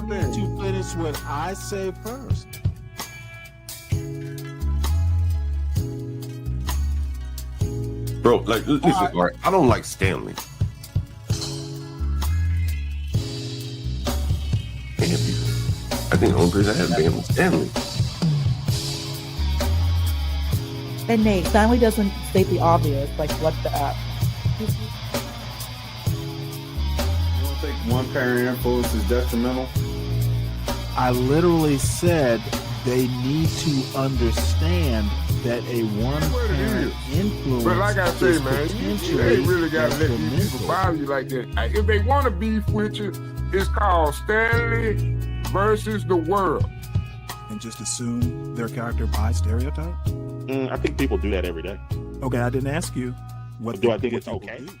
me to finish what I say first. Bro, like, listen, all right, I don't like Stanley. I think the only person I had banned was Stanley. And Nate, Stanley doesn't state the obvious, like what the You don't think one parent influence is detrimental? I literally said they need to understand that a one-parent influence. But like I say, man, you ain't really got to let these people bother you like that. If they want to beef with you, it's called Stanley versus the world. And just assume their character by stereotype? I think people do that every day. Okay, I didn't ask you. What do I think it's okay? Do.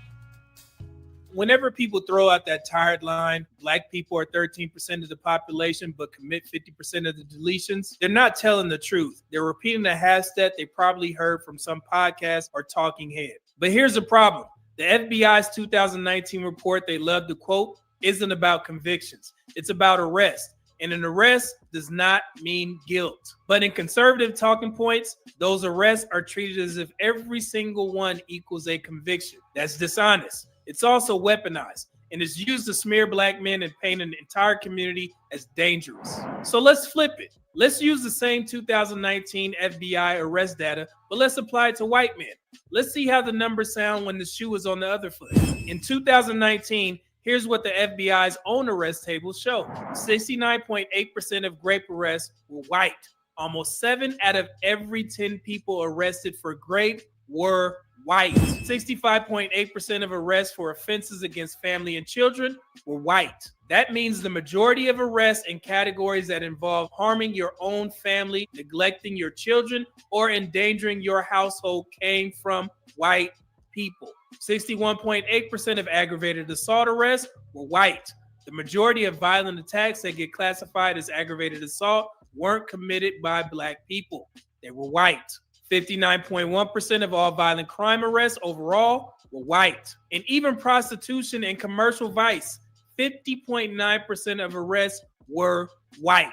Whenever people throw out that tired line, black people are 13% of the population, but commit 50% of the deletions, they're not telling the truth. They're repeating a hashtag they probably heard from some podcast or talking head. But here's the problem. The FBI's 2019 report they love to quote isn't about convictions. It's about arrest. And an arrest does not mean guilt. But in conservative talking points, those arrests are treated as if every single one equals a conviction. That's dishonest. It's also weaponized, and it's used to smear black men and paint an entire community as dangerous. So let's flip it. Let's use the same 2019 FBI arrest data, but let's apply it to white men. Let's see how the numbers sound when the shoe is on the other foot. In 2019, here's what the FBI's own arrest tables show. 69.8% of grape arrests were white. Almost 7 out of every 10 people arrested for grape were white. 65.8% of arrests for offenses against family and children were white. That means the majority of arrests in categories that involve harming your own family, neglecting your children, or endangering your household came from white people. 61.8% of aggravated assault arrests were white. The majority of violent attacks that get classified as aggravated assault weren't committed by black people. They were white. 59.1% of all violent crime arrests overall were white. And even prostitution and commercial vice, 50.9% of arrests were white.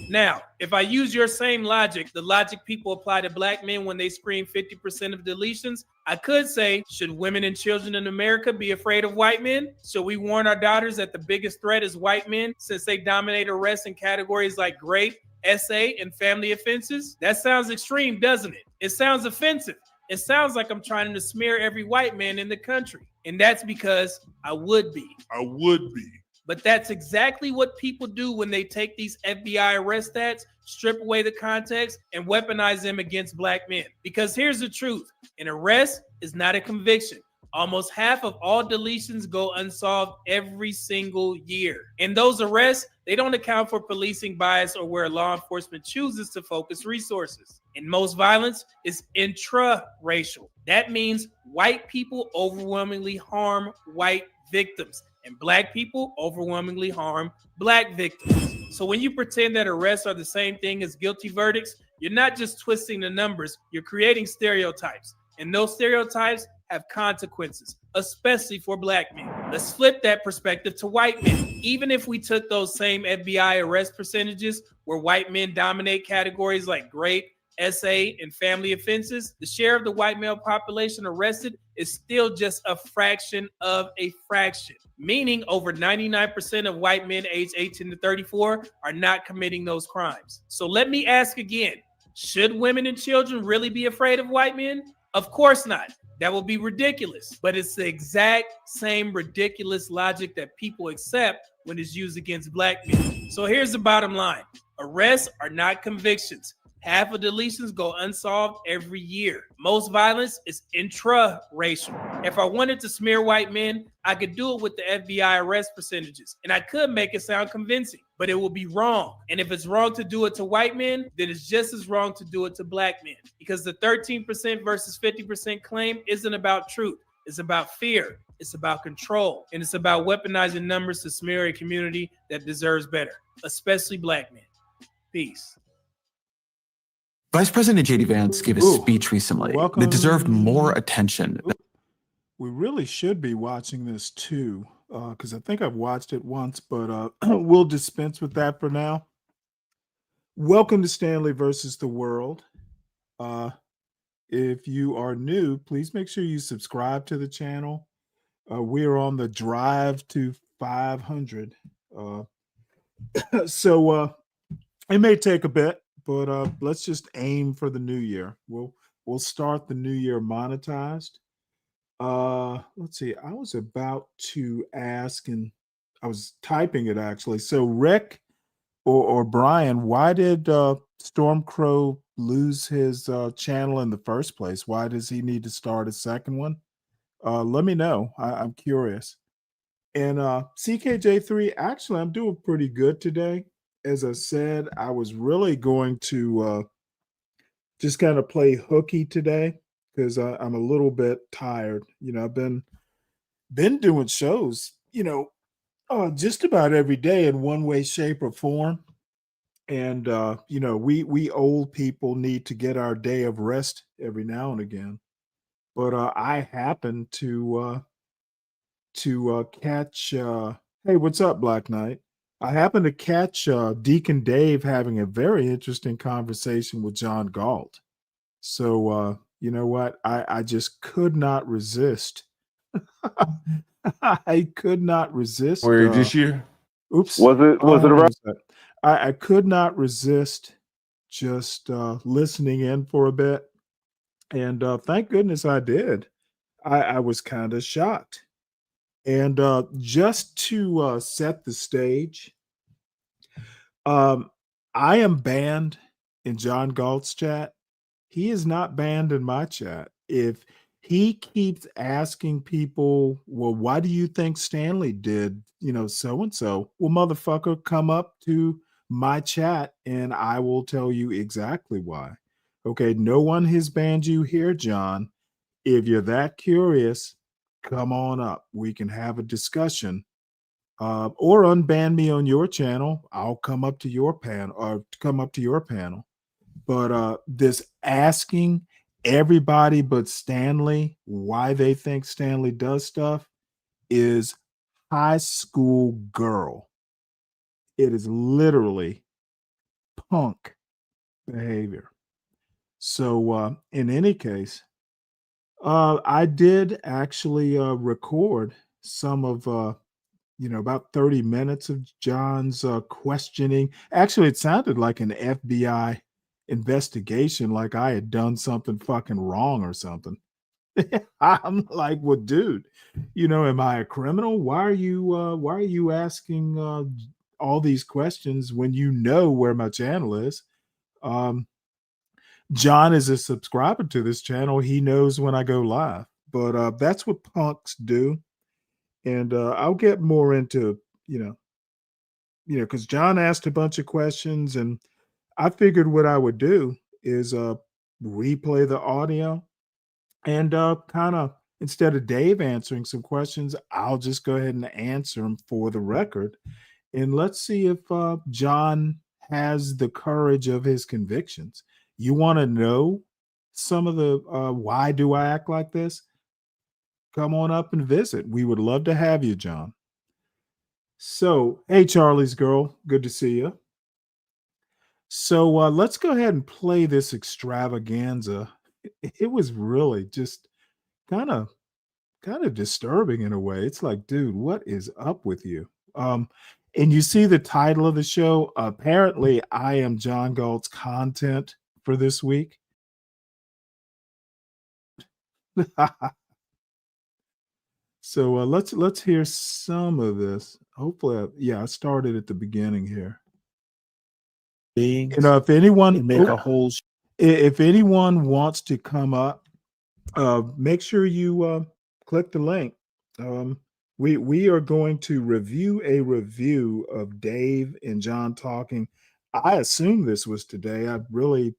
Now, if I use your same logic, the logic people apply to black men when they scream 50% of deletions, I could say, should women and children in America be afraid of white men? Should we warn our daughters that the biggest threat is white men since they dominate arrests in categories like rape, SA, and family offenses? That sounds extreme, doesn't it? It sounds offensive. It sounds like I'm trying to smear every white man in the country. And that's because I would be. But that's exactly what people do when they take these FBI arrest stats, strip away the context, and weaponize them against black men. Because here's the truth. An arrest is not a conviction. Almost half of all deletions go unsolved every single year. And those arrests, they don't account for policing bias or where law enforcement chooses to focus resources. And most violence is intra-racial. That means white people overwhelmingly harm white victims, and black people overwhelmingly harm black victims. So when you pretend that arrests are the same thing as guilty verdicts, you're not just twisting the numbers, you're creating stereotypes. And those stereotypes have consequences, especially for black men. Let's flip that perspective to white men. Even if we took those same FBI arrest percentages where white men dominate categories like rape, SA, and family offenses, the share of the white male population arrested is still just a fraction of a fraction, meaning over 99% of white men aged 18 to 34 are not committing those crimes. So let me ask again, should women and children really be afraid of white men? Of course not. That would be ridiculous, but it's the exact same ridiculous logic that people accept when it's used against black men. So here's the bottom line. Arrests are not convictions. Half of deletions go unsolved every year. Most violence is intra-racial. If I wanted to smear white men, I could do it with the FBI arrest percentages, and I could make it sound convincing, but it would be wrong. And if it's wrong to do it to white men, then it's just as wrong to do it to black men, because the 13% versus 50% claim isn't about truth. It's about fear. It's about control. And it's about weaponizing numbers to smear a community that deserves better, especially black men. Peace. Vice President J.D. Vance gave a speech recently that deserved more attention. We really should be watching this too. because I think I've watched it once, but we'll dispense with that for now. Welcome to Stanley versus the World. If you are new, please make sure you subscribe to the channel. We are on the drive to 500. So it may take a bit, but let's just aim for the new year. We'll start the new year monetized. Let's see. I was about to ask, and I was typing it actually. So Rick or Brian, why did Stormcrow lose his channel in the first place? Why does he need to start a second one? Let me know. I'm curious. And CKJ3, actually, I'm doing pretty good today. As I said, I was really going to just kind of play hooky today because I'm a little bit tired. I've been doing shows, just about every day in one way, shape, or form. And we old people need to get our day of rest every now and again. But I happen to catch. Hey, what's up, Black Knight? I happened to catch Deacon Dave having a very interesting conversation with John Galt. So you know what? I just could not resist. I could not resist. Where this year? Oops. Was it around? I could not resist just listening in for a bit. And thank goodness I did. I was kind of shocked. And just to set the stage, I am banned in John Galt's chat. He is not banned in my chat. If he keeps asking people, well, why do you think Stanley did, so and so? Well, motherfucker, come up to my chat and I will tell you exactly why. Okay, no one has banned you here, John. If you're that curious, come on up. We can have a discussion. Or unban me on your channel. I'll come up to your panel or come up to your panel. But this asking everybody but Stanley why they think Stanley does stuff is high school girl. It is literally punk behavior. So in any case, I did actually record some of about 30 minutes of John's questioning. Actually, it sounded like an FBI investigation, like I had done something fucking wrong or something. I'm like, well, dude, am I a criminal? Why are you asking all these questions when you know where my channel is? John is a subscriber to this channel. He knows when I go live, but that's what punks do. And I'll get more into, because John asked a bunch of questions, and I figured what I would do is replay the audio and kind of, instead of Dave answering some questions, I'll just go ahead and answer them for the record. And let's see if John has the courage of his convictions. You want to know some of the why do I act like this? Come on up and visit. We would love to have you, John. So, hey, Charlie's girl, good to see you. So let's go ahead and play this extravaganza. It was really just kind of disturbing in a way. It's like, dude, what is up with you? And you see the title of the show. Apparently, I am John Galt's content for this week. So let's hear some of this. Hopefully, I started at the beginning here. If anyone make a whole if anyone wants to come up, make sure you click the link. We are going to review a review of Dave and John talking. I assume this was today. I really,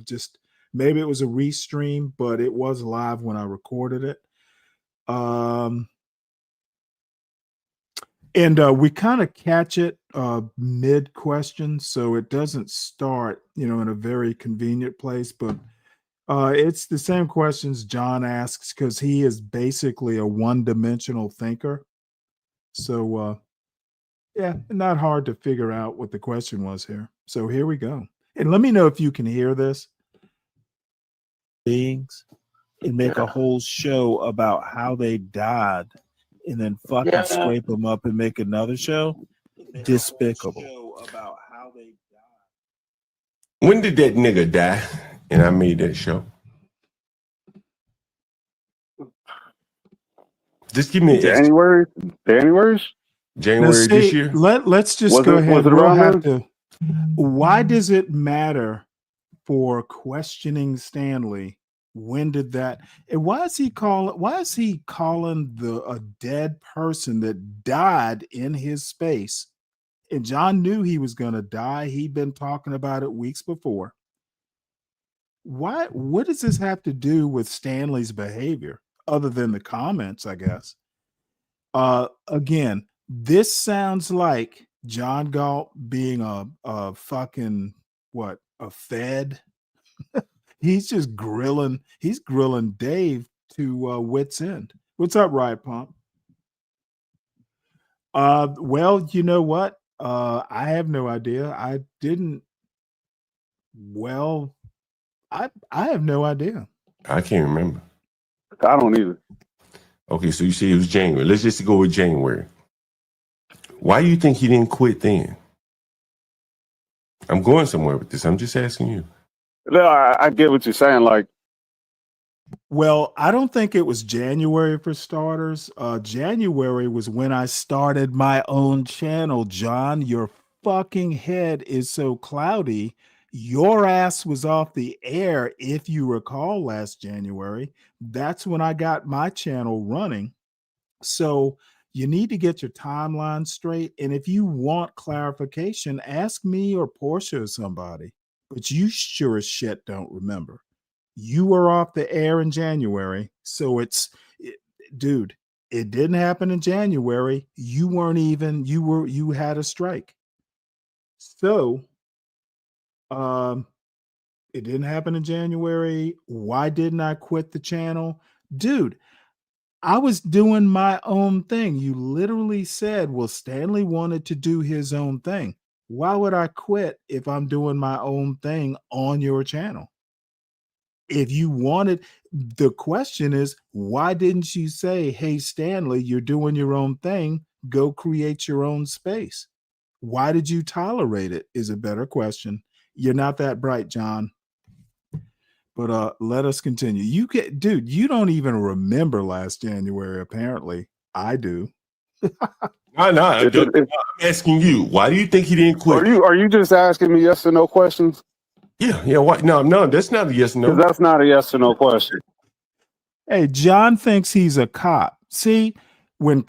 just maybe it was a restream, but it was live when I recorded it. And we kind of catch it mid question, so it doesn't start, in a very convenient place, but it's the same questions John asks because he is basically a one-dimensional thinker. So yeah, not hard to figure out what the question was here. So here we go. And let me know if you can hear this. Beings and make a whole show about how they died and then fucking scrape them up and make another show. Despicable. About how they died. When did that nigga die? And I made that show. Just give me an January. January this year. Let's just go ahead. We'll have to. Why does it matter for questioning Stanley? When did that? And why is he calling a dead person that died in his space? And John knew he was going to die. He'd been talking about it weeks before. Why? What does this have to do with Stanley's behavior, other than the comments, I guess? Again, this sounds like John Galt being a fucking a fed. He's just grilling. He's grilling Dave to wit's end. What's up, Riot Pump? Well, you know what? I have no idea. I didn't. Well, I have no idea. I can't remember. I don't either. Okay, so you say it was January. Let's just go with January. Why do you think he didn't quit then? I'm going somewhere with this. I'm just asking you. No, I get what you're saying. Like, well, I don't think it was January for starters. January was when I started my own channel. John, your fucking head is so cloudy. Your ass was off the air, if you recall, last January. That's when I got my channel running. So you need to get your timeline straight. And if you want clarification, ask me or Portia or somebody. But you sure as shit don't remember. You were off the air in January. So dude, it didn't happen in January. You weren't even, you had a strike. So it didn't happen in January. Why didn't I quit the channel? Dude, I was doing my own thing. You literally said, well, Stanley wanted to do his own thing. Why would I quit if I'm doing my own thing on your channel? If you wanted, the question is, why didn't you say, hey, Stanley, you're doing your own thing. Go create your own space. Why did you tolerate it is a better question. You're not that bright, John. But let us continue. Dude, you don't even remember last January, apparently. I do. No, I'm asking you. Why do you think he didn't quit? Are you just asking me yes or no questions? Yeah. Why? No, that's not a yes or no. That's not a yes or no question. Hey, John thinks he's a cop. See, when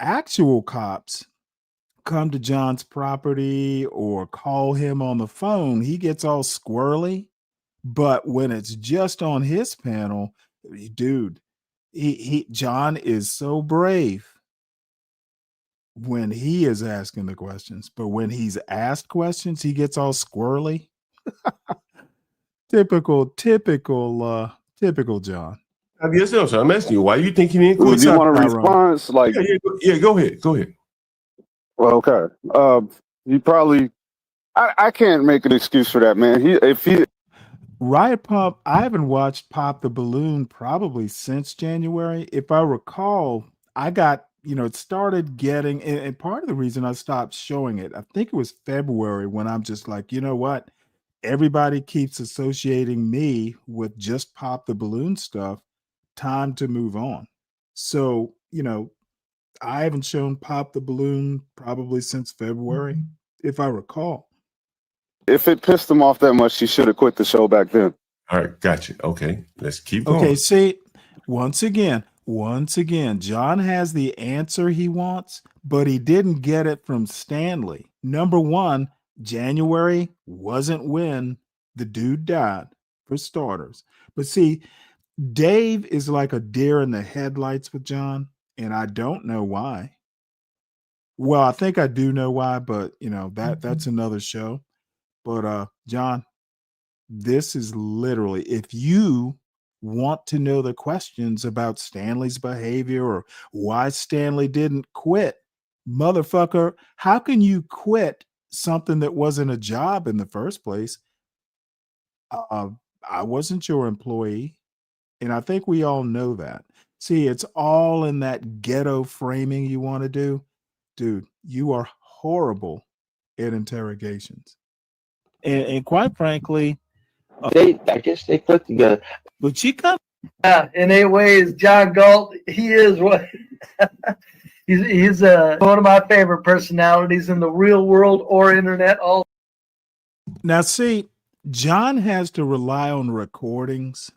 actual cops come to John's property or call him on the phone, he gets all squirrely. But when it's just on his panel, dude, John is so brave when he is asking the questions. But when he's asked questions, he gets all squirrely. Typical John. Yes, no, so I'm asking you, why do you think he didn't quit? Do you want a response? Like, yeah, go ahead. Well, okay. He probably. I can't make an excuse for that, man. Riot Pump, I haven't watched Pop the Balloon probably since January. If I recall, I got, it started getting, and part of the reason I stopped showing it, I think it was February, when I'm just like, you know what? Everybody keeps associating me with just Pop the Balloon stuff. Time to move on. So, I haven't shown Pop the Balloon probably since February, if I recall. If it pissed him off that much, he should have quit the show back then. All right, gotcha. Okay, let's keep going. Okay, see, once again, John has the answer he wants, but he didn't get it from Stanley. Number one, January wasn't when the dude died, for starters. But see, Dave is like a deer in the headlights with John, and I don't know why. Well, I think I do know why, but that's another show. But John, this is literally, if you want to know the questions about Stanley's behavior or why Stanley didn't quit. Motherfucker, how can you quit something that wasn't a job in the first place? I wasn't your employee. And I think we all know that. See, it's all in that ghetto framing you want to do. Dude, you are horrible at interrogations. And quite frankly, I guess they put together. but she got in a ways, John Galt, he is what he's one of my favorite personalities in the real world or internet. All now, see, John has to rely on recordings.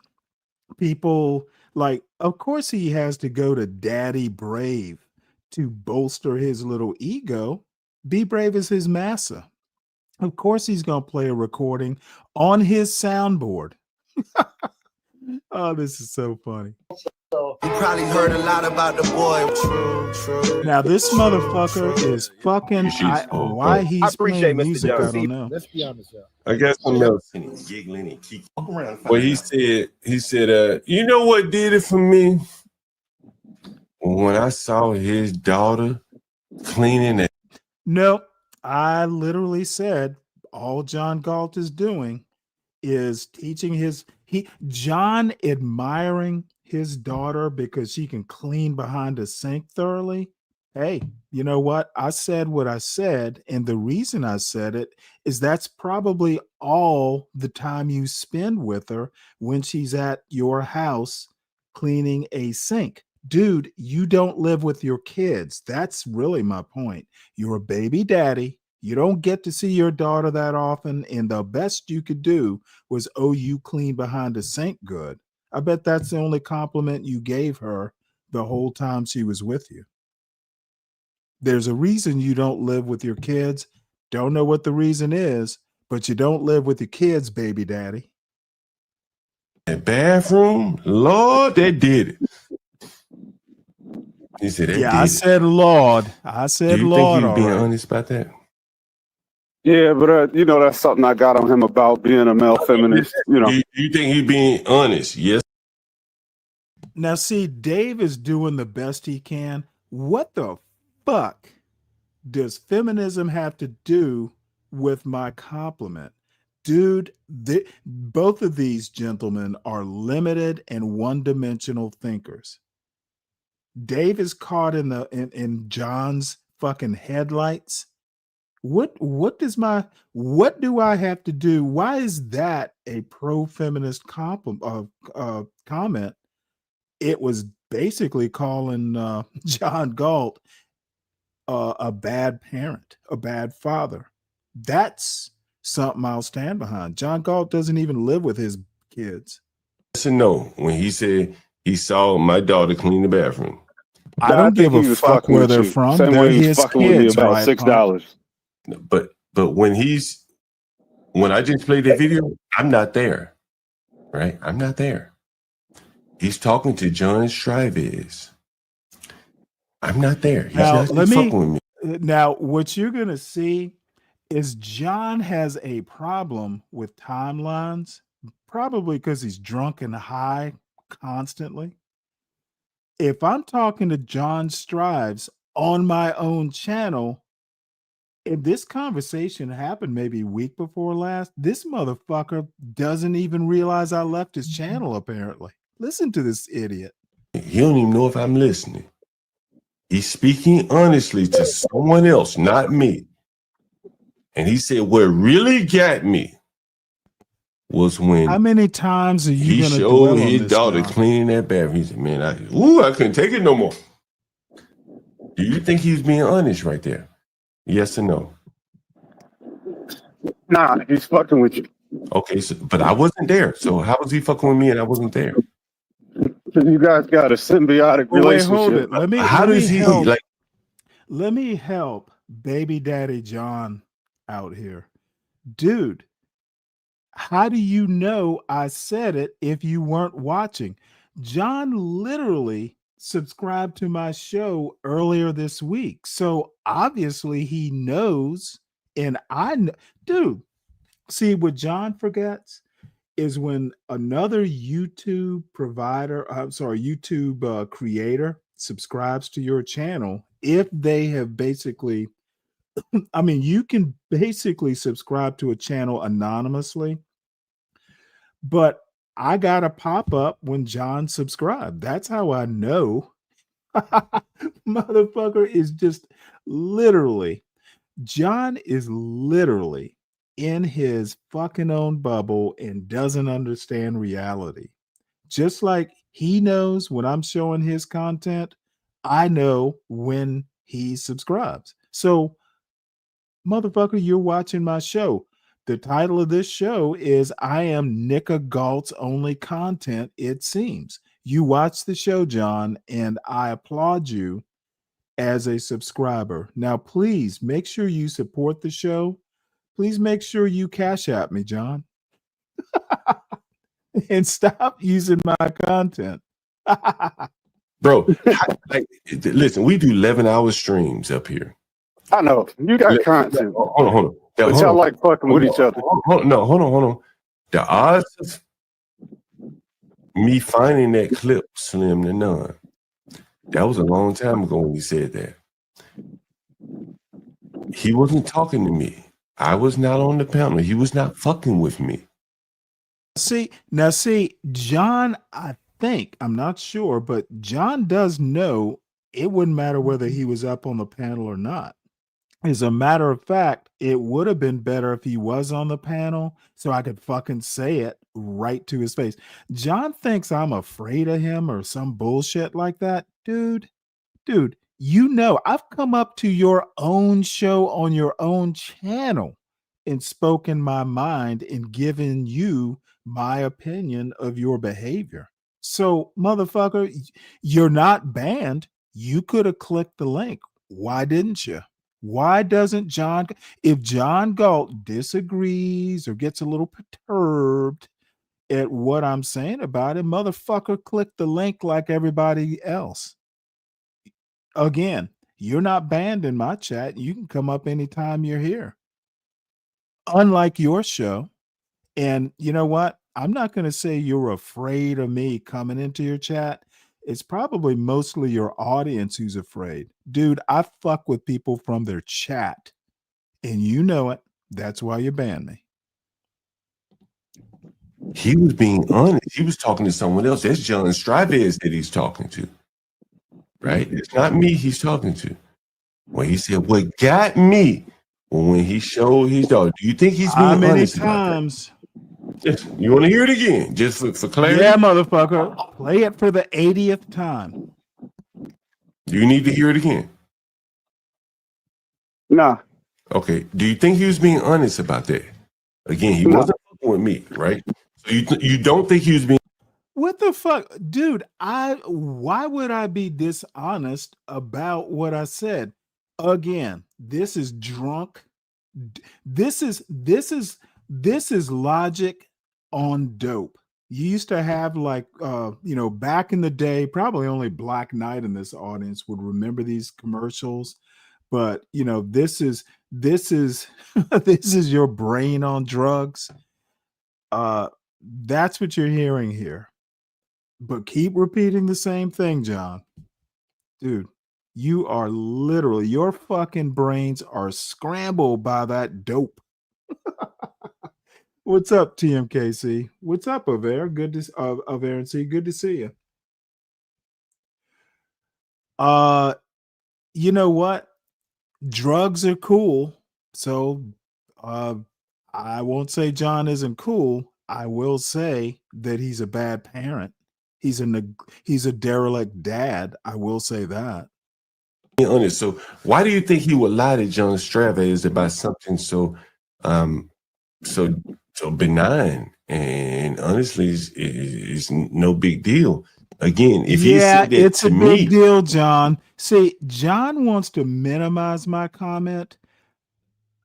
People like, of course, he has to go to Daddy Brave to bolster his little ego. Be Brave is his massa. Of course, he's going to play a recording on his soundboard. Oh, this is so funny. So You probably heard a lot about the boy. True. Now, this motherfucker is fucking. Why he's playing music, I don't know. Let's be honest, y'all. I got something else. Giggling and kicking. Well, he said, you know what did it for me? When I saw his daughter cleaning it. No, I literally said all John Galt is doing is teaching John admiring his daughter because she can clean behind a sink thoroughly. Hey, you know what? I said what I said, and the reason I said it is that's probably all the time you spend with her when she's at your house cleaning a sink. Dude, you don't live with your kids. That's really my point. You're a baby daddy. You don't get to see your daughter that often, and the best you could do was, oh, you clean behind a sink good. I bet that's the only compliment you gave her the whole time she was with you. There's a reason you don't live with your kids. Don't know what the reason is, but you don't live with your kids, baby daddy. That bathroom, Lord, they did it. He said, I said Lord. I said Lord. Do you think he's being honest about that? Yeah, but that's something I got on him about being a male feminist. Do you think he's being honest? Yes. Now, see, Dave is doing the best he can. What the fuck does feminism have to do with my compliment? Dude, both of these gentlemen are limited and one-dimensional thinkers. Dave is caught in John's fucking headlights. What do I have to do? Why is that a pro-feminist comment? It was basically calling John Galt a bad parent, a bad father. That's something I'll stand behind. John Galt doesn't even live with his kids. Yes and no. When he said he saw my daughter clean the bathroom. I don't give a fuck where they're from. Same They're way he was his fucking with me kids, about right? $6. But when I just played that video, I'm not there. Right? I'm not there. He's talking to John Strives. I'm not there. He's not fucking with me. Now, what you're gonna see is John has a problem with timelines, probably because he's drunk and high constantly. If I'm talking to John Strives on my own channel, if this conversation happened maybe a week before last, this motherfucker doesn't even realize I left his channel, apparently. Listen to this idiot. He don't even know if I'm listening. He's speaking honestly to someone else, not me. And he said, what really got me was when how many times are you he going to showed his daughter cleaning that bathroom. He said, man, I couldn't take it no more. Do you think he was being honest right there? Yes or no? Nah, he's fucking with you. Okay, but I wasn't there. So how was he fucking with me and I wasn't there? You guys got a symbiotic relationship. Wait, hold it. Let me help baby daddy John out here. Dude, how do you know I said it if you weren't watching? John literally subscribed to my show earlier this week. So obviously he knows, and I know. Dude, see what John forgets is when another YouTube provider, I'm sorry, YouTube creator subscribes to your channel, if they have basically, I mean, you can basically subscribe to a channel anonymously, but I got a pop up when John subscribed. That's how I know. Motherfucker is just literally, John is literally in his fucking own bubble and doesn't understand reality. Just like he knows when I'm showing his content, I know when he subscribes. So, motherfucker, you're watching my show. The title of this show is I Am NICCA Galt's Only Content, It Seems. You watch the show, John, and I applaud you as a subscriber. Now, please make sure you support the show. Please make sure you cash at me, John. And stop using my content. Bro, listen, we do 11-hour streams up here. I know. You got content. Hold on. But y'all like fucking with each other. Hold on. The odds of me finding that clip slim to none. That was a long time ago when he said that. He wasn't talking to me. I was not on the panel. He was not fucking with me. See, John, I think, I'm not sure, but John does know it wouldn't matter whether he was up on the panel or not. As a matter of fact, it would have been better if he was on the panel so I could fucking say it right to his face. John thinks I'm afraid of him or some bullshit like that. Dude, you know, I've come up to your own show on your own channel and spoken my mind and given you my opinion of your behavior. So, motherfucker, you're not banned. You could have clicked the link. Why didn't you? Why doesn't John, if John Galt disagrees or gets a little perturbed at what I'm saying about him, motherfucker, click the link like everybody else. Again, you're not banned in my chat. You can come up anytime you're here. Unlike your show. And you know what? I'm not going to say you're afraid of me coming into your chat. It's probably mostly your audience who's afraid. Dude, I fuck with people from their chat. And you know it. That's why you banned me. He was being honest. He was talking to someone else. That's John Strives that he's talking to. Right? It's not me he's talking to. When he said, what got me? When he showed his dog, do you think he's being How many honest times? You want to hear it again, just for clarity? Yeah, motherfucker. Play it for the 80th time. Do you need to hear it again? Nah. Okay. Do you think he was being honest about that? Again, he wasn't fucking with me, right? So you don't think he was being? What the fuck, dude? Why would I be dishonest about what I said? Again, this is drunk. This is logic on dope. You used to have like back in the day, probably only Black Knight in this audience would remember these commercials, but this is this is your brain on drugs. That's what you're hearing here. But keep repeating the same thing, John. Dude, you are literally, your fucking brains are scrambled by that dope. What's up, TMKC? What's up, Aver? Good to Aver and C. Good to see you. You know what? Drugs are cool. So I won't say John isn't cool. I will say that he's a bad parent. He's a derelict dad. I will say that. Honest. So why do you think he would lie to John Straves about something so benign and honestly is no big deal? Again, if he said that it's to a me, big deal, John. See, John wants to minimize my comment.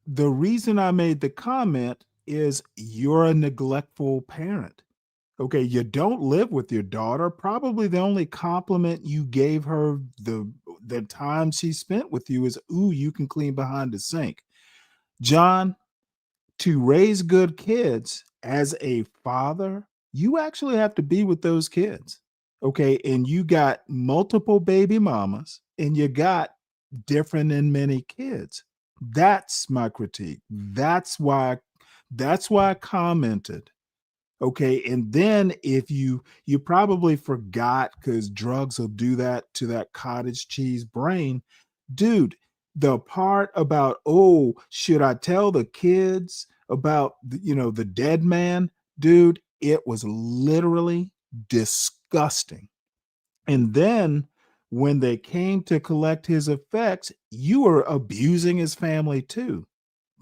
The reason I made the comment is you're a neglectful parent. Okay, you don't live with your daughter. Probably the only compliment you gave her the time she spent with you is, ooh, you can clean behind the sink. John, to raise good kids as a father, you actually have to be with those kids. Okay. And you got multiple baby mamas and you got different and many kids. That's my critique. That's why I commented. Okay. And then if you probably forgot, because drugs will do that to that cottage cheese brain, dude, the part about, oh, should I tell the kids about the dead man? Dude, it was literally disgusting. And then when they came to collect his effects, you were abusing his family too.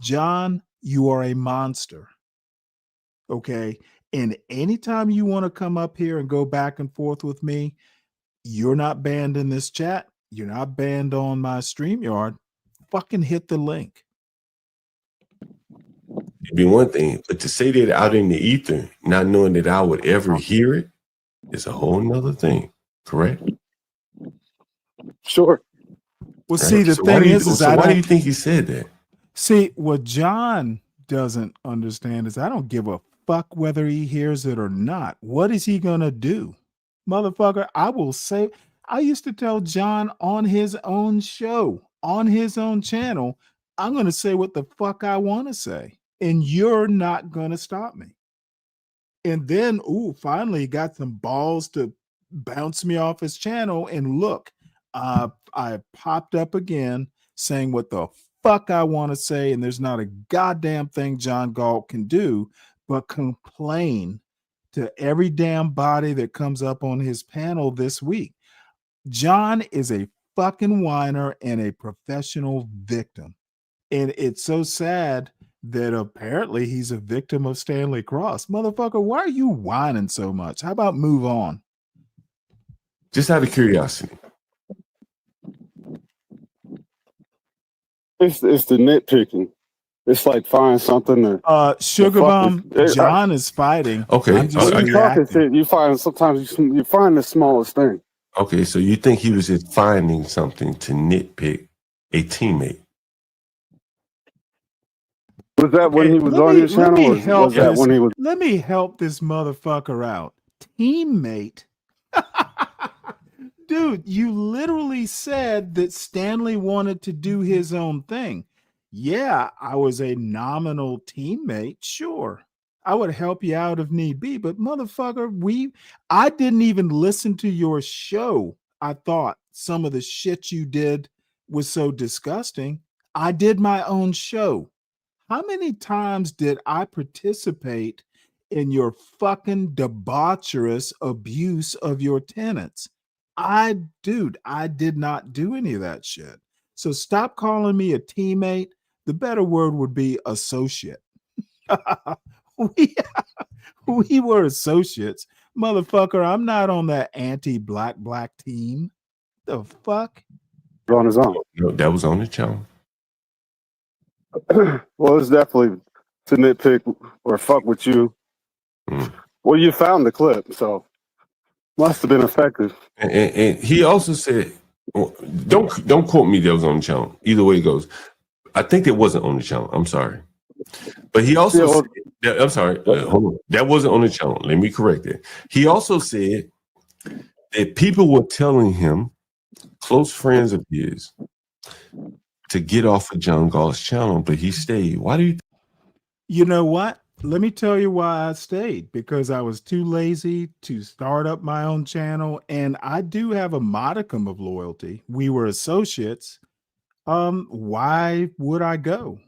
John, you are a monster. Okay. And anytime you want to come up here and go back and forth with me, you're not banned in this chat. You're not banned on my StreamYard. Fucking hit the link. It'd be one thing, but to say that out in the ether, not knowing that I would ever hear it, is a whole nother thing. Correct? Sure. Well, see, the thing is why do you think he said that? See, what John doesn't understand is I don't give a fuck whether he hears it or not. What is he gonna do? Motherfucker, I will say, I used to tell John on his own show, on his own channel, I'm gonna say what the fuck I want to say, and you're not gonna stop me. And then, finally he got some balls to bounce me off his channel, and look, I popped up again saying what the fuck I want to say, and there's not a goddamn thing John Galt can do but complain to every damn body that comes up on his panel this week. John is a fucking whiner and a professional victim. And it's so sad that apparently he's a victim of Stanley Cross. Motherfucker, why are you whining so much? How about move on? Just out of curiosity. It's the nitpicking. It's like find something to Sugar Bomb. John is fighting. Okay, I'm just talking shit. You find sometimes you find the smallest thing. Okay, so you think he was just finding something to nitpick a teammate? Was that when he was on your channel? Was that when he was? Let me help this motherfucker out. Teammate. Dude, you literally said that Stanley wanted to do his own thing. Yeah, I was a nominal teammate. Sure. I would help you out if need be, but motherfucker, I didn't even listen to your show. I thought some of the shit you did was so disgusting. I did my own show. How many times did I participate in your fucking debaucherous abuse of your tenants? Dude, I did not do any of that shit. So stop calling me a teammate. The better word would be associate. we were associates. Motherfucker, I'm not on that anti-black team. The fuck? On his own. No, that was on the channel. Well, it's definitely to nitpick or fuck with you. Well, you found the clip, so must have been effective. And he also said, don't quote me that was on the channel. Either way it goes. I think it wasn't on the channel. I'm sorry. But he also said, I'm sorry. Hold on. That wasn't on the channel. Let me correct it. He also said that people were telling him, close friends of his, to get off of John Galt's channel, but he stayed. Why do you? You know what? Let me tell you why I stayed. Because I was too lazy to start up my own channel, and I do have a modicum of loyalty. We were associates. Why would I go?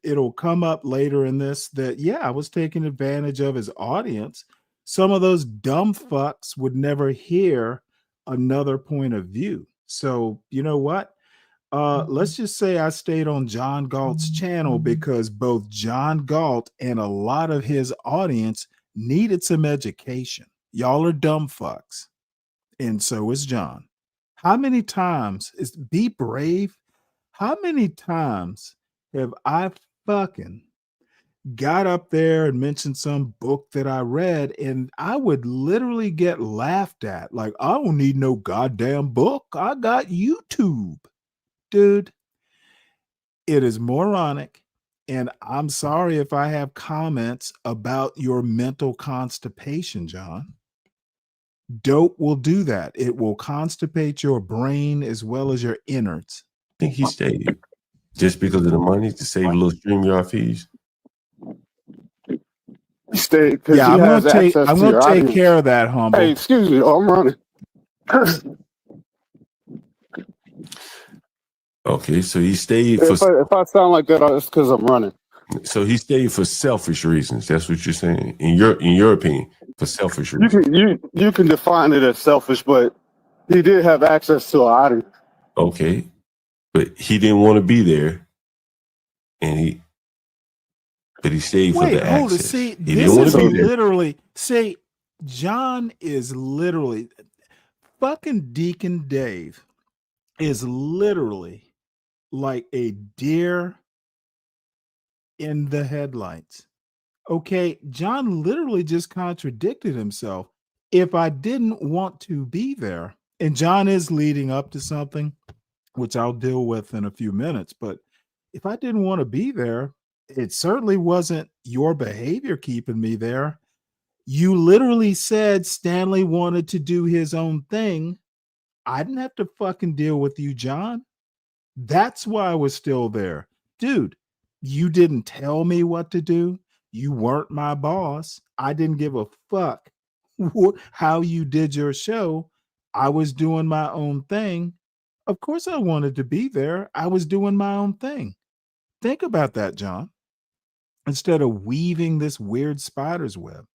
It'll come up later in this that, yeah, I was taking advantage of his audience. Some of those dumb fucks would never hear another point of view. So you know what? Let's just say I stayed on John Galt's channel because both John Galt and a lot of his audience needed some education. Y'all are dumb fucks. And so is John. How many times be brave? How many times have I fucking got up there and mentioned some book that I read, and I would literally get laughed at? Like, I don't need no goddamn book. I got YouTube. Dude, it is moronic. And I'm sorry if I have comments about your mental constipation, John. Dope will do that. It will constipate your brain as well as your innards. I think he stayed just because of the money to save a little StreamYard fees. He stayed because Yeah, he I'm has gonna take access I'm to gonna your take audience. care of that, Humble. Hey, excuse me. Oh, I'm running. Okay, so he stayed for. If I sound like that, it's because I'm running. So he stayed for selfish reasons. That's what you're saying, in your opinion, for selfish reasons. You can define it as selfish, but he did have access to an audience. Okay, but he didn't want to be there, but he stayed for Wait, the hold it. access. See, He this didn't want is to be there. literally see, John is literally fucking Deacon Dave is literally like a deer in the headlights. Okay, John literally just contradicted himself. If I didn't want to be there, and John is leading up to something, which I'll deal with in a few minutes, but if I didn't want to be there, it certainly wasn't your behavior keeping me there. You literally said Stanley wanted to do his own thing. I didn't have to fucking deal with you, John. That's why I was still there. Dude, you didn't tell me what to do. You weren't my boss. I didn't give a fuck how you did your show. I was doing my own thing. Of course, I wanted to be there. I was doing my own thing. Think about that, John. Instead of weaving this weird spider's web.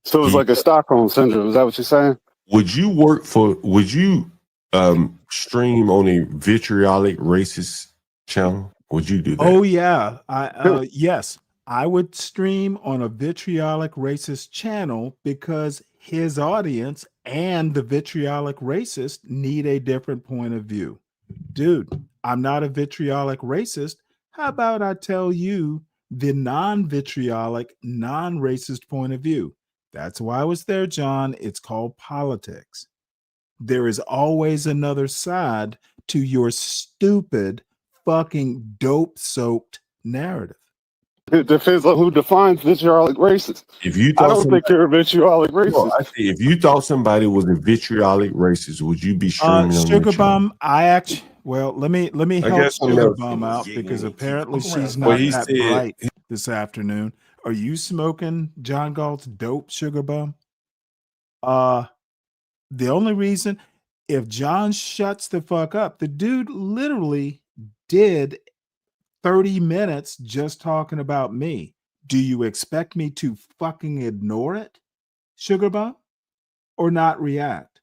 So it's like a Stockholm syndrome. Is that what you're saying? Would you stream on a vitriolic racist channel? Would you do that? Oh yeah, yes, I would stream on a vitriolic racist channel because his audience and the vitriolic racist need a different point of view. Dude, I'm not a vitriolic racist. How about I tell you the non-vitriolic, non-racist point of view? That's why I was there, John. It's called politics. There is always another side to your stupid fucking dope-soaked narrative. It depends on who defines vitriolic racist. If you I don't think you're a vitriolic racist. No, I think if you thought somebody was a vitriolic racist, would you be streaming on Sugar your channel? Bum, let me help guess I'm Sugar not Bum out seeing because any apparently people she's around. not Well, he that said- bright this afternoon. Are you smoking John Galt's dope, Sugar Bum? The only reason, if John shuts the fuck up, the dude literally did 30 minutes just talking about me. Do you expect me to fucking ignore it, Sugar Bum, or not react?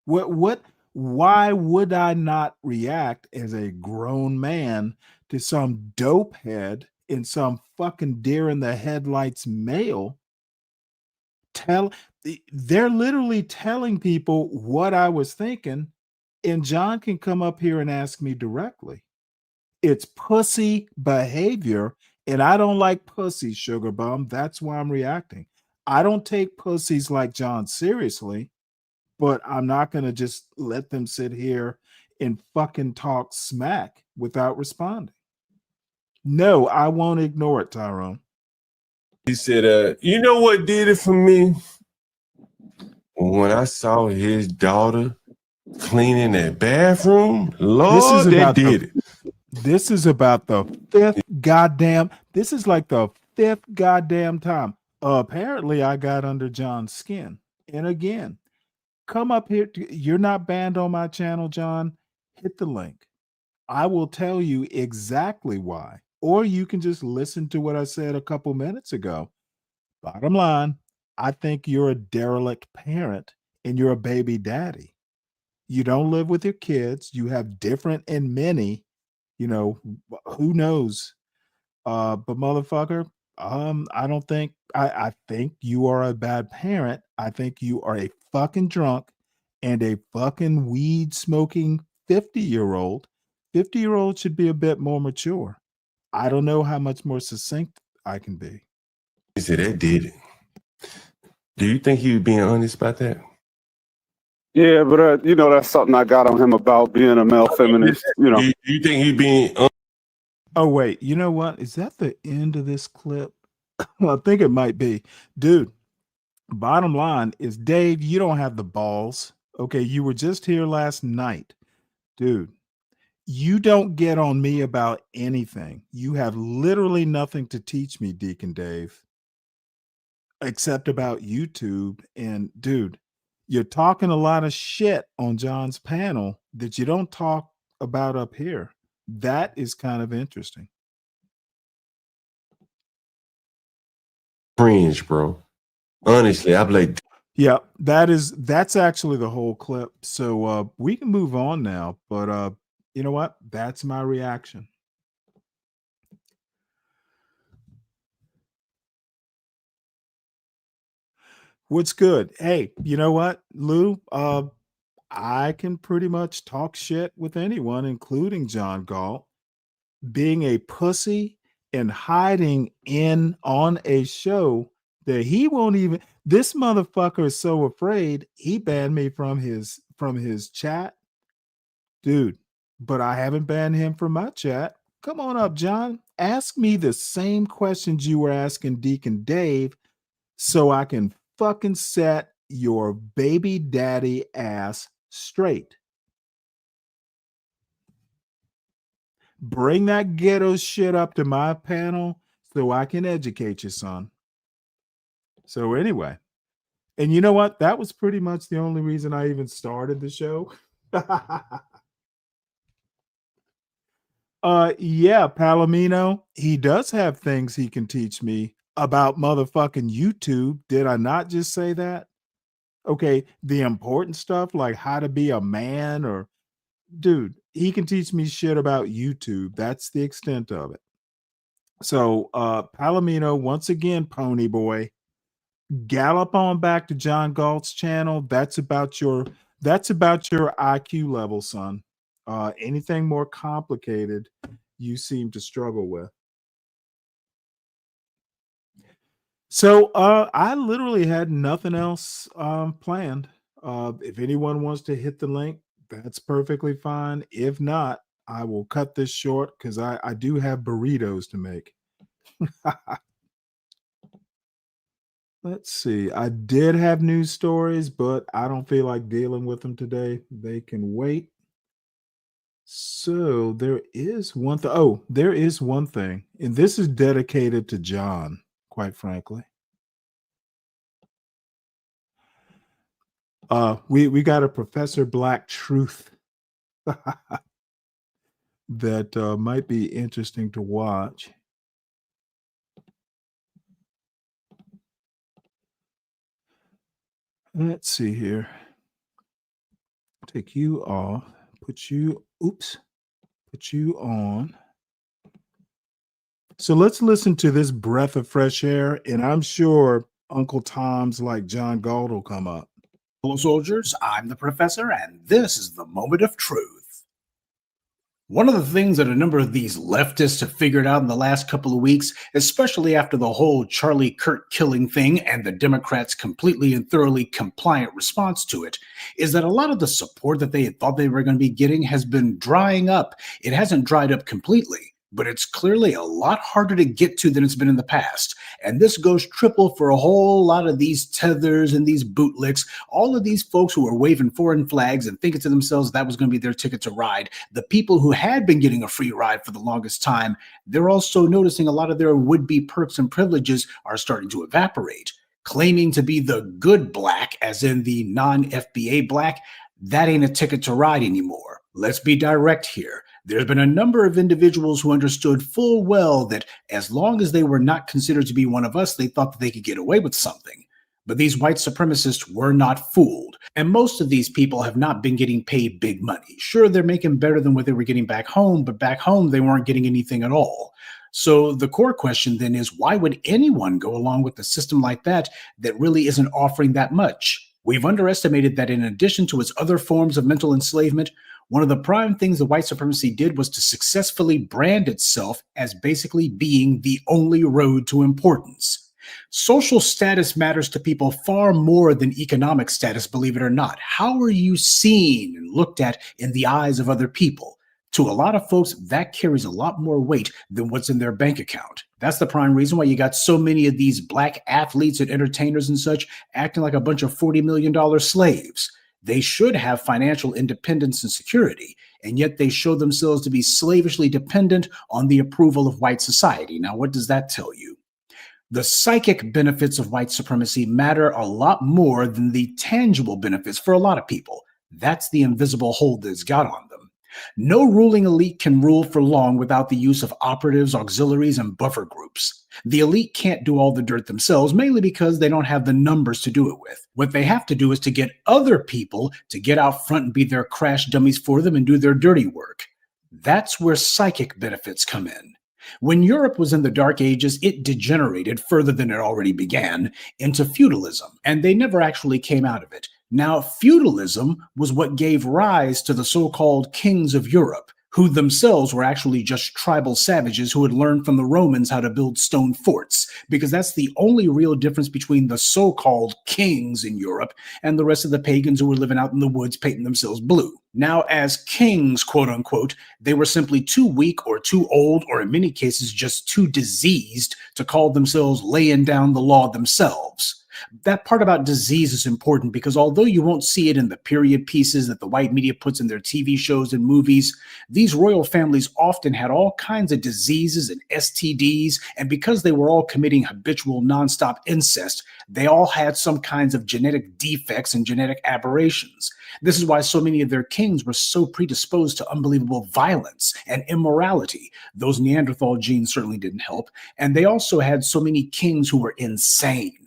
Why would I not react as a grown man to some dope head in some fucking deer in the headlights mail? They're literally telling people what I was thinking, and John can come up here and ask me directly. It's pussy behavior, and I don't like pussy, Sugar Bum. That's why I'm reacting. I don't take pussies like John seriously, but I'm not going to just let them sit here and fucking talk smack without responding. No, I won't ignore it, Tyrone. He said, you know what did it for me? When I saw his daughter cleaning that bathroom, Lord, that did it. This is about the fifth goddamn. This is like the fifth goddamn time. Apparently, I got under John's skin. And again, come up here. You're not banned on my channel, John. Hit the link. I will tell you exactly why. Or you can just listen to what I said a couple minutes ago. Bottom line, I think you're a derelict parent and you're a baby daddy. You don't live with your kids. You have different and many, who knows? But motherfucker, I don't think I think you are a bad parent. I think you are a fucking drunk and a fucking weed smoking 50-year-old. 50-year-old should be a bit more mature. I don't know how much more succinct I can be. He said that did it. Do you think he was being honest about that? Yeah, but that's something I got on him about being a male feminist. Do you think he being Oh, wait. You know what? Is that the end of this clip? I think it might be. Dude, bottom line is, Dave, you don't have the balls. Okay. You were just here last night. Dude, you don't get on me about anything. You have literally nothing to teach me, Deacon Dave, except about YouTube. And dude, you're talking a lot of shit on John's panel that you don't talk about up here. That is kind of interesting. Cringe, bro. Honestly, I'm like, Yeah, that's actually the whole clip. So we can move on now, but you know what? That's my reaction. What's good? Hey, you know what, Lou? I can pretty much talk shit with anyone, including John Galt. Being a pussy and hiding in on a show that he won't even, this motherfucker is so afraid he banned me from his chat. Dude, but I haven't banned him from my chat. Come on up, John. Ask me the same questions you were asking Deacon Dave so I can fucking set your baby daddy ass straight. Bring that ghetto shit up to my panel so I can educate you, son. So anyway, and you know what? That was pretty much the only reason I even started the show. Yeah, Palomino, he does have things he can teach me about motherfucking YouTube. Did I not just say that? Okay, the important stuff like how to be a man, or dude, he can teach me shit about YouTube. That's the extent of it. So Palomino, once again, pony boy, gallop on back to John Galt's channel. That's about your IQ level, son. Anything more complicated, you seem to struggle with. So I literally had nothing else planned. If anyone wants to hit the link, that's perfectly fine. If not, I will cut this short because I do have burritos to make. Let's see. I did have news stories, but I don't feel like dealing with them today. They can wait. So there is one thing. Oh, there is one thing, and this is dedicated to John, quite frankly. We got a Professor Black truth that might be interesting to watch. Let's see here. Take you off. Put you on. So let's listen to this breath of fresh air, and I'm sure Uncle Tom's like John Galt will come up. Hello, soldiers. I'm the Professor, and this is the moment of truth. One of the things that a number of these leftists have figured out in the last couple of weeks, especially after the whole Charlie Kirk killing thing and the Democrats' completely and thoroughly compliant response to it, is that a lot of the support that they had thought they were going to be getting has been drying up. It hasn't dried up completely, but it's clearly a lot harder to get to than it's been in the past. And this goes triple for a whole lot of these tethers and these bootlicks, all of these folks who are waving foreign flags and thinking to themselves that was going to be their ticket to ride. The people who had been getting a free ride for the longest time, they're also noticing a lot of their would-be perks and privileges are starting to evaporate. Claiming to be the good black, as in the non-FBA black, that ain't a ticket to ride anymore. Let's be direct here. There's been a number of individuals who understood full well that as long as they were not considered to be one of us, they thought that they could get away with something. But these white supremacists were not fooled. And most of these people have not been getting paid big money. Sure, they're making better than what they were getting back home, but back home they weren't getting anything at all. So the core question then is, why would anyone go along with a system like that that really isn't offering that much? We've underestimated that in addition to its other forms of mental enslavement, one of the prime things the white supremacy did was to successfully brand itself as basically being the only road to importance. Social status matters to people far more than economic status, believe it or not. How are you seen and looked at in the eyes of other people? To a lot of folks, that carries a lot more weight than what's in their bank account. That's the prime reason why you got so many of these black athletes and entertainers and such acting like a bunch of $40 million slaves. They should have financial independence and security, and yet they show themselves to be slavishly dependent on the approval of white society. Now, what does that tell you? The psychic benefits of white supremacy matter a lot more than the tangible benefits for a lot of people. That's the invisible hold that it's got on them. No ruling elite can rule for long without the use of operatives, auxiliaries, and buffer groups. The elite can't do all the dirt themselves, mainly because they don't have the numbers to do it with. What they have to do is to get other people to get out front and be their crash dummies for them and do their dirty work. That's where psychic benefits come in. When Europe was in the Dark Ages, it degenerated further than it already began into feudalism, and they never actually came out of it. Now, feudalism was what gave rise to the so-called kings of Europe, who themselves were actually just tribal savages who had learned from the Romans how to build stone forts, because that's the only real difference between the so-called kings in Europe and the rest of the pagans who were living out in the woods painting themselves blue. Now, as kings, quote unquote, they were simply too weak or too old, or in many cases just too diseased to call themselves laying down the law themselves. That part about disease is important because although you won't see it in the period pieces that the white media puts in their TV shows and movies, these royal families often had all kinds of diseases and STDs, and because they were all committing habitual nonstop incest, they all had some kinds of genetic defects and genetic aberrations. This is why so many of their kings were so predisposed to unbelievable violence and immorality. Those Neanderthal genes certainly didn't help, and they also had so many kings who were insane.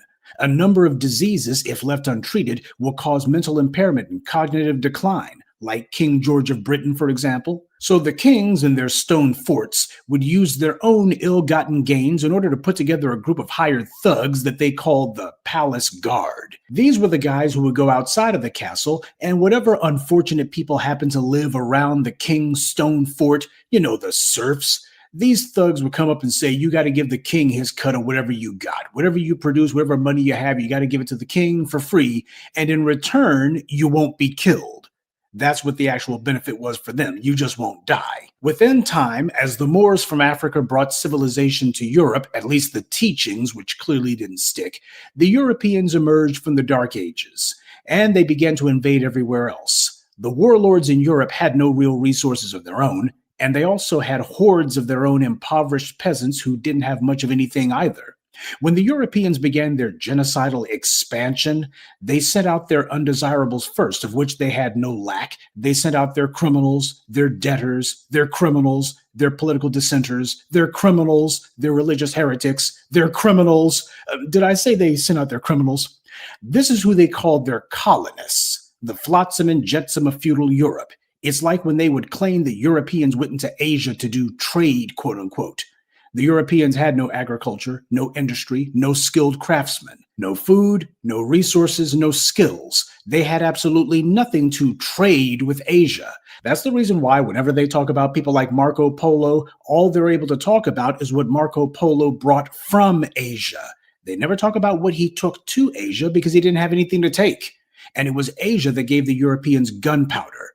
A number of diseases, if left untreated, will cause mental impairment and cognitive decline, like King George of Britain, for example. So the kings in their stone forts would use their own ill-gotten gains in order to put together a group of hired thugs that they called the Palace Guard. These were the guys who would go outside of the castle, and whatever unfortunate people happened to live around the king's stone fort, you know, the serfs, these thugs would come up and say, you got to give the king his cut of whatever you got. Whatever you produce, whatever money you have, you got to give it to the king for free. And in return, you won't be killed. That's what the actual benefit was for them. You just won't die. Within time, as the Moors from Africa brought civilization to Europe, at least the teachings, which clearly didn't stick, the Europeans emerged from the Dark Ages, and they began to invade everywhere else. The warlords in Europe had no real resources of their own, and they also had hordes of their own impoverished peasants who didn't have much of anything either. When the Europeans began their genocidal expansion, they sent out their undesirables first, of which they had no lack. They sent out their criminals, their debtors, their criminals, their political dissenters, their criminals, their religious heretics, their criminals. Did I say they sent out their criminals? This is who they called their colonists, the flotsam and jetsam of feudal Europe. It's like when they would claim that Europeans went into Asia to do trade, quote unquote. The Europeans had no agriculture, no industry, no skilled craftsmen, no food, no resources, no skills. They had absolutely nothing to trade with Asia. That's the reason why whenever they talk about people like Marco Polo, all they're able to talk about is what Marco Polo brought from Asia. They never talk about what he took to Asia because he didn't have anything to take. And it was Asia that gave the Europeans gunpowder.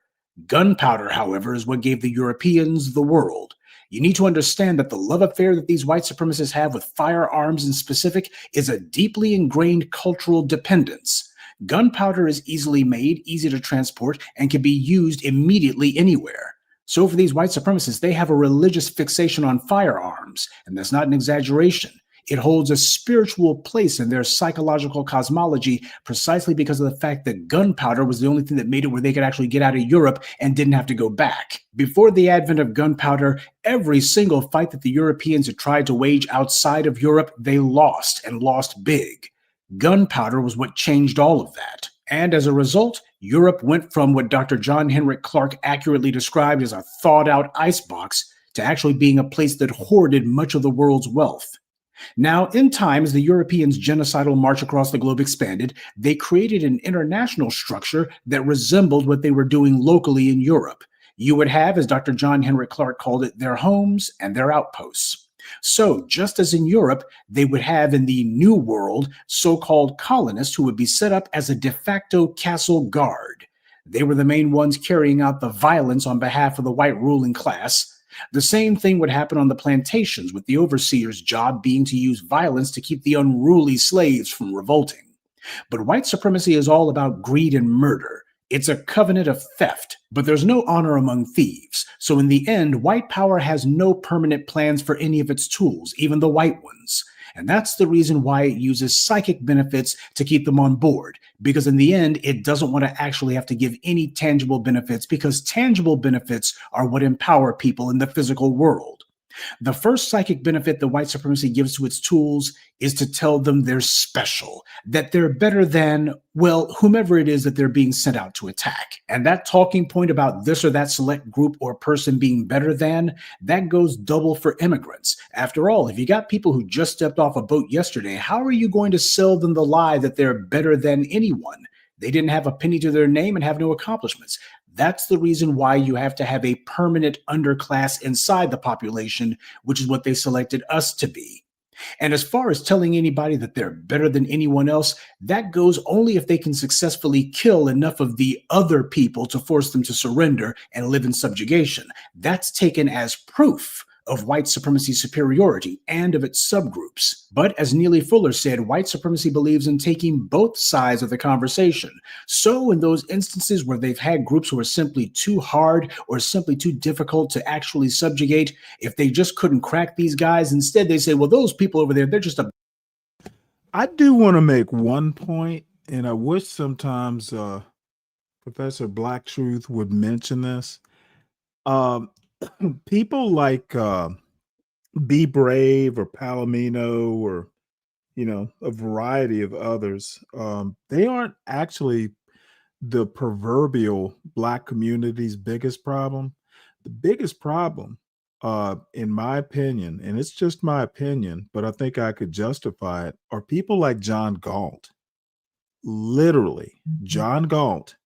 Gunpowder, however, is what gave the Europeans the world. You need to understand that the love affair that these white supremacists have with firearms in specific is a deeply ingrained cultural dependence. Gunpowder is easily made, easy to transport, and can be used immediately anywhere. So for these white supremacists, they have a religious fixation on firearms, and that's not an exaggeration. It holds a spiritual place in their psychological cosmology precisely because of the fact that gunpowder was the only thing that made it where they could actually get out of Europe and didn't have to go back. Before the advent of gunpowder, every single fight that the Europeans had tried to wage outside of Europe, they lost, and lost big. Gunpowder was what changed all of that. And as a result, Europe went from what Dr. John Henrik Clarke accurately described as a thawed-out icebox to actually being a place that hoarded much of the world's wealth. Now, in time, as the Europeans' genocidal march across the globe expanded, they created an international structure that resembled what they were doing locally in Europe. You would have, as Dr. John Henrik Clarke called it, their homes and their outposts. So, just as in Europe, they would have in the New World so-called colonists who would be set up as a de facto castle guard. They were the main ones carrying out the violence on behalf of the white ruling class. The same thing would happen on the plantations, with the overseer's job being to use violence to keep the unruly slaves from revolting. But white supremacy is all about greed and murder. It's a covenant of theft, but there's no honor among thieves. So in the end, white power has no permanent plans for any of its tools, even the white ones. And that's the reason why it uses psychic benefits to keep them on board, because in the end, it doesn't want to actually have to give any tangible benefits, because tangible benefits are what empower people in the physical world. The first psychic benefit that white supremacy gives to its tools is to tell them they're special, that they're better than, well, whomever it is that they're being sent out to attack. And that talking point about this or that select group or person being better than, that goes double for immigrants. After all, if you got people who just stepped off a boat yesterday, how are you going to sell them the lie that they're better than anyone? They didn't have a penny to their name and have no accomplishments. That's the reason why you have to have a permanent underclass inside the population, which is what they selected us to be. And as far as telling anybody that they're better than anyone else, that goes only if they can successfully kill enough of the other people to force them to surrender and live in subjugation. That's taken as proof of white supremacy superiority and of its subgroups. But as Neely Fuller said, white supremacy believes in taking both sides of the conversation. So in those instances where they've had groups who are simply too hard or simply too difficult to actually subjugate, if they just couldn't crack these guys, instead they say, well, those people over there, they're just a... I do want to make one point, and I wish sometimes Professor Black Truth would mention this. People like Be Brave or Palomino or, a variety of others, they aren't actually the proverbial Black community's biggest problem. The biggest problem, in my opinion, and it's just my opinion, but I think I could justify it, are people like John Galt. Literally, John Galt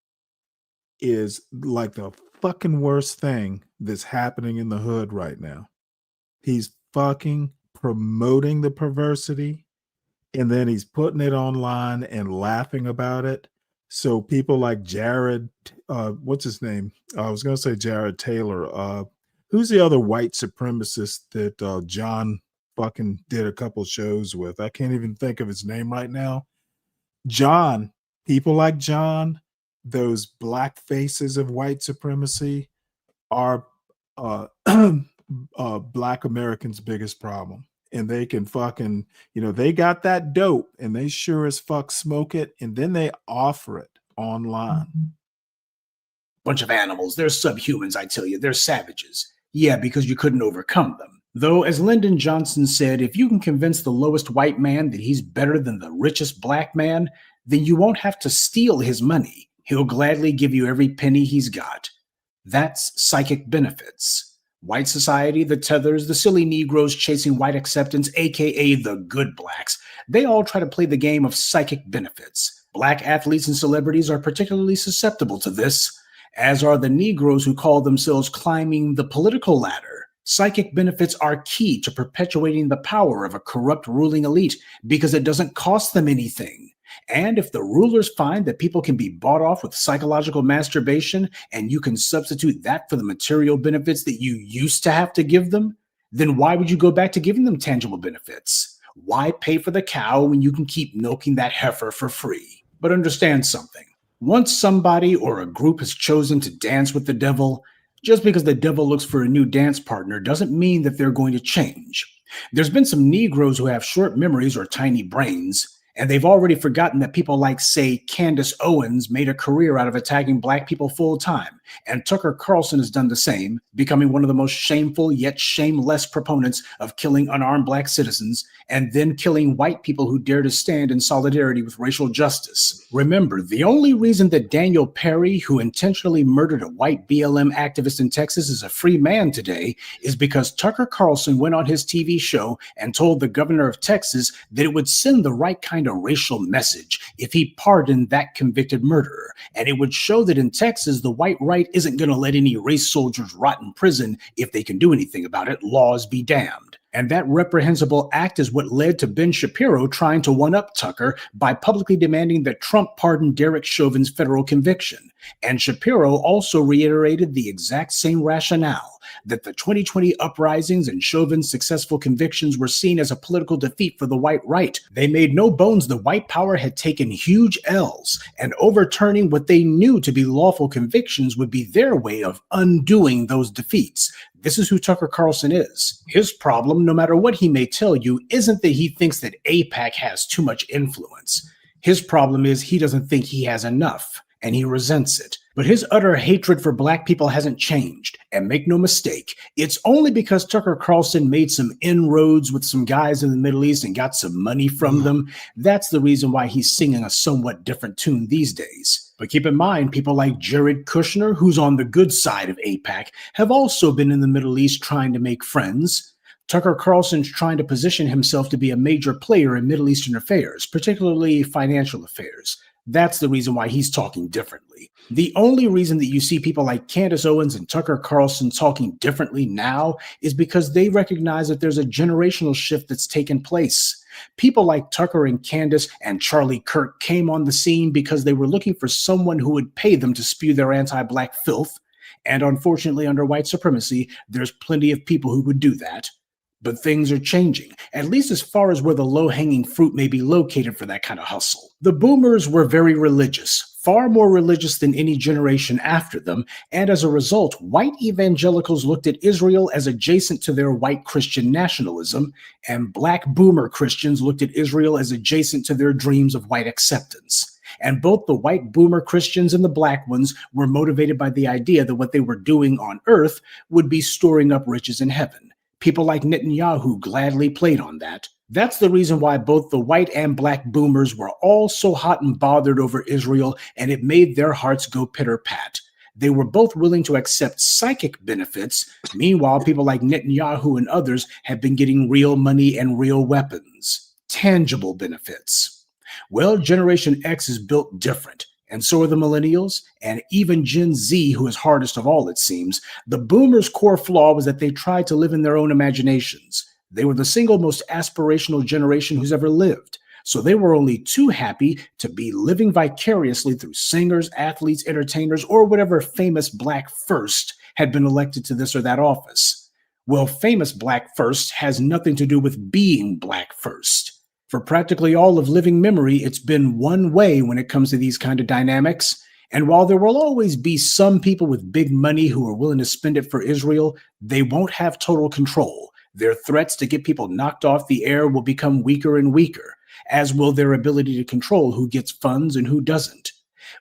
is like the fucking worst thing that's happening in the hood right now. He's fucking promoting the perversity, and then he's putting it online and laughing about it. So people like Jared, what's his name? I was going to say Jared Taylor. Who's the other white supremacist that John fucking did a couple shows with? I can't even think of his name right now. John, people like John, those black faces of white supremacy are Black Americans' biggest problem. And they can fucking, they got that dope and they sure as fuck smoke it, and then they offer it online. Bunch of animals. They're subhumans, I tell you. They're savages. Yeah, because you couldn't overcome them. Though, as Lyndon Johnson said, if you can convince the lowest white man that he's better than the richest black man, then you won't have to steal his money. He'll gladly give you every penny he's got. That's psychic benefits. White society, the tethers, the silly Negroes chasing white acceptance, aka the good blacks, they all try to play the game of psychic benefits. Black athletes and celebrities are particularly susceptible to this, as are the Negroes who call themselves climbing the political ladder. Psychic benefits are key to perpetuating the power of a corrupt ruling elite because it doesn't cost them anything. And if the rulers find that people can be bought off with psychological masturbation and you can substitute that for the material benefits that you used to have to give them, then why would you go back to giving them tangible benefits? Why pay for the cow when you can keep milking that heifer for free? But understand something. Once somebody or a group has chosen to dance with the devil, just because the devil looks for a new dance partner doesn't mean that they're going to change. There's been some Negroes who have short memories or tiny brains, and they've already forgotten that people like, say, Candace Owens made a career out of attacking black people full time. And Tucker Carlson has done the same, becoming one of the most shameful yet shameless proponents of killing unarmed black citizens and then killing white people who dare to stand in solidarity with racial justice. Remember, the only reason that Daniel Perry, who intentionally murdered a white BLM activist in Texas, is a free man today is because Tucker Carlson went on his TV show and told the governor of Texas that it would send the right kind of racial message if he pardoned that convicted murderer. And it would show that in Texas, the white right isn't going to let any race soldiers rot in prison if they can do anything about it. Laws be damned. And that reprehensible act is what led to Ben Shapiro trying to one-up Tucker by publicly demanding that Trump pardon Derek Chauvin's federal conviction. And Shapiro also reiterated the exact same rationale, that the 2020 uprisings and Chauvin's successful convictions were seen as a political defeat for the white right. They made no bones the white power had taken huge L's, and overturning what they knew to be lawful convictions would be their way of undoing those defeats. This is who Tucker Carlson is. His problem, no matter what he may tell you, isn't that he thinks that AIPAC has too much influence. His problem is he doesn't think he has enough, and he resents it. But his utter hatred for black people hasn't changed. And make no mistake, it's only because Tucker Carlson made some inroads with some guys in the Middle East and got some money from them. That's the reason why he's singing a somewhat different tune these days. But keep in mind, people like Jared Kushner, who's on the good side of AIPAC, have also been in the Middle East trying to make friends. Tucker Carlson's trying to position himself to be a major player in Middle Eastern affairs, particularly financial affairs. That's the reason why he's talking differently. The only reason that you see people like Candace Owens and Tucker Carlson talking differently now is because they recognize that there's a generational shift that's taken place. People like Tucker and Candace and Charlie Kirk came on the scene because they were looking for someone who would pay them to spew their anti-black filth. And unfortunately, under white supremacy, there's plenty of people who would do that. But things are changing, at least as far as where the low-hanging fruit may be located for that kind of hustle. The boomers were very religious, far more religious than any generation after them, and as a result, white evangelicals looked at Israel as adjacent to their white Christian nationalism, and black boomer Christians looked at Israel as adjacent to their dreams of white acceptance. And both the white boomer Christians and the black ones were motivated by the idea that what they were doing on earth would be storing up riches in heaven. People like Netanyahu gladly played on that. That's the reason why both the white and black boomers were all so hot and bothered over Israel, and it made their hearts go pitter-pat. They were both willing to accept psychic benefits. Meanwhile, people like Netanyahu and others have been getting real money and real weapons. Tangible benefits. Well, Generation X is built different. And so are the millennials, and even Gen Z, who is hardest of all, it seems. The boomers' core flaw was that they tried to live in their own imaginations. They were the single most aspirational generation who's ever lived. So they were only too happy to be living vicariously through singers, athletes, entertainers, or whatever famous black first had been elected to this or that office. Well, famous black first has nothing to do with being black first. For practically all of living memory, it's been one way when it comes to these kind of dynamics. And while there will always be some people with big money who are willing to spend it for Israel, they won't have total control. Their threats to get people knocked off the air will become weaker and weaker, as will their ability to control who gets funds and who doesn't.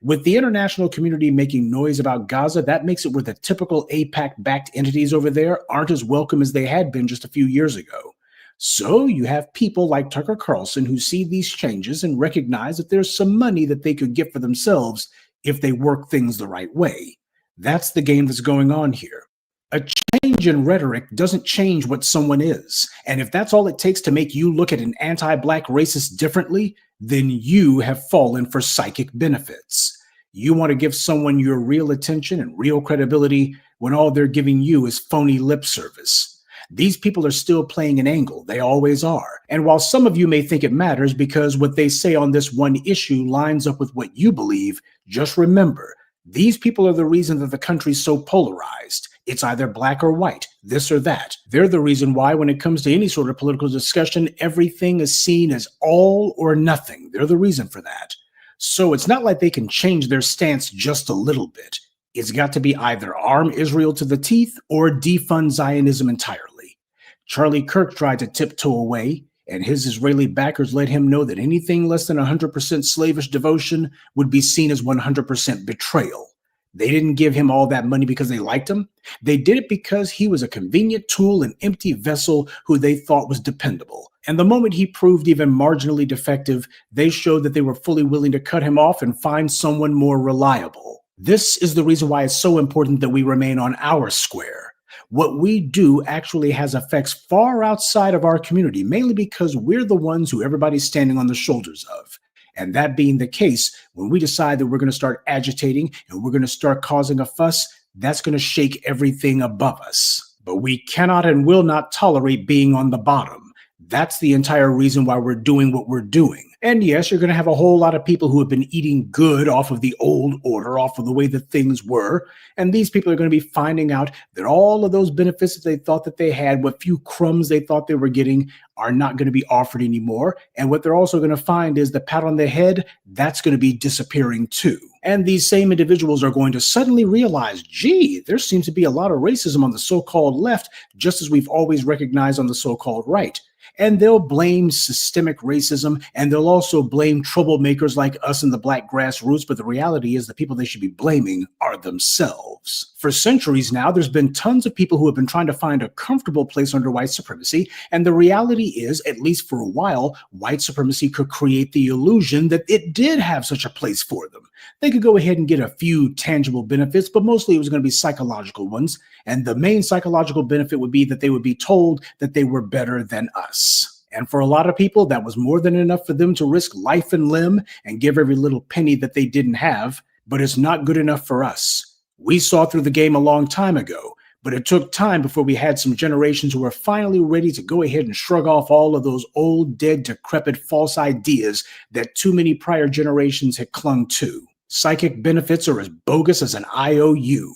With the international community making noise about Gaza, that makes it where the typical AIPAC-backed entities over there aren't as welcome as they had been just a few years ago. So you have people like Tucker Carlson who see these changes and recognize that there's some money that they could get for themselves if they work things the right way. That's the game that's going on here. A change in rhetoric doesn't change what someone is. And if that's all it takes to make you look at an anti-black racist differently, then you have fallen for psychic benefits. You want to give someone your real attention and real credibility when all they're giving you is phony lip service. These people are still playing an angle. They always are. And while some of you may think it matters because what they say on this one issue lines up with what you believe, just remember, these people are the reason that the country's so polarized. It's either black or white, this or that. They're the reason why when it comes to any sort of political discussion, everything is seen as all or nothing. They're the reason for that. So it's not like they can change their stance just a little bit. It's got to be either arm Israel to the teeth or defund Zionism entirely. Charlie Kirk tried to tiptoe away, and his Israeli backers let him know that anything less than 100% slavish devotion would be seen as 100% betrayal. They didn't give him all that money because they liked him. They did it because he was a convenient tool, an empty vessel who they thought was dependable. And the moment he proved even marginally defective, they showed that they were fully willing to cut him off and find someone more reliable. This is the reason why it's so important that we remain on our square. What we do actually has effects far outside of our community, mainly because we're the ones who everybody's standing on the shoulders of. And that being the case, when we decide that we're going to start agitating and we're going to start causing a fuss, that's going to shake everything above us. but we cannot and will not tolerate being on the bottom. That's the entire reason why we're doing what we're doing. And yes, you're going to have a whole lot of people who have been eating good off of the old order, off of the way that things were. And these people are going to be finding out that all of those benefits that they thought that they had, what few crumbs they thought they were getting, are not going to be offered anymore. And what they're also going to find is the pat on the head, that's going to be disappearing too. And these same individuals are going to suddenly realize, gee, there seems to be a lot of racism on the so-called left, just as we've always recognized on the so-called right. And they'll blame systemic racism, and they'll also blame troublemakers like us in the black grassroots, but the reality is the people they should be blaming are themselves. For centuries now, there's been tons of people who have been trying to find a comfortable place under white supremacy, and the reality is, at least for a while, white supremacy could create the illusion that it did have such a place for them. They could go ahead and get a few tangible benefits, but mostly it was going to be psychological ones. And the main psychological benefit would be that they would be told that they were better than us. And for a lot of people, that was more than enough for them to risk life and limb and give every little penny that they didn't have. But it's not good enough for us. We saw through the game a long time ago, but it took time before we had some generations who were finally ready to go ahead and shrug off all of those old, dead, decrepit, false ideas that too many prior generations had clung to. Psychic benefits are as bogus as an IOU.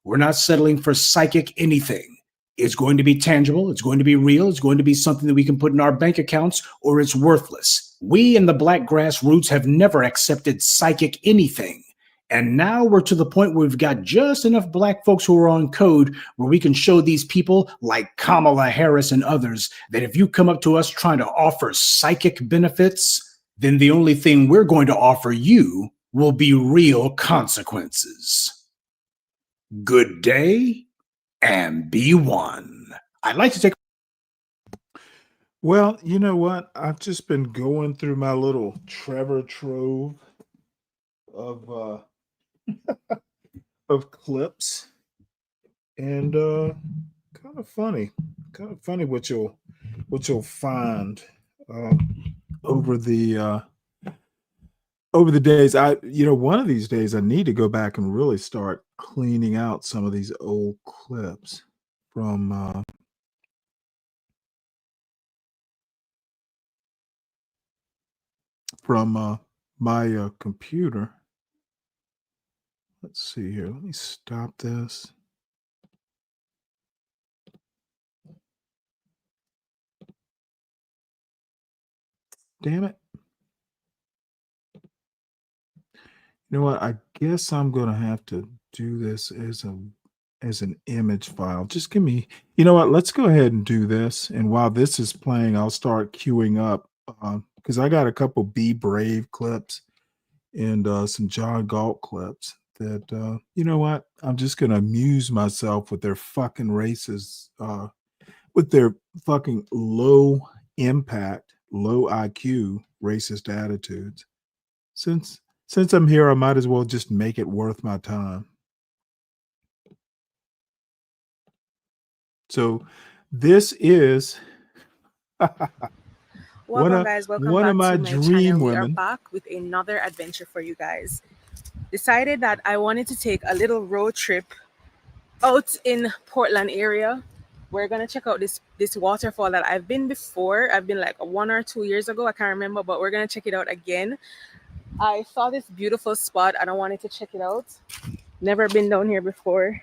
We're not settling for psychic anything. It's going to be tangible, it's going to be real, it's going to be something that we can put in our bank accounts, or it's worthless. We in the black grassroots have never accepted psychic anything. And now we're to the point where we've got just enough black folks who are on code where we can show these people like Kamala Harris and others that if you come up to us trying to offer psychic benefits, then the only thing we're going to offer you will be real consequences. Good day and be one. I'd like to take. Well, you know what? I've just been going through my little Trevor trove of of clips, and kind of funny what you'll find over the days. One of these days I need to go back and really start cleaning out some of these old clips from my computer. Let's see here. Let me stop this. Damn it. You know what? I guess I'm going to have to do this as an image file. Just give me, you know what? Let's go ahead and do this. And while this is playing, I'll start queuing up because I got a couple Be Brave clips and some John Galt clips that, you know what? I'm just going to amuse myself with their fucking races, with their fucking low impact, low IQ racist attitudes. Since I'm here, I might as well just make it worth my time. So this is Welcome, guys. Welcome one back of my to my dream channel. We are women. back with another adventure for you guys. Decided that I wanted to take a little road trip out in Portland area. We're gonna check out this waterfall that I've been before. I've been like 1 or 2 years ago. I can't remember, but we're gonna check it out again. I saw this beautiful spot and I wanted to check it out. Never been down here before,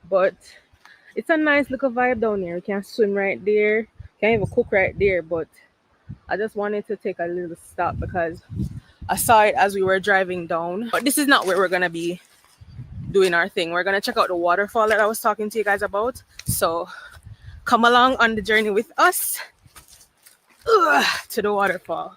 but it's a nice little vibe down here. You can swim right there, can even cook right there. But I just wanted to take a little stop because I saw it as we were driving down. But this is not where we're gonna be doing our thing. We're gonna check out the waterfall that I was talking to you guys about. So come along on the journey with us to the waterfall.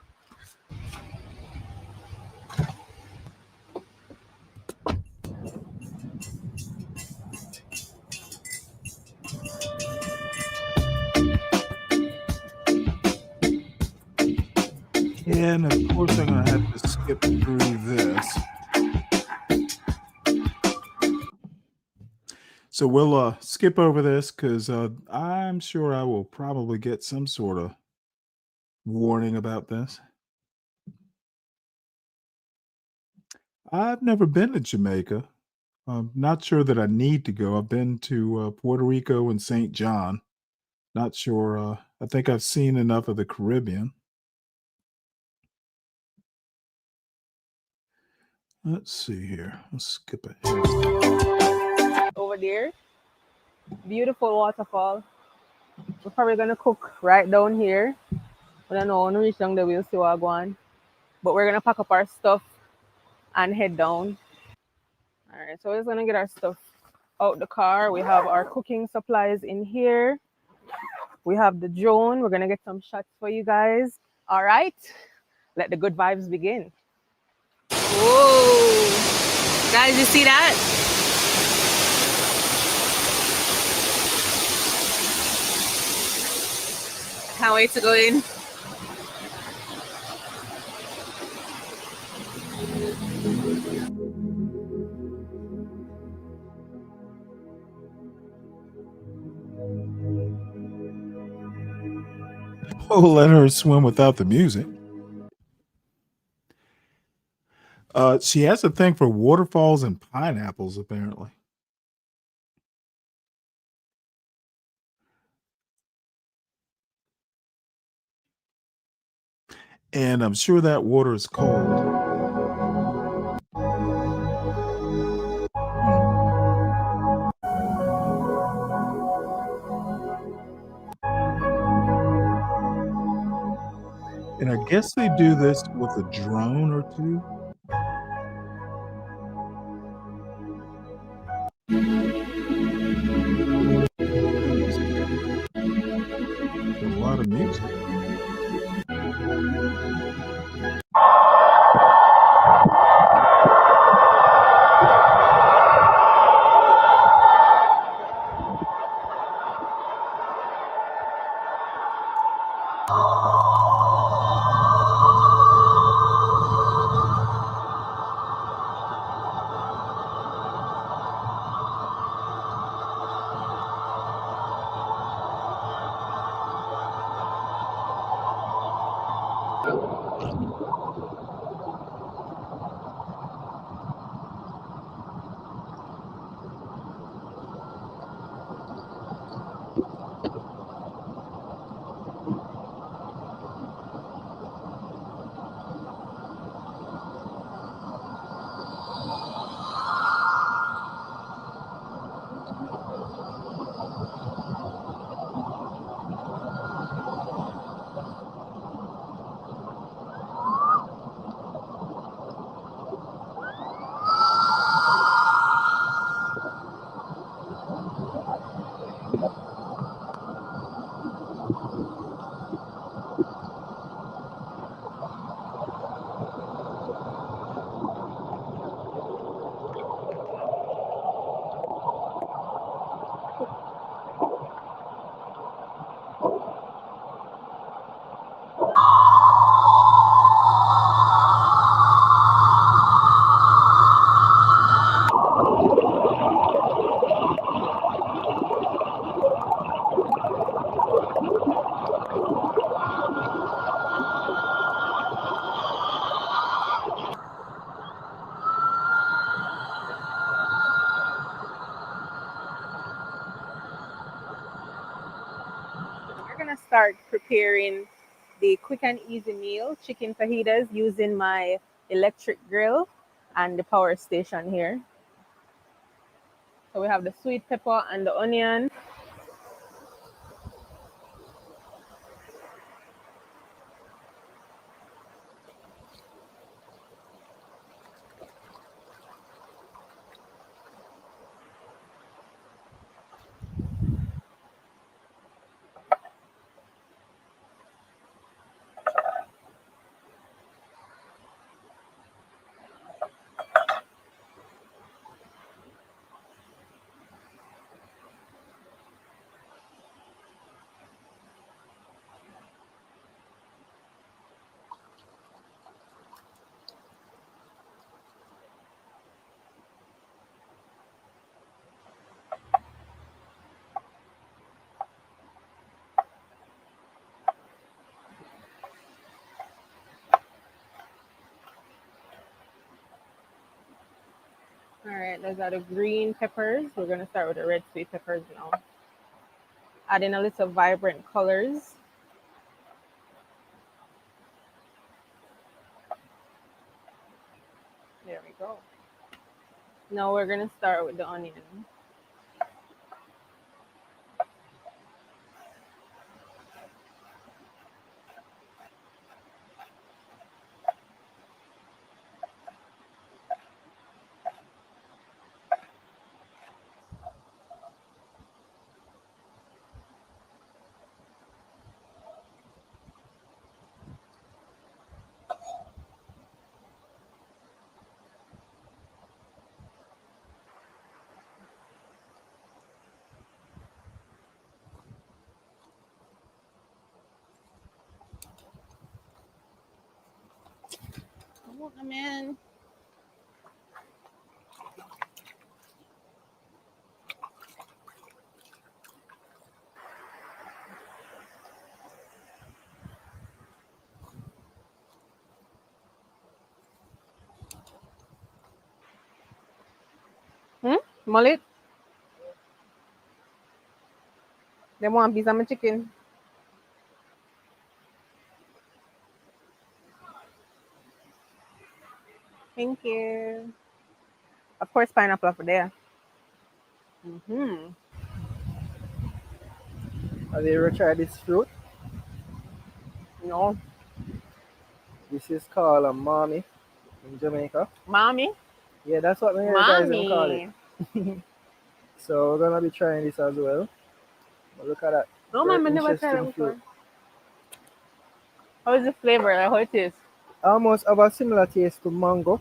And of course, I'm going to have to skip through this. So we'll skip over this because I'm sure I will probably get some sort of warning about this. I've never been to Jamaica. Not sure that I need to go. I've been to Puerto Rico and St. John. Not sure. I think I've seen enough of the Caribbean. Let's see here. Let's skip ahead. Over there, beautiful waterfall. We're probably gonna cook right down here. I don't know when we reach down there, we'll see what going on. But we're gonna pack up our stuff and head down. All right, so we're just gonna get our stuff out the car. We have our cooking supplies in here. We have the drone. We're gonna get some shots for you guys. All right, let the good vibes begin. Whoa, guys, you see that? Can't wait to go in. Oh, let her swim without the music. She has a thing for waterfalls and pineapples, apparently. And I'm sure that water is cold. And I guess they do this with a drone or two. A lot of music. Start preparing the quick and easy meal, chicken fajitas, using my electric grill and the power station here. So we have the sweet pepper and the onion. All right, those are the green peppers. We're going to start with the red sweet peppers now. Adding a little vibrant colors. There we go. Now we're going to start with the onion. Come on, man. Mullet? They want a piece of my chicken. Thank you. Of course, pineapple over there. Have you ever tried this fruit? No. This is called a mommy in Jamaica. Mommy? Yeah, that's what my guys them call it. So we're gonna be trying this as well. But look at that. No, Very man, I never tried it interesting before. fruit. How is the flavor? Like, how it is? Almost have a similar taste to mango.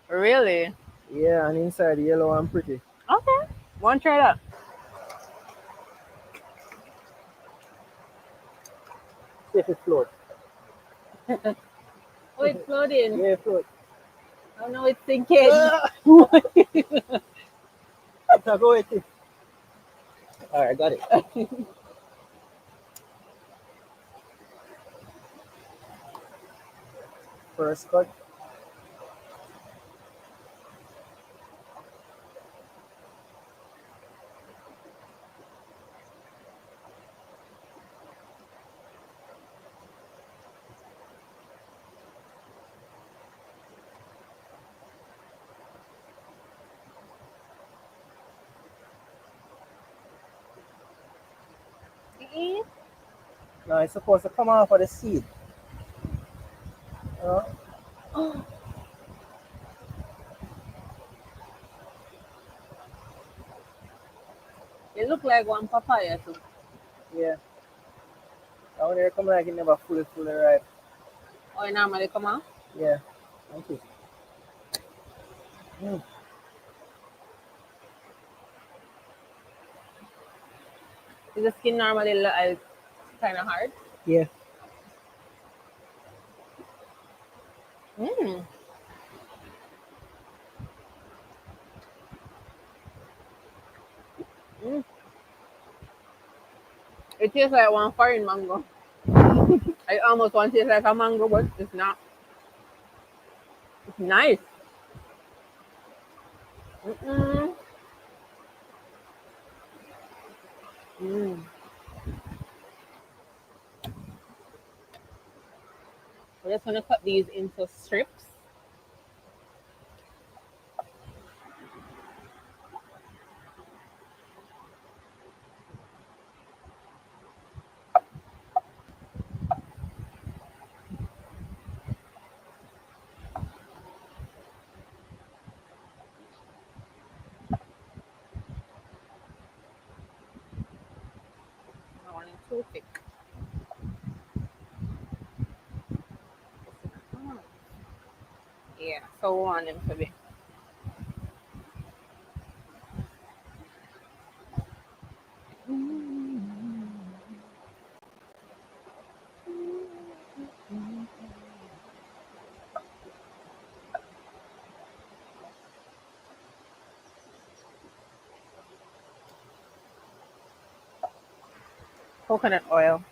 Really? Yeah, and inside yellow and pretty. Okay. Want to try that? See if it float. Oh, it's floating. Yeah, it float. Oh, no, it's sinking. Go with it. Alright, got it. First cut. No, it's supposed to come off of the seed. It look like one papaya too. Yeah. I want to come like it never fully ripe. Oh, it normally come out? Yeah. Thank you. Is the skin normally like kind of hard? Yeah. Mm. It tastes like one foreign mango. I almost want to taste like a mango, but it's not. It's nice. We're just going to cut these into strips. I want it too thick. Yeah, so we want them to be. Coconut oil.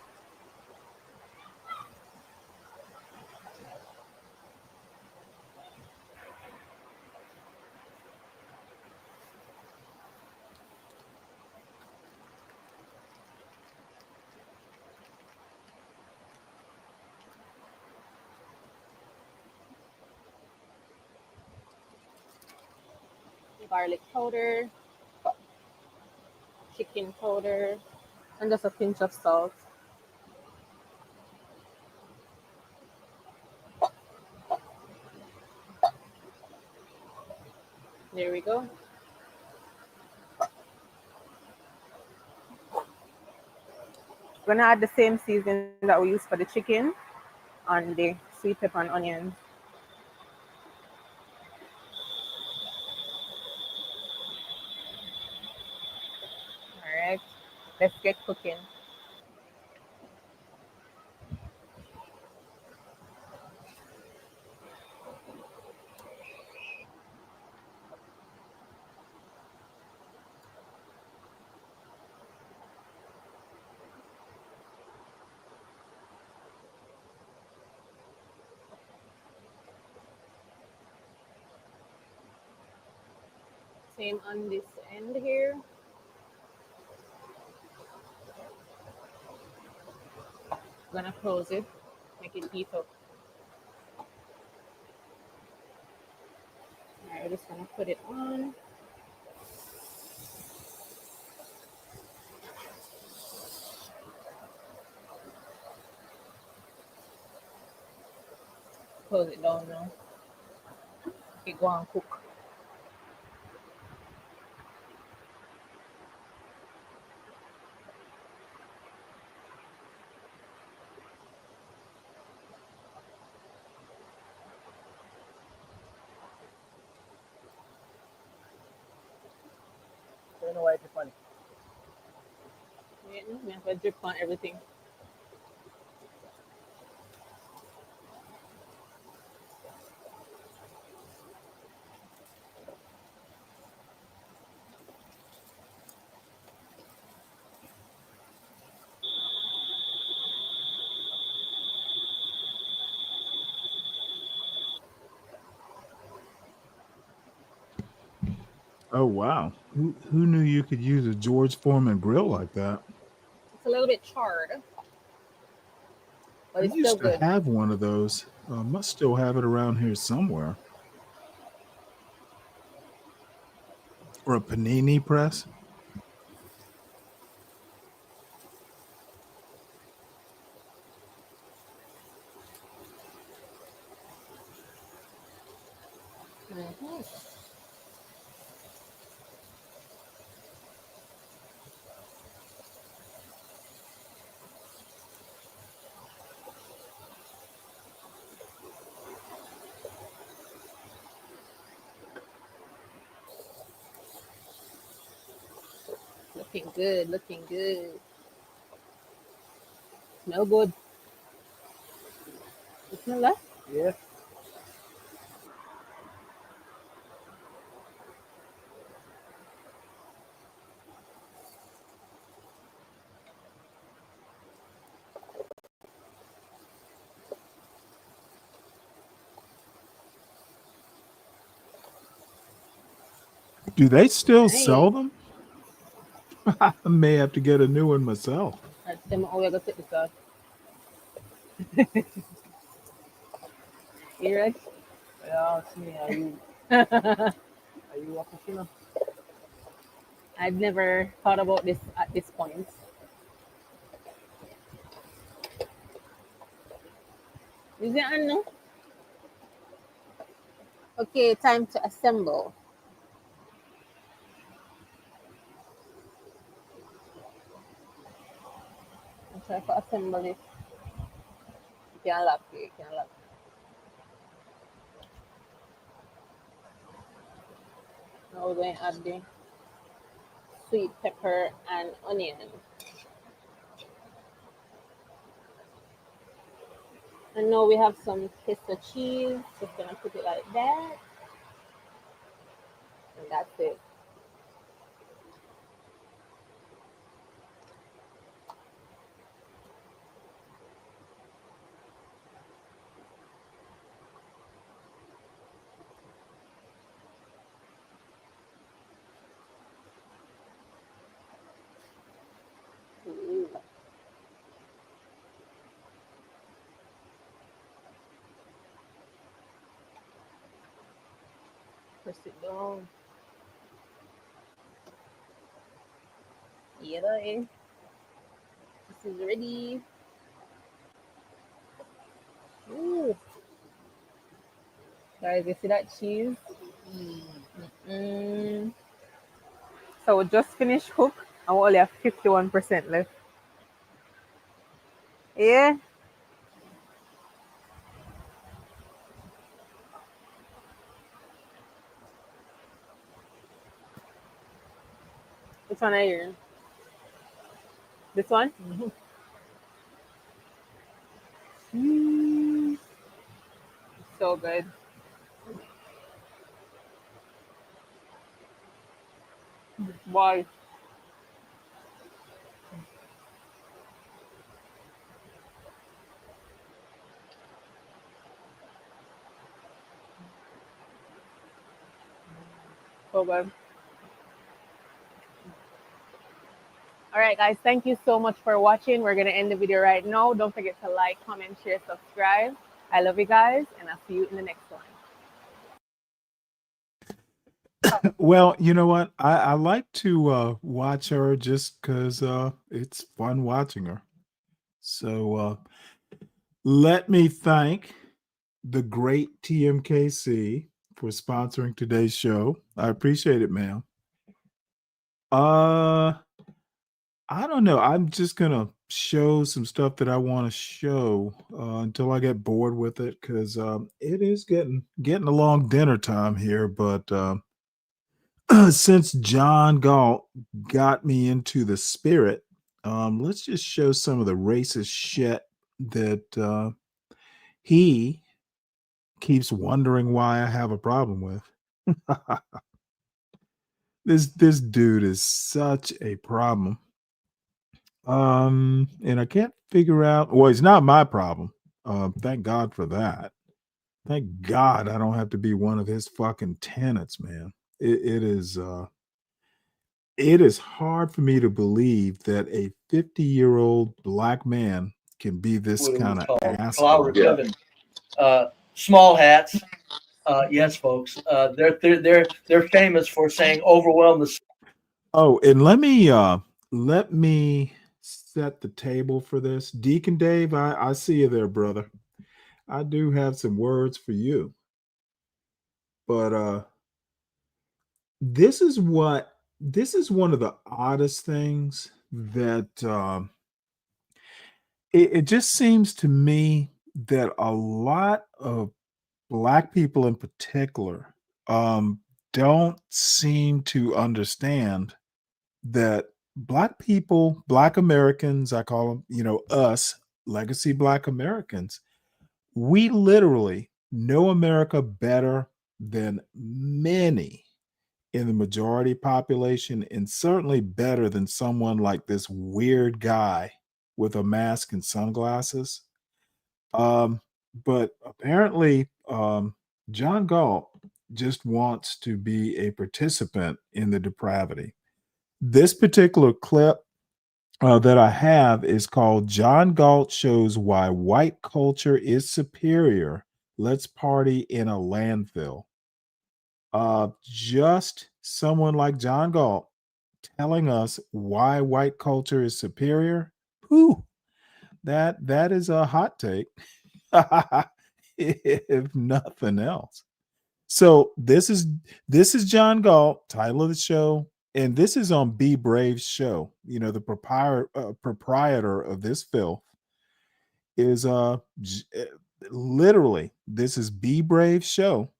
garlic powder, chicken powder, and just a pinch of salt. There we go. We're gonna add the same seasoning that we use for the chicken on the sweet pepper and onions. All right, let's get cooking. Same on this end here. Gonna close it, make it heat up. All right, we're just gonna put it on. Close it down now. It go and cook. I don't know why it's funny. Yeah, we have a drip on everything. Oh wow. Who knew you could use a George Foreman grill like that? It's a little bit charred, but I it's still used to good. have one of those. Must still have it around here somewhere. Or a panini press. Mm-hmm. Looking good, looking good. Smell good. You smell that? Yeah. Do they still Nice. sell them? I may have to get a new one myself. That's them. Oh, we're gonna take this out. You ready? Yeah, it's me. Are you a Fukushima? I've never thought about this at this point. Is it on now? Okay, time to assemble. I'm trying to assemble it. You can lock it, you can lock it. Now we're going to add the sweet pepper and onion. And now we have some queso cheese. Just gonna put it like that. And that's it. Ooh. Press it down. This is ready. Ooh. Guys, you see that cheese? So we just finished cook and we only have 51% left. Yeah. Which one are you? This one? So good. Why? So good. All right, guys, thank you so much for watching. We're going to end the video right now. Don't forget to like, comment, share, subscribe. I love you guys, and I'll see you in the next one. Well, you know what? I like to watch her just because it's fun watching her. So let me thank the great TMKC for sponsoring today's show. I appreciate it, ma'am. I don't know. I'm just gonna show some stuff that I want to show until I get bored with it, because it is getting along dinner time here. But since John Galt got me into the spirit, let's just show some of the racist shit that he keeps wondering why I have a problem with. This dude is such a problem. And I can't figure out. Well, it's not my problem. Thank God for that. Thank God I don't have to be one of his fucking tenants, man. It is hard for me to believe that a 50-year-old black man can be this kind of asshole. Small hats. Yes, folks. They're famous for saying overwhelm the. Oh, and let me set the table for this. Deacon Dave, I see you there, brother. I do have some words for you. But this is one of the oddest things that it just seems to me that a lot of black people in particular don't seem to understand that black people, black Americans, I call them, us, legacy black Americans, we literally know America better than many in the majority population, and certainly better than someone like this weird guy with a mask and sunglasses. But apparently, John Galt just wants to be a participant in the depravity. This particular clip that I have is called "John Galt Shows Why White Culture is Superior. Let's Party in a Landfill." Just someone like John Galt telling us why white culture is superior. Whew, that is a hot take, if nothing else. So this is John Galt, title of the show, and this is on Be Brave's show. The proprietor of this filth is literally, this is Be Brave's show,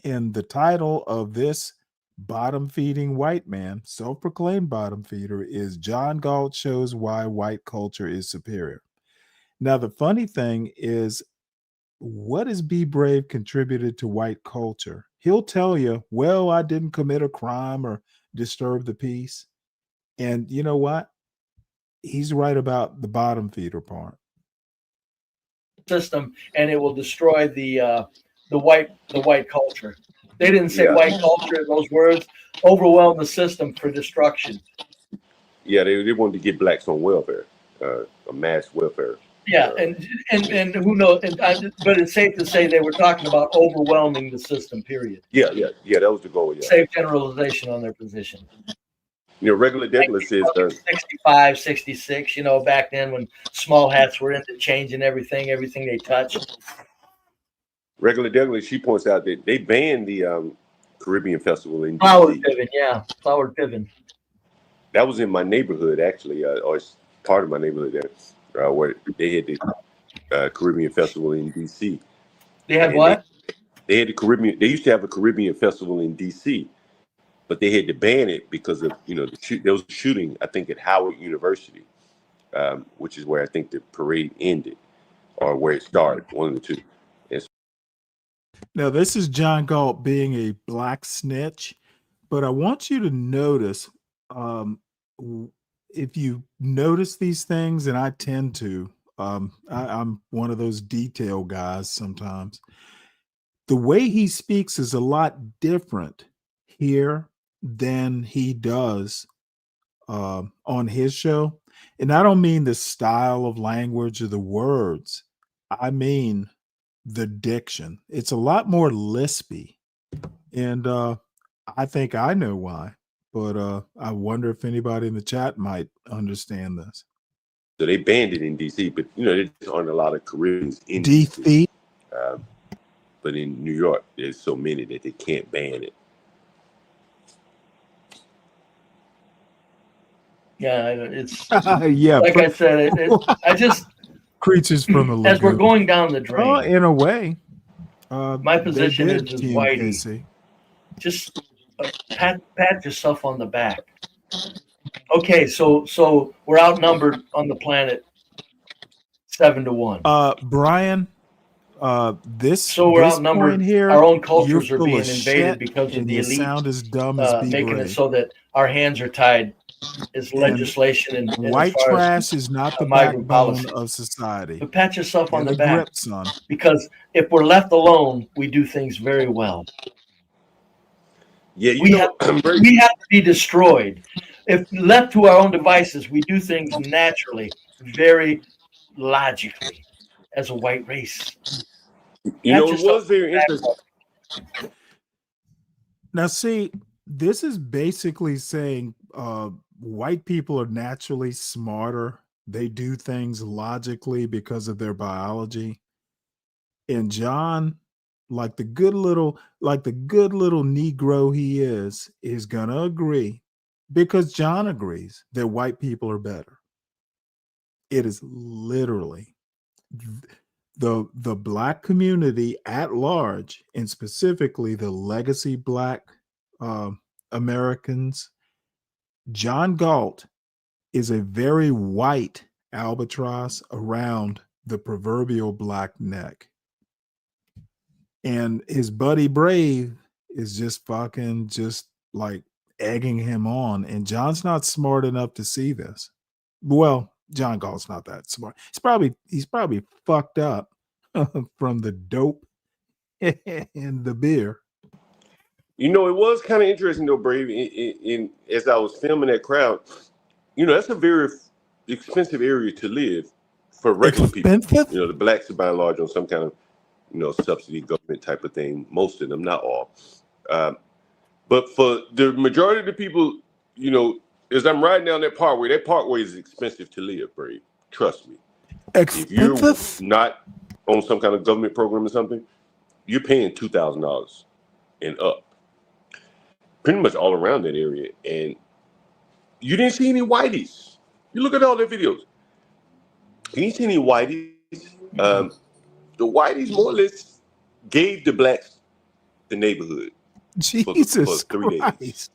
and the title of this bottom feeding white man, self-proclaimed bottom feeder, is John Galt Shows Why White Culture is Superior. Now, the funny thing is, what has Be Brave contributed to white culture? He'll tell you, well, I didn't commit a crime or disturb the peace. And you know what? He's right about the bottom feeder part. System, and it will destroy the white culture. They didn't say white culture in those words. Overwhelm the system for destruction. Yeah, they wanted to get blacks on welfare, a mass welfare. Yeah, and who knows? But it's safe to say they were talking about overwhelming the system. Period. Yeah, that was the goal. Yeah. Safe generalization on their position. Regular Douglas says 65, 66, back then when small hats were into changing everything they touched. Regular Douglas, she points out that they banned the Caribbean Festival in Flowered DC. piven, yeah. Flowered piven. That was in my neighborhood, actually, or it's part of my neighborhood there, where they had the Caribbean Festival in DC. They had what? They had the Caribbean. They used to have a Caribbean Festival in DC, but they had to ban it because of there was a shooting, I think, at Howard University, which is where I think the parade ended, or where it started, one of the two. Now, this is John Galt being a black snitch, but I want you to notice, if you notice these things, and I tend to, I'm one of those detail guys sometimes. The way he speaks is a lot different here than he does on his show. And I don't mean the style of language or the words. I mean the diction. It's a lot more lispy. And I think I know why. But I wonder if anybody in the chat might understand this. So they banned it in DC, but there aren't a lot of Caribbeans in DC. But in New York, there's so many that they can't ban it. Yeah, it's yeah. Like I said, I just creatures from the lagoon. As we're going down the drain. Well, in a way, my position is TMKC. Whitey. Just pat yourself on the back. Okay, so we're outnumbered on the planet 7-1. Brian, so we're outnumbered. Here, our own cultures are being invaded because of the elite sound as dumb as making it so that our hands are tied. Is legislation and white trash is not the backbone policy of society. But pat yourself on the back, grip, son. Because if we're left alone, we do things very well. Yeah, we have to be destroyed. If left to our own devices, we do things naturally, very logically, as a white race. It was very interesting. Now, see, this is basically saying white people are naturally smarter. They do things logically because of their biology. And John, like the good little Negro he is gonna agree, because John agrees that white people are better. It is literally the black community at large, and specifically the legacy black Americans. John Galt is a very white albatross around the proverbial black neck. And his buddy Brave is just like egging him on. And John's not smart enough to see this. Well, John Galt's not that smart. He's probably fucked up from the dope and the beer. It was kind of interesting though, Brave. In as I was filming that crowd, that's a very expensive area to live for regular people. The blacks are by and large on some kind of subsidy government type of thing. Most of them, not all. But for the majority of the people, as I'm riding down that parkway is expensive to live, Brave. Trust me. If you're not on some kind of government program or something, you're paying $2,000 and up. Pretty much all around that area. And you didn't see any whiteys. You look at all their videos. You didn't see any whiteys. The whiteys more or less gave the blacks the neighborhood. Jesus for 3 Christ. days.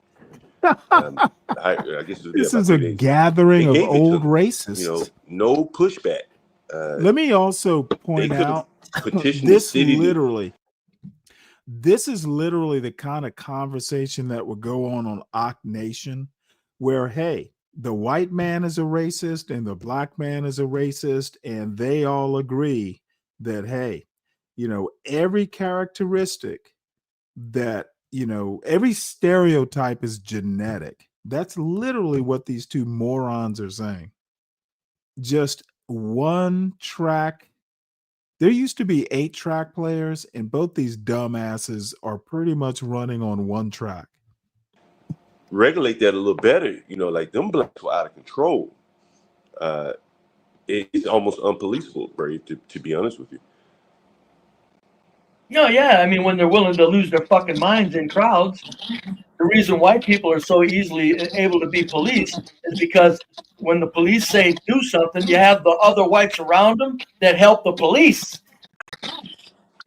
I guess this is a gathering of old racists. No pushback. Let me also point out this is literally the kind of conversation that would go on Ock Nation, where, hey, the white man is a racist and the black man is a racist, and they all agree that, hey, every characteristic that, every stereotype is genetic. That's literally what these two morons are saying. Just one track. There used to be 8-track players, and both these dumbasses are pretty much running on one track. regulate that a little better, like them blacks were out of control. It's almost unpoliceable, Brave, to be honest with you. No, yeah. I mean, when they're willing to lose their fucking minds in crowds, the reason white people are so easily able to be policed is because when the police say do something, you have the other whites around them that help the police.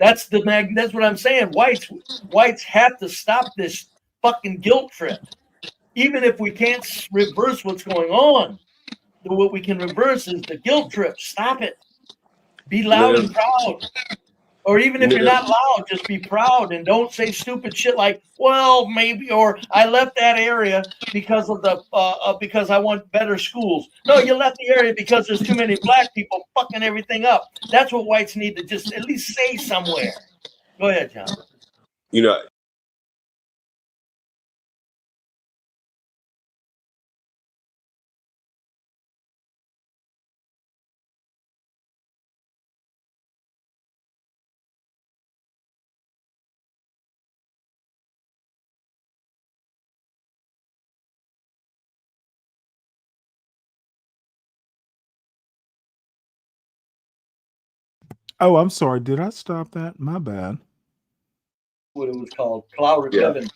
That's what I'm saying. Whites have to stop this fucking guilt trip. Even if we can't reverse what's going on, what we can reverse is the guilt trip. Stop it. Be loud and proud. Or even if you're not loud, just be proud and don't say stupid shit like, well, maybe, or I left that area because of because I want better schools. No, you left the area because there's too many black people fucking everything up. That's what whites need to just at least say somewhere. Go ahead, John. Oh, I'm sorry. Did I stop that? My bad. What it was called, cloud ribbon.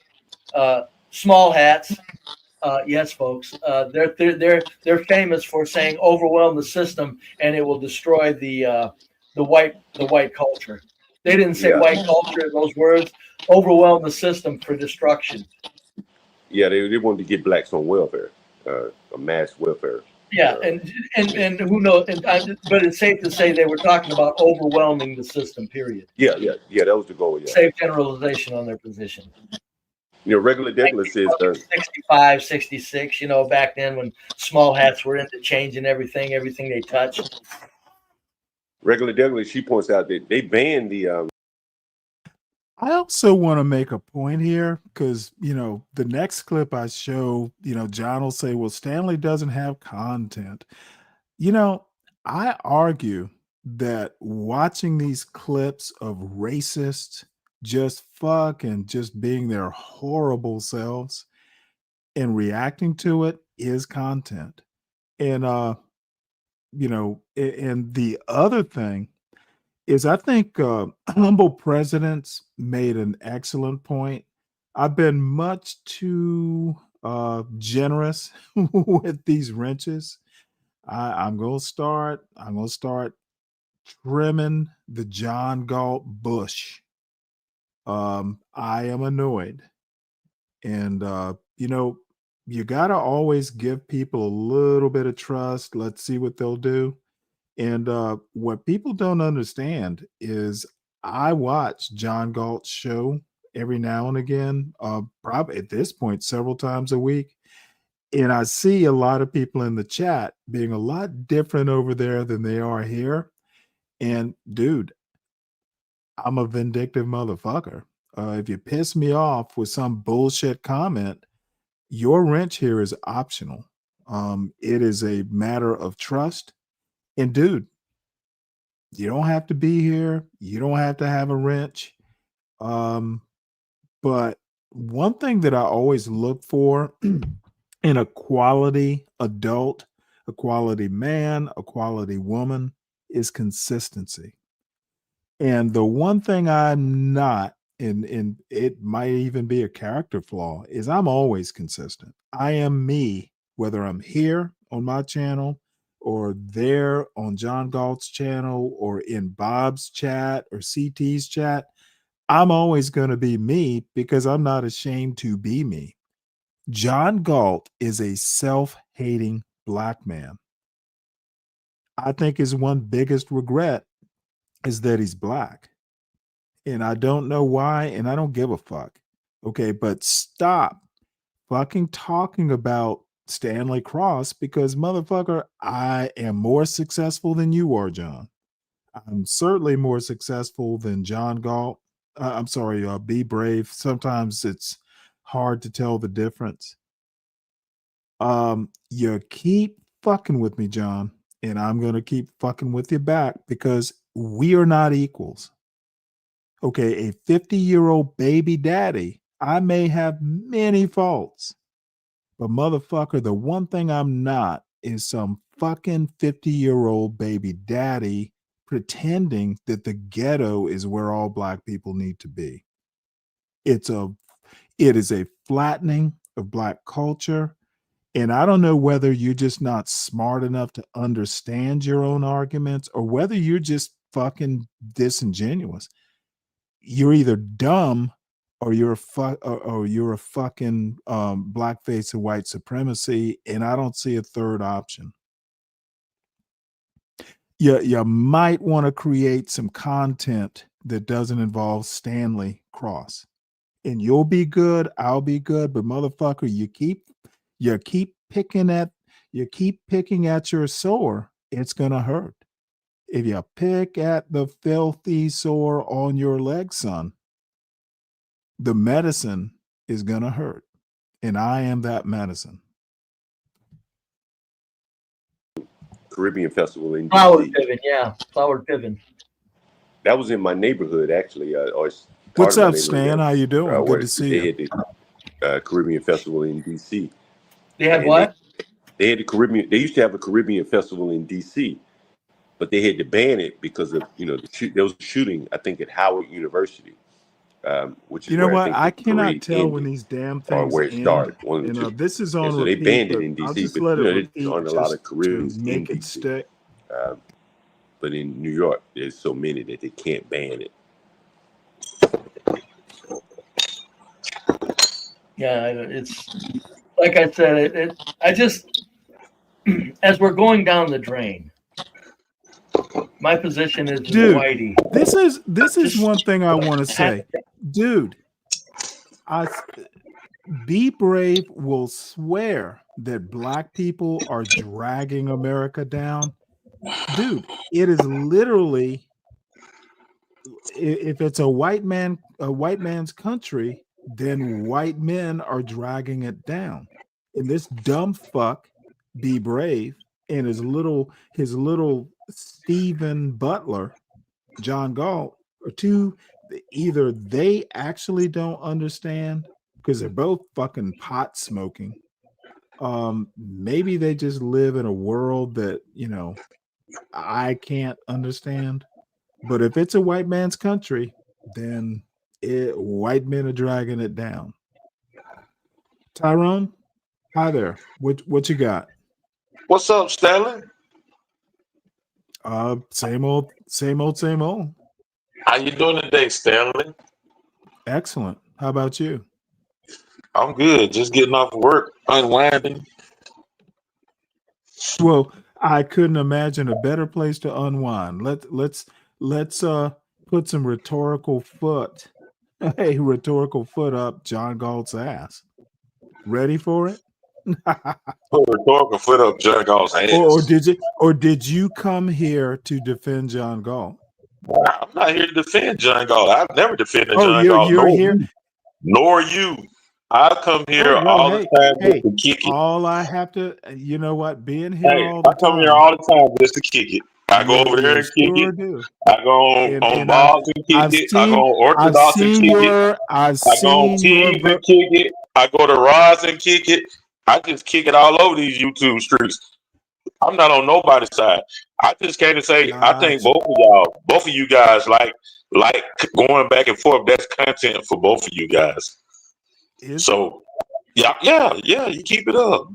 Small hats. Yes, folks. They're famous for saying overwhelm the system and it will destroy the white culture. They didn't say white culture in those words. Overwhelm the system for destruction. Yeah, they wanted to get blacks on welfare, a mass welfare. Yeah, and who knows? But it's safe to say they were talking about overwhelming the system. Period. Yeah, that was the goal. Yeah. Safe generalization on their position. Regular Douglas says 65, 66, back then when small hats were into changing everything they touched. Regular Douglas, she points out that they banned the. I also want to make a point here because, the next clip I show, John will say, well, Stanley doesn't have content. I argue that watching these clips of racists just just being their horrible selves and reacting to it is content. And, and the other thing is I think Humble Presidents made an excellent point. I've been much too generous with these wrenches. I'm gonna start trimming the John Galt bush. I am annoyed. And you gotta always give people a little bit of trust. Let's see what they'll do. And what people don't understand is I watch John Galt's show every now and again, probably at this point several times a week. And I see a lot of people in the chat being a lot different over there than they are here. And dude, I'm a vindictive motherfucker. If you piss me off with some bullshit comment, your wrench here is optional. It is a matter of trust. And dude, you don't have to be here. You don't have to have a wrench. But one thing that I always look for in a quality adult, a quality man, a quality woman is consistency. And the one thing I'm not, and it might even be a character flaw, is I'm always consistent. I am me, whether I'm here on my channel or there on John Galt's channel or in Bob's chat or CT's chat. I'm always going to be me because I'm not ashamed to be me. John Galt is a self-hating black man. I think his one biggest regret is that he's black. And I don't know why, and I don't give a fuck. Okay, but stop fucking talking about Stanley Cross because, motherfucker, I am more successful than you are, John. I'm certainly more successful than John Galt. I'm sorry, Be Brave. Sometimes it's hard to tell the difference. You keep fucking with me, John, and I'm going to keep fucking with you back because we are not equals. Okay, a 50-year-old baby daddy, I may have many faults, But motherfucker, the one thing I'm not is some fucking 50-year-old baby daddy pretending that the ghetto is where all black people need to be. It is a flattening of black culture. And I don't know whether you're just not smart enough to understand your own arguments or whether you're just fucking disingenuous. You're either dumb or you're a fucking blackface of white supremacy, and I don't see a third option. You might want to create some content that doesn't involve Stanley Cross, and you'll be good. I'll be good, but motherfucker, you keep picking at your sore, it's gonna hurt. If you pick at the filthy sore on your leg, son, the medicine is gonna hurt. And I am that medicine. Caribbean Festival in Flower DC. Piven, yeah. Flower Piven. That was in my neighborhood, actually. Or it's part What's of my up, Stan? neighborhood. How you doing? Good Where to see they you. had the Caribbean Festival in DC. They had And what? They had the Caribbean. They used to have a Caribbean Festival in DC, but they had to ban it because of there was a shooting, I think, at Howard University, which is You know where I what? think I the cannot parade tell when ended, these damn or things where it end. started. One of the And two. this is And on so they repeat, banned it but in I'll DC, just but let it there's repeat on a lot just of to Caribbeans in make it DC. stick. But in New York, there's so many that they can't ban it. Yeah, it's like I said. I just, as we're going down the drain, my position is Dude, Whitey. this is Just one thing I want to say. Dude, Be Brave will swear that black people are dragging America down. Dude, it is literally, if it's a white man's country, then white men are dragging it down. And this dumb fuck, Be Brave, and his little Stephen Butler, John Galt, are two. Either they actually don't understand because they're both fucking pot smoking. Maybe they just live in a world that I can't understand. But if it's a white man's country, then white men are dragging it down. Tyrone, hi there. What you got? What's up, Stanley? Same old. How you doing today, Stanley? Excellent. How about you? I'm good. Just getting off work, unwinding. Well, I couldn't imagine a better place to unwind. Let's put some rhetorical foot up John Galt's ass. Ready for it? Put rhetorical foot up John Galt's ass. Or did you come here to defend John Galt? I'm not here to defend John Galt. I've never defended John Galt. You're here. Nor you. I come here all the time just to kick it. All I have to, you know what, being here all the time. I come here all the time just to kick it. I go over there and kick it. Do. I go on balls and kick it. I go on Orthodox and kick it. I go on teams and kick it. I go to Rods and kick it. I just kick it all over these YouTube streets. I'm not on nobody's side. I just came to say I think both of you guys like going back and forth. That's content for both of you guys. So yeah, you keep it up.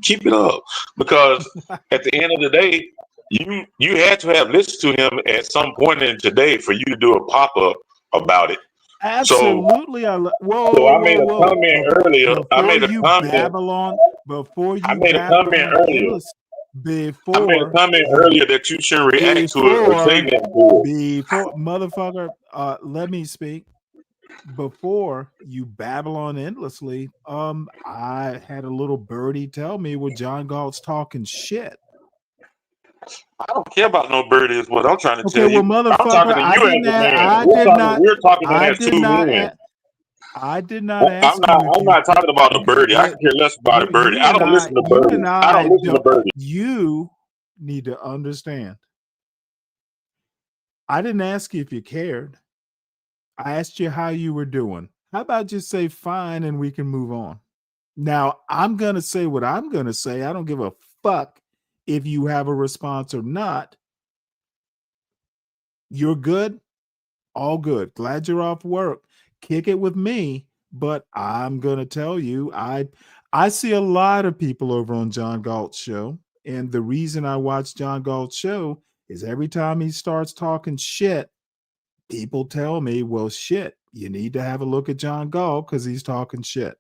Because at the end of the day, you had to have listened to him at some point in today for you to do a pop-up about it. Absolutely. I made a comment earlier. I made a comment earlier that you should react to it or say that to it. Motherfucker, let me speak. Before you babble on endlessly, I had a little birdie tell me what John Galt's talking shit. I don't care about no birdie is what I'm trying to tell you. Well, motherfucker, I'm talking to you as a man. We're talking as two men. I did not ask I'm not talking about a birdie. I can care less about a birdie. I don't listen to birdie. I don't listen to birdie. You need to understand. I didn't ask you if you cared. I asked you how you were doing. How about just say fine and we can move on? Now, I'm going to say what I'm going to say. I don't give a fuck if you have a response or not. You're good. All good. Glad you're off work. Kick it with me. But I'm going to tell you, I see a lot of people over on John Galt's show. And the reason I watch John Galt's show is every time he starts talking shit, people tell me, well, shit, you need to have a look at John Galt because he's talking shit.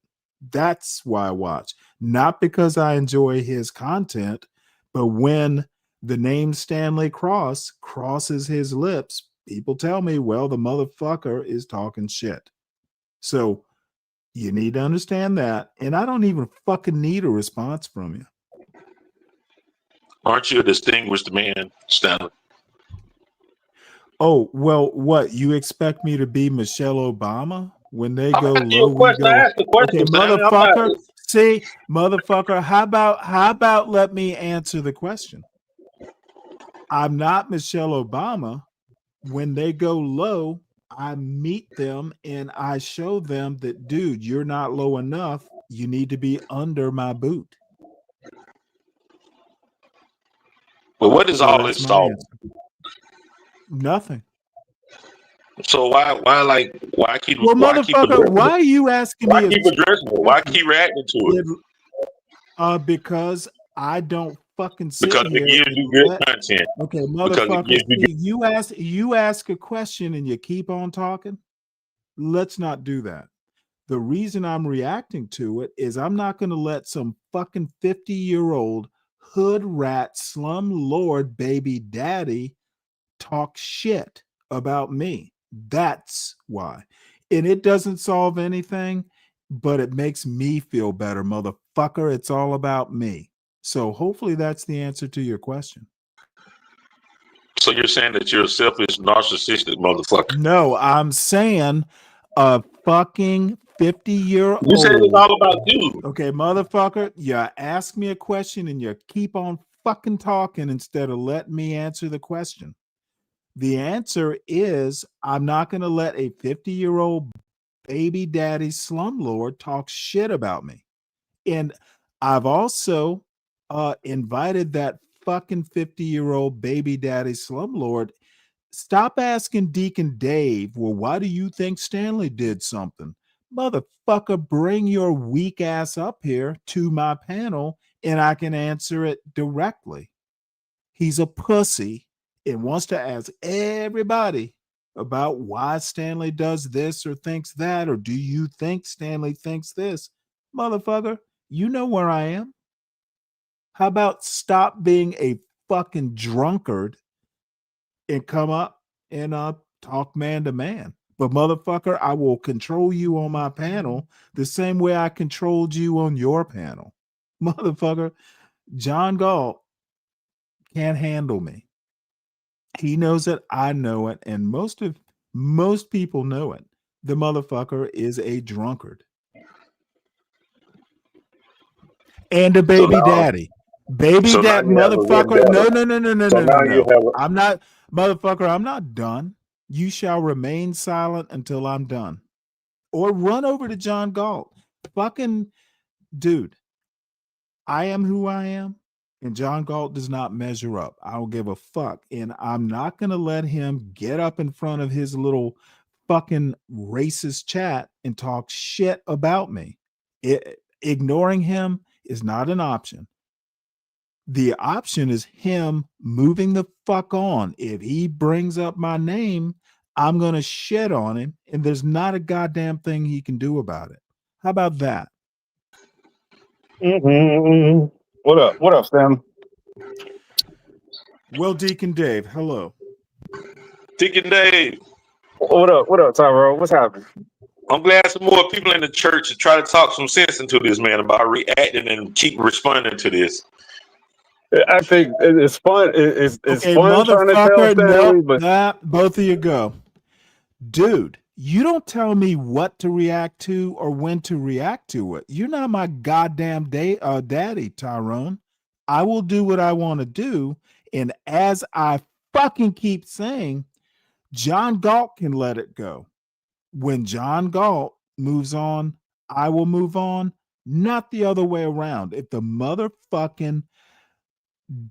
That's why I watch. Not because I enjoy his content, but when the name Stanley Cross crosses his lips, people tell me, well, the motherfucker is talking shit. So you need to understand that. And I don't even fucking need a response from you. Aren't you a distinguished man, Stanley? Oh, well, what? You expect me to be Michelle Obama? When they go I'm low, we go. I asked the question, Okay, Stanley. motherfucker. See, motherfucker, how about let me answer the question? I'm not Michelle Obama. When they go low, I meet them and I show them that, dude, you're not low enough. You need to be under my boot. But what is all this solving? Nothing. So why keep Well, motherfucker, why are you asking me? Why keep addressing it? Why keep reacting to it? Because I don't fucking sit because here. it gives you good content. Okay, motherfucker. You ask a question and you keep on talking. Let's not do that. The reason I'm reacting to it is I'm not going to let some fucking 50-year-old hood rat slum lord baby daddy talk shit about me. That's why. And it doesn't solve anything, but it makes me feel better, motherfucker. It's all about me. So hopefully that's the answer to your question. So you're saying that you're a selfish, narcissistic motherfucker? No, I'm saying a fucking 50-year-old. You said it's all about you. Okay, motherfucker, you ask me a question and you keep on fucking talking instead of letting me answer the question. The answer is I'm not going to let a 50-year-old baby daddy slumlord talk shit about me. And I've also invited that fucking 50-year-old baby daddy slumlord. Stop asking Deacon Dave, well, why do you think Stanley did something? Motherfucker, bring your weak ass up here to my panel and I can answer it directly. He's a pussy and wants to ask everybody about why Stanley does this or thinks that, or do you think Stanley thinks this? Motherfucker, you know where I am. How about stop being a fucking drunkard and come up and talk man to man? But motherfucker, I will control you on my panel the same way I controlled you on your panel. Motherfucker, John Galt can't handle me. He knows it, I know it, and most people know it. The motherfucker is a drunkard. And a baby daddy. Baby daddy, motherfucker. No. I'm not, motherfucker, I'm not done. You shall remain silent until I'm done. Or run over to John Galt. Fucking dude, I am who I am. And John Galt does not measure up. I don't give a fuck. And I'm not going to let him get up in front of his little fucking racist chat and talk shit about me. Ignoring him is not an option. The option is him moving the fuck on. If he brings up my name, I'm going to shit on him. And there's not a goddamn thing he can do about it. How about that? Mm-hmm. What up? What up, Sam? Well, Deacon Dave, hello. Deacon Dave. What up? What up, Tyrone? What's happening? I'm glad some more people in the church to try to talk some sense into this man about reacting and keep responding to this. I think it's fun. It's okay, fun trying to tell Stanley, but both of you go. Dude, you don't tell me what to react to or when to react to it. You're not my goddamn daddy, Tyrone. I will do what I want to do. And as I fucking keep saying, John Galt can let it go. When John Galt moves on, I will move on. not the other way around. If the motherfucking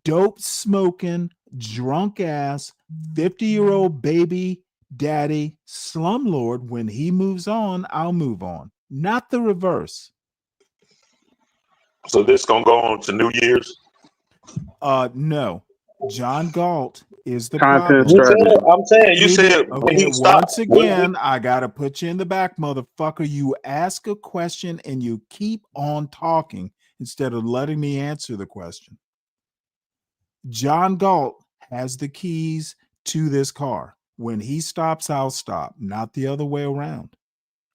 dope smoking, drunk ass, 50-year-old baby daddy slumlord, when he moves on, I'll move on. Not the reverse. So this gonna go on to New Year's? No. John Galt is the Content problem. strategy. I'm saying you said when Okay, he stopped. once again, I gotta put you in the back, motherfucker. You ask a question and you keep on talking instead of letting me answer the question. John Galt has the keys to this car. When he stops, I'll stop, not the other way around.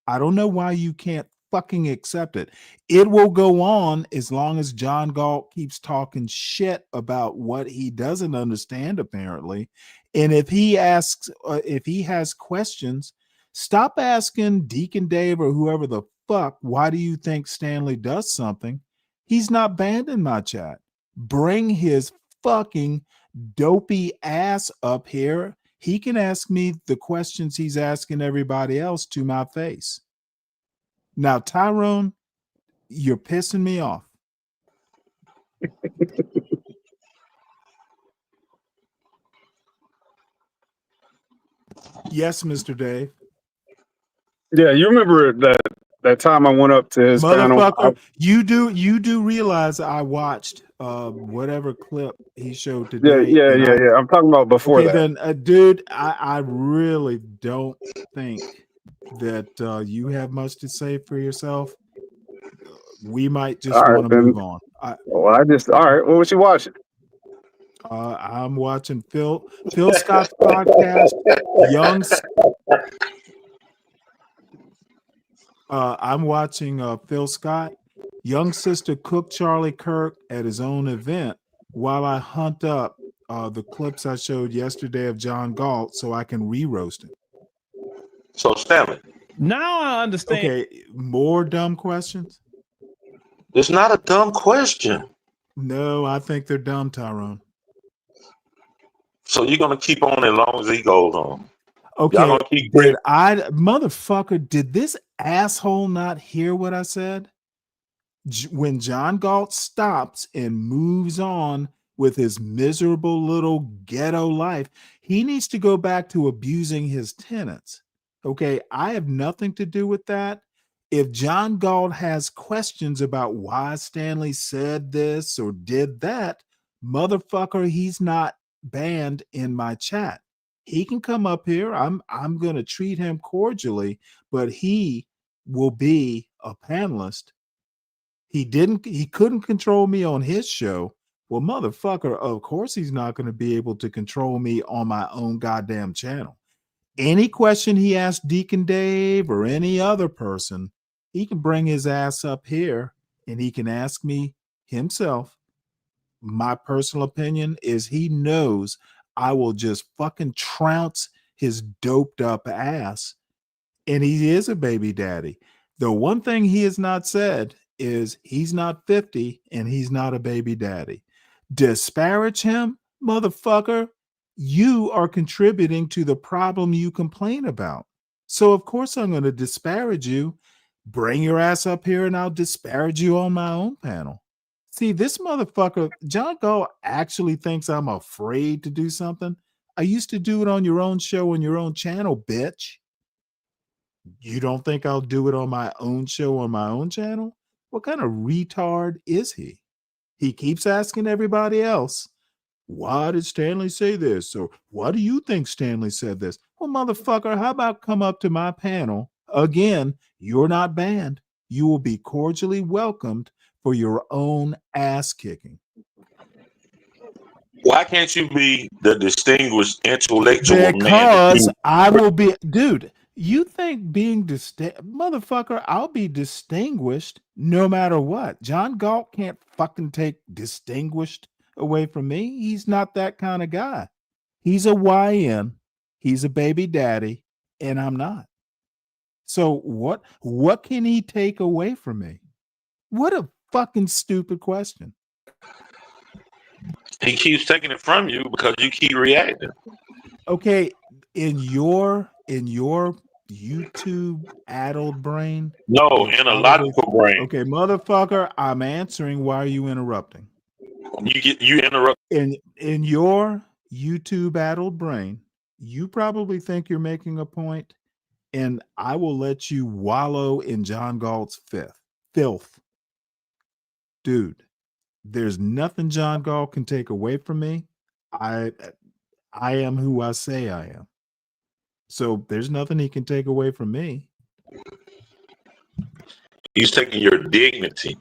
I don't know why you can't fucking accept it. It will go on as long as John Galt keeps talking shit about what he doesn't understand, apparently. And if he asks, if he has questions, stop asking Deacon Dave or whoever the fuck, why do you think Stanley does something? He's not banned in my chat. Bring his fucking dopey ass up here. He can ask me the questions he's asking everybody else to my face. Now, Tyrone, you're pissing me off. Yes, Mr. Dave. Yeah, you remember that time I went up to his Motherfucker, panel? you do realize I watched whatever clip he showed Yeah. today. I'm talking about before Okay, that. then, dude, I really don't think that you have much to say for yourself. We might just All right, want to then. move on. All right. What was you watching? I'm watching Phil Scott's podcast, I'm watching Phil Scott. Young sister cooked Charlie Kirk at his own event while I hunt up the clips I showed yesterday of John Galt so I can re-roast it. So Stanley. Now I understand. Okay, more dumb questions? It's not a dumb question. No, I think they're dumb, Tyrone. So you're gonna keep on as long as he goes on. Okay, Y'all gonna keep motherfucker, did this asshole not hear what I said? When John Galt stops and moves on with his miserable little ghetto life, he needs to go back to abusing his tenants. Okay, I have nothing to do with that. If John Galt has questions about why Stanley said this or did that, motherfucker, he's not banned in my chat. He can come up here. I'm going to treat him cordially, but he will be a panelist. He couldn't control me on his show. Well, motherfucker, of course he's not going to be able to control me on my own goddamn channel. Any question he asks Deacon Dave or any other person, he can bring his ass up here and he can ask me himself. My personal opinion is he knows I will just fucking trounce his doped up ass. And he is a baby daddy. The one thing he has not said is he's not 50 and he's not a baby daddy. Disparage him, motherfucker. You are contributing to the problem you complain about. So of course I'm going to disparage you. Bring your ass up here and I'll disparage you on my own panel. See, this motherfucker, John Galt, actually thinks I'm afraid to do something. I used to do it on your own show on your own channel, bitch. You don't think I'll do it on my own show on my own channel? What kind of retard is he? He keeps asking everybody else, why did Stanley say this? Or why do you think Stanley said this? Well, motherfucker, how about come up to my panel? Again, you're not banned. You will be cordially welcomed for your own ass kicking. Why can't you be the distinguished intellectual man? Because I will be, dude. You think being motherfucker, I'll be distinguished no matter what. John Galt can't fucking take distinguished away from me. He's not that kind of guy. He's a YN. He's a baby daddy, and I'm not. So what can he take away from me? What a fucking stupid question. He keeps taking it from you because you keep reacting. Okay, in your YouTube addled brain? No, you'll in a probably- logical brain. Okay, motherfucker, I'm answering. Why are you interrupting? You interrupt. In your YouTube addled brain, you probably think you're making a point, and I will let you wallow in John Galt's filth. Dude, there's nothing John Galt can take away from me. I am who I say I am. So there's nothing he can take away from me. He's taking your dignity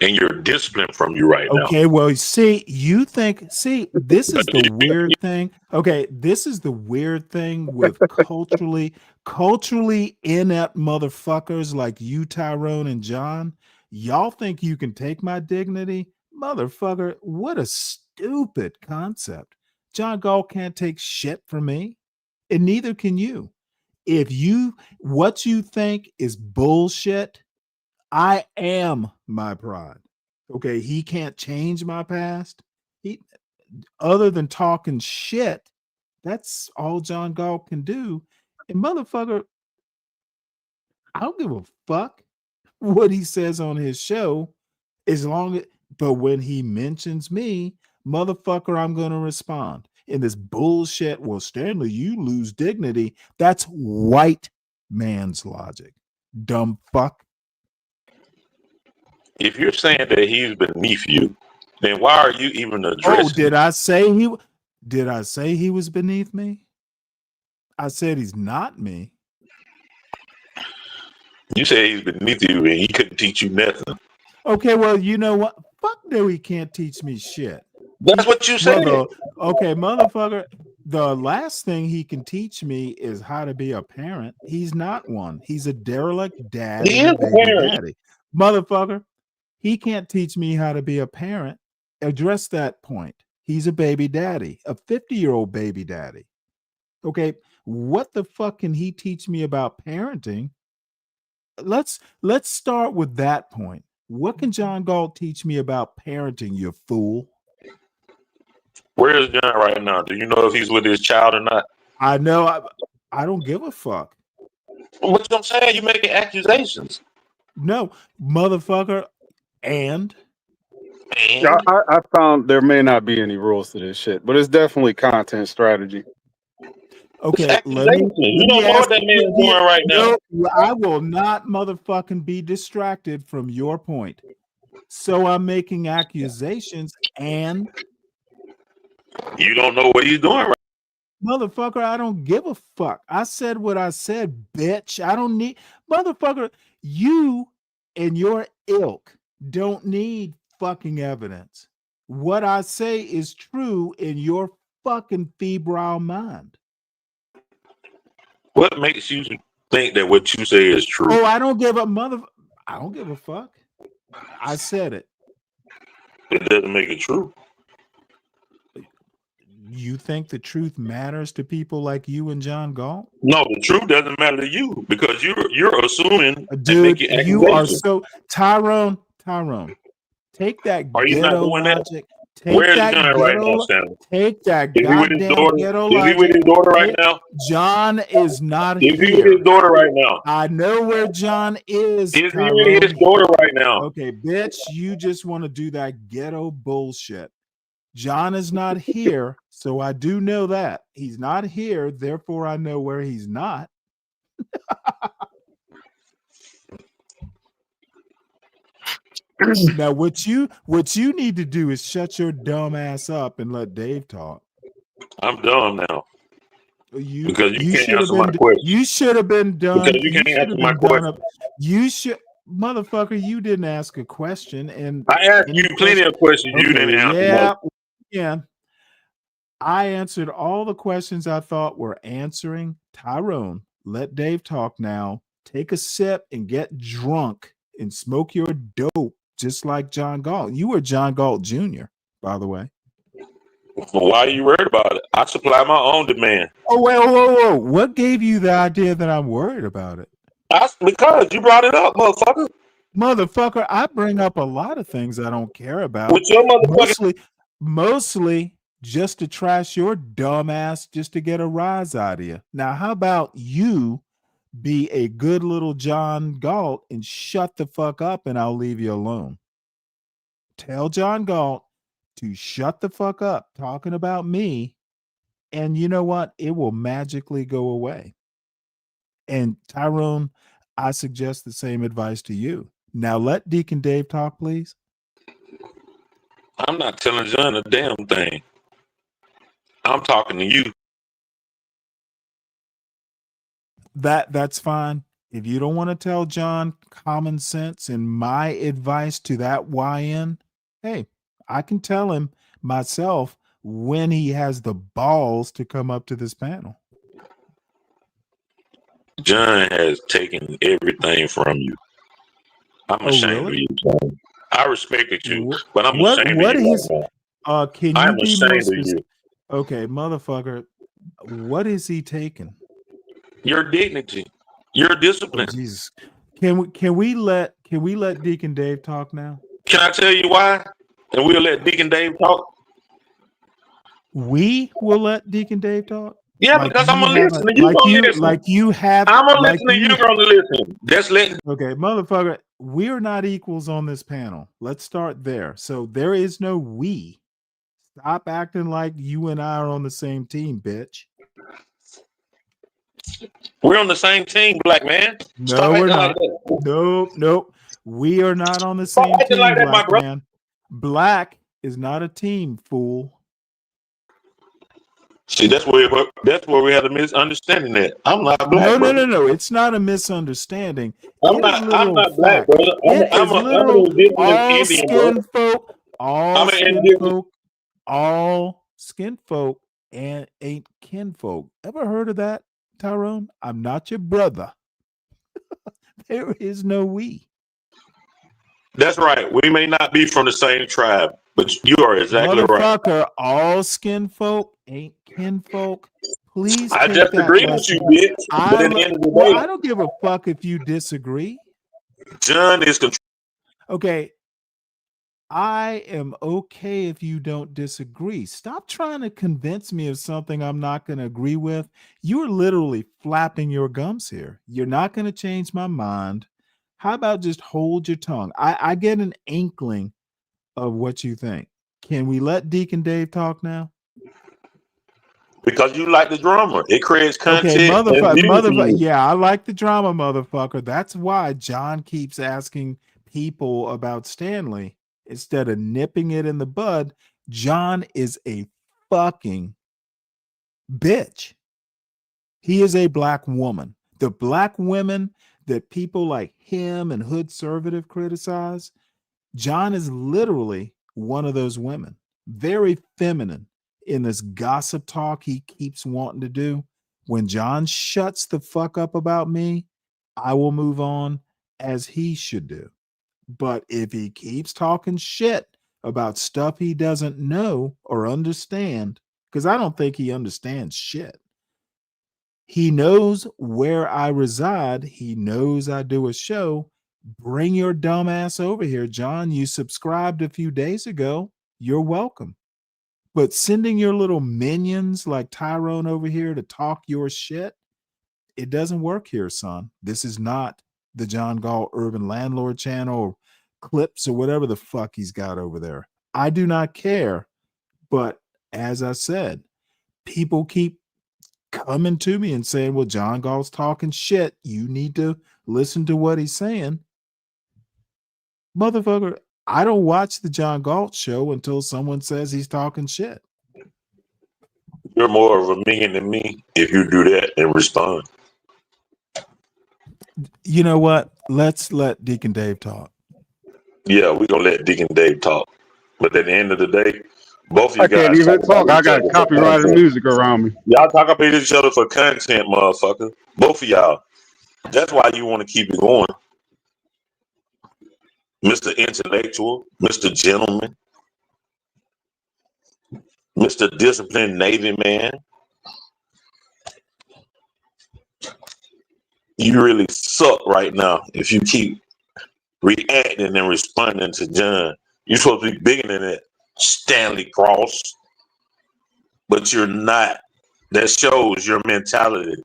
and your discipline from you right now. Okay, well, this is the weird thing. Okay, this is the weird thing with culturally inept motherfuckers like you, Tyrone and John. Y'all think you can take my dignity? Motherfucker, what a stupid concept. John Galt can't take shit from me, and neither can you. If what you think is bullshit, I am my pride. Okay, he can't change my past. Other than talking shit, that's all John Galt can do. And motherfucker, I don't give a fuck what he says on his show, but when he mentions me, motherfucker, I'm gonna respond. In this bullshit, well, Stanley, you lose dignity. That's white man's logic. Dumb fuck. If you're saying that he's beneath you, then why are you even addressing? Oh, did I say he was beneath me? I said he's not me. You said he's beneath you and he couldn't teach you nothing. Okay, well, you know what? Fuck no, he can't teach me shit. That's what you said. Okay, motherfucker. The last thing he can teach me is how to be a parent. He's not one. He's a derelict dad. He is a parent. Daddy. Motherfucker, he can't teach me how to be a parent. Address that point. He's a baby daddy, a 50-year-old baby daddy. Okay, what the fuck can he teach me about parenting? Let's start with that point. What can John Galt teach me about parenting, you fool? Where is John right now? Do you know if he's with his child or not? I know. I don't give a fuck. What I'm saying? You're making accusations. No, motherfucker. And Yeah, I found there may not be any rules to this shit, but it's definitely content strategy. Okay, you don't know what that man is doing right now. No, I will not motherfucking be distracted from your point. So I'm making accusations, and you don't know what he's doing right. Motherfucker, I don't give a fuck. I said what I said, bitch. I don't need motherfucker. You and your ilk don't need fucking evidence. What I say is true in your fucking febrile mind. What makes you think that what you say is true? Oh, I don't give a fuck. I said it. It doesn't make it true. You think the truth matters to people like you and John Galt? No, the truth doesn't matter to you because you're assuming. Dude, you are so Tyrone. Take that ghetto logic. Where's John right now, Stanley? Take that Is he with his daughter? ghetto Is he logic. with his daughter right now? John is not Is here. he with his daughter right now? I know where John is. Is he with his daughter right now? Okay, bitch, you just want to do that ghetto bullshit. John is not here, so I do know that. He's not here, therefore I know where he's not. Now, what you need to do is shut your dumb ass up and let Dave talk. I'm dumb now. Because you can't should answer have my been. question. You should have been done. Because you can't answer my question. You should, motherfucker. You didn't ask a question, and I asked you plenty of questions. You didn't answer. Yeah. I answered all the questions I thought were answering. Tyrone, let Dave talk now. Take a sip and get drunk and smoke your dope, just like John Galt. You were John Galt Jr., by the way. Well, why are you worried about it? I supply my own demand. Oh, whoa. What gave you the idea that I'm worried about it? Because you brought it up, motherfucker. Motherfucker, I bring up a lot of things I don't care about. With your motherfucker. Mostly just to trash your dumb ass just to get a rise out of you. Now, how about you be a good little John Galt and shut the fuck up, and I'll leave you alone. Tell John Galt to shut the fuck up talking about me, and you know what? It will magically go away. And Tyrone, I suggest the same advice to you. Now let Deacon Dave talk, please. I'm not telling John a damn thing. I'm talking to you. That's fine. If you don't want to tell John common sense and my advice to that YN, hey, I can tell him myself when he has the balls to come up to this panel. John has taken everything from you. I'm ashamed of you, John. I respected you, but I'm ashamed of you right now. Can you I'm be more ashamed of specific? you. Okay, motherfucker, what is he taking? Your dignity, your discipline. Oh, Jesus. Can we let Deacon Dave talk now? Can I tell you why? And we'll let Deacon Dave talk. We will let Deacon Dave talk. Yeah, like because I'm gonna listen. You like gonna you listen. like you have. I'm gonna like listen, and you're gonna listen. That's letting. Okay, motherfucker, we're not equals on this panel. Let's start there. So there is no we. Stop acting like you and I are on the same team, bitch. We're on the same team, black man. No, we're not. Nope. We are not on the same team, like that, black man. Black is not a team, fool. See, that's where we had a misunderstanding. At I'm not black. No. It's not a misunderstanding. I'm not black, brother. I'm an indigenous all Indian, skin bro. folk, all skin folk, all skin folk, and ain't kinfolk. Ever heard of that, Tyrone? I'm not your brother. There is no we. That's right. We may not be from the same tribe, but you are exactly right. Motherfucker, all skin folk ain't kinfolk. Please I take just that agree with lesson. you, bitch. But at the end of the day, I don't give a fuck if you disagree. John is okay. I am okay if you don't disagree. Stop trying to convince me of something I'm not going to agree with. You're literally flapping your gums here. You're not going to change my mind. How about just hold your tongue? I get an inkling of what you think. Can we let Deacon Dave talk now? Because you like the drama. It creates content. Okay, motherfucker. Yeah, I like the drama, motherfucker. That's why John keeps asking people about Stanley instead of nipping it in the bud. John is a fucking bitch. He is a black woman. The black women that people like him and Hood Conservative criticize, John is literally one of those women. Very feminine in this gossip talk he keeps wanting to do. When John shuts the fuck up about me, I will move on as he should do. But if he keeps talking shit about stuff he doesn't know or understand, because I don't think he understands shit. He knows where I reside. He knows I do a show. Bring your dumb ass over here, John. You subscribed a few days ago. You're welcome. But sending your little minions like Tyrone over here to talk your shit, it doesn't work here, son. This is not the John Galt Urban Landlord channel or clips or whatever the fuck he's got over there. I do not care. But as I said, people keep coming to me and saying, well, John Galt's talking shit. You need to listen to what he's saying. Motherfucker, I don't watch the John Galt show until someone says he's talking shit. You're more of a minion than me if you do that and respond. You know what? Let's let Deacon Dave talk. Yeah, we're going to let Deacon Dave talk. But at the end of the day, both of you I guys. can't even talk. I got copyrighted music around me. Y'all talk about each other for content, motherfucker. Both of y'all. That's why you want to keep it going. Mr. Intellectual, Mr. Gentleman, Mr. Disciplined Navy man. You really suck right now if you keep reacting and responding to John. You're supposed to be bigger than that, Stanley Cross. But you're not. That shows your mentality.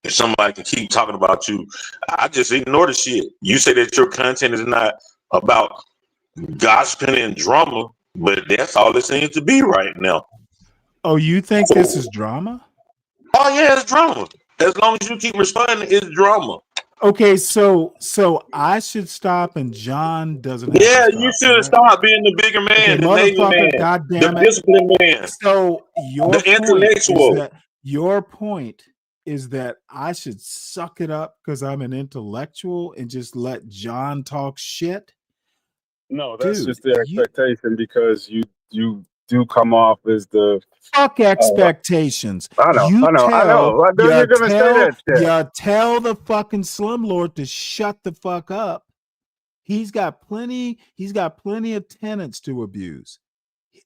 and somebody can keep talking about you, I just ignore the shit. You say that your content is not about gossiping and drama, but that's all it seems to be right now. Oh, you think this is drama? Oh yeah, it's drama. As long as you keep responding, it's drama. Okay, so I should stop, and John doesn't. Have Yeah, to stop, you should right? stop being the bigger man, Okay, the Navy motherfucker, man, goddamn the it. disciplined man, So your the point intellectual. is that your point is that I should suck it up because I'm an intellectual and just let John talk shit. No, that's Dude, just the expectation because you do come off as the fuck expectations. I know. I know. I knew you're gonna say that shit. You tell the fucking slumlord to shut the fuck up. He's got plenty of tenants to abuse.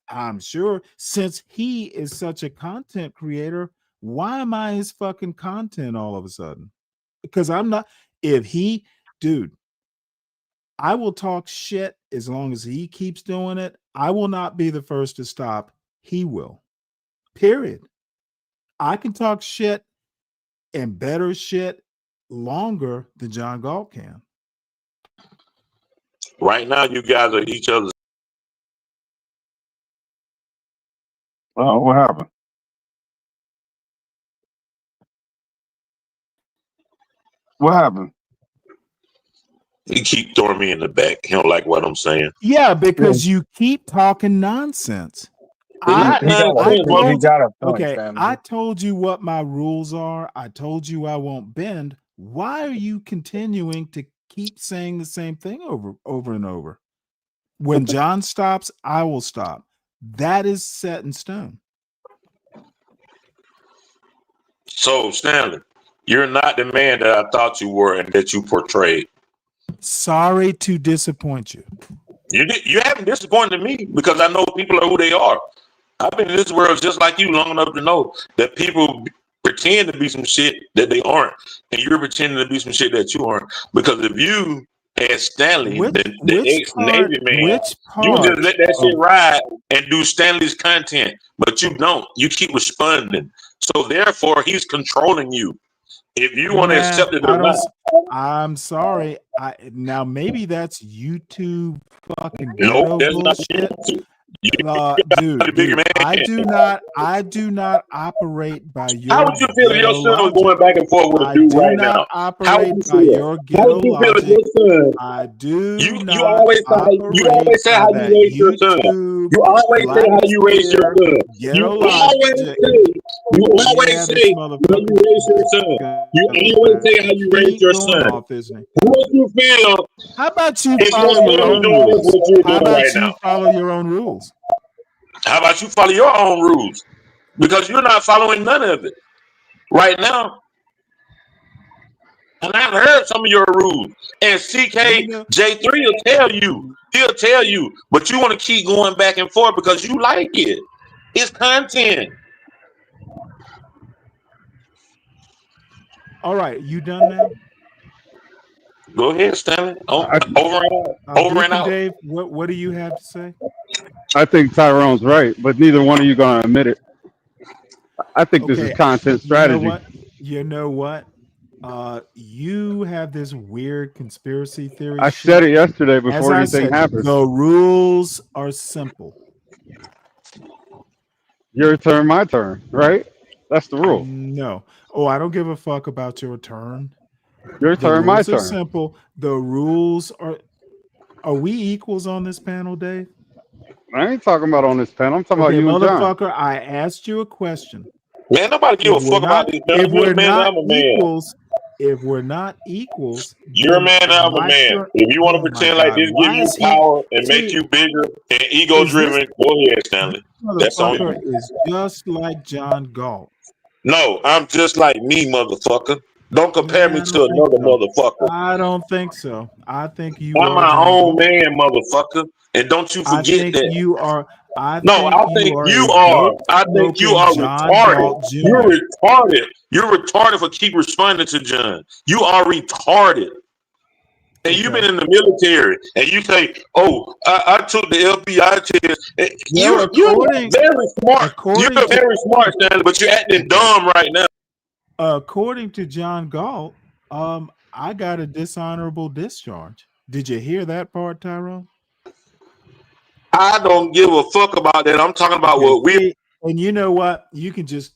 I'm sure since he is such a content creator, why am I his fucking content all of a sudden? Because I'm not. Dude, I will talk shit as long as he keeps doing it. I will not be the first to stop. He will. Period. I can talk shit and better shit longer than John Galt can. Right now, you guys are each other's. Oh, what happened? What happened? He keep throwing me in the back. He don't like what I'm saying. Yeah, because you keep talking nonsense. I told you what my rules are. I told you I won't bend. Why are you continuing to keep saying the same thing over and over? When John stops, I will stop. That is set in stone. So, Stanley, you're not the man that I thought you were and that you portrayed. Sorry to disappoint you. You haven't disappointed me because I know people are who they are. I've been in this world just like you long enough to know that people pretend to be some shit that they aren't, and you're pretending to be some shit that you aren't. Because if you as Stanley, the ex-Navy man, you just let that shit ride and do Stanley's content, but you don't. You keep responding. So therefore, he's controlling you. If you want to accept it or not. I'm sorry. Now maybe that's YouTube fucking nope, that's bullshit. Not you. Dude, I do not operate by your. How would you feel if your son was going back and forth with a dude right now? How would you feel? How would you feel if your son? I do. You always say how you raise your son. You always say how you raise your son. You always say how you raise your son. You always say how you raise your son. How would you feel? How about you follow your own rules? How about you follow your own rules? How about you follow your own rules? Because you're not following none of it right now. And I've heard some of your rules. And CKJ3 will tell you. He'll tell you. But you want to keep going back and forth because you like it. It's content. All right. You done now? Go ahead, Stanley. Over and out. Dave, what do you have to say? I think Tyrone's right, but neither one of you gonna admit it. I think this is content strategy. You know what? You have this weird conspiracy theory. I said it yesterday before anything happened. The rules are simple. Your turn, my turn, right? That's the rule. No. Oh, I don't give a fuck about your turn. Your turn, my turn. Simple. The rules are. Are we equals on this panel, Dave? I ain't talking about on this panel. I'm talking about you and John. Motherfucker, I asked you a question. Man, nobody give a fuck about this. If we're not equals, you're a man, I'm a man. If you want to pretend like this gives you power and make you bigger and ego driven, go ahead, Stanley. That's on you. Is just like John Galt. No, I'm just like me, motherfucker. Don't compare me to another motherfucker. I don't think so. I think you I'm my own man, motherfucker. And don't you forget that. You are. I think you are retarded. You're retarded. You're retarded for keep responding to John. You are retarded. And you've been in the military, and you say, "Oh, I took the FBI test." You're very smart. You're very smart, Stanley, but you're acting dumb right now. According to John Galt, I got a dishonorable discharge. Did you hear that part, Tyrone? I don't give a fuck about that. I'm talking about what we. And you know what? You can just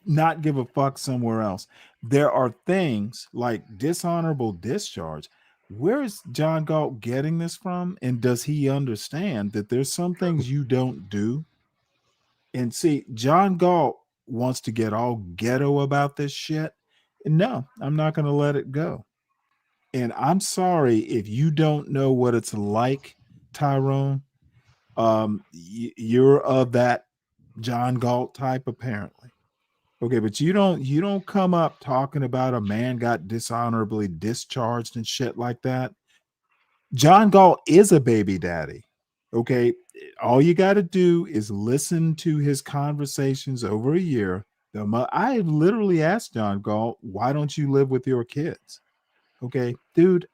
not give a fuck somewhere else. There are things like dishonorable discharge. Where is John Galt getting this from? And does he understand that there's some things you don't do? And see, John Galt wants to get all ghetto about this shit. And no, I'm not going to let it go. And I'm sorry if you don't know what it's like, Tyrone. You're of that John Galt type, apparently. Okay, but you don't come up talking about a man got dishonorably discharged and shit like that. John Galt is a baby daddy. Okay, all you got to do is listen to his conversations over a year. I literally asked John Galt, "Why don't you live with your kids?" Okay, dude,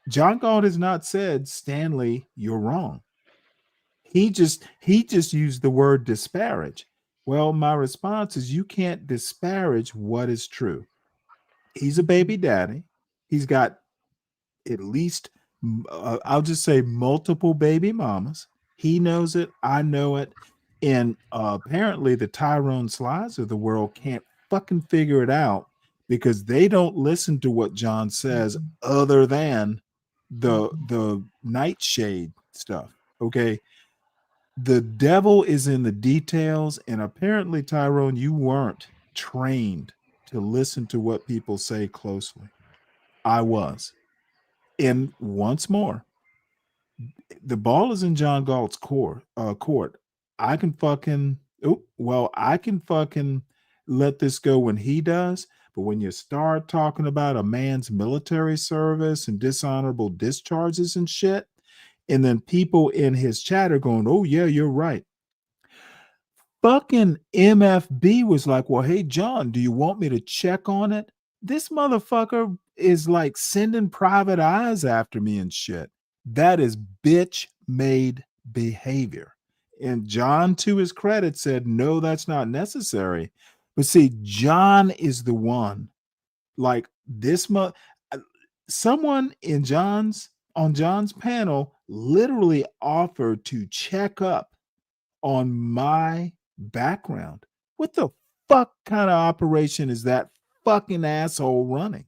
John Galt has not said, "Stanley, you're wrong." He just used the word disparage. Well, my response is you can't disparage what is true. He's a baby daddy. He's got at least, I'll just say, multiple baby mamas. He knows it. I know it. And apparently the Tyrone Slides of the world can't fucking figure it out because they don't listen to what John says other than the nightshade stuff. Okay. The devil is in the details, and apparently, Tyrone, you weren't trained to listen to what people say closely. I was. And once more, the ball is in John Galt's court. I can fucking let this go when he does, but when you start talking about a man's military service and dishonorable discharges and shit, and then people in his chat are going, "Oh yeah, you're right." Fucking MFB was like, "Well, hey John, do you want me to check on it?" This motherfucker is like sending private eyes after me and shit. That is bitch made behavior. And John, to his credit, said, "No, that's not necessary." But see, John is the one, like this month, someone on John's panel literally offered to check up on my background. What the fuck kind of operation is that fucking asshole running?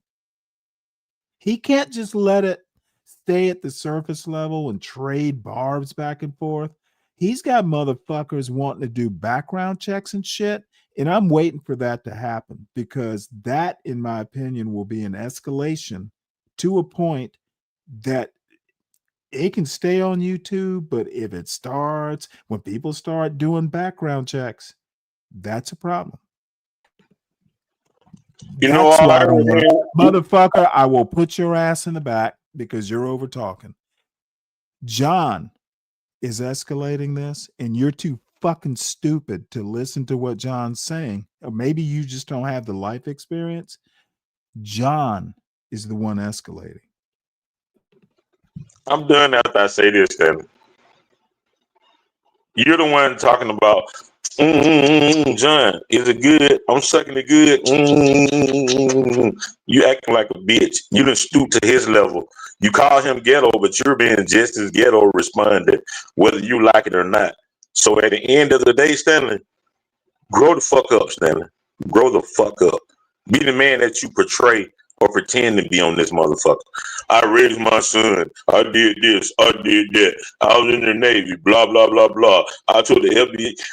He can't just let it stay at the surface level and trade barbs back and forth. He's got motherfuckers wanting to do background checks and shit. And I'm waiting for that to happen because that, in my opinion, will be an escalation to a point that it can stay on YouTube, but if it starts, when people start doing background checks, that's a problem. That's why, motherfucker, I will put your ass in the back because you're over talking. John is escalating this, and you're too fucking stupid to listen to what John's saying. Or maybe you just don't have the life experience. John is the one escalating. I'm done after I say this, then. You're the one talking about, John, is it good? I'm sucking it good. You acting like a bitch. You done stoop to his level. You call him ghetto, but you're being just as ghetto responding, whether you like it or not. So at the end of the day, Stanley, grow the fuck up, Stanley. Grow the fuck up. Be the man that you portray or pretend to be on this motherfucker. I raised my son. I did this. I did that. I was in the Navy. Blah, blah, blah, blah. I took the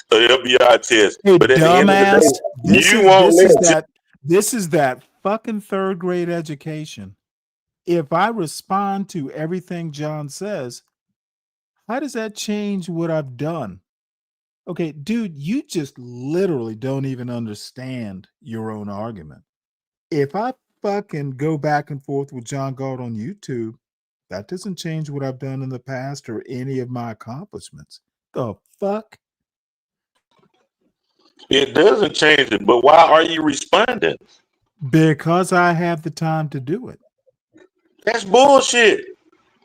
FBI test. Hey, but at dumbass, the end of the day, this is that fucking third grade education. If I respond to everything John says, how does that change what I've done? Okay, dude, you just literally don't even understand your own argument. If I fucking go back and forth with John Galt on YouTube, that doesn't change what I've done in the past or any of my accomplishments. The fuck? It doesn't change it, but why are you responding? Because I have the time to do it. That's bullshit.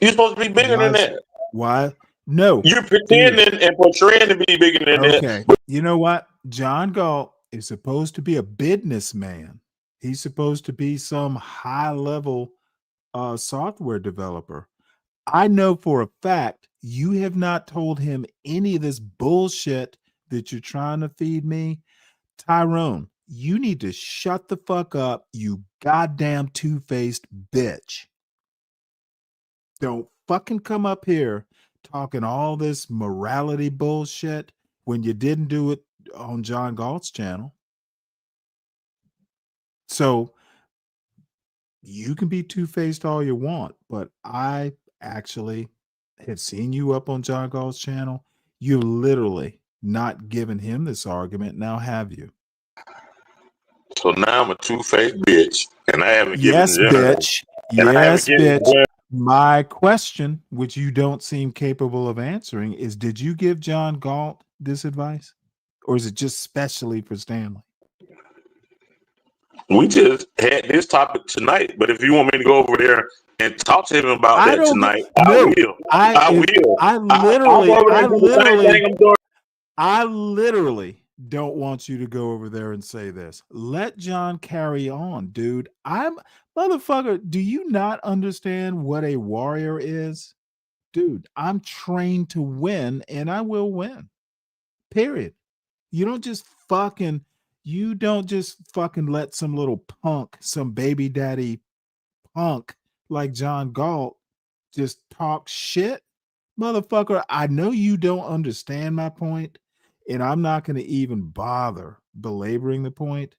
You're supposed to be bigger than that. Why? No. You're pretending and portraying to be bigger than that. Okay. You know what? John Galt is supposed to be a businessman. He's supposed to be some high level software developer. I know for a fact you have not told him any of this bullshit that you're trying to feed me. Tyrone, you need to shut the fuck up, you goddamn two-faced bitch. Don't fucking come up here talking all this morality bullshit when you didn't do it on John Galt's channel. So you can be two-faced all you want, but I actually have seen you up on John Galt's channel. You're literally not giving him this argument, now have you? So now I'm a two-faced bitch, and I haven't Yes, given bitch. Yes, bitch. My question, which you don't seem capable of answering, is did you give John Galt this advice? Or is it just specially for Stanley? We just had this topic tonight, but if you want me to go over there and talk to him about that tonight, I will. I will. I literally don't want you to go over there and say this. Let John carry on, dude. Motherfucker, do you not understand what a warrior is? Dude, I'm trained to win and I will win. Period. You don't just fucking let some little punk, some baby daddy punk like John Galt just talk shit. Motherfucker, I know you don't understand my point, and I'm not going to even bother belaboring the point.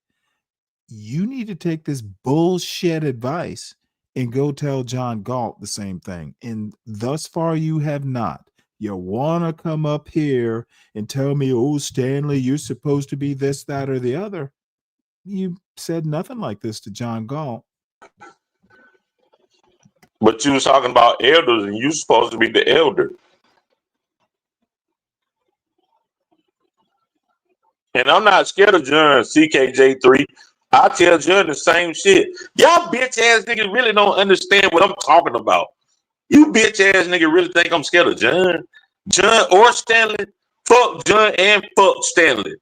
You need to take this bullshit advice and go tell John Galt the same thing. And thus far, you have not. You want to come up here and tell me, oh, Stanley, you're supposed to be this, that, or the other. You said nothing like this to John Galt. But you was talking about elders, and you supposed to be the elder. And I'm not scared of John CKJ3. I tell John the same shit. Y'all bitch ass niggas really don't understand what I'm talking about. You bitch ass nigga really think I'm scared of John? John or Stanley? Fuck John and fuck Stanley.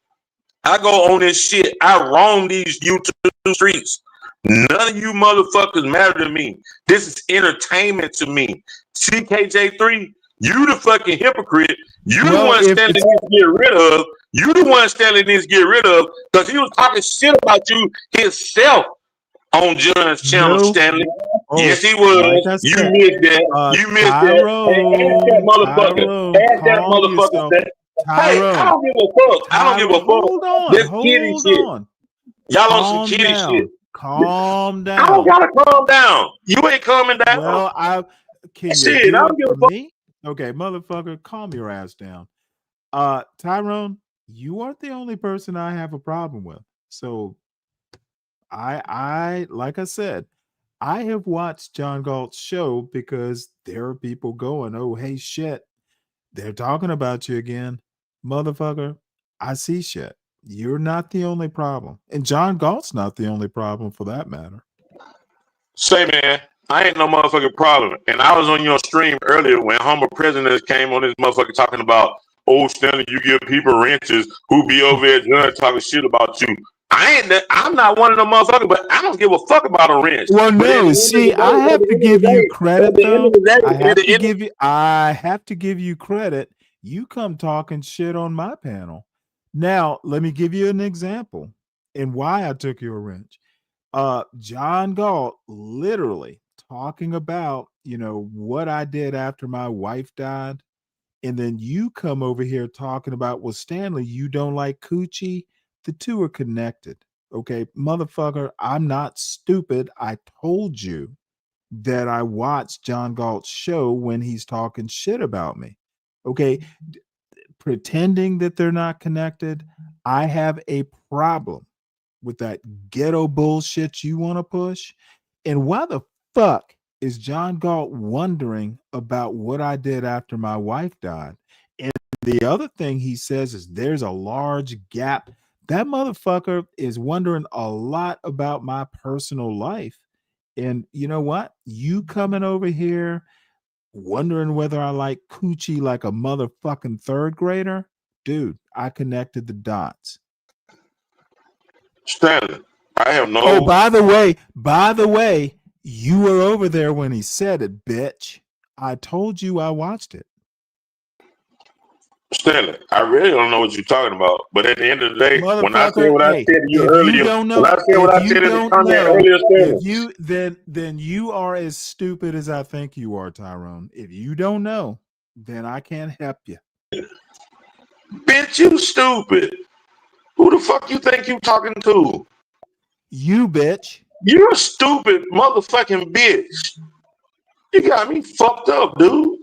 I go on this shit. I roam these YouTube streets. None of you motherfuckers matter to me. This is entertainment to me. CKJ3, you the fucking hypocrite. You the one Stanley needs to get rid of. You the one Stanley needs to get rid of because he was talking shit about you himself on John's channel, Stanley. Yes, he was. Like you missed that. You missed that. Ask that motherfucker. Hey, I don't give a fuck. I don't give a fuck. This kitty shit. Y'all on some kitty shit. Calm down. I don't gotta calm down. You ain't calming down. Well, I don't give a fuck. Me? Okay, motherfucker, calm your ass down. Tyrone, you aren't the only person I have a problem with. So I like I said, I have watched John Galt's show because there are people going, oh, hey, shit, they're talking about you again. Motherfucker, I see shit. You're not the only problem. And John Galt's not the only problem for that matter. Say, man, I ain't no motherfucking problem. And I was on your stream earlier when Humble Prisoners came on this motherfucker talking about, oh, Stanley, you give people wrenches who be over there John talking shit about you. I'm not one of them motherfuckers, but I don't give a fuck about a wrench. Well, no, see, I have to give you credit, though. I have to give you credit. You come talking shit on my panel. Now, let me give you an example and why I took your wrench. John Galt literally talking about, what I did after my wife died. And then you come over here talking about, well, Stanley, you don't like coochie. The two are connected. Okay, motherfucker, I'm not stupid. I told you that I watched John Galt's show when he's talking shit about me. Okay, pretending that they're not connected, I have a problem with that ghetto bullshit you want to push. And why the fuck is John Galt wondering about what I did after my wife died? And the other thing he says is there's a large gap. That motherfucker is wondering a lot about my personal life. And you know what? You coming over here wondering whether I like coochie like a motherfucking third grader? Dude, I connected the dots. Stanley, I have no. Oh, by the way, you were over there when he said it, bitch. I told you I watched it. Stanley, I really don't know what you're talking about. But at the end of the day, when I said Motherfucker, what I said to you earlier, when I said what I said in the comment earlier, Stanley, then you are as stupid as I think you are, Tyrone. If you don't know, then I can't help you. Bitch, you stupid. Who the fuck you think you talking to? You bitch. You're a stupid motherfucking bitch. You got me fucked up, dude.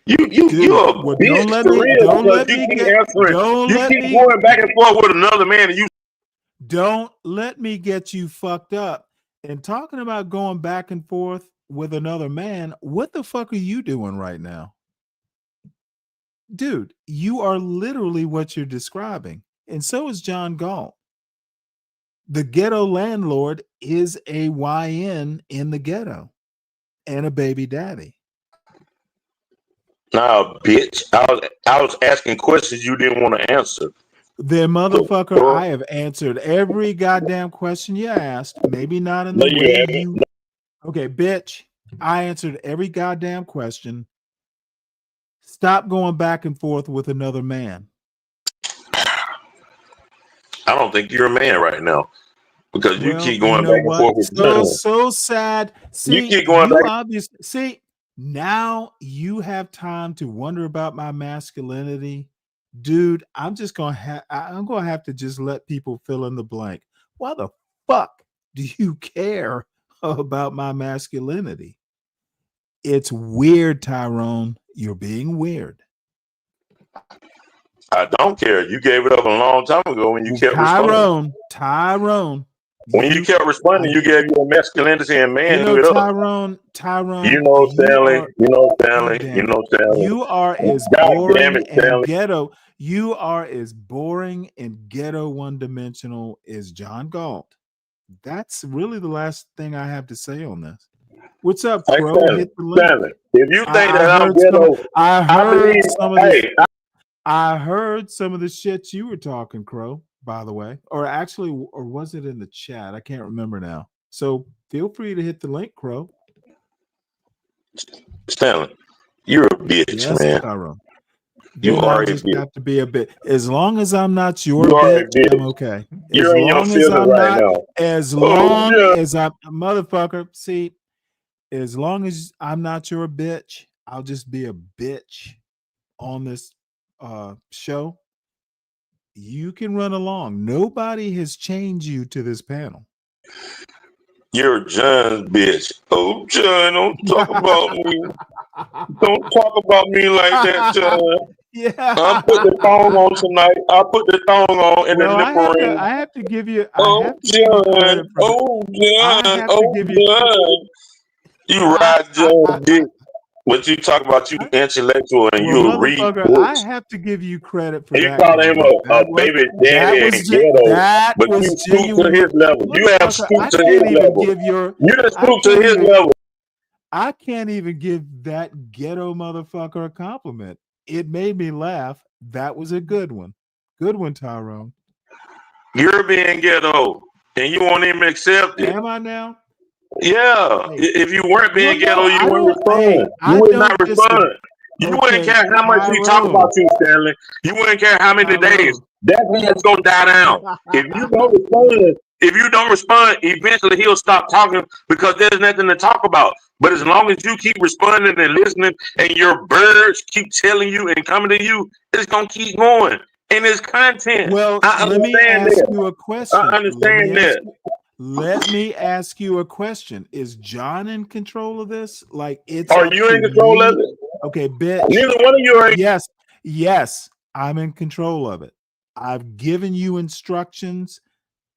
You're a bitch for real because you keep answering. You keep going back and forth with another man, and you don't let me get you fucked up. And talking about going back and forth with another man, what the fuck are you doing right now? Dude, you are literally what you're describing. And so is John Galt. The ghetto landlord is a YN in the ghetto and a baby daddy. Nah, bitch. I was asking questions you didn't want to answer. Then, motherfucker, I have answered every goddamn question you asked. Maybe not in the way you. Okay, bitch. I answered every goddamn question. Stop going back and forth with another man. I don't think you're a man right now because you keep going back and forth with so sad. See, you keep going back. Obviously, see, now you have time to wonder about my masculinity. Dude, I'm gonna have to just let people fill in the blank. Why the fuck do you care about my masculinity? It's weird, Tyrone. You're being weird. I don't care. You gave it up a long time ago when you kept responding. Tyrone. When you kept responding, you gave your masculinity and man. You know, Tyrone. You know, Stanley. You are as boring and ghetto. You are as boring and ghetto one-dimensional as John Galt. That's really the last thing I have to say on this. What's up, Crow? Hit the link. Stanley, if you think that I'm ghetto, I heard some of the shit you were talking, Crow, by the way. Or was it in the chat? I can't remember now. So feel free to hit the link, Crow. Stanley, you're a bitch, man. Tyrone. You are a just bitch. have to be a bit. As long as I'm not your bitch, I'm okay. You're in your feelings right now. As long as I'm a motherfucker, see, as long as I'm not your bitch, I'll just be a bitch on this show. You can run along. Nobody has chained you to this panel. You're John's bitch. Oh, John, don't talk about me. Don't talk about me like that, John. Yeah. I'll put the thong on tonight. I'll put the thong on and the nipple ring. I have to give you. John. You ride John's dick. What you talk about? You intellectual and you read books. I have to give you credit for you that. You call him a baby daddy and ghetto, but you stoop to his level. You have stooped to his level. You just stooped to his level. I can't even give that ghetto motherfucker a compliment. It made me laugh. That was a good one. Good one, Tyrone. You're being ghetto, and you won't even accept it. Am I now? Yeah. Hey. If you weren't being ghetto, you wouldn't respond. You would not respond. You wouldn't care how much we talk about you, Stanley. You wouldn't care how many days. That's when it's gonna die down. If you don't respond, eventually he'll stop talking because there's nothing to talk about. But as long as you keep responding and listening, and your birds keep telling you and coming to you, it's gonna keep going. And it's content. Well, let me ask you a question. I understand that. Let me ask you a question. Is John in control of this? Like, it's. Are you in control of it? Okay, bitch. Neither one of you are. Yes, I'm in control of it. I've given you instructions.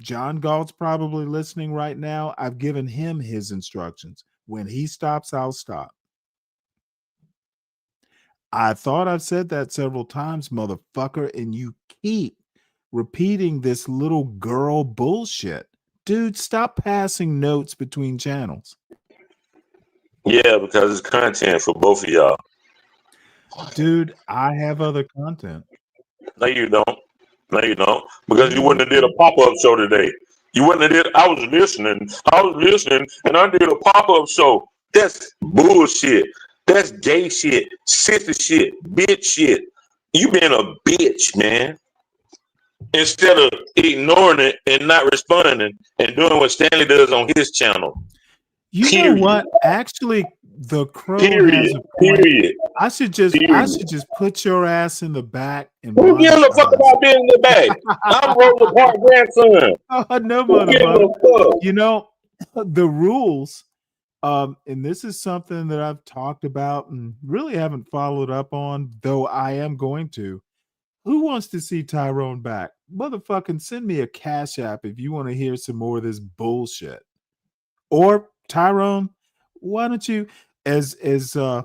John Galt's probably listening right now. I've given him his instructions. When he stops, I'll stop. I thought I've said that several times, motherfucker, and you keep repeating this little girl bullshit. Dude, stop passing notes between channels. Yeah, because it's content for both of y'all. Dude, I have other content. No, you don't. No, you don't. Because you wouldn't have did a pop-up show today. You wouldn't have did. I was listening, and I did a pop-up show. That's bullshit. That's gay shit, sister shit, bitch shit. You being a bitch, man. Instead of ignoring it and not responding and doing what Stanley does on his channel. You know what? Actually, the Crow has a point. Period. I should just put your ass in the back and Who gives a fuck about being in the back? I'm Rosa Parks' grandson. Oh, no, Who gives a fuck? you know, the rules, and this is something that I've talked about and really haven't followed up on, though I am going to. Who wants to see Tyrone back? Motherfucking send me a Cash App if you want to hear some more of this bullshit. Or Tyrone, why don't you, as the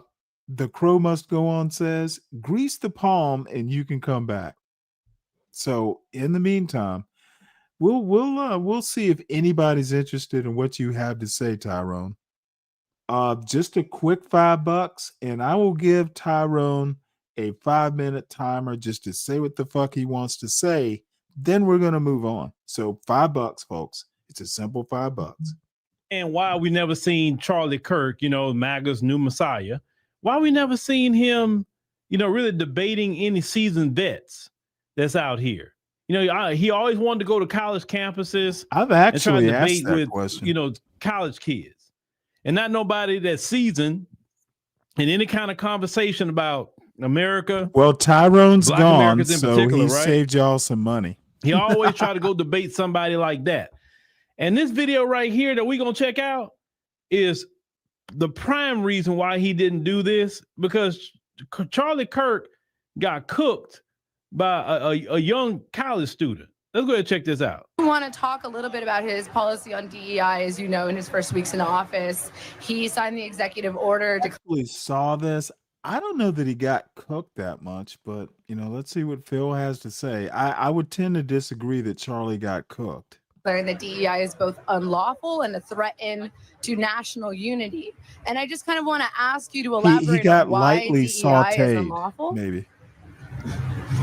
Crow Must Go On says, grease the palm and you can come back. So in the meantime, we'll see if anybody's interested in what you have to say, Tyrone. Just a quick $5, and I will give Tyrone a 5-minute timer just to say what the fuck he wants to say. Then we're gonna move on. So $5, folks. It's a simple $5. And why we never seen Charlie Kirk, MAGA's new messiah, why we never seen him, really debating any seasoned vets that's out here. He always wanted to go to college campuses. I've actually and try to asked debate that with, question. college kids, and not nobody that's seasoned in any kind of conversation about America. Well, Tyrone's Black gone, Americans in so particular, he right? saved y'all some money. He always try to go debate somebody like that. And this video right here that we're going to check out is the prime reason why he didn't do this, because Charlie Kirk got cooked by a young college student. Let's go ahead and check this out. I want to talk a little bit about his policy on DEI. As you know, in his first weeks in office, he signed the executive order to Actually saw this. I don't know that he got cooked that much, but let's see what Phil has to say. I would tend to disagree that Charlie got cooked. declare that DEI is both unlawful and a threat to national unity. And I just kind of want to ask you to elaborate He got on why lightly DEI is sauteed, unlawful. maybe.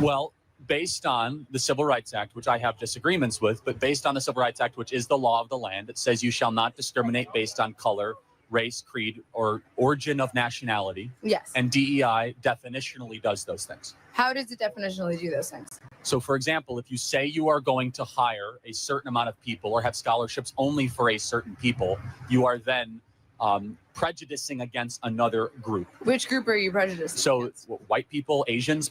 Well, based on the Civil Rights Act, which I have disagreements with, but based on the Civil Rights Act, which is the law of the land, it says you shall not discriminate based on color, race, creed, or origin of nationality. Yes. And DEI definitionally does those things. How does it definitionally do those things? So, for example, if you say you are going to hire a certain amount of people or have scholarships only for a certain people, you are then prejudicing against another group. Which group are you prejudiced against? White people, Asians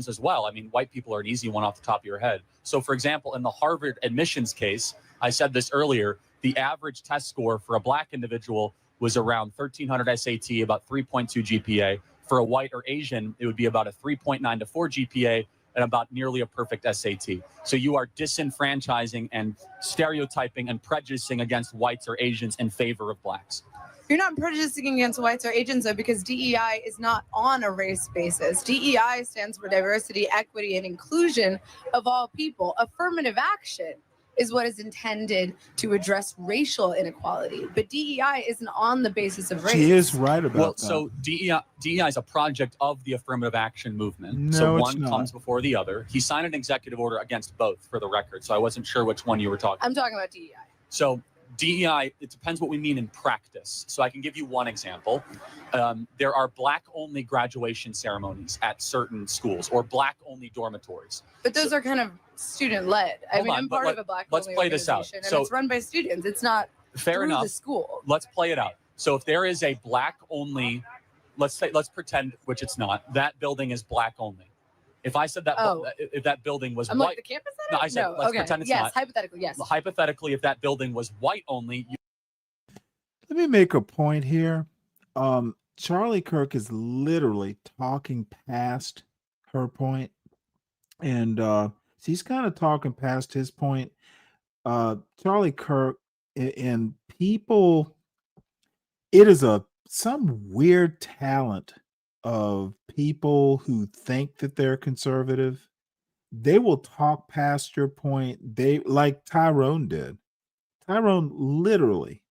as well. I mean, white people are an easy one off the top of your head. So, for example, in the Harvard admissions case, I said this earlier, the average test score for a black individual was around 1,300 SAT, about 3.2 GPA. For a white or Asian, it would be about a 3.9 to 4 GPA and about nearly a perfect SAT. So you are disenfranchising and stereotyping and prejudicing against whites or Asians in favor of blacks. You're not prejudicing against whites or Asians, though, because DEI is not on a race basis. DEI stands for diversity, equity, and inclusion of all people. Affirmative action is what is intended to address racial inequality. But DEI isn't on the basis of race. She is right about that. So DEI is a project of the affirmative action movement. No, so it's one not. comes before the other. He signed an executive order against both, for the record. So I wasn't sure which one you were talking I'm talking about DEI. So DEI, it depends what we mean in practice. So I can give you one example. There are black-only graduation ceremonies at certain schools or black-only dormitories. But those are kind of student-led. I mean, I'm part of a let's black-only play this out. organization, and So it's run by students. It's not fair through enough. the school. Let's play it out. So if there is a black-only, let's pretend, which it's not, that building is black-only. If I said that, if that building was I'm white, like the campus no, center? I said No, let's okay. pretend it's yes, not. hypothetically, yes. Hypothetically, if that building was white only, Let me make a point here. Charlie Kirk is literally talking past her point, and he's kind of talking past his point. Charlie Kirk and people, it is some weird talent of people who think that they're conservative. They will talk past your point. They, like Tyrone did. Tyrone literally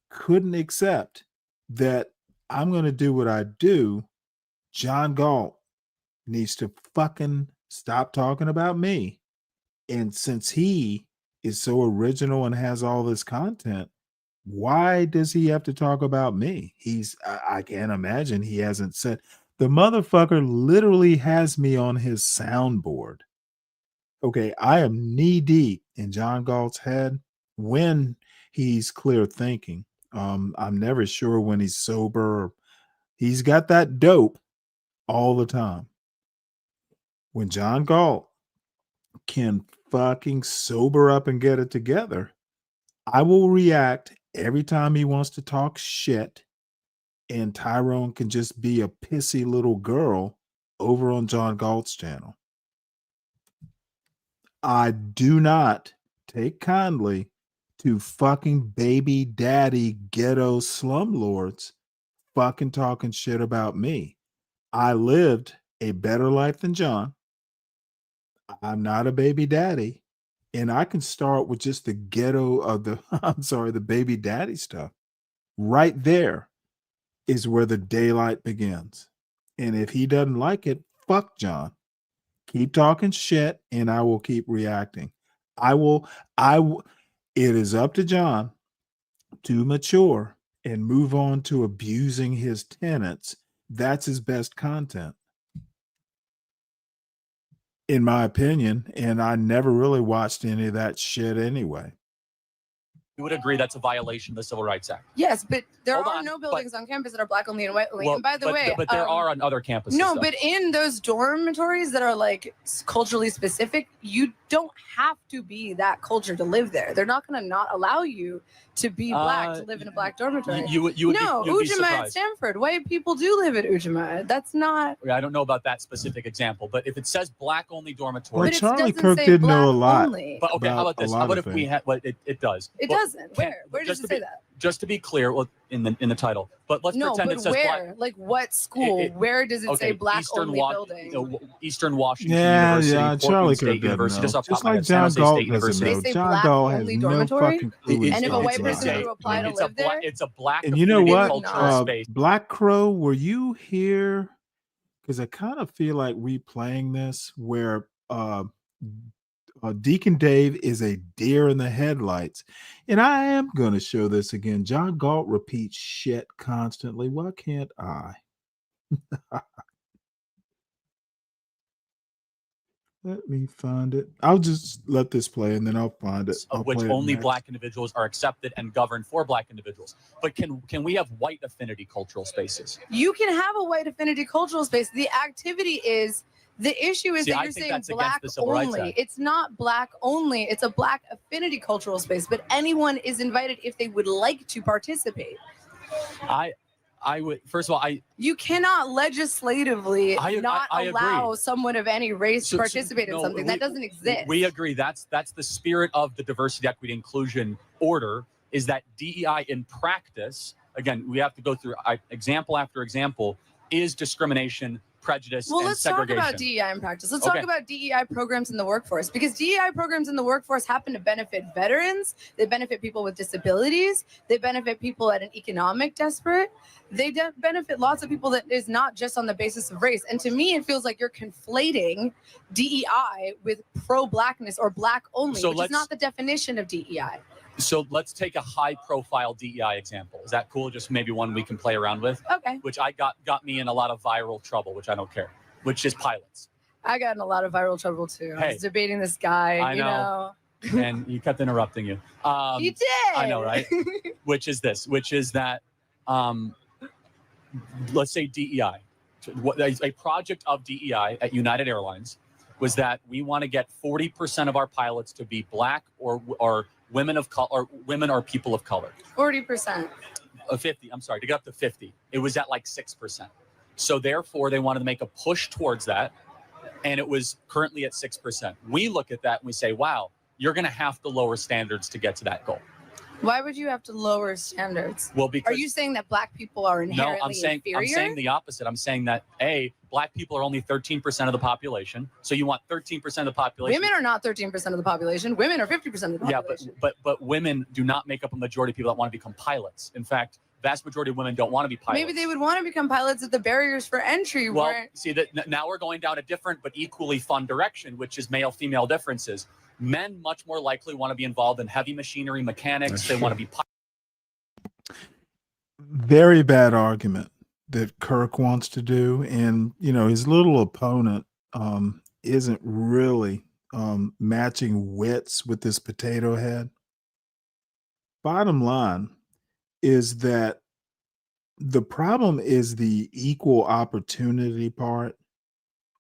couldn't accept that I'm going to do what I do. John Galt needs to fucking stop talking about me. And since he is so original and has all this content, why does he have to talk about me? I can't imagine he hasn't said. The motherfucker literally has me on his soundboard. Okay, I am knee deep in John Galt's head when he's clear thinking. I'm never sure when he's sober. He's got that dope all the time. When John Galt can fucking sober up and get it together, I will react every time he wants to talk shit, and Tyrone can just be a pissy little girl over on John Galt's channel. I do not take kindly to fucking baby daddy ghetto slumlords fucking talking shit about me. I lived a better life than John. I'm not a baby daddy. And I can start with just the ghetto of the baby daddy stuff. Right there is where the daylight begins. And if he doesn't like it, fuck John. Keep talking shit and I will keep reacting. It is up to John to mature and move on to abusing his tenants. That's his best content, in my opinion. And I never really watched any of that shit anyway. You would agree that's a violation of the Civil Rights Act. Yes, but there are no buildings on campus that are black only and white only. Well, and by the way, but there are on other campuses. No, though. but in those dormitories that are like culturally specific, you don't have to be that culture to live there. They're not going to not allow you to be black to live in a black dormitory. You would no, you'd be Ujima at surprised. Stanford. White people do live at Ujima. That's not. I don't know about that specific example, but if it says black only dormitory, Well, Charlie Kirk did know a lot. But okay, how about this? How about if we had? Well, it does. It But doesn't. Where does it say that? Just to be clear, well, in the title, but let's No, pretend but it says where? black. Like what school? Where does it say black only building? Eastern Washington Yeah, University, yeah. Portland Charlie State Kirk University, doesn't know. off the top Just of my like head, San John Jose Galt State doesn't University. know. They say John black Galt has only no dormitory? fucking clue. And if a white person State. were to apply to It's a live there, it's a black. And you know affinity what? cultural space. Black Crow, were you here? Because I kind of feel like replaying this where Deacon Dave is a deer in the headlights. And I am going to show this again. John Galt repeats shit constantly. Why can't I? Let me find it. I'll just let this play and then I'll find it. Of which only black individuals are accepted and governed for black individuals. But can we have white affinity cultural spaces? you can have a white affinity cultural space. The activity is the issue is See, that I you're think saying that's against black the Civil Rights only. Act. It's not black only. It's a black affinity cultural space. But anyone is invited if they would like to participate. I would first of all You cannot legislatively not I agree. allow someone of any race to participate in no, something that doesn't exist. We agree. That's the spirit of the diversity, equity, inclusion order. Is that DEI in practice? Again, we have to go through example after example. Is discrimination, prejudice, Well, and let's talk segregation. about DEI in practice. Let's Okay. talk about DEI programs in the workforce, because DEI programs in the workforce happen to benefit veterans. They benefit people with disabilities. They benefit people at an economic desperate. They benefit lots of people that is not just on the basis of race. And to me, it feels like you're conflating DEI with pro-blackness or black only, So which is let's- not the definition of DEI. So let's take a high-profile DEI example. Is that cool? Just maybe one we can play around with. Okay. Which I got me in a lot of viral trouble, which I don't care. Which is pilots. I got in a lot of viral trouble too. I Hey. was debating this guy, I you know. And you kept interrupting you. He did. I know, right? Which is that, let's say DEI. A project of DEI at United Airlines was that we want to get 40% of our pilots to be black or women of color, or women or people of color. 40%. 50. I'm sorry, to get up to 50. It was at like 6%. So therefore, they wanted to make a push towards that, and it was currently at 6%. We look at that and we say, wow, you're going to have to lower standards to get to that goal. Why would you have to lower standards? Well, because Are you saying that black people are inherently no, I'm saying the opposite. I'm saying that black people are only 13% of the population. So you want 13% of the population. Women are not 13% of the population. Women are 50% of the population. Yeah, but women do not make up a majority of people that want to become pilots. In fact, vast majority of women don't want to be pilots. Maybe they would want to become pilots if the barriers for entry Well, weren't. see that now we're going down a different but equally fun direction, which is male-female differences. Men much more likely want to be involved in heavy machinery, mechanics. They want to be. Very bad argument that Kirk wants to do, and his little opponent isn't really matching wits with this potato head. Bottom line is that the problem is the equal opportunity part.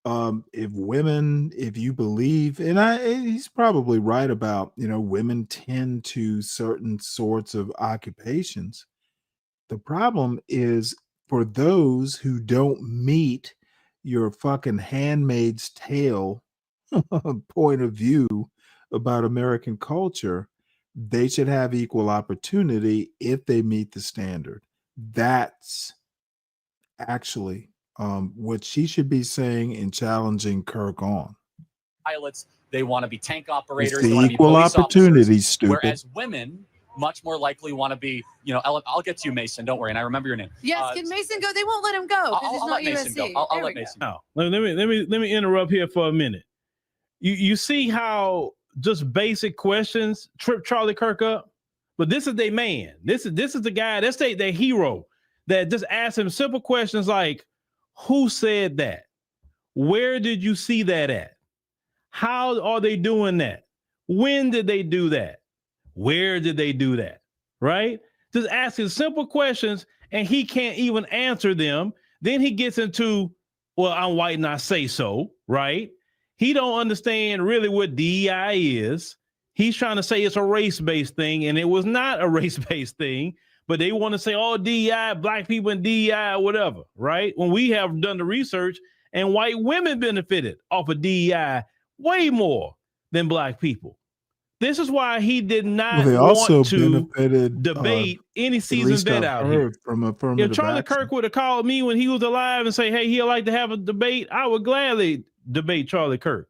If you believe, and he's probably right about, women tend to certain sorts of occupations. The problem is for those who don't meet your fucking Handmaid's Tale point of view about American culture, they should have equal opportunity if they meet the standard. That's actually what she should be saying and challenging Kirk on. Pilots, they want to be tank operators. It's the they want to be equal police opportunity, officers, stupid. Whereas women much more likely want to be, I'll get to you, Mason. Don't worry, and I remember your name. Yes, can Mason go? They won't let him go because it's I'll not let Mason USC. go. I'll There let we Mason go. go. Let me interrupt here for a minute. You see how just basic questions trip Charlie Kirk up, but this is their man. This is the guy. That's their hero that just asks him simple questions like, "Who said that? Where did you see that at? How are they doing that? When did they do that? Where did they do that?" Right? Just asking simple questions, and he can't even answer them. Then he gets into, well, I'm white and I say so, right? He don't understand really what DEI is. He's trying to say it's a race-based thing, and it was not a race-based thing, but they want to say, oh, DEI, black people in DEI, whatever, right? When we have done the research, and white women benefited off of DEI way more than black people. This is why he did not They also want to benefited debate any at seasoned least vet I've out heard, here. from If affirmative Charlie action. Kirk would have called me when he was alive and say, hey, he'd like to have a debate, I would gladly debate Charlie Kirk.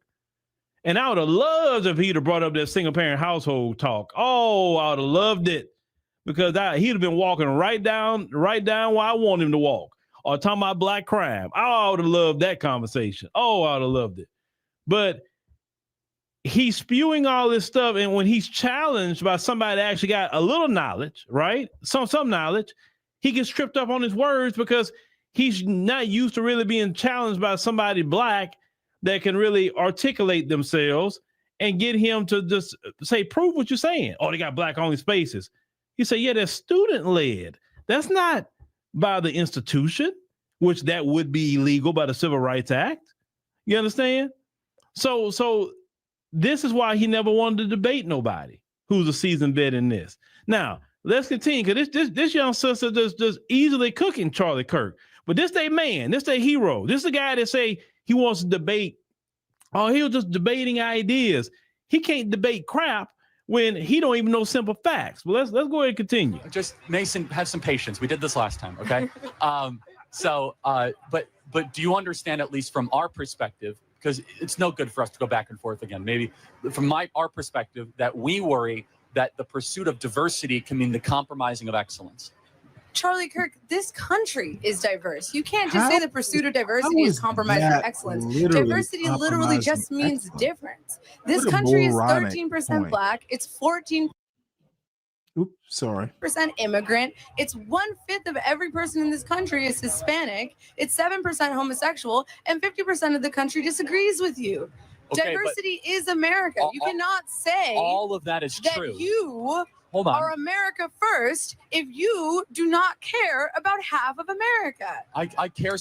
And I would have loved if he'd have brought up that single parent household talk. Oh, I would have loved it because he'd have been walking right down where I want him to walk. Or talking about black crime. I would have loved that conversation. Oh, I would have loved it. But he's spewing all this stuff, and when he's challenged by somebody that actually got a little knowledge, right? Some knowledge, he gets tripped up on his words because he's not used to really being challenged by somebody black that can really articulate themselves and get him to just say, prove what you're saying. Oh, they got black only spaces. He said, yeah, that's student led. That's not by the institution, which that would be illegal by the Civil Rights Act. You understand? So this is why he never wanted to debate nobody who's a seasoned vet in this. Now, let's continue, because this young sister just easily cooking Charlie Kirk. But this they man, this they hero. This is the guy that say he wants to debate. Oh, he was just debating ideas. He can't debate crap when he don't even know simple facts. But let's go ahead and continue. Just Mason, have some patience. We did this last time, okay? But do you understand, at least from our perspective, because it's no good for us to go back and forth again. Maybe from our perspective, that we worry that the pursuit of diversity can mean the compromising of excellence. Charlie Kirk, this country is diverse. You can't just say the pursuit of diversity is compromising excellence. Diversity literally just means difference. This country is 13% black. It's 14% immigrant. It's 1/5 of every person in this country is Hispanic. It's 7% homosexual, and 50% of the country disagrees with you. Okay, Diversity is America. You cannot say all of that is true. You Hold on. are America first if you do not care about half of America. I care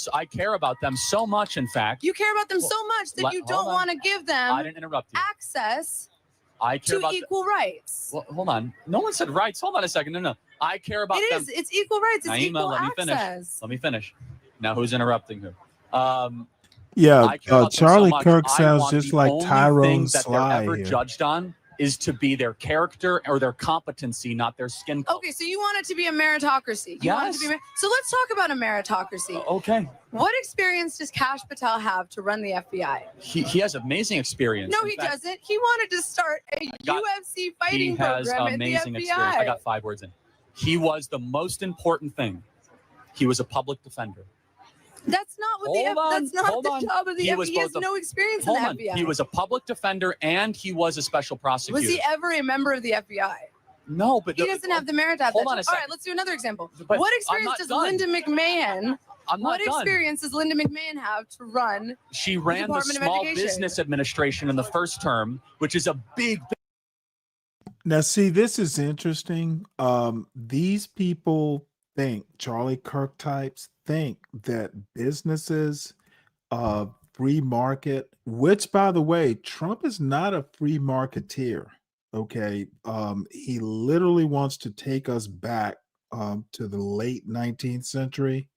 about them so much, in fact. You care about them so much that you don't want to give them I didn't interrupt you. access I care to about equal rights. Well, hold on. No one said rights. Hold on a second. No. I care about them. It's equal rights. It's Naima, equal let me access. Let me finish. Now, who's interrupting who? Yeah, Charlie so Kirk I sounds want just the like only Tyrone thing that Sly they're ever here. judged on is to be their character or their competency, not their skin color. Okay, so you want it to be a meritocracy. You want it to be so let's talk about a meritocracy. Okay. What experience does Kash Patel have to run the FBI? He has amazing experience. No, In he fact, doesn't. He wanted to start a UFC fighting He has program at the amazing FBI. experience. I got 5 words in. He was the most important thing. He was a public defender. That's not what that's not the job of the FBI. He has no experience in the FBI. He was a public defender and he was a special prosecutor. Was he ever a member of the FBI? No, but he doesn't have the merit to have hold that on a job. All second. right, let's do another example. But What I'm experience not does done. Linda McMahon? I'm not What done. experience does Linda McMahon have to run? She ran the Department of Small Education? Business Administration in the first term, which is a big. Now, see, this is interesting. These people think, Charlie Kirk types think that businesses, free market, which by the way, Trump is not a free marketeer. Okay. He literally wants to take us back to the late 19th century.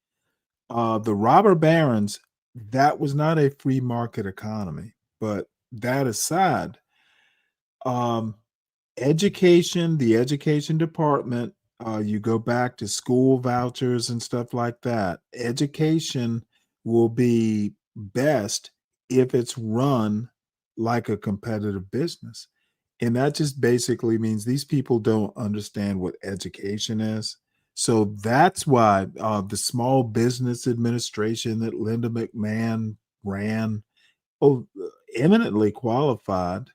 The robber barons, that was not a free market economy. But that aside, education, the education department, you go back to school vouchers and stuff like that. Education will be best if it's run like a competitive business. And that just basically means these people don't understand what education is. So that's why the Small Business Administration that Linda McMahon ran, eminently qualified.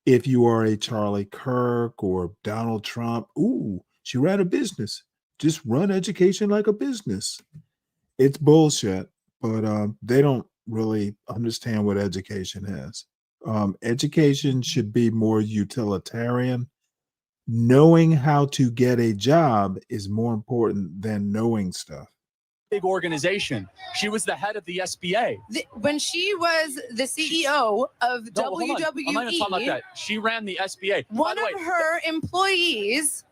If you are a Charlie Kirk or Donald Trump, ooh, she ran a business. Just run education like a business. It's bullshit, but they don't really understand what education is. Education should be more utilitarian. Knowing how to get a job is more important than knowing stuff. Big organization. She was the head of the SBA. When she was the CEO of WWE, I'm not even talking about that. She ran the SBA. One of her employees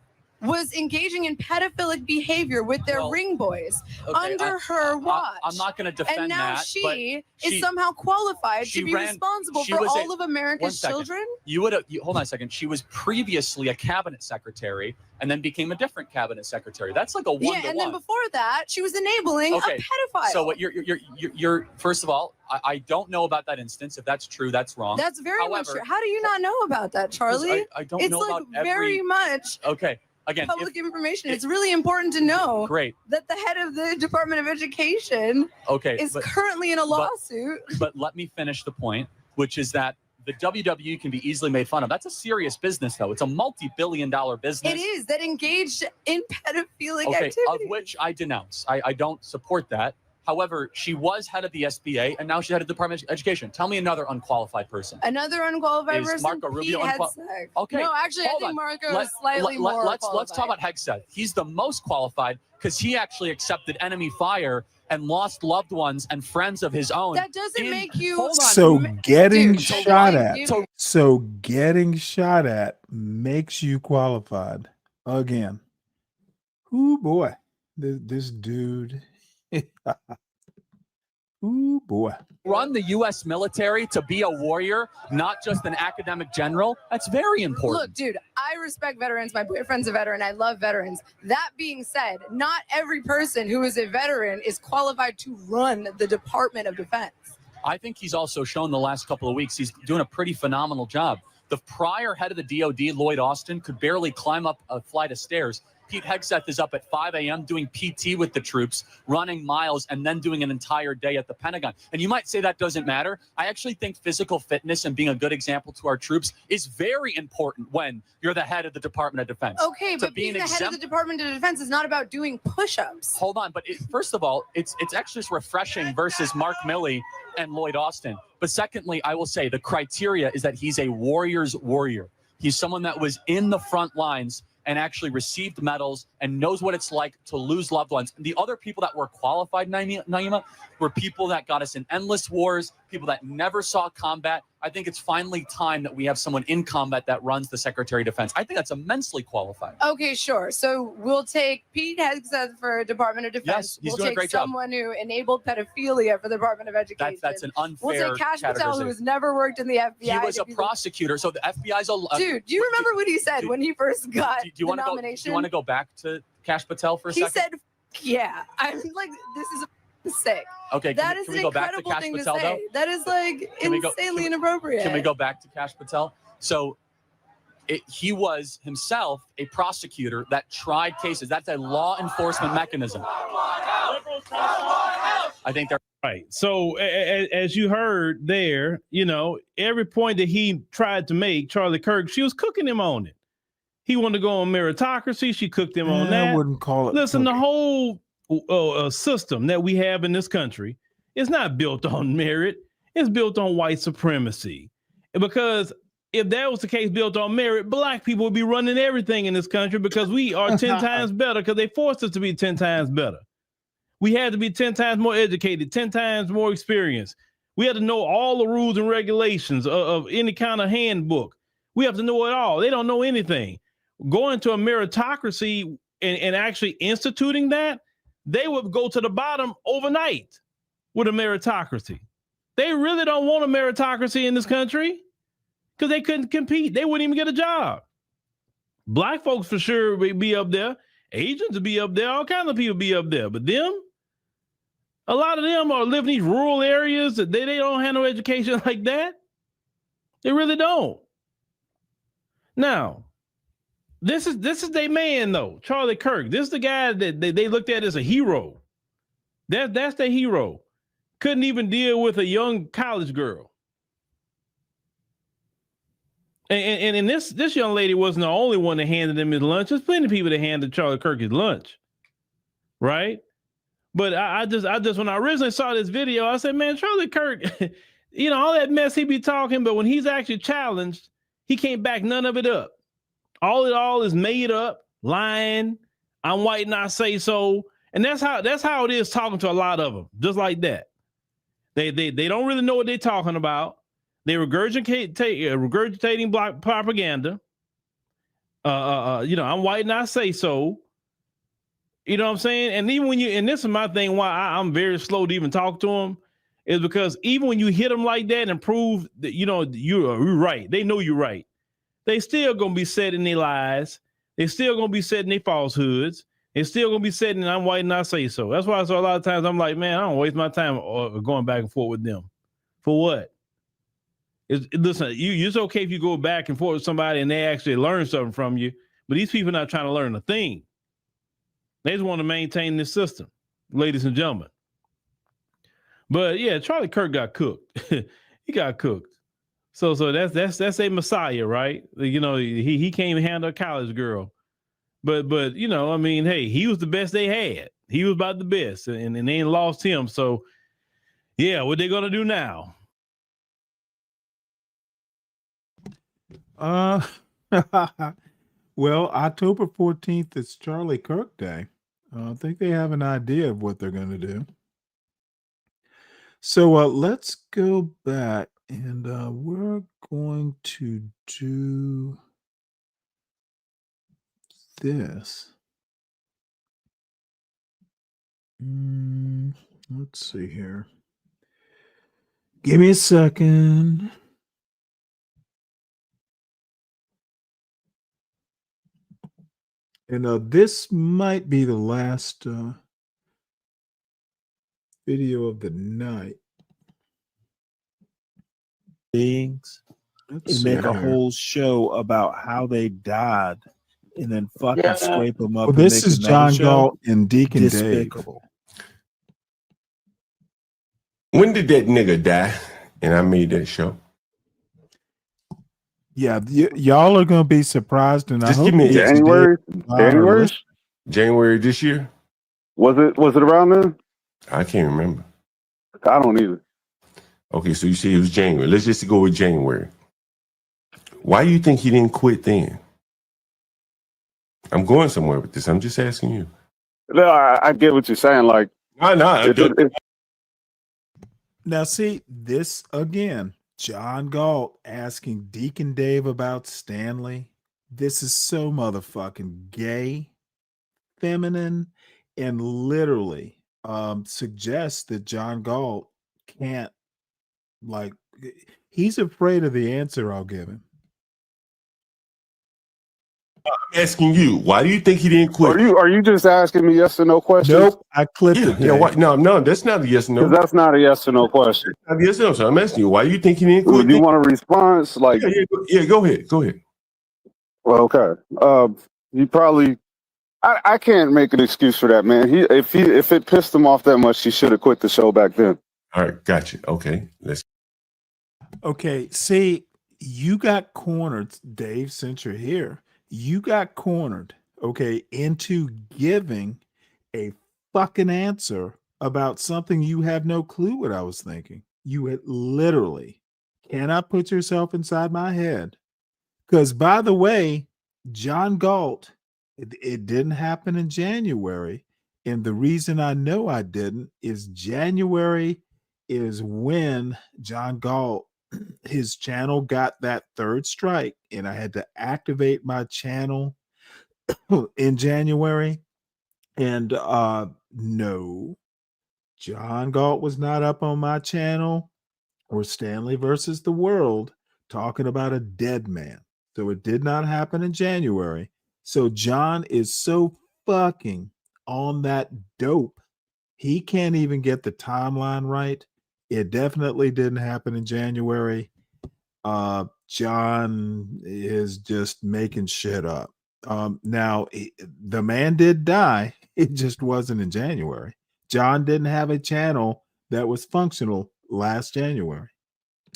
was engaging in pedophilic behavior with their ring boys under her watch. I'm not going to defend that. And now she is somehow qualified to be responsible for all of America's children? Hold on a second. She was previously a cabinet secretary and then became a different cabinet secretary. That's like a one-to-one. Yeah, and then before that, she was enabling a pedophile. So what you're first of all, I don't know about that instance. If that's true, that's wrong. That's very much true. How do you not know about that, Charlie? I don't know about very much again, public information. It's really important to know that the head of the Department of Education is currently in a lawsuit. But let me finish the point, which is that the WWE can be easily made fun of. That's a serious business, though. It's a multi-billion-dollar business. It is, that engaged in pedophilic activity. Of which I denounce. I don't support that. However, she was head of the SBA, and now she's head of the Department of Education. Tell me another unqualified person. Another unqualified person? Marco Rubio Hegseth. Okay. No, actually, I think Marco is slightly more Let's qualified. talk about Hegseth. He's the most qualified because he actually accepted enemy fire and lost loved ones and friends of his own. That doesn't make you... So getting shot at, so getting shot at makes you qualified. Again. Ooh, boy. This dude... Ooh, boy. Run the U.S. military to be a warrior, not just an academic general. That's very important. Look, dude, I respect veterans. My boyfriend's a veteran. I love veterans. That being said, not every person who is a veteran is qualified to run the Department of Defense. I think he's also shown the last couple of weeks he's doing a pretty phenomenal job. The prior head of the DOD, Lloyd Austin, could barely climb up a flight of stairs. Pete Hegseth is up at 5 a.m. doing PT with the troops, running miles, and then doing an entire day at the Pentagon. And you might say that doesn't matter. I actually think physical fitness and being a good example to our troops is very important when you're the head of the Department of Defense. Okay, but being the head of the Department of Defense is not about doing push-ups. Hold on, but first of all, it's actually just refreshing versus Mark Milley and Lloyd Austin. But secondly, I will say the criteria is that he's a warrior's warrior. He's someone that was in the front lines and actually received medals and knows what it's like to lose loved ones. The other people that were qualified, Naima, were people that got us in endless wars, people that never saw combat. I think it's finally time that we have someone in combat that runs the Secretary of Defense. I think that's immensely qualified. Okay, sure. So we'll take Pete Hegseth for Department of Defense. Yes, he's doing a great job. Someone who enabled pedophilia for the Department of Education. That's an unfair We'll take Kash Patel, who has never worked in the FBI. He was a prosecutor, so the FBI's a... Dude, do you remember what he said when he first got the nomination? Do you want to go back to Kash Patel for a second? He said, yeah. I'm like, this is sick. Okay, that is can we an go back to incredible Kash thing Patel, to say. though? That is like insanely inappropriate. Can we go back to Kash Patel? So he was himself a prosecutor that tried cases. That's a law enforcement mechanism. I think they're right. So as you heard there, you know, every point that he tried to make, Charlie Kirk, she was cooking him on it. He wanted to go on meritocracy. She cooked him on that. I wouldn't call it. Listen, cooking. the whole system that we have in this country is not built on merit. It's built on white supremacy. Because if that was the case, built on merit, black people would be running everything in this country because we are 10 times better because they forced us to be 10 times better. We had to be 10 times more educated, 10 times more experienced. We had to know all the rules and regulations of any kind of handbook. We have to know it all. They don't know anything. Going to a meritocracy and actually instituting that, they would go to the bottom overnight with a meritocracy. They really don't want a meritocracy in this country because they couldn't compete. They wouldn't even get a job. Black folks for sure would be up there. Asians would be up there. All kinds of people be up there. But them, a lot of them are living in these rural areas that they don't have no education like that. They really don't. Now, this is their man though, Charlie Kirk. This is the guy that they looked at as a hero. That's their hero. Couldn't even deal with a young college girl. And this young lady wasn't the only one that handed him his lunch. There's plenty of people that handed Charlie Kirk his lunch, right? But I just when I originally saw this video, I said, man, Charlie Kirk, you know, all that mess he be talking, but when he's actually challenged, he can't back none of it up. All is made up, lying. I'm white and I say so, and that's how it is talking to a lot of them, just like that. They don't really know what they're talking about. They regurgitating black propaganda. You know, I'm white and I say so. You know what I'm saying? And even when and this is my thing, why I'm very slow to even talk to them, is because even when you hit them like that and prove that, you know, you're right, they know you're right, they still gonna be set in their lies. They still gonna be set in their falsehoods. They're still gonna be set in I'm white and I say so. That's why a lot of times I'm like, man, I don't waste my time going back and forth with them. For what? Listen, it's okay if you go back and forth with somebody and they actually learn something from you, but these people are not trying to learn a thing. They just want to maintain this system, ladies and gentlemen. But yeah, Charlie Kirk got cooked. He got cooked. So that's a messiah, right? You know, he can't even handle a college girl. But you know, I mean, hey, he was the best they had. He was about the best, and they ain't lost him. So yeah, what they gonna do now? Well, October 14th is Charlie Kirk Day. I think they have an idea of what they're going to do. So let's go back and we're going to do this. Let's see here. Give me a second. And this might be the last video of the night. Things and make a whole show about how they died and then fucking scrape them up. Well, this is John Galt and Deacon Despicable. Dave. When did that nigga die? And I made that show. Yeah, y'all are gonna be surprised, and Just I hope give me January this year. Was it around then? I can't remember. I don't either. Okay, so you say it was January. Let's just go with January. Why do you think he didn't quit then? I'm going somewhere with this. I'm just asking you. No, I get what you're saying. Like, now see this again. John Galt asking Deacon Dave about Stanley. This is so motherfucking gay, feminine, and literally suggests that John Galt can't, like, he's afraid of the answer I'll give him. I'm asking you, why do you think he didn't quit? Are you just asking me yes or no questions? Nope, I clipped it. Yeah, why, no, that's not a yes or no. Because that's not a yes or no question. Yes or no. So I'm asking you, why do you think he didn't quit? Do you want a response? Like, yeah, go ahead. Well, okay. You probably, I can't make an excuse for that, man. If it pissed him off that much, he should have quit the show back then. All right, gotcha. Okay, let's. Okay, see, you got cornered, Dave, since you're here. You got cornered, okay, into giving a fucking answer about something you have no clue what I was thinking. You had literally cannot put yourself inside my head. Because, by the way, John Galt, it didn't happen in January. And the reason I know I didn't is January is when John Galt, his channel got that third strike, and I had to activate my channel in January. And no, John Galt was not up on my channel or Stanley versus the World talking about a dead man. So it did not happen in January. So John is so fucking on that dope. He can't even get the timeline right. It definitely didn't happen in January. John is just making shit up. Now, the man did die. It just wasn't in January. John didn't have a channel that was functional last January.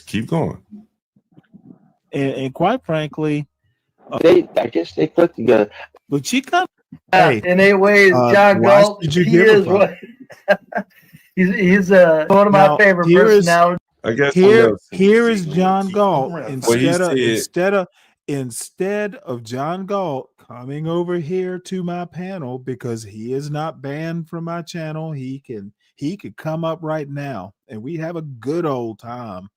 Keep going. And quite frankly, I guess they click together. But she come. Hey, in 8 ways, John Galt, he is what he's one of my favorite personalities. I guess here is John Galt. Instead of John Galt coming over here to my panel, because he is not banned from my channel, he could come up right now and we have a good old time.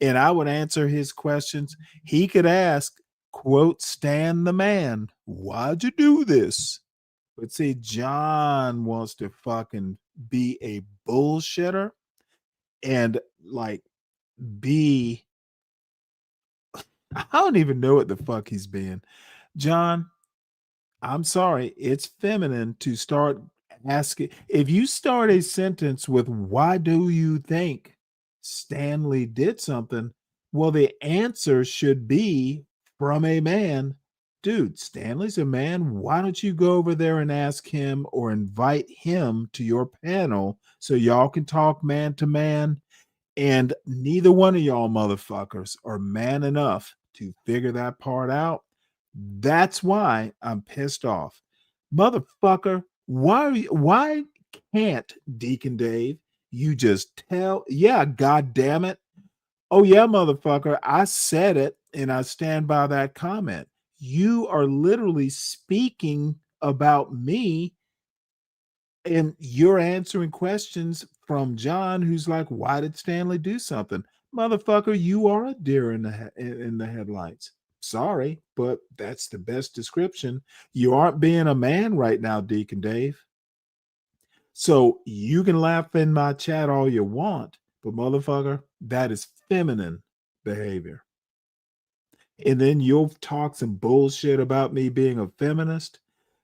And I would answer his questions. He could ask, quote, Stan the man, why'd you do this? But see, John wants to fucking be a bullshitter and like be, I don't even know what the fuck he's being. John, I'm sorry, it's feminine to start asking. If you start a sentence with, why do you think Stanley did something? Well, the answer should be from a man. Dude, Stanley's a man. Why don't you go over there and ask him or invite him to your panel so y'all can talk man to man? And neither one of y'all motherfuckers are man enough to figure that part out. That's why I'm pissed off. Motherfucker, why can't Deacon Dave you just tell, yeah, god damn it. Oh yeah, motherfucker, I said it and I stand by that comment. You are literally speaking about me and you're answering questions from John, who's like, why did Stanley do something? Motherfucker, you are a deer in the headlights. Sorry, but that's the best description. You aren't being a man right now, Deacon Dave. So you can laugh in my chat all you want, but motherfucker, that is feminine behavior. And then you'll talk some bullshit about me being a feminist.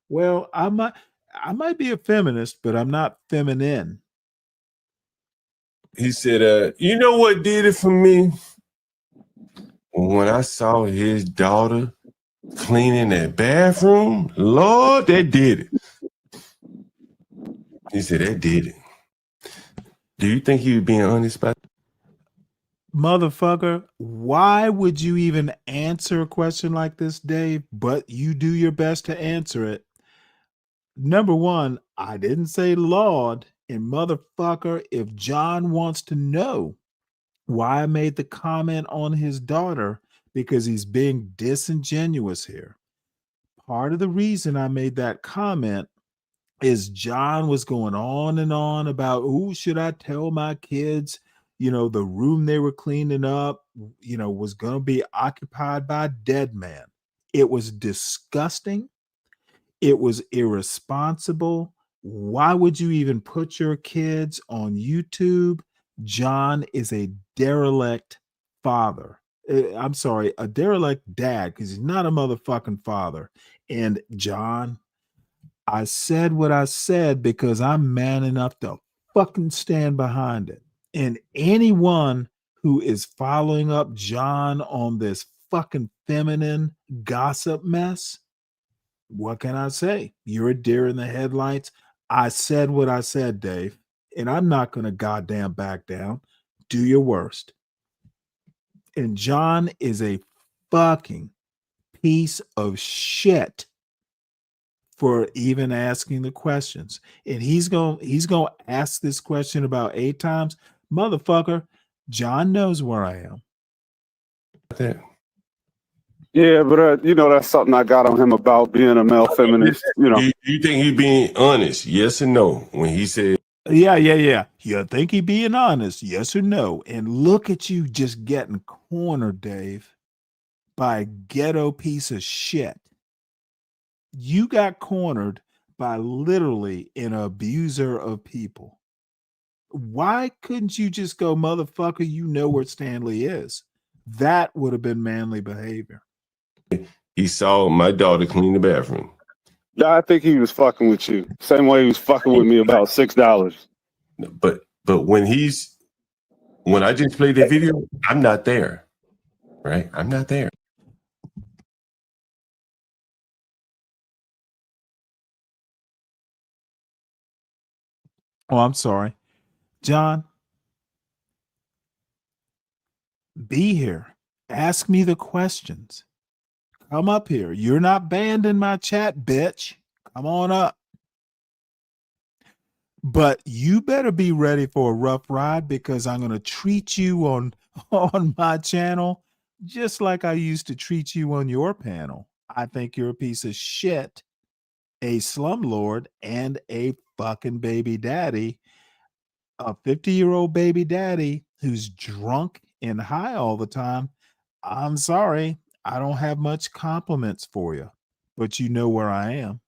Well, I might be a feminist, but I'm not feminine. He said, you know what did it for me? When I saw his daughter cleaning that bathroom, Lord, that did it. He said, that did it. Do you think he was being honest about it? Motherfucker, why would you even answer a question like this, Dave? But you do your best to answer it. Number one, I didn't say Lord. And motherfucker, if John wants to know why I made the comment on his daughter, because he's being disingenuous here. Part of the reason I made that comment is John was going on and on about, oh, should I tell my kids, the room they were cleaning up, was going to be occupied by a dead man. It was disgusting. It was irresponsible. Why would you even put your kids on YouTube? John is a derelict father. I'm sorry, a derelict dad, because he's not a motherfucking father. And John, I said what I said because I'm man enough to fucking stand behind it. And anyone who is following up John on this fucking feminine gossip mess, What can I say? You're a deer in the headlights. I said what I said, Dave, and I'm not going to goddamn back down. Do your worst. And John is a fucking piece of shit for even asking the questions. And he's going to ask this question about 8 times. Motherfucker, John knows where I am. Yeah, but that's something I got on him about being a male feminist. You think he being honest? Yes or no? When he said, Yeah. You think he being honest? Yes or no? And look at you just getting cornered, Dave, by a ghetto piece of shit. You got cornered by literally an abuser of people. Why couldn't you just go, motherfucker, you know where Stanley is? That would have been manly behavior. he saw my daughter clean the bathroom. I think he was fucking with you. Same way he was fucking with me about $6. But when I just played that video, I'm not there. Right? I'm not there. Oh, I'm sorry. John, be here. Ask me the questions. Come up here. You're not banned in my chat, bitch. Come on up. But you better be ready for a rough ride, because I'm going to treat you on my channel just like I used to treat you on your panel. I think you're a piece of shit, a slumlord, and a fucking baby daddy, a 50-year-old baby daddy who's drunk and high all the time. I'm sorry. I don't have much compliments for you, but you know where I am.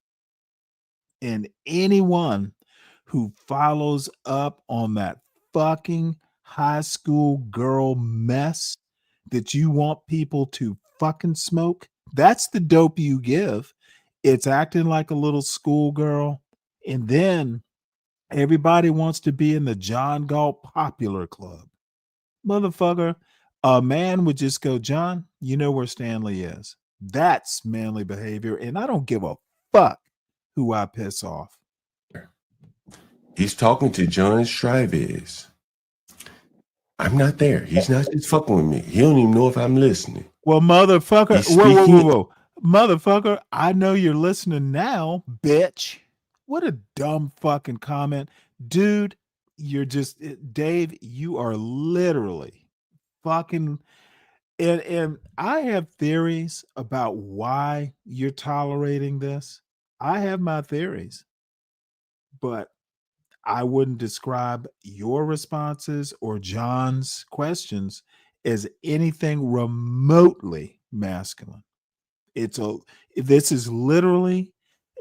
And anyone who follows up on that fucking high school girl mess that you want people to fucking smoke, that's the dope you give. It's acting like a little schoolgirl. And then everybody wants to be in the John Galt Popular Club. Motherfucker, a man would just go, John, you know where Stanley is. That's manly behavior. And I don't give a fuck who I piss off. He's talking to John Strivez. I'm not there. He's not just fucking with me. He don't even know if I'm listening. Well, motherfucker, whoa. Motherfucker, I know you're listening now, bitch. What a dumb fucking comment. Dude, you're just, Dave, you are literally fucking, and I have theories about why you're tolerating this. I have my theories, but I wouldn't describe your responses or John's questions as anything remotely masculine. This is literally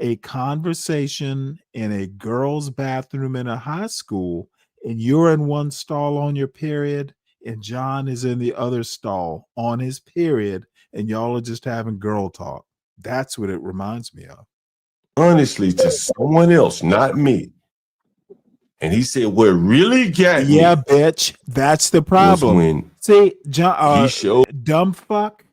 a conversation in a girl's bathroom in a high school, and you're in one stall on your period, and John is in the other stall on his period, and y'all are just having girl talk. That's what it reminds me of. Honestly, to someone else, not me. And he said, what really got me. Yeah, bitch. That's the problem. When see, John, he showed dumb fuck,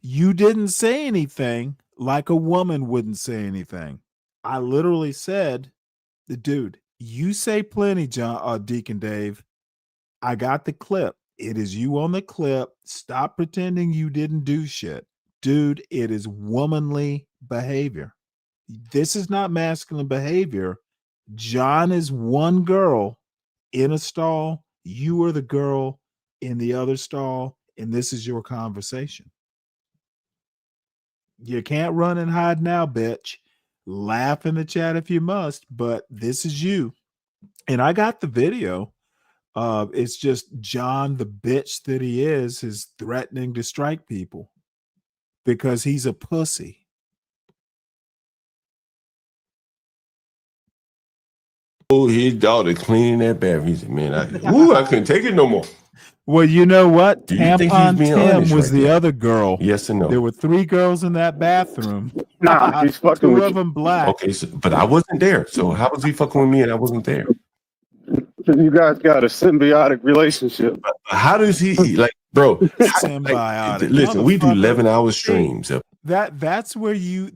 you didn't say anything like a woman wouldn't say anything. I literally said, dude, you say plenty, John, Deacon Dave. I got the clip. It is you on the clip. Stop pretending you didn't do shit. Dude, it is womanly behavior. This is not masculine behavior. John is one girl in a stall. You are the girl in the other stall, and this is your conversation. You can't run and hide now, bitch. Laugh in the chat if you must, but this is you. And I got the video. It's just John, the bitch that he is threatening to strike people because he's a pussy. Oh, his daughter cleaning that bathroom. He said, man, I couldn't take it no more. Well, you know what? Do you think he's being Tim honest was right the there? other girl. Yes or no? There were 3 girls in that bathroom. Nah, he's fucking 2 with of you. them black. Okay, but I wasn't there. So how was he fucking with me and I wasn't there? You guys got a symbiotic relationship. How does he, like, bro? Symbiotic. Listen, we do Motherfucker. 11-hour streams. That's where you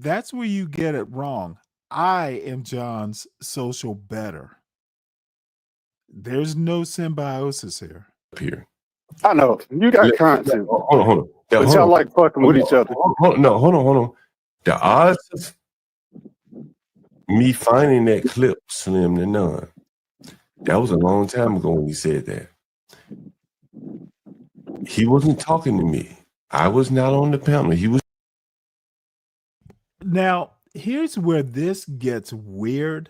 get it wrong. I am John's social better. There's no symbiosis here. Here. I know you got content, Hold on. Yeah, but hold y'all on. like fucking with each other. Hold on. The odds of me finding that clip slim to none. That was a long time ago when he said that. He wasn't talking to me. I was not on the panel. He was. Now, here's where this gets weird,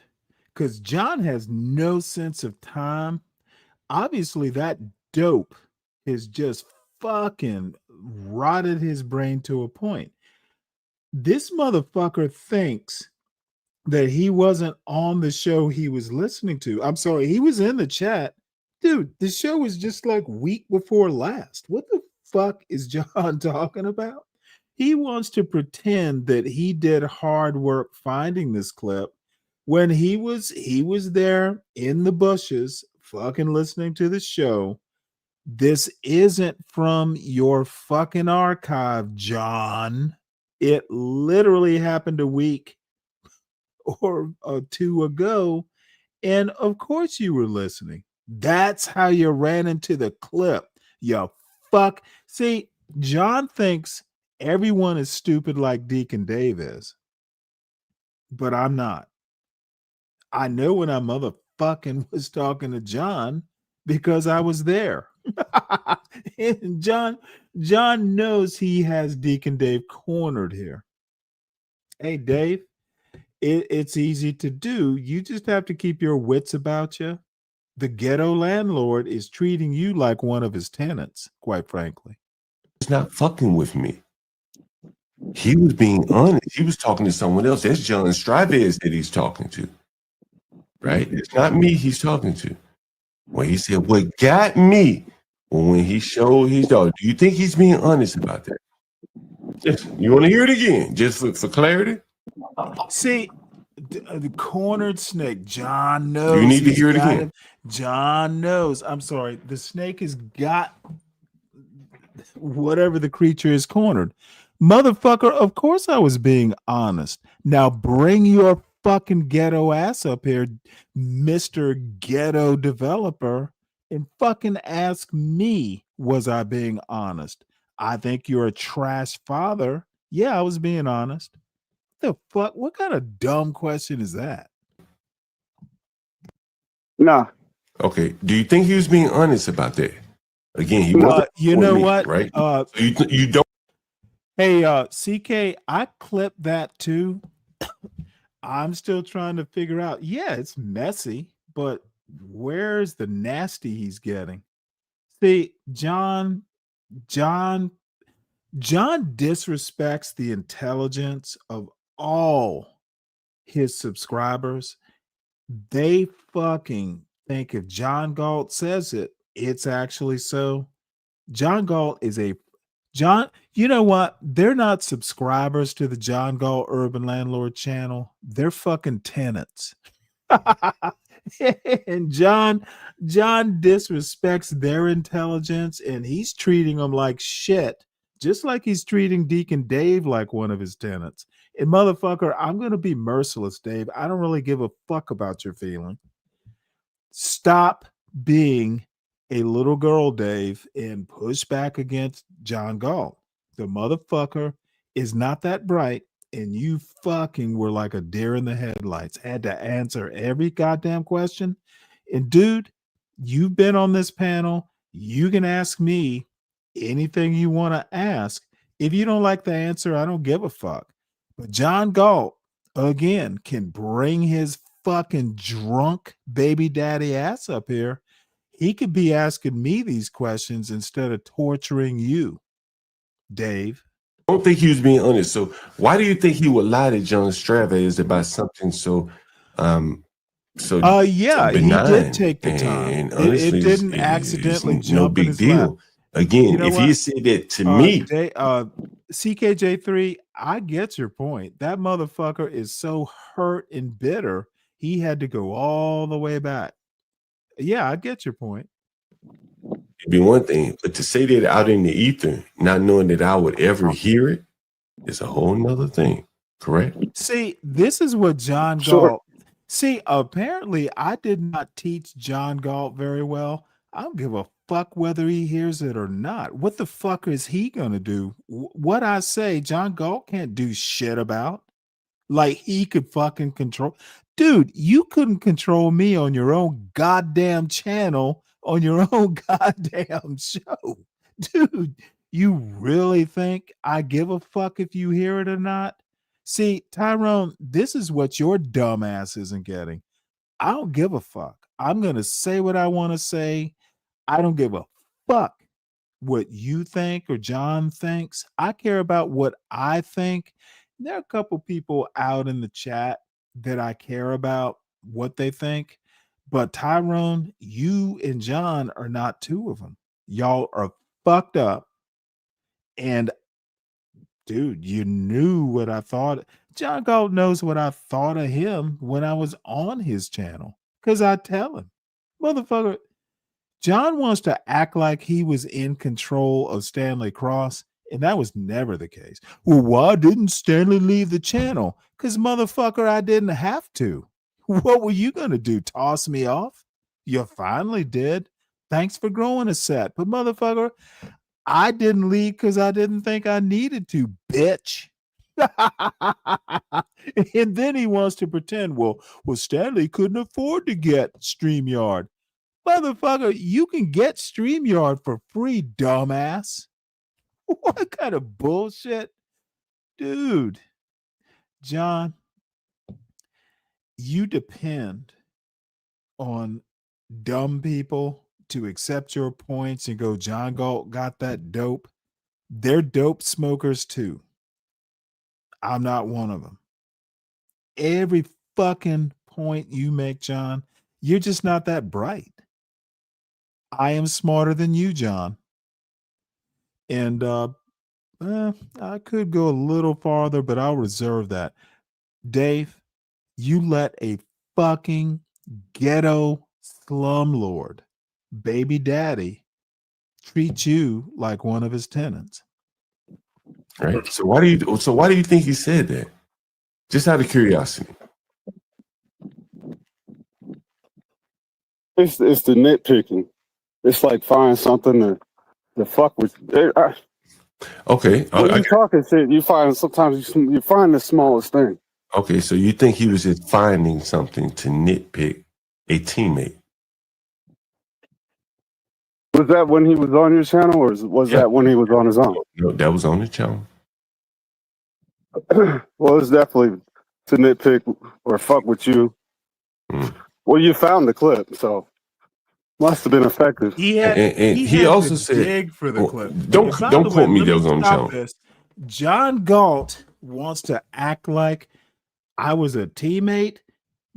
because John has no sense of time. Obviously, that dope has just fucking rotted his brain to a point. This motherfucker thinks that he wasn't on the show he was listening to. I'm sorry, he was in the chat. Dude, the show was just like week before last. What the fuck is John talking about? He wants to pretend that he did hard work finding this clip when he was there in the bushes fucking listening to the show. This isn't from your fucking archive, John. It literally happened a week or two ago, and of course you were listening. That's how you ran into the clip. You fuck. See, John thinks everyone is stupid like Deacon Dave is, but I'm not. I know when I motherfucking was talking to John because I was there. And John knows he has Deacon Dave cornered here. Hey, Dave, it's easy to do. You just have to keep your wits about you. The ghetto landlord is treating you like one of his tenants, quite frankly. He's not fucking with me. He was being honest. He was talking to someone else. That's John Stravis that he's talking to. Right? It's not me he's talking to. When he said, what got me, when he showed his dog, do you think he's being honest about that? Just, you want to hear it again, just for clarity? See, the cornered snake, John knows. You need to hear it again. John knows. I'm sorry. The snake has got whatever the creature is cornered. Motherfucker, of course I was being honest. Now bring your fucking ghetto ass up here, Mr. Ghetto Developer, and fucking ask me, was I being honest? I think you're a trash father. Yeah, I was being honest. The fuck? What kind of dumb question is that? Nah. Okay. Do you think he was being honest about that? Again, he wasn't. You know me, what? Right? So you don't. Hey, CK, I clipped that too. I'm still trying to figure out. Yeah, it's messy, but where's the nasty he's getting? See, John disrespects the intelligence of all his subscribers. They fucking think if John Galt says it, it's actually so. John Galt is you know what? They're not subscribers to the John Galt Urban Landlord channel. They're fucking tenants. And John disrespects their intelligence, and he's treating them like shit, just like he's treating Deacon Dave like one of his tenants. And motherfucker, I'm going to be merciless, Dave. I don't really give a fuck about your feeling. Stop being a little girl, Dave, and push back against John Galt. The motherfucker is not that bright, and you fucking were like a deer in the headlights. Had to answer every goddamn question. And dude, you've been on this panel. You can ask me anything you want to ask. If you don't like the answer, I don't give a fuck. But John Galt, again, can bring his fucking drunk baby daddy ass up here. He could be asking me these questions instead of torturing you, Dave. I don't think he was being honest. So why do you think he would lie to John Stravis about something so yeah, so benign? He did take the time. And honestly, it didn't accidentally jump no in big his deal. lap. Again, You know if what? he said that to me, CKJ3, I get your point. That motherfucker is so hurt and bitter, he had to go all the way back. Yeah, I get your point. it'd be one thing, but to say that out in the ether, not knowing that I would ever hear it, is a whole nother thing. Correct? See, this is what John Galt. See, apparently I did not teach John Galt very well. I don't give a fuck whether he hears it or not. What the fuck is he gonna do? What I say, John Galt can't do shit about. Like he could fucking control. Dude, you couldn't control me on your own goddamn channel on your own goddamn show. Dude, you really think I give a fuck if you hear it or not? See, Tyrone, this is what your dumb ass isn't getting. I don't give a fuck. I'm going to say what I want to say. I don't give a fuck what you think or John thinks. I care about what I think. There are a couple people out in the chat that I care about what they think. But Tyrone, you and John are not two of them. Y'all are fucked up. And dude, you knew what I thought. John Galt knows what I thought of him when I was on his channel. Because I tell him, motherfucker, John wants to act like he was in control of Stanley Cross, and that was never the case. Well, why didn't Stanley leave the channel? Because, motherfucker, I didn't have to. What were you going to do? Toss me off? You finally did. Thanks for growing a set. But, motherfucker, I didn't leave because I didn't think I needed to, bitch. And then he wants to pretend, well, Stanley couldn't afford to get StreamYard. Motherfucker, you can get StreamYard for free, dumbass. What kind of bullshit? Dude, John, you depend on dumb people to accept your points and go, John Galt got that dope. They're dope smokers too. I'm not one of them. Every fucking point you make, John, you're just not that bright. I am smarter than you, John. And I could go a little farther, but I'll reserve that. Dave, you let a fucking ghetto slumlord, baby daddy, treat you like one of his tenants. Right. So why do you think he said that? Just out of curiosity. It's the nitpicking. It's like find something to fuck with. Okay. When you talking shit, you find sometimes you find the smallest thing. Okay, so you think he was just finding something to nitpick a teammate? Was that when he was on your channel, or was that when he was on his own? No, that was on the channel. Well, it's definitely to nitpick or fuck with you. Well, you found the clip, so must have been effective. He had, he also said, dig for the clip. Don't quote me that was on the channel. This. John Galt wants to act like I was a teammate.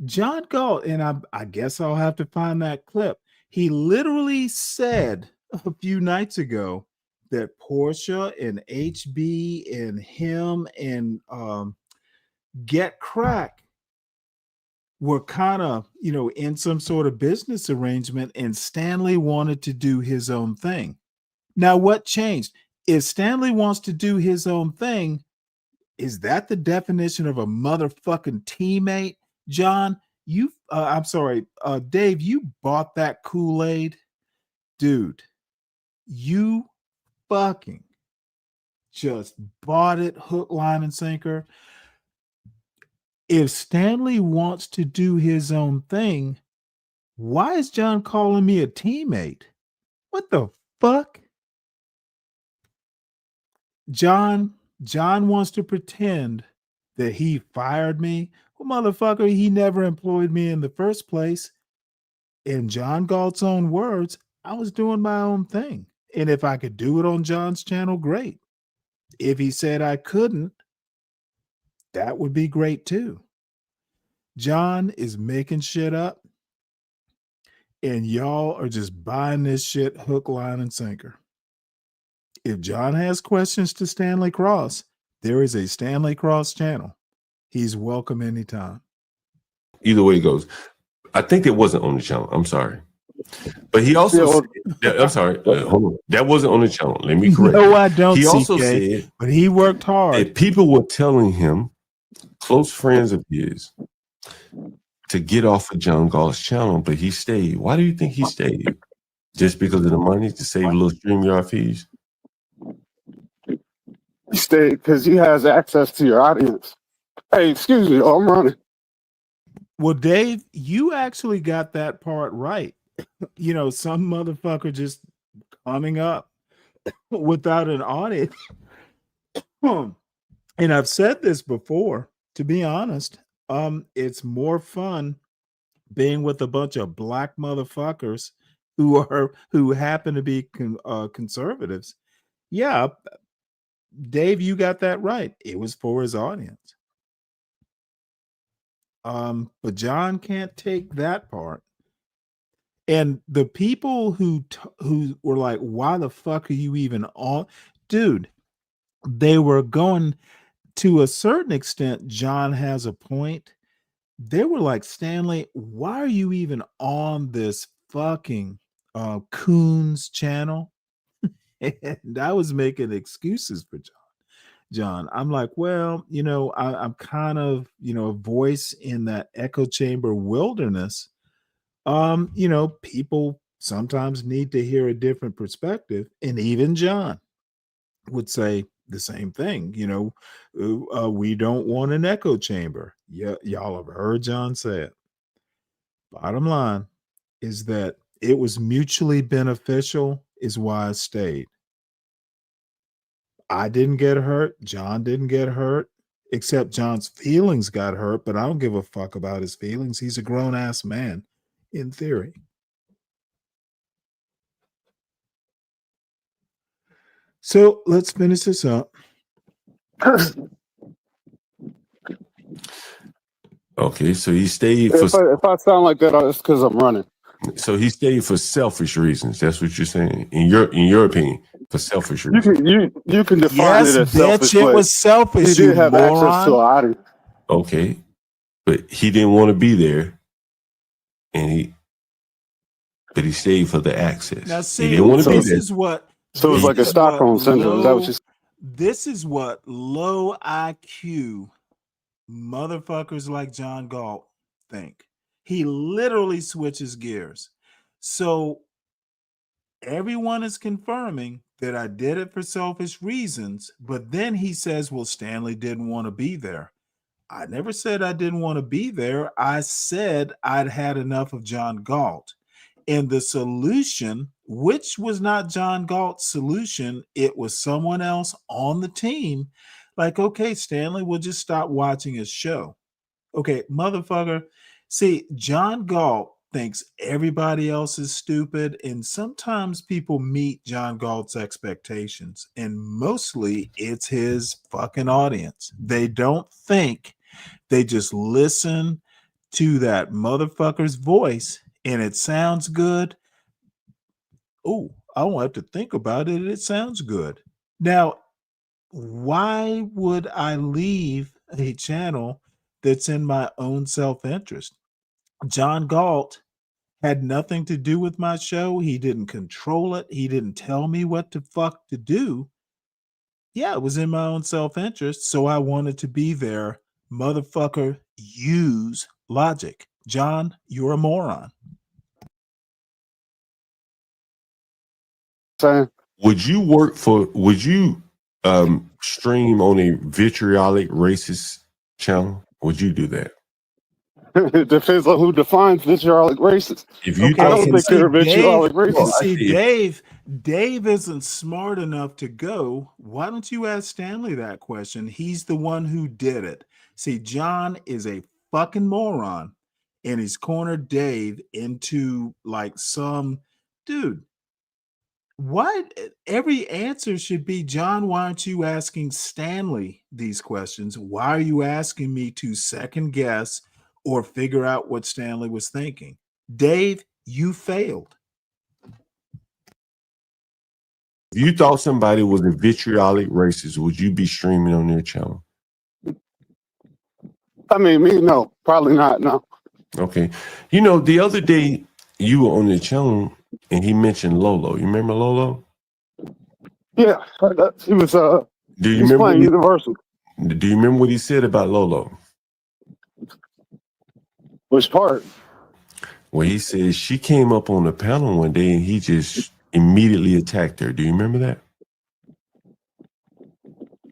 John Galt, and I guess I'll have to find that clip. He literally said a few nights ago that Portia and HB and him and Get Crack were kind of, in some sort of business arrangement, and Stanley wanted to do his own thing. Now, what changed? If Stanley wants to do his own thing, is that the definition of a motherfucking teammate? John, Dave, you bought that Kool-Aid? Dude, you fucking just bought it hook, line, and sinker. If Stanley wants to do his own thing, why is John calling me a teammate? What the fuck? John wants to pretend that he fired me. Well, motherfucker, he never employed me in the first place. In John Galt's own words, I was doing my own thing. And if I could do it on John's channel, great. If he said I couldn't, that would be great too. John is making shit up, and y'all are just buying this shit hook, line, and sinker. If John has questions to Stanley Cross, there is a Stanley Cross channel. He's welcome anytime. Either way it goes. I think it wasn't on the channel. I'm sorry. But he also said, I'm sorry, hold on. That wasn't on the channel. Let me correct. No, I don't. He also CK, said, but he worked hard. that people were telling him, close friends of his, to get off of John Galt's channel, but he stayed. Why do you think he stayed? Just because of the money to save a little StreamYard fees? He stayed because he has access to your audience. Hey, excuse me, I'm running. Well, Dave, you actually got that part right. You know, some motherfucker just coming up without an audience. And I've said this before, to be honest, it's more fun being with a bunch of black motherfuckers who happen to be conservatives. Yeah, Dave, you got that right. It was for his audience. But John can't take that part. And the people who were like, why the fuck are you even on? Dude, they were going, to a certain extent, John has a point. They were like, Stanley, why are you even on this fucking Coons channel? And I was making excuses for John. I'm like, well, you know, I'm kind of, you know, a voice in that echo chamber wilderness. You know, people sometimes need to hear a different perspective. And even John would say the same thing. You know, we don't want an echo chamber. Yeah, y'all have heard John say it. Bottom line is that it was mutually beneficial, is why I stayed. I didn't get hurt. John didn't get hurt, except John's feelings got hurt, but I don't give a fuck about his feelings. He's a grown-ass man, in theory. So let's finish this up. Okay, so he stayed for. If I sound like that, it's because I'm running. So he stayed for selfish reasons. That's what you're saying, in your opinion, for selfish reasons. You can define it as selfish. Bitch, it was selfish. He did have access to an audience. Okay, but he didn't want to be there, but he stayed for the access. Now, see, he didn't want to be there. So it's like a Stockholm syndrome. Is that what you? This is what low IQ motherfuckers like John Galt think. He literally switches gears. So everyone is confirming that I did it for selfish reasons, but then he says, well, Stanley didn't want to be there. I never said I didn't want to be there. I said I'd had enough of John Galt. And the solution, which was not John Galt's solution, it was someone else on the team. Like, okay, Stanley, we'll just stop watching his show. Okay, motherfucker. See, John Galt thinks everybody else is stupid, and sometimes people meet John Galt's expectations, and mostly it's his fucking audience. They don't think, they just listen to that motherfucker's voice, and it sounds good. Oh, I don't have to think about it. It sounds good. Now, why would I leave a channel that's in my own self-interest? John Galt had nothing to do with my show. He didn't control it. He didn't tell me what the fuck to do. Yeah, it was in my own self-interest, so I wanted to be there. Motherfucker, use logic. John, you're a moron. Would you stream on a vitriolic racist channel? Would you do that? It depends on who defines vitriolic racist. If you I don't think they're vitriolic racist. See, Dave isn't smart enough to go. Why don't you ask Stanley that question? He's the one who did it. See, John is a fucking moron, and he's cornered Dave into like some dude. Why every answer should be, John, why aren't you asking Stanley these questions? Why are you asking me to second guess or figure out what Stanley was thinking? Dave, you failed. If you thought somebody was a vitriolic racist, would you be streaming on their channel? I mean, me, no, probably not. No. Okay. You know, the other day you were on the channel and he mentioned Lolo. You remember Lolo? Yeah, he was Do you he's remember playing Universal. Do you remember what he said about Lolo? Which part? Well, he said she came up on the panel one day and he just immediately attacked her. Do you remember that?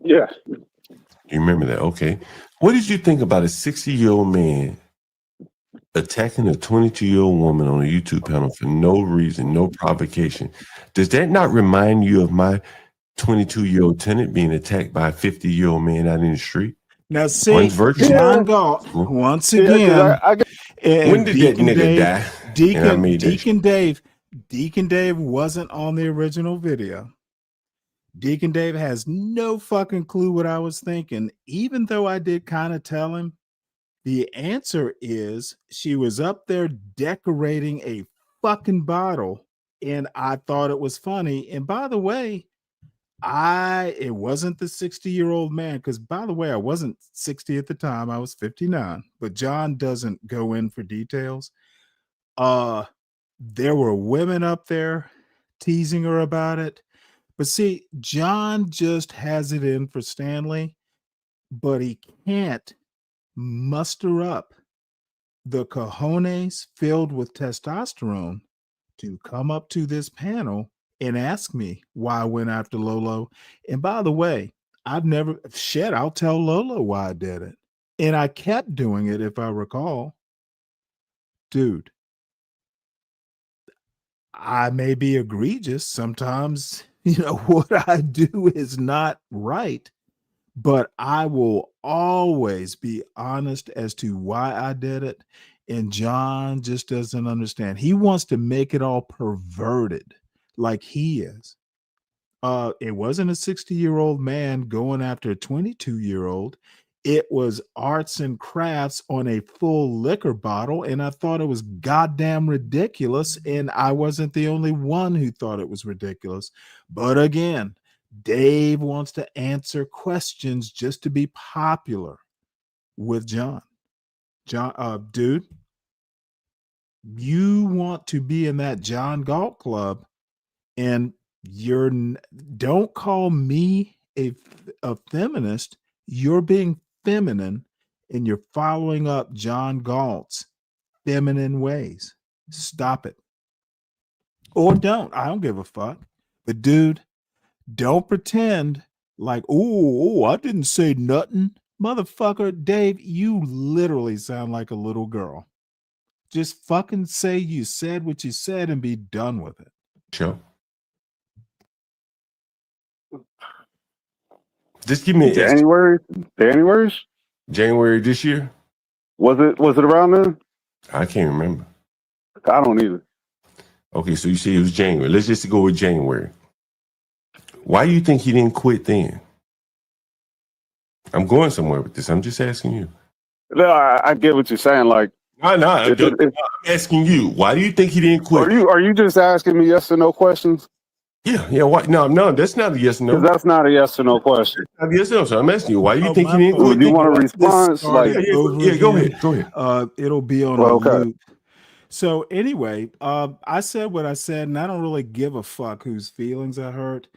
Yeah. You remember that? Okay. What did you think about a 60-year-old man attacking a 22-year-old woman on a YouTube panel for no reason, no provocation? Does that not remind you of my 22-year-old tenant being attacked by a 50-year-old man out in the street? Now, see, One's virtual. John Galt, once Yeah, 'cause again, when did that Deacon nigga Dave, die? And I made that Deacon Dave wasn't on the original video. Deacon Dave has no fucking clue what I was thinking, even though I did kind of tell him. The answer is she was up there decorating a fucking bottle, and I thought it was funny. And by the way, it wasn't the 60-year-old man, because by the way, I wasn't 60 at the time, I was 59, but John doesn't go in for details. There were women up there teasing her about it. But see, John just has it in for Stanley, but he can't muster up the cojones filled with testosterone to come up to this panel and ask me why I went after Lolo. And by the way, I'll tell Lolo why I did it. And I kept doing it, if I recall. Dude, I may be egregious. Sometimes, what I do is not right, but I will always be honest as to why I did it. And John just doesn't understand. He wants to make it all perverted like he is. It wasn't a 60-year-old man going after a 22-year-old. It was arts and crafts on a full liquor bottle, and I thought it was goddamn ridiculous, and I wasn't the only one who thought it was ridiculous. But again, Dave wants to answer questions just to be popular with John. Dude, you want to be in that John Galt club, and don't call me a feminist. You're being feminine, and you're following up John Galt's feminine ways. Stop it. Or don't. I don't give a fuck. But dude, don't pretend like, oh, I didn't say nothing. Motherfucker, Dave, you literally sound like a little girl. Just fucking say you said what you said and be done with it. Sure. Just give me an January this year. Was it around then? I can't remember. I don't either. Okay, so you say it was January. Let's just go with January. Why do you think he didn't quit then? I'm going somewhere with this. I'm just asking you. No, I get what you're saying. Like, no, I'm asking you. Why do you think he didn't quit? Are you just asking me yes or no questions? Yeah. Why? No, that's not a yes or no. Because that's not a yes or no question. Yes or no. So I'm asking you. Why do you think he didn't quit? Do you want a response? Like, yeah, go ahead. It'll be on a loop. So anyway, I said what I said, and I don't really give a fuck whose feelings I hurt.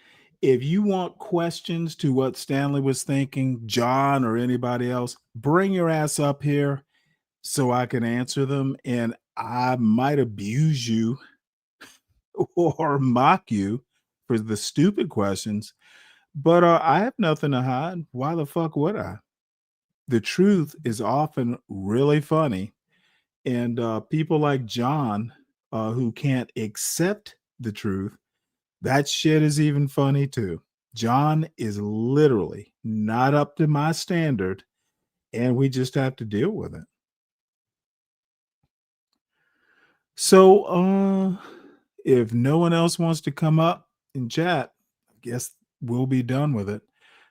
If you want questions to what Stanley was thinking, John or anybody else, bring your ass up here so I can answer them. And I might abuse you or mock you for the stupid questions, but I have nothing to hide. Why the fuck would I? The truth is often really funny. And people like John, who can't accept the truth, that shit is even funny too. John is literally not up to my standard, and we just have to deal with it. So, if no one else wants to come up and chat, I guess we'll be done with it.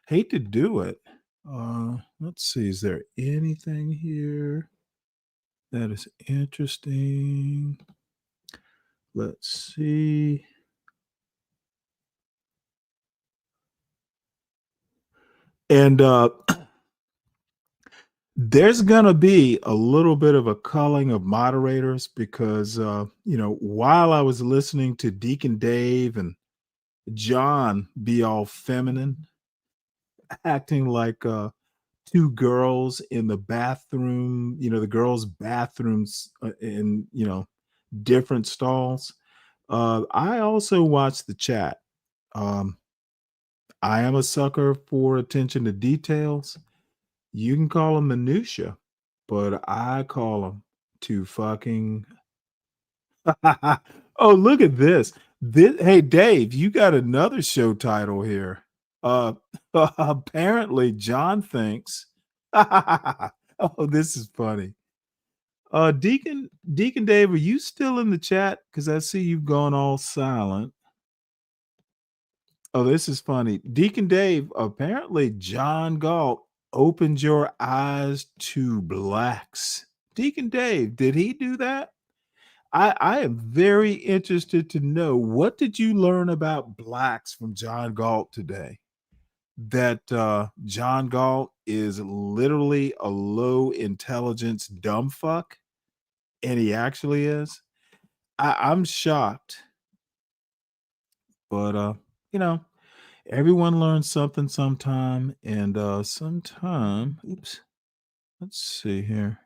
Hate to do it. Let's see. Is there anything here that is interesting? Let's see. And There's gonna be a little bit of a culling of moderators because while I was listening to Deacon Dave and John be all feminine, acting like two girls in the bathroom, the girls' bathrooms in different stalls. I also watch the chat. Um, I am a sucker for attention to details. You can call them minutia, but I call them to fucking. Oh, look at this. Hey, Dave, you got another show title here. Apparently, John thinks. Oh, this is funny. Deacon Dave, are you still in the chat? Because I see you've gone all silent. Oh, this is funny. Deacon Dave, apparently John Galt opened your eyes to blacks. Deacon Dave, did he do that? I am very interested to know, what did you learn about blacks from John Galt today? That John Galt is literally a low intelligence dumb fuck, and he actually is. I'm shocked, but everyone learns something sometime, and sometime. Oops. Let's see here.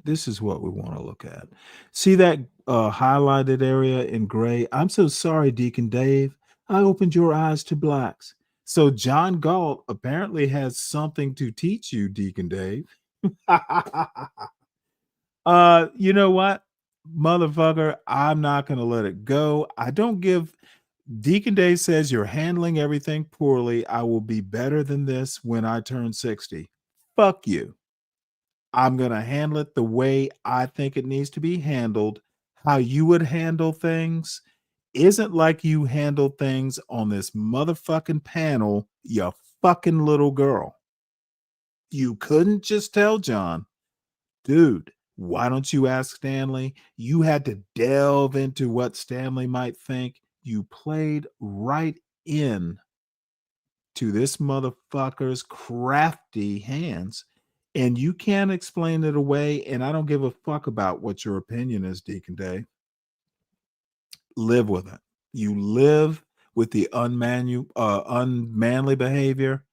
This is what we want to look at. See that highlighted area in gray? I'm so sorry, Deacon Dave. I opened your eyes to blacks. So John Galt apparently has something to teach you, Deacon Dave. You know what? Motherfucker, I'm not going to let it go. I don't give. Deacon Dave says you're handling everything poorly. I will be better than this when I turn 60. Fuck you. I'm going to handle it the way I think it needs to be handled. How you would handle things isn't like you handle things on this motherfucking panel, you fucking little girl. You couldn't just tell John, dude, why don't you ask Stanley? You had to delve into what Stanley might think. You played right in to this motherfucker's crafty hands, and you can't explain it away. And I don't give a fuck about what your opinion is, Deacon Dave. Live with it. You live with the unmanly behavior,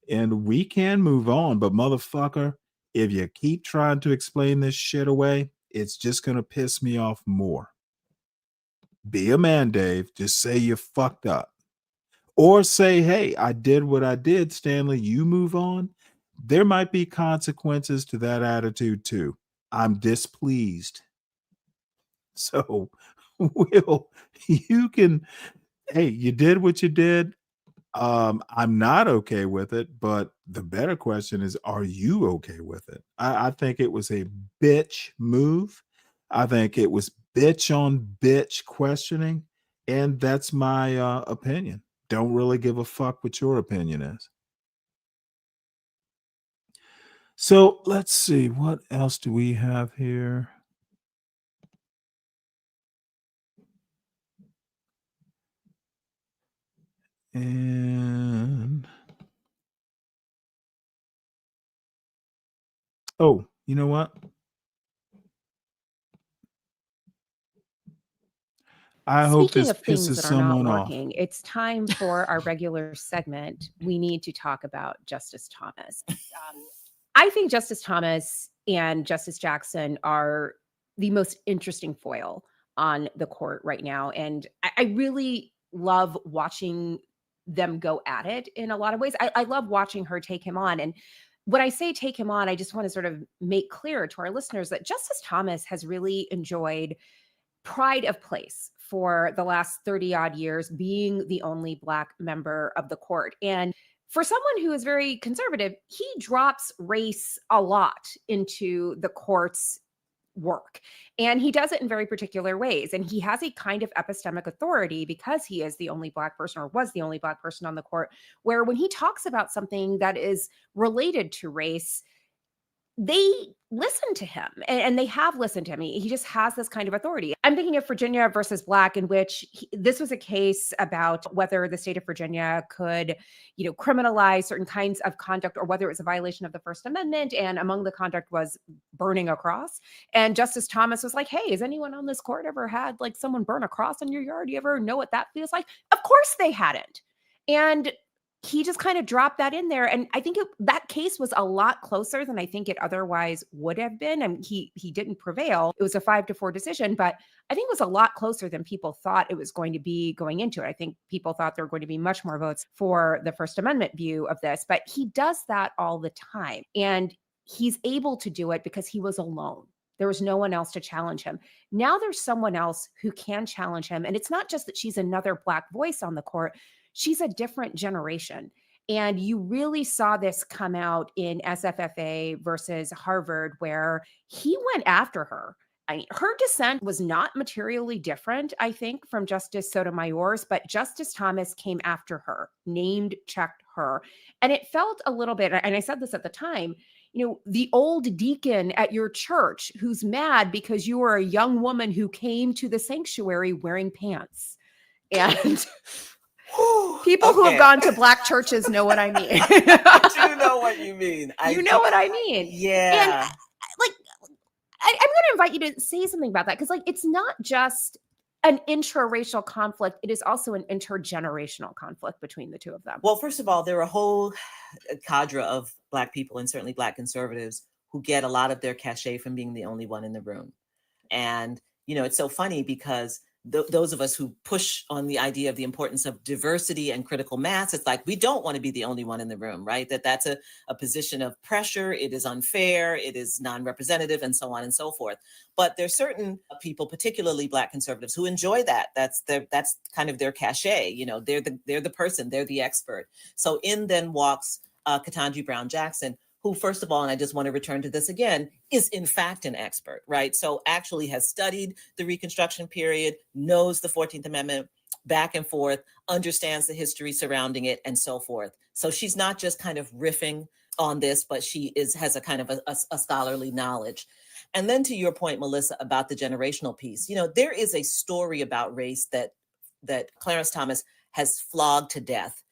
and we can move on. But motherfucker, if you keep trying to explain this shit away, it's just gonna piss me off more. Be a man, Dave. Just say you fucked up. Or say, hey, I did what I did, Stanley. You move on. There might be consequences to that attitude too. I'm displeased. So, Will, you can, hey, you did what you did. I'm not okay with it, but the better question is, are you okay with it? I think it was a bitch move. I think it was bitch on bitch questioning, and that's my opinion. Don't really give a fuck what your opinion is. So let's see, what else do we have here? And oh, you know what? I hope Speaking this of things pisses that are not someone off. working, it's time for our regular segment. We need to talk about Justice Thomas. I think Justice Thomas and Justice Jackson are the most interesting foil on the court right now. And I really love watching them go at it in a lot of ways. I love watching her take him on. And when I say take him on, I just want to sort of make clear to our listeners that Justice Thomas has really enjoyed pride of place for the last 30 odd years, being the only Black member of the court. And for someone who is very conservative, he drops race a lot into the court's work. And he does it in very particular ways. And he has a kind of epistemic authority because he is the only Black person, or was the only Black person on the court, where when he talks about something that is related to race, they listen to him and they have listened to him. He just has this kind of authority. I'm thinking of Virginia versus Black, in which this was a case about whether the state of Virginia could, criminalize certain kinds of conduct or whether it was a violation of the First Amendment. And among the conduct was burning a cross. And Justice Thomas was like, hey, has anyone on this court ever had like someone burn a cross in your yard? Do you ever know what that feels like? Of course they hadn't. And he just kind of dropped that in there. And I think that case was a lot closer than I think it otherwise would have been. I mean, he didn't prevail. It was a 5-4 decision, but I think it was a lot closer than people thought it was going to be going into it. I think people thought there were going to be much more votes for the First Amendment view of this, but he does that all the time. And he's able to do it because he was alone. There was no one else to challenge him. Now there's someone else who can challenge him. And it's not just that she's another Black voice on the court. She's a different generation. And you really saw this come out in SFFA versus Harvard, where he went after her. I mean, her dissent was not materially different, I think, from Justice Sotomayor's, but Justice Thomas came after her, named, checked her. And it felt a little bit, and I said this at the time, the old deacon at your church who's mad because you were a young woman who came to the sanctuary wearing pants. And people who have gone to Black churches know what I mean. I do know what you mean. You know what I mean. Yeah. And I'm going to invite you to say something about that, because it's not just an intraracial conflict. It is also an intergenerational conflict between the two of them. Well, first of all, there are a whole cadre of Black people, and certainly Black conservatives, who get a lot of their cachet from being the only one in the room. And, it's so funny because those of us who push on the idea of the importance of diversity and critical mass, it's like, we don't want to be the only one in the room, right? That's a position of pressure. It is unfair. It is non-representative, and so on and so forth. But there's certain people, particularly Black conservatives, who enjoy that. That's kind of their cachet. They're the person, they're the expert. So in then walks Ketanji Brown Jackson, who, first of all, and I just want to return to this again, is in fact an expert, right? So actually has studied the Reconstruction period, knows the 14th Amendment back and forth, understands the history surrounding it, and so forth. So she's not just kind of riffing on this, but she has a kind of a scholarly knowledge. And then to your point, Melissa, about the generational piece, there is a story about race that Clarence Thomas has flogged to death.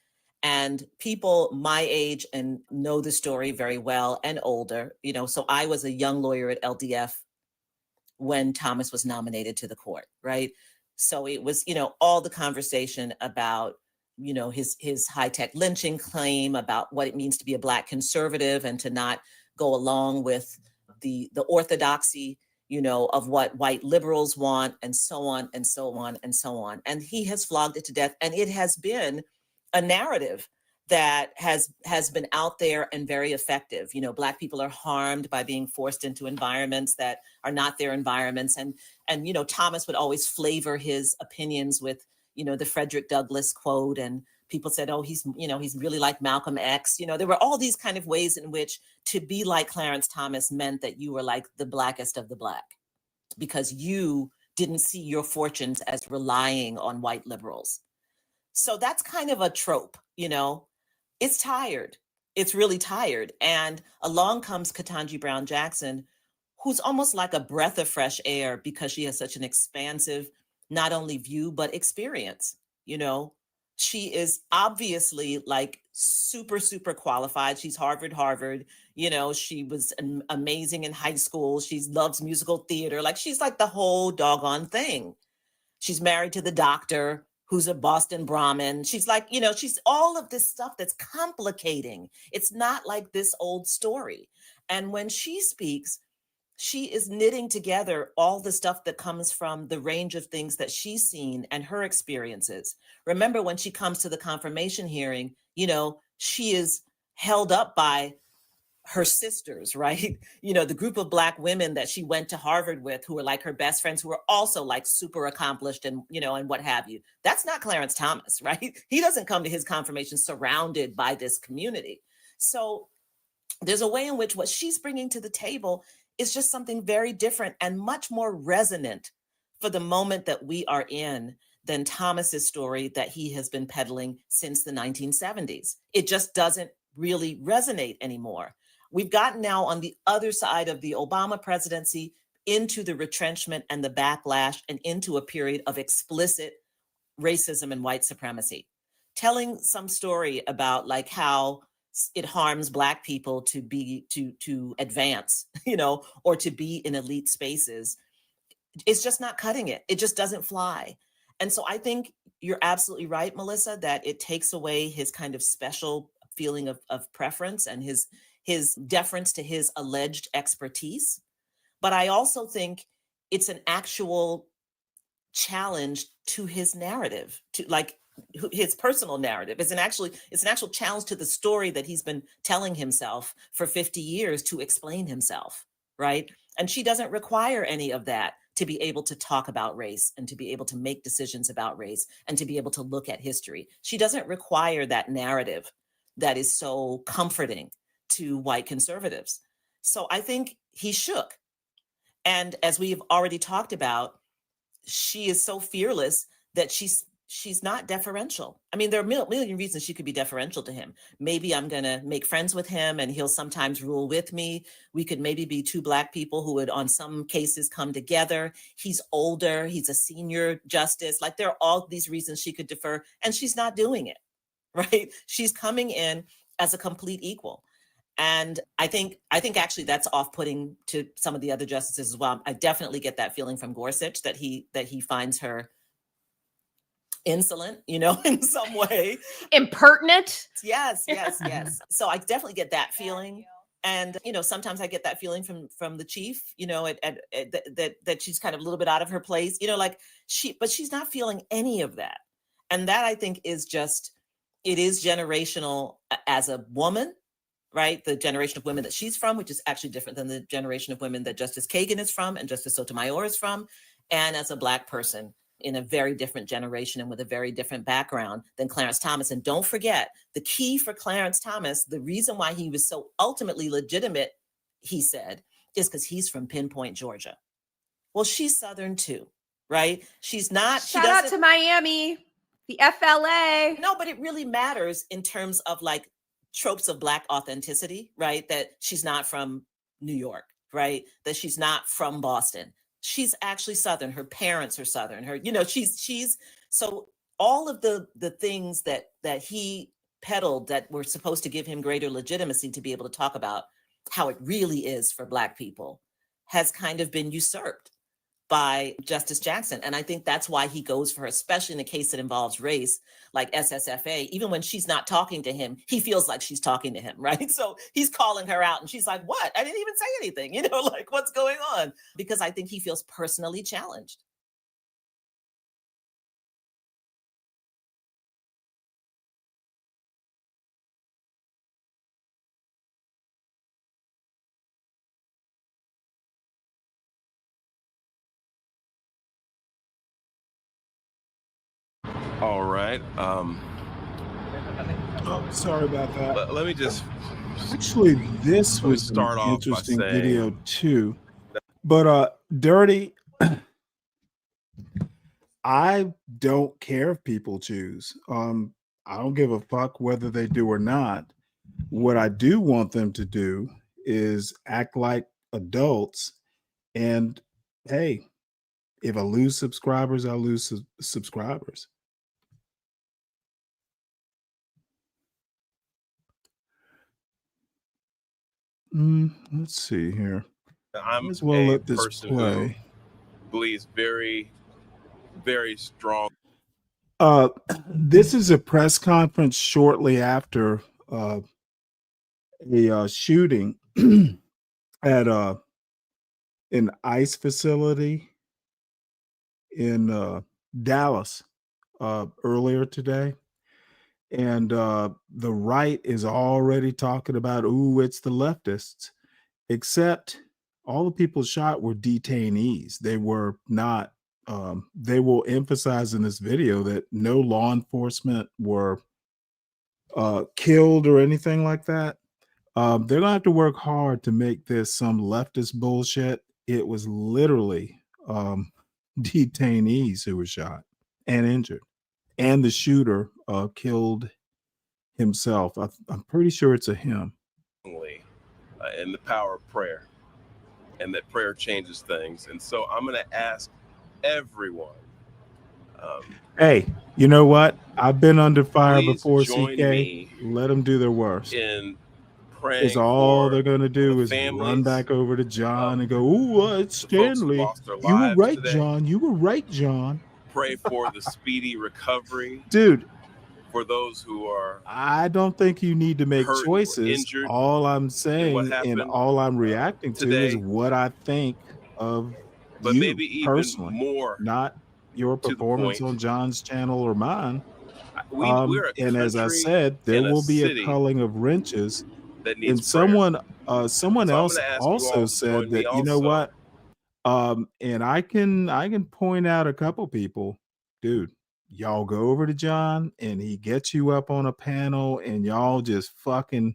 And people my age and know the story very well, and older, so I was a young lawyer at LDF when Thomas was nominated to the court, right? So it was, all the conversation about, his high-tech lynching claim, about what it means to be a Black conservative and to not go along with the orthodoxy, of what white liberals want, and so on and so on and so on. And he has flogged it to death. And it has been a narrative that has been out there and very effective. Black people are harmed by being forced into environments that are not their environments. And Thomas would always flavor his opinions with, the Frederick Douglass quote. And people said, oh, he's really like Malcolm X. There were all these kind of ways in which to be like Clarence Thomas meant that you were like the Blackest of the Black, because you didn't see your fortunes as relying on white liberals. So that's kind of a trope, It's tired. It's really tired. And along comes Ketanji Brown Jackson, who's almost like a breath of fresh air because she has such an expansive, not only view, but experience. She is obviously like super, super qualified. She's Harvard. She was amazing in high school. She loves musical theater. She's like the whole doggone thing. She's married to the doctor who's a Boston Brahmin. She's like, she's all of this stuff that's complicating. It's not like this old story. And when she speaks, she is knitting together all the stuff that comes from the range of things that she's seen and her experiences. Remember, when she comes to the confirmation hearing, she is held up by her sisters, right? The group of Black women that she went to Harvard with, who were like her best friends, who are also like super accomplished and, and what have you. That's not Clarence Thomas, right? He doesn't come to his confirmation surrounded by this community. So there's a way in which what she's bringing to the table is just something very different and much more resonant for the moment that we are in than Thomas's story that he has been peddling since the 1970s. It just doesn't really resonate anymore. We've gotten now on the other side of the Obama presidency into the retrenchment and the backlash and into a period of explicit racism and white supremacy. Telling some story about like how it harms Black people to be to advance, or to be in elite spaces, it's just not cutting it. It just doesn't fly. And so I think you're absolutely right, Melissa, that it takes away his kind of special feeling of preference and his deference to his alleged expertise. But I also think it's an actual challenge to his narrative, to like his personal narrative. It's an actual challenge to the story that he's been telling himself for 50 years to explain himself, right? And she doesn't require any of that to be able to talk about race and to be able to make decisions about race and to be able to look at history. She doesn't require that narrative that is so comforting to white conservatives. So I think he shook. And as we've already talked about, she is so fearless that she's not deferential. I mean, there are a million reasons she could be deferential to him. Maybe I'm going to make friends with him and he'll sometimes rule with me. We could maybe be two Black people who would, on some cases, come together. He's older. He's a senior justice. Like, there are all these reasons she could defer, and she's not doing it, right? She's coming in as a complete equal. And I think actually that's off-putting to some of the other justices as well. I definitely get that feeling from Gorsuch that he finds her insolent, in some way. Impertinent. Yes. So I definitely get that feeling. And, sometimes I get that feeling from the chief, that she's kind of a little bit out of her place, but she's not feeling any of that. And that, I think, it is generational as a woman, right? The generation of women that she's from, which is actually different than the generation of women that Justice Kagan is from and Justice Sotomayor is from, and as a Black person in a very different generation and with a very different background than Clarence Thomas. And don't forget, the key for Clarence Thomas, the reason why he was so ultimately legitimate, he said, is because he's from Pinpoint, Georgia. Well, she's Southern too, right? She's not. Shout out to Miami, the FLA. No, but it really matters in terms of like tropes of Black authenticity, right? That she's not from New York, right? That she's not from Boston. She's actually Southern. Her parents are Southern. She's so all of the things that he peddled that were supposed to give him greater legitimacy to be able to talk about how it really is for Black people has kind of been usurped by Justice Jackson. And I think that's why he goes for her, especially in a case that involves race, like SSFA. Even when she's not talking to him, he feels like she's talking to him, right? So he's calling her out and she's like, what? I didn't even say anything, like what's going on? Because I think he feels personally challenged. All right. Sorry about that. Let me just. Actually, this was start an off interesting by saying, video too. But Dirty, I don't care if people choose. I don't give a fuck whether they do or not. What I do want them to do is act like adults. And hey, if I lose subscribers, I lose subscribers. Let's see here. I'm as well a let this person play. who believes very, very strong. This is a press conference shortly after a shooting at an ICE facility in Dallas earlier today. And the right is already talking about, ooh, it's the leftists, except all the people shot were detainees. They were not, they will emphasize in this video that no law enforcement were killed or anything like that. They're gonna have to work hard to make this some leftist bullshit. It was literally detainees who were shot and injured. And the shooter killed himself. I'm pretty sure it's a him. and the power of prayer, and that prayer changes things. And so I'm going to ask everyone. Hey, you know what? I've been under fire Please before, join CK. me Let them do their worst. in Is praying all for they're going to do the is run families back over to John of and go, "Ooh, it's the folks who Stanley. lost their You were lives right, today. John. You were right, John." Pray for the speedy recovery, Dude, for those who are I don't think you need to make hurt and choices. injured All I'm in what saying and happened all I'm reacting to is today, what I think of but you maybe even personally, more not your to the performance point. on John's channel or mine. We're a And as I country said, there and a will be a city culling of wrenches. that needs And prayer. someone So I'm else going to ask you also all to said join me that, you know also. what? And I can point out a couple people, dude. Y'all go over to John and he gets you up on a panel and y'all just fucking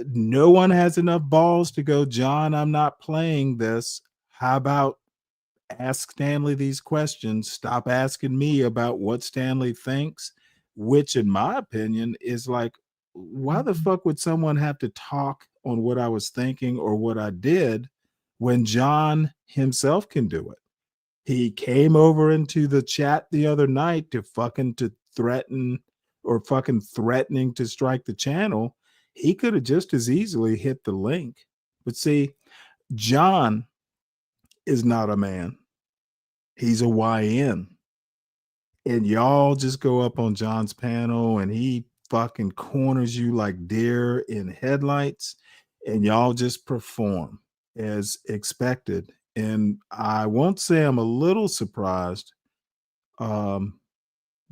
no one has enough balls to go, John, I'm not playing this. How about ask Stanley these questions? Stop asking me about what Stanley thinks, which in my opinion is like, why the fuck would someone have to talk on what I was thinking or what I did when John himself can do it? He came over into the chat the other night to threaten or fucking threatening to strike the channel. He could have just as easily hit the link. But see, John is not a man. He's a YN. And y'all just go up on John's panel and he fucking corners you like deer in headlights and y'all just perform as expected. And I won't say I'm a little surprised, but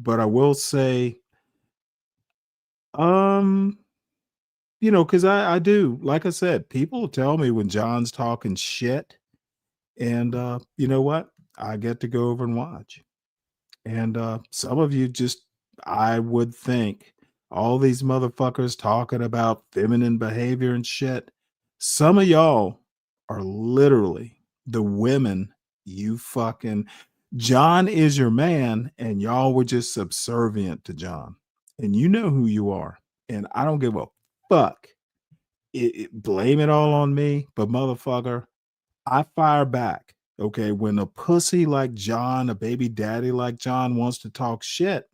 I will say, because I do, like I said, people tell me when John's talking shit, and you know what? I get to go over and watch. And some of you just, I would think, all these motherfuckers talking about feminine behavior and shit. Some of y'all are literally the women you fucking. John is your man, and y'all were just subservient to John. And you know who you are. And I don't give a fuck. Blame it all on me, but motherfucker, I fire back. Okay, when a pussy like John, a baby daddy like John wants to talk shit,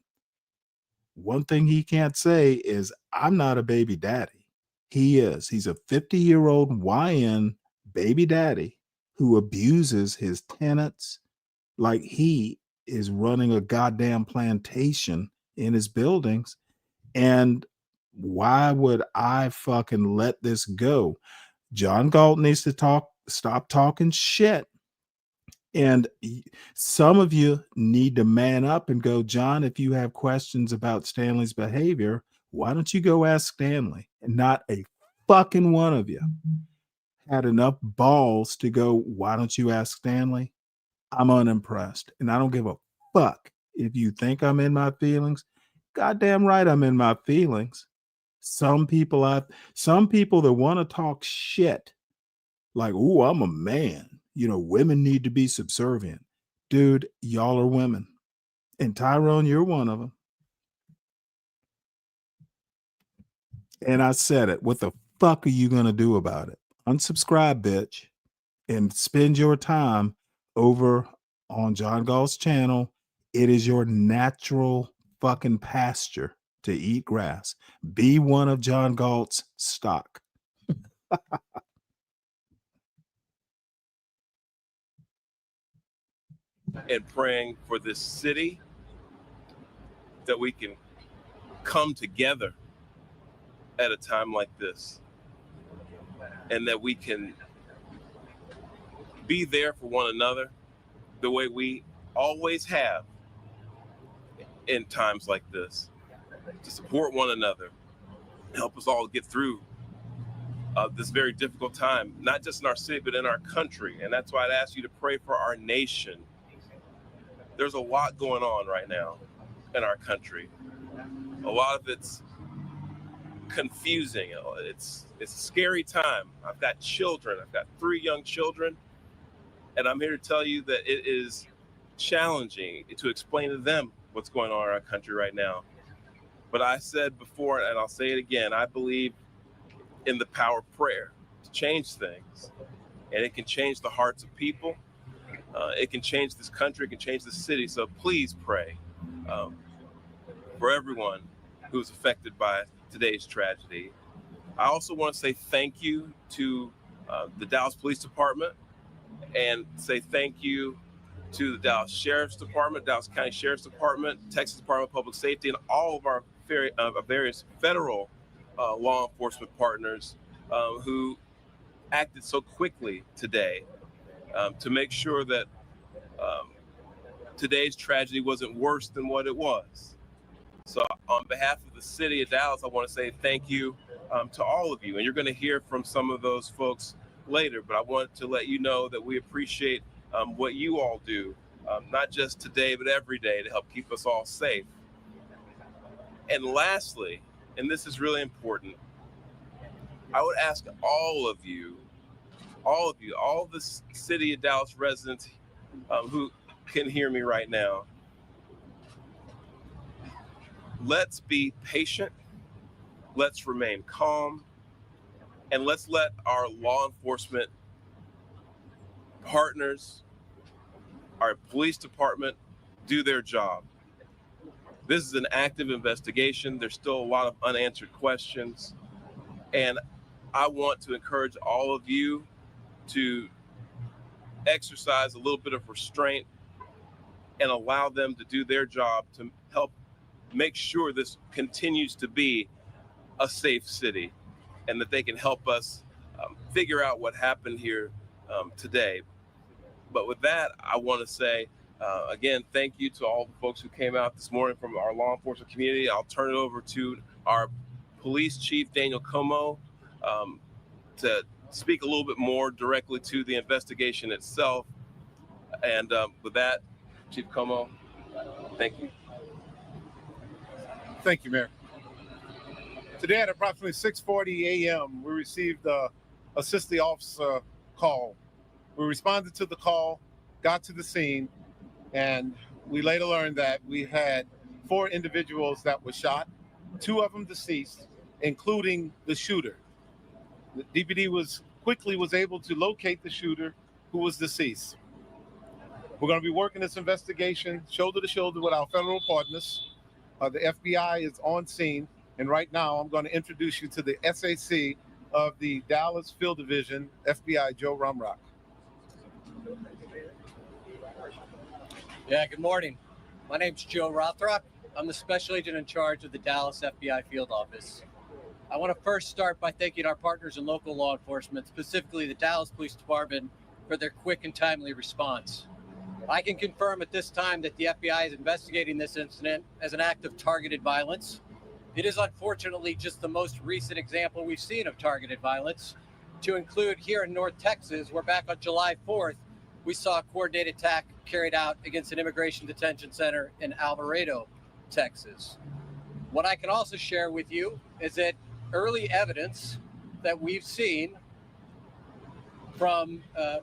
one thing he can't say is, I'm not a baby daddy. He is. He's a 50-year-old YN baby daddy who abuses his tenants like he is running a goddamn plantation in his buildings. And why would I fucking let this go? John Galt needs to stop talking shit. And some of you need to man up and go, John, if you have questions about Stanley's behavior, why don't you go ask Stanley? And not a fucking one of you had enough balls to go, why don't you ask Stanley? I'm unimpressed. And I don't give a fuck if you think I'm in my feelings. Goddamn right I'm in my feelings. Some people that want to talk shit like, "Ooh, I'm a man. Women need to be subservient." Dude, y'all are women. And Tyrone, you're one of them. And I said it. What the fuck are you going to do about it? Unsubscribe, bitch, and spend your time over on John Galt's channel. It is your natural fucking pasture to eat grass. Be one of John Galt's stock. And praying for this city, that we can come together at a time like this, and that we can be there for one another the way we always have in times like this, to support one another, help us all get through this very difficult time, not just in our city, but in our country. And that's why I'd ask you to pray for our nation. There's a lot going on right now in our country. A lot of it's confusing. It's a scary time. I've got children. I've got 3 young children. And I'm here to tell you that it is challenging to explain to them what's going on in our country right now. But I said before, and I'll say it again, I believe in the power of prayer to change things, and it can change the hearts of people. It can change this country, it can change the city. So please pray for everyone who's affected by today's tragedy. I also want to say thank you to the Dallas Police Department, and say thank you to the Dallas Sheriff's Department, Dallas County Sheriff's Department, Texas Department of Public Safety, and all of our various federal law enforcement partners who acted so quickly today to make sure that today's tragedy wasn't worse than what it was. So on behalf of the city of Dallas, I want to say thank you to all of you. And you're going to hear from some of those folks later, but I want to let you know that we appreciate what you all do, not just today, but every day, to help keep us all safe. And lastly, and this is really important, I would ask all of the city of Dallas residents who can hear me right now, let's be patient, let's remain calm, and let's let our law enforcement partners, our police department, do their job. This is an active investigation. There's still a lot of unanswered questions. And I want to encourage all of you to exercise a little bit of restraint and allow them to do their job to help make sure this continues to be a safe city, and that they can help us figure out what happened here today. But with that, I want to say, again, thank you to all the folks who came out this morning from our law enforcement community. I'll turn it over to our police chief, Daniel Como, to speak a little bit more directly to the investigation itself. And with that, Chief Como, thank you. Thank you, Mayor. Today at approximately 6:40 a.m., we received a assist the officer call. We responded to the call, got to the scene, and we later learned that we had 4 individuals that were shot, 2 of them deceased, including the shooter. The DPD was able to locate the shooter, who was deceased. We're going to be working this investigation shoulder to shoulder with our federal partners. The FBI is on scene, and right now I'm going to introduce you to the SAC of the Dallas Field Division, FBI Joe Rumrock. Yeah, good morning. My name's Joe Rothrock. I'm the special agent in charge of the Dallas FBI Field Office. I want to first start by thanking our partners in local law enforcement, specifically the Dallas Police Department, for their quick and timely response. I can confirm at this time that the FBI is investigating this incident as an act of targeted violence. It is unfortunately just the most recent example we've seen of targeted violence, to include here in North Texas, where back on July 4th, we saw a coordinated attack carried out against an immigration detention center in Alvarado, Texas. What I can also share with you is that early evidence that we've seen from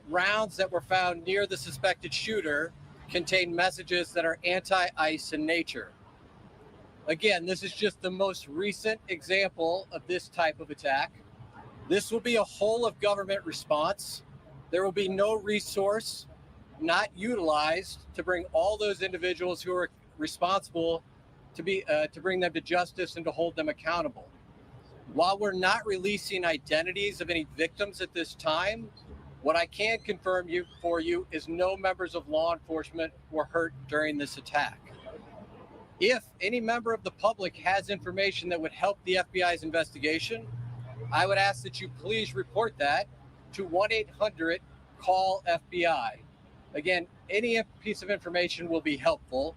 rounds that were found near the suspected shooter contain messages that are anti-ICE in nature. Again, this is just the most recent example of this type of attack. This will be a whole of government response. There will be no resource not utilized to bring all those individuals who are responsible to bring them to justice and to hold them accountable. While we're not releasing identities of any victims at this time, what I can confirm for you is no members of law enforcement were hurt during this attack. If any member of the public has information that would help the FBI's investigation, I would ask that you please report that to 1-800-CALL-FBI. Again, any piece of information will be helpful,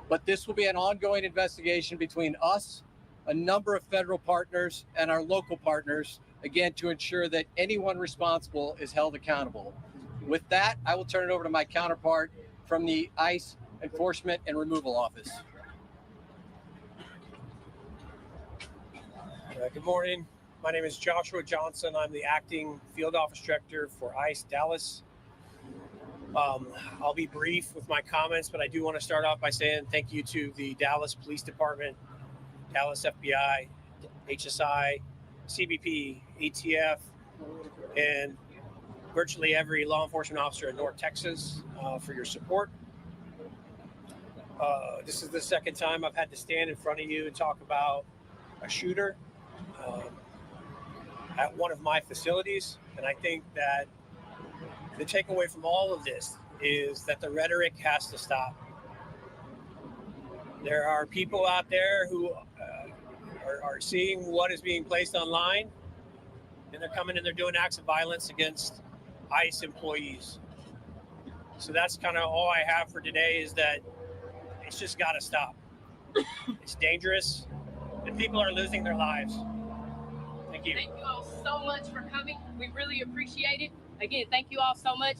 but this will be an ongoing investigation between us, a number of federal partners, and our local partners, again, to ensure that anyone responsible is held accountable. With that, I will turn it over to my counterpart from the ICE Enforcement and Removal Office. Good morning. My name is Joshua Johnson. I'm the acting field office director for ICE Dallas. I'll be brief with my comments, but I do want to start off by saying thank you to the Dallas Police Department, Dallas FBI, HSI, CBP, ATF, and virtually every law enforcement officer in North Texas for your support. This is the second time I've had to stand in front of you and talk about a shooter at one of my facilities. And I think that the takeaway from all of this is that the rhetoric has to stop. There are people out there who are seeing what is being placed online, and they're coming and they're doing acts of violence against ICE employees. So that's kind of all I have for today, is that it's just got to stop. It's dangerous, and people are losing their lives. Thank you. Thank you all so much for coming. We really appreciate it. Again, thank you all so much.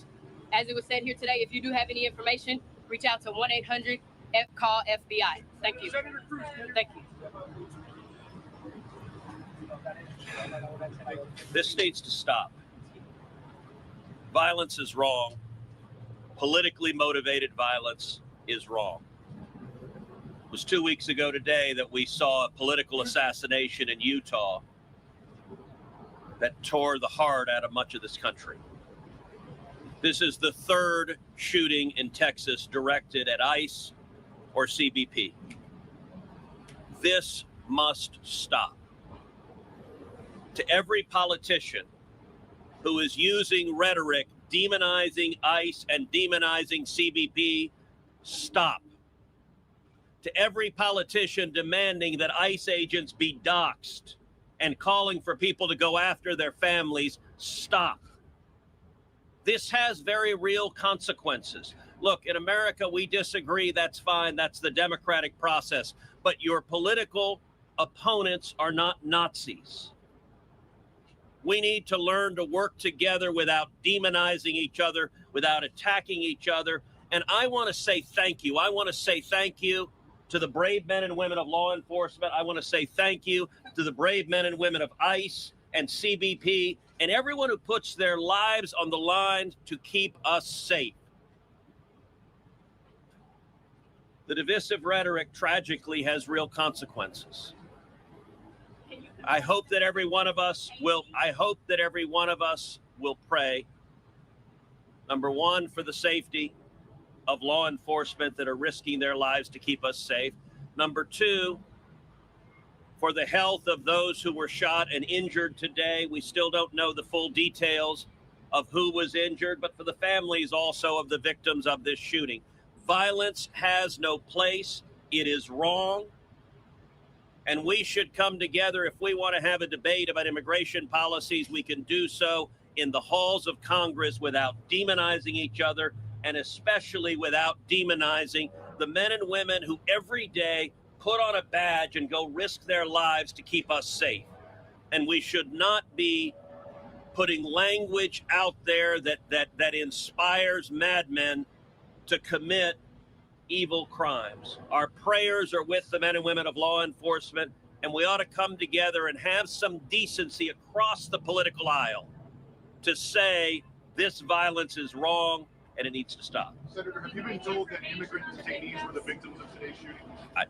As it was said here today, if you do have any information, reach out to 1-800-CALL-FBI. Thank you. Thank you. This needs to stop. Violence is wrong. Politically motivated violence is wrong. It was 2 weeks ago today that we saw a political assassination in Utah that tore the heart out of much of this country. This is the third shooting in Texas directed at ICE or CBP. This must stop. To every politician who is using rhetoric demonizing ICE and demonizing CBP, stop. To every politician demanding that ICE agents be doxxed and calling for people to go after their families, stop. This has very real consequences. Look, in America, we disagree. That's fine. That's the democratic process. But your political opponents are not Nazis. We need to learn to work together without demonizing each other, without attacking each other. And I want to say thank you. I want to say thank you to the brave men and women of law enforcement. I want to say thank you to the brave men and women of ICE and CBP and everyone who puts their lives on the line to keep us safe. The divisive rhetoric tragically has real consequences. I hope that every one of us will pray, number one, for the safety of law enforcement that are risking their lives to keep us safe. Number two, for the health of those who were shot and injured today. We still don't know the full details of who was injured, but for the families also of the victims of this shooting. Violence has no place. It is wrong. And we should come together. If we want to have a debate about immigration policies, we can do so in the halls of Congress without demonizing each other, and especially without demonizing the men and women who every day put on a badge and go risk their lives to keep us safe. And we should not be putting language out there that inspires madmen to commit evil crimes. Our prayers are with the men and women of law enforcement, and we ought to come together and have some decency across the political aisle to say this violence is wrong and it needs to stop. Senator, have you been told that immigrant detainees were the victims of today's shooting?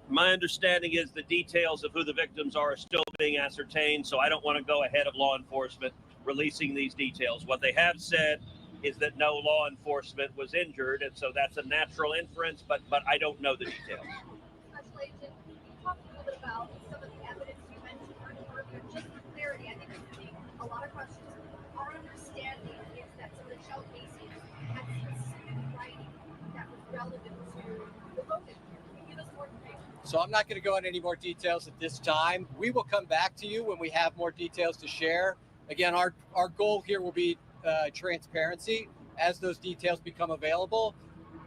My understanding is the details of who the victims are still being ascertained, so I don't want to go ahead of law enforcement releasing these details. What they have said is that no law enforcement was injured, and so that's a natural inference, but I don't know the details. Special Agent, can you talk a little bit about some of the evidence you mentioned earlier? Just for clarity, I think it's getting a lot of questions. Our understanding is that some of the shell casings had specific writing that was relevant to the voting. Can you give us more information? So I'm not going to go into any more details at this time. We will come back to you when we have more details to share. Again, our goal here will be transparency as those details become available,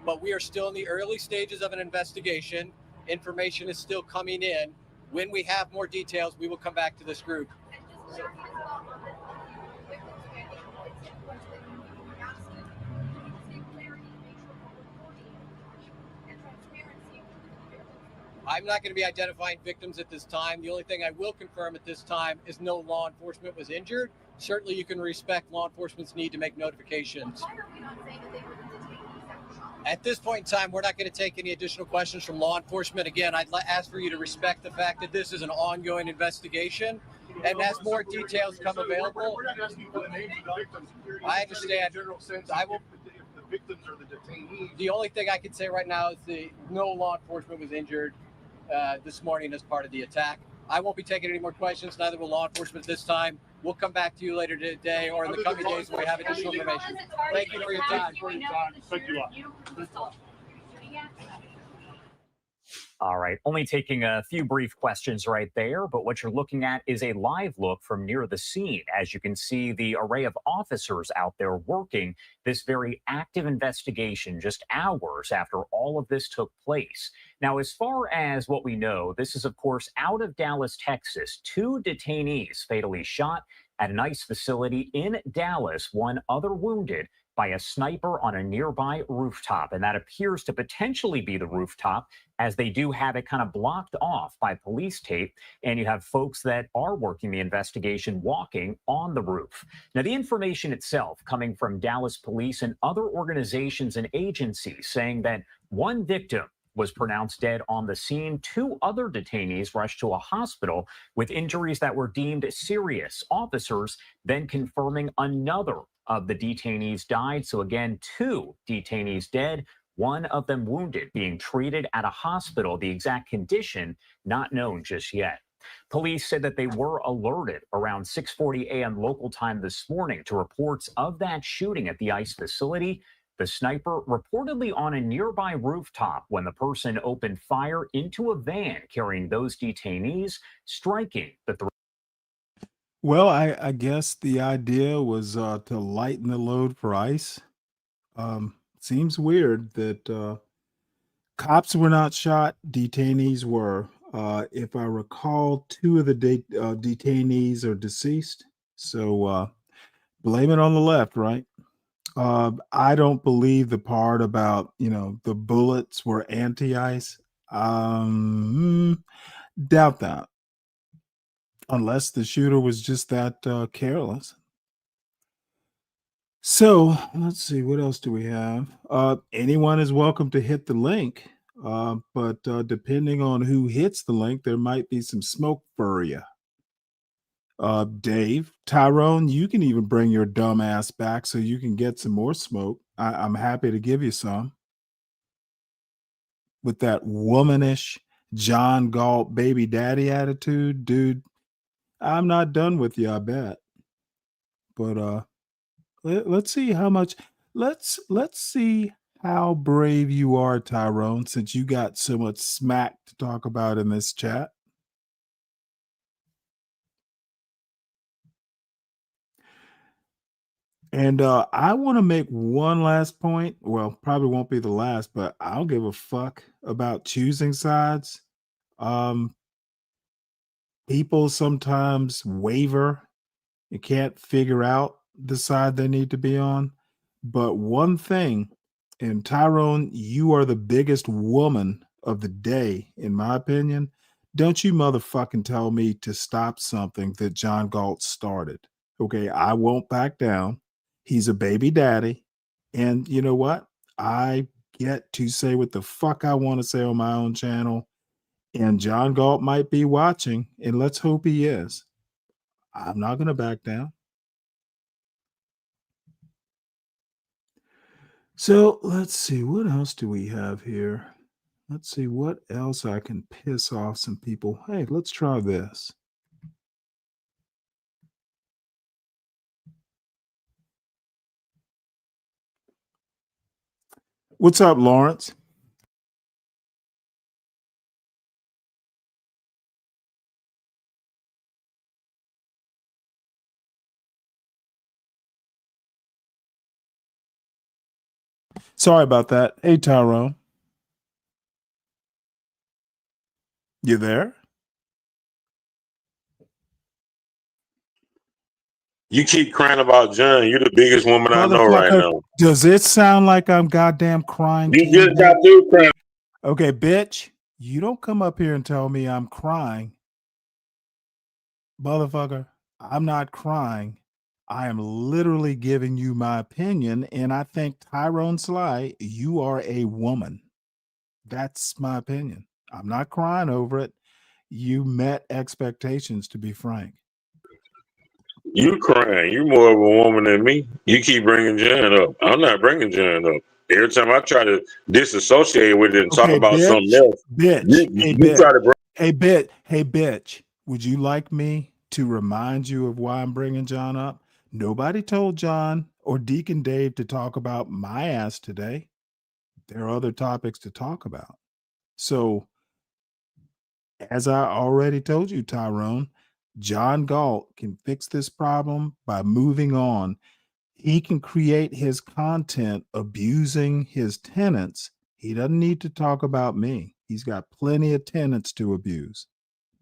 but we are still in the early stages of an investigation. Information is still coming in. When we have more details, we will come back to this group. I'm not going to be identifying victims at this time. The only thing I will confirm at this time is no law enforcement was injured. Certainly you can respect law enforcement's need to make notifications. Why are we not saying that they were the detainees that were shot? At this point in time, we're not going to take any additional questions from law enforcement. Again, I'd ask for you to respect the fact that this is an ongoing investigation, and as more details come available, we're not asking for the names of the victims. I understand. General sense, I will. if the victims are the detainees. The only thing I can say right now is no law enforcement was injured this morning as part of the attack. I won't be taking any more questions. Neither will law enforcement this time. We'll come back to you later today or in the coming days when we have additional information. Thank you for your time. Thank you a lot. All right, only taking a few brief questions right there, but what you're looking at is a live look from near the scene. As you can see, the array of officers out there working this very active investigation just hours after all of this took place. Now, as far as what we know, this is, of course, out of Dallas, Texas. 2 detainees fatally shot at an ICE facility in Dallas, 1 other wounded by a sniper on a nearby rooftop. And that appears to potentially be the rooftop, as they do have it kind of blocked off by police tape. And you have folks that are working the investigation walking on the roof. Now, the information itself coming from Dallas police and other organizations and agencies saying that 1 victim was pronounced dead on the scene. 2 other detainees rushed to a hospital with injuries that were deemed serious. Officers then confirming another of the detainees died. So again, 2 detainees dead, 1 of them wounded, being treated at a hospital. The exact condition not known just yet. Police said that they were alerted around 6:40 a.m. local time this morning to reports of that shooting at the ICE facility. The sniper reportedly on a nearby rooftop when the person opened fire into a van carrying those detainees, striking the Well, I guess the idea was to lighten the load for ICE. Seems weird that cops were not shot, detainees were. If I recall, 2 of the detainees are deceased. So blame it on the left, right? I don't believe the part about, the bullets were anti-ICE. Doubt that. Unless the shooter was just that careless. So let's see, what else do we have? Anyone is welcome to hit the link, but depending on who hits the link, there might be some smoke for you. Dave, Tyrone, you can even bring your dumb ass back so you can get some more smoke. I'm happy to give you some. With that womanish John Galt baby daddy attitude, dude, I'm not done with you, I bet. But let's see how much. Let's see how brave you are, Tyrone, since you got so much smack to talk about in this chat. And I want to make one last point. Well, probably won't be the last, but I don't give a fuck about choosing sides. People sometimes waver and can't figure out the side they need to be on. But one thing, and Tyrone, you are the biggest woman of the day, in my opinion. Don't you motherfucking tell me to stop something that John Galt started. Okay, I won't back down. He's a baby daddy. And you know what? I get to say what the fuck I want to say on my own channel. And John Galt might be watching, and let's hope he is. I'm not going to back down. So let's see, what else do we have here? Let's see what else I can piss off some people. Hey, let's try this. What's up, Lawrence? Sorry about that. Hey, Tyrone. You there? You keep crying about John. You're the biggest woman I know right now. Does it sound like I'm goddamn crying? You just got through crying. Okay, bitch. You don't come up here and tell me I'm crying. Motherfucker, I'm not crying. I am literally giving you my opinion, and I think Tyrone Sly, you are a woman. That's my opinion. I'm not crying over it. You met expectations, to be frank. You crying. You more of a woman than me. You keep bringing John up. I'm not bringing John up. Every time I try to disassociate with it and talk Okay, about something bitch, else, bitch, hey, you try to bring. hey, bitch. Would you like me to remind you of why I'm bringing John up? Nobody told John or Deacon Dave to talk about my ass today. There are other topics to talk about. So, as I already told you, Tyrone, John Galt can fix this problem by moving on. He can create his content abusing his tenants. He doesn't need to talk about me. He's got plenty of tenants to abuse.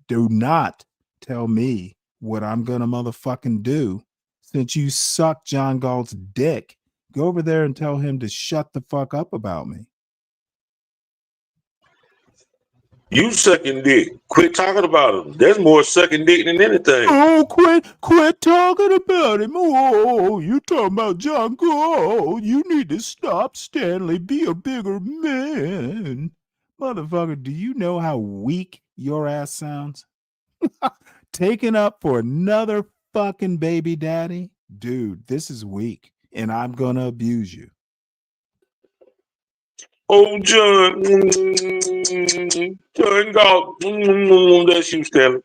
Do not tell me what I'm going to motherfucking do. Since you suck John Galt's dick, go over there and tell him to shut the fuck up about me. You sucking dick. Quit talking about him. There's more sucking dick than anything. Oh, quit talking about him. Oh, you talking about John Galt. You need to stop, Stanley. Be a bigger man. Motherfucker, do you know how weak your ass sounds? Taken up for another fucking baby daddy? Dude, this is weak, and I'm gonna abuse you. Oh, John. John Galt. That's you, Stanley.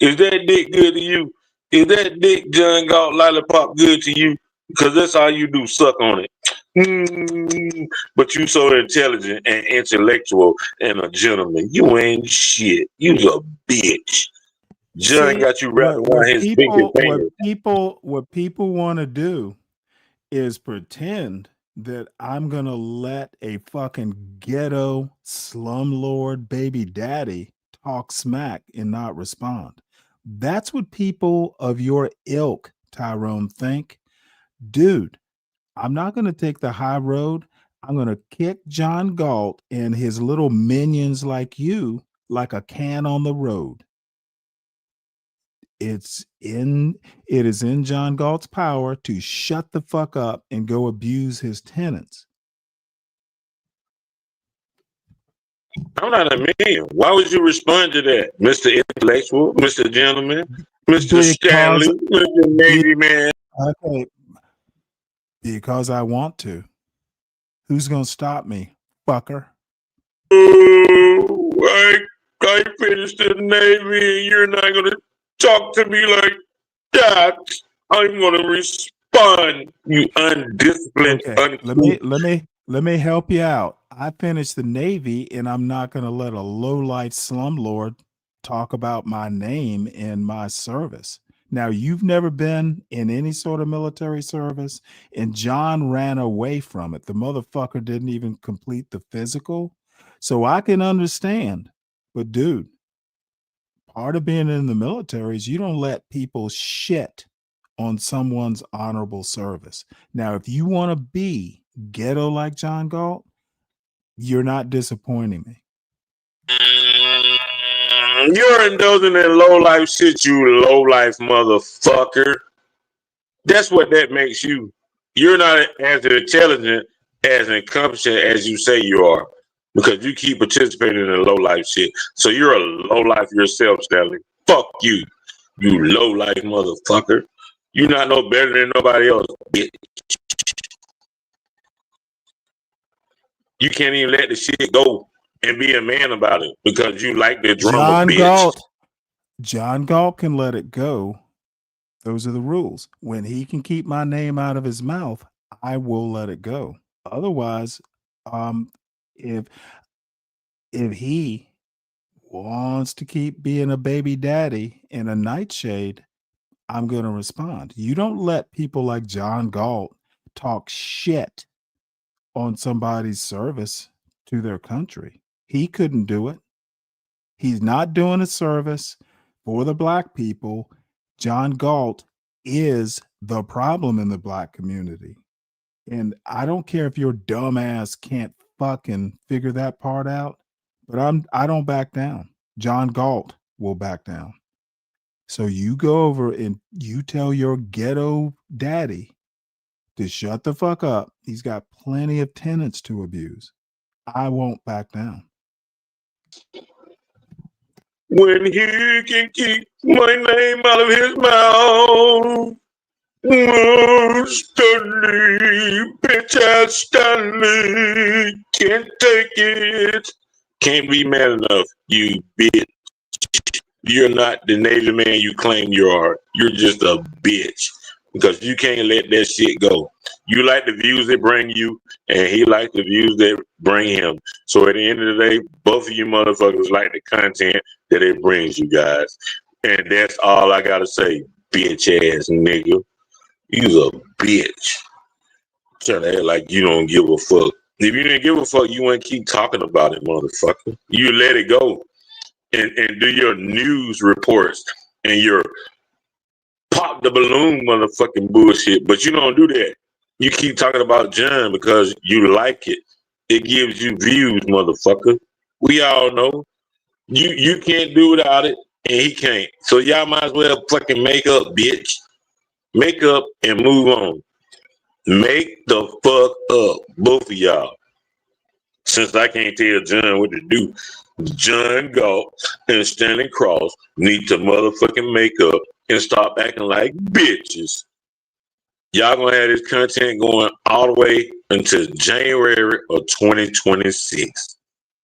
Is that dick good to you? Is that dick, John Galt lollipop, good to you? Because that's all you do, suck on it. But you so intelligent and intellectual and a gentleman. You ain't shit. You's a bitch. John See, got you wrapped around his pinky finger. what people want to do is pretend that I'm gonna let a fucking ghetto slumlord baby daddy talk smack and not respond. That's what people of your ilk, Tyrone, think. Dude, I'm not gonna take the high road. I'm gonna kick John Galt and his little minions like you like a can on the road. It is in John Galt's power to shut the fuck up and go abuse his tenants. I'm not a man. Why would you respond to that, Mr. Intellectual, Mr. Gentleman, Mr. Stanley, Mr. Navy Man? Okay, because I want to. Who's gonna stop me, fucker? I finished the Navy and you're not going to talk to me like that. I'm going to respond, you undisciplined, Okay, let me help you out. I finished the Navy, and I'm not going to let a low-life slumlord talk about my name and my service. Now, you've never been in any sort of military service, and John ran away from it. The motherfucker didn't even complete the physical. So I can understand. But dude, part of being in the military is you don't let people shit on someone's honorable service. Now, if you want to be ghetto like John Galt, you're not disappointing me. You're indulging in low life shit, you low life motherfucker. That's what that makes you. You're not as intelligent, as incompetent as you say you are, because you keep participating in low life shit. So you're a low life yourself, Stanley. Fuck you, you low life motherfucker. You're not no better than nobody else, bitch. You can't even let the shit go and be a man about it because you like the drama, bitch. John Galt can let it go. Those are the rules. When he can keep my name out of his mouth, I will let it go. Otherwise, if he wants to keep being a baby daddy and a nightshade, I'm going to respond. You don't let people like John Galt talk shit on somebody's service to their country. He couldn't do it. He's not doing a service for the black people. John Galt is the problem in the black community. And I don't care if your dumb ass can't fucking figure that part out, but I don't back down. John Galt will back down. So you go over and you tell your ghetto daddy to shut the fuck up. He's got plenty of tenants to abuse. I won't back down. When he can keep my name out of his mouth. Stanley, bitch ass Stanley, can't take it. Can't be man enough, you bitch. You're not the Navy man you claim you are. You're just a bitch because you can't let that shit go. You like the views that bring you, and he likes the views that bring him. So at the end of the day, both of you motherfuckers like the content that it brings you guys. And that's all I gotta say, bitch ass nigga. You's a bitch. Trying to act like you don't give a fuck. If you didn't give a fuck, you wouldn't keep talking about it, motherfucker. You let it go and do your news reports and your pop the balloon motherfucking bullshit. But you don't do that. You keep talking about John because you like it. It gives you views, motherfucker. We all know. You can't do without it, and he can't. So y'all might as well fucking make up, bitch. Make up and move on. Make the fuck up, both of y'all. Since I can't tell John what to do, John Galt and Stanley Cross need to motherfucking make up and stop acting like bitches. Y'all gonna have this content going all the way until January of 2026.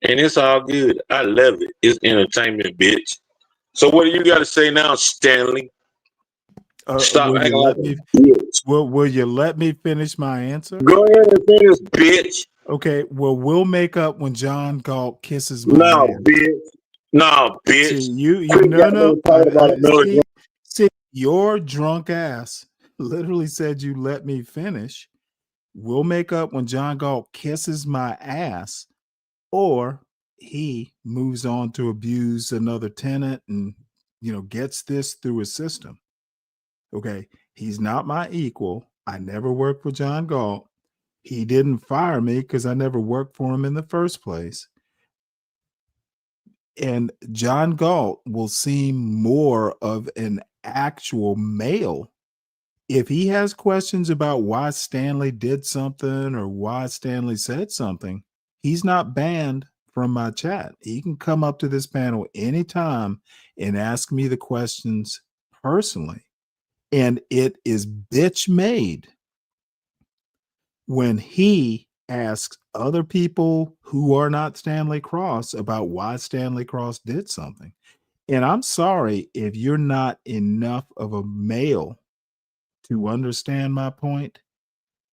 And it's all good. I love it. It's entertainment, bitch. So what do you got to say now, Stanley? Stop Will acting you like let me? a bitch. Will you let me finish my answer? Go ahead and finish, bitch. Okay. Well, we'll make up when John Galt kisses my No, ass. bitch. No, bitch. See, you Quit no. talking about another See, your drunk ass literally said you let me finish. We'll make up when John Galt kisses my ass, or he moves on to abuse another tenant and gets this through his system. Okay, he's not my equal. I never worked for John Galt. He didn't fire me because I never worked for him in the first place. And John Galt will seem more of an actual male. If he has questions about why Stanley did something or why Stanley said something, he's not banned from my chat. He can come up to this panel anytime and ask me the questions personally. And it is bitch made when he asks other people who are not Stanley Cross about why Stanley Cross did something. And I'm sorry if you're not enough of a male to understand my point.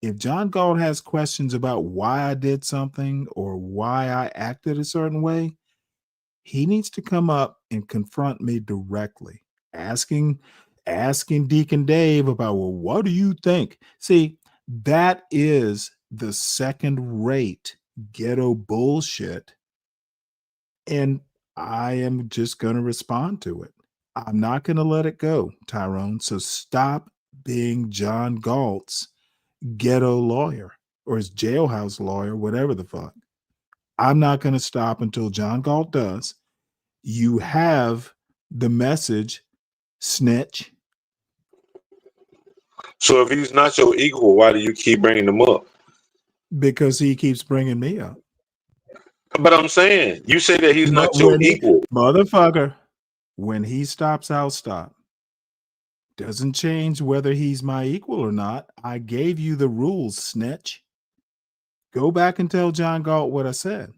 If John Galt has questions about why I did something or why I acted a certain way, he needs to come up and confront me directly, asking Deacon Dave about, well, what do you think? See, that is the second rate ghetto bullshit. And I am just going to respond to it. I'm not going to let it go, Tyrone. So stop being John Galt's ghetto lawyer or his jailhouse lawyer, whatever the fuck. I'm not going to stop until John Galt does. You have the message, snitch. So if he's not your equal, why do you keep bringing him up? Because he keeps bringing me up. But I'm saying, you say that he's not your equal. Motherfucker, when he stops, I'll stop. Doesn't change whether he's my equal or not. I gave you the rules, snitch. Go back and tell John Galt what I said.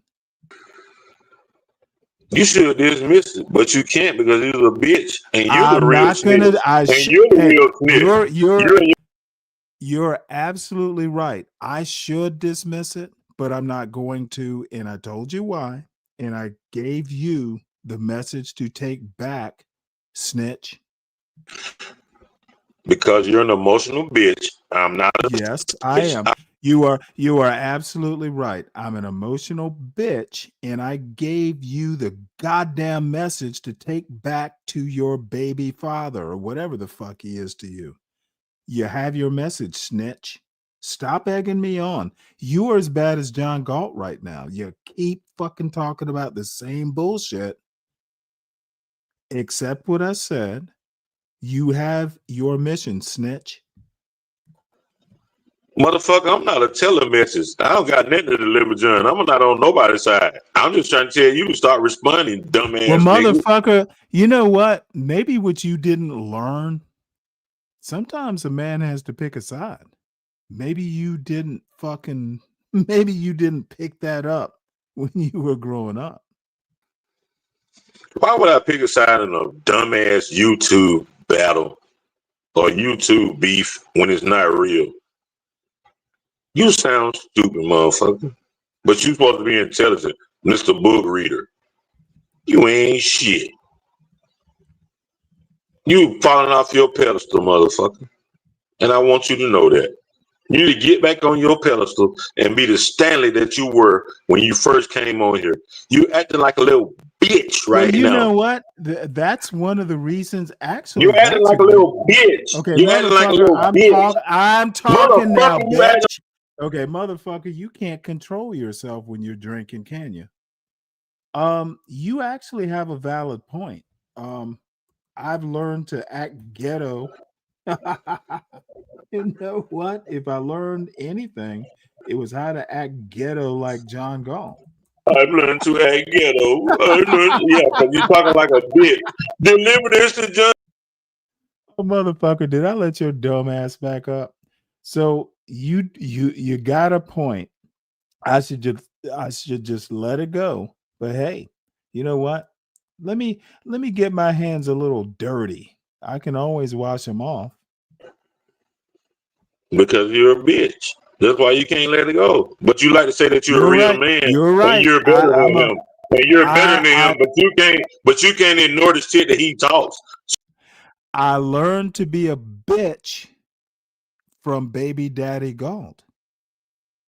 You should dismiss it, but you can't because he's a bitch, and you're I'm the real not snitch. gonna. You're the real snitch. You're absolutely right. I should dismiss it, but I'm not going to, and I told you why. And I gave you the message to take back, snitch. Because you're an emotional bitch. I'm not. Yes, I am. You are absolutely right. I'm an emotional bitch, and I gave you the goddamn message to take back to your baby father or whatever the fuck he is to you. You have your message, snitch. Stop egging me on. You are as bad as John Galt right now. You keep fucking talking about the same bullshit. Accept what I said. You have your mission, snitch. Motherfucker, I'm not a telemessage. I don't got nothing to deliver, John. I'm not on nobody's side. I'm just trying to tell you to start responding, dumbass Well, nigga. motherfucker, you know what? Maybe what you didn't learn, sometimes a man has to pick a side. Maybe you didn't pick that up when you were growing up. Why would I pick a side in a dumbass YouTube battle or YouTube beef when it's not real? You sound stupid, motherfucker. But you supposed to be intelligent, Mr. Book Reader. You ain't shit. You falling off your pedestal, motherfucker. And I want you to know that. You need to get back on your pedestal and be the Stanley that you were when you first came on here. You acting like a little bitch right Well, you now. know what? That's one of the reasons. Actually, You acting like a little bitch. Okay, You acting like a motherfucker, little bitch. I'm talking now, Motherfucker, you acting. bitch. Okay, motherfucker, you can't control yourself when you're drinking, can you? You actually have a valid point. I've learned to act ghetto. You know what? If I learned anything, it was how to act ghetto like John Galt. I've learned to act ghetto. Yeah, because you're talking like a bitch. Deliver this to John. Oh, motherfucker, did I let your dumb ass back up? So you got a point. I should just let it go. But hey, you know what? Let me get my hands a little dirty. I can always wash them off. Because you're a bitch. That's why you can't let it go. But you like to say that you're a real man. You're right. And you're better than him. And you're better than him. But you can't ignore the shit that he talks. I learned to be a bitch from baby daddy Galt.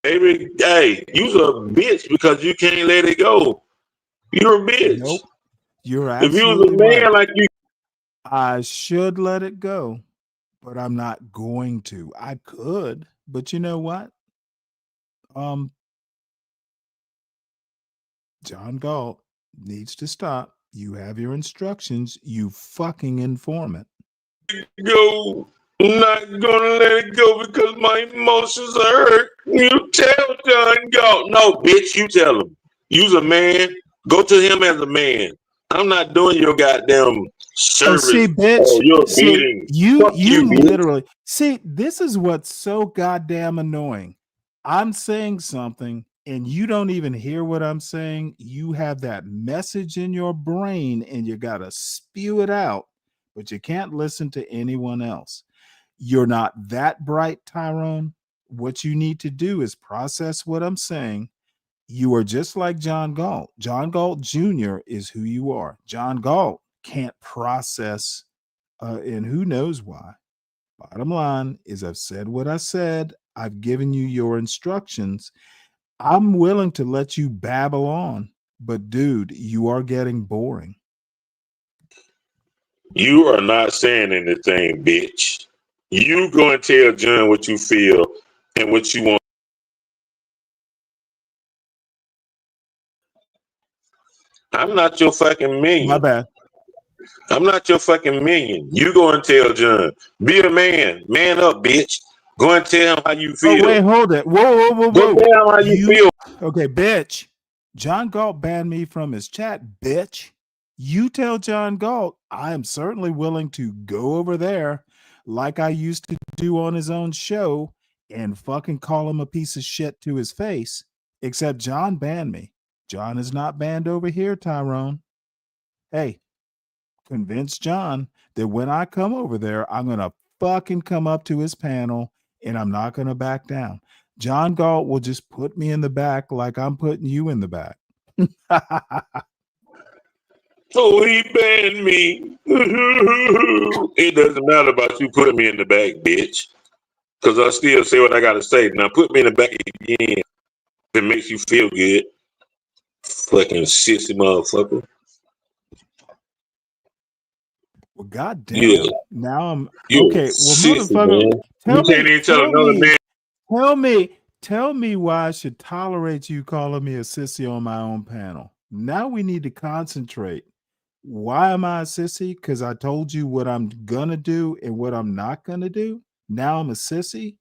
Baby, hey, you's a bitch because you can't let it go. You're a bitch. Nope. You're If you absolutely was a man right. like you, I should let it go, but I'm not going to. I could, but you know what? John Galt needs to stop. You have your instructions, you fucking informant. go, I'm not gonna let it go because my emotions are hurt. You tell John Galt. No, bitch, you tell him. You's a man. Go to him as a man. I'm not doing your goddamn service. See, bitch. You're See, beating. you Fuck you, bitch. literally see. This is what's so goddamn annoying. I'm saying something, and you don't even hear what I'm saying. You have that message in your brain, and you gotta spew it out, but you can't listen to anyone else. You're not that bright, Tyrone. What you need to do is process what I'm saying. You are just like John Galt. John Galt Jr. is who you are. John Galt can't process, and who knows why. Bottom line is, I've said what I said. I've given you your instructions. I'm willing to let you babble on, but dude, you are getting boring. You are not saying anything, bitch. You go and tell John what you feel and what you want. I'm not your fucking minion. My bad. I'm not your fucking minion. You go and tell John. Be a man. Man up, bitch. Go and tell him how you feel. Oh, wait, hold it. Whoa. Go tell him how you feel. Okay, bitch. John Galt banned me from his chat, bitch. You tell John Galt I am certainly willing to go over there like I used to do on his own show and fucking call him a piece of shit to his face, except John banned me. John is not banned over here, Tyrone. Hey, convince John that when I come over there, I'm going to fucking come up to his panel and I'm not going to back down. John Galt will just put me in the back like I'm putting you in the back. So he banned me. It doesn't matter about you putting me in the back, bitch. Because I still say what I got to say. Now put me in the back again if it makes you feel good. Fucking sissy motherfucker. Well, goddamn. Yeah. Now I'm You're okay. Well, sissy, motherfucker, man. You can't even tell another man. Tell me why I should tolerate you calling me a sissy on my own panel. Now we need to concentrate. Why am I a sissy? Because I told you what I'm gonna do and what I'm not gonna do. Now I'm a sissy,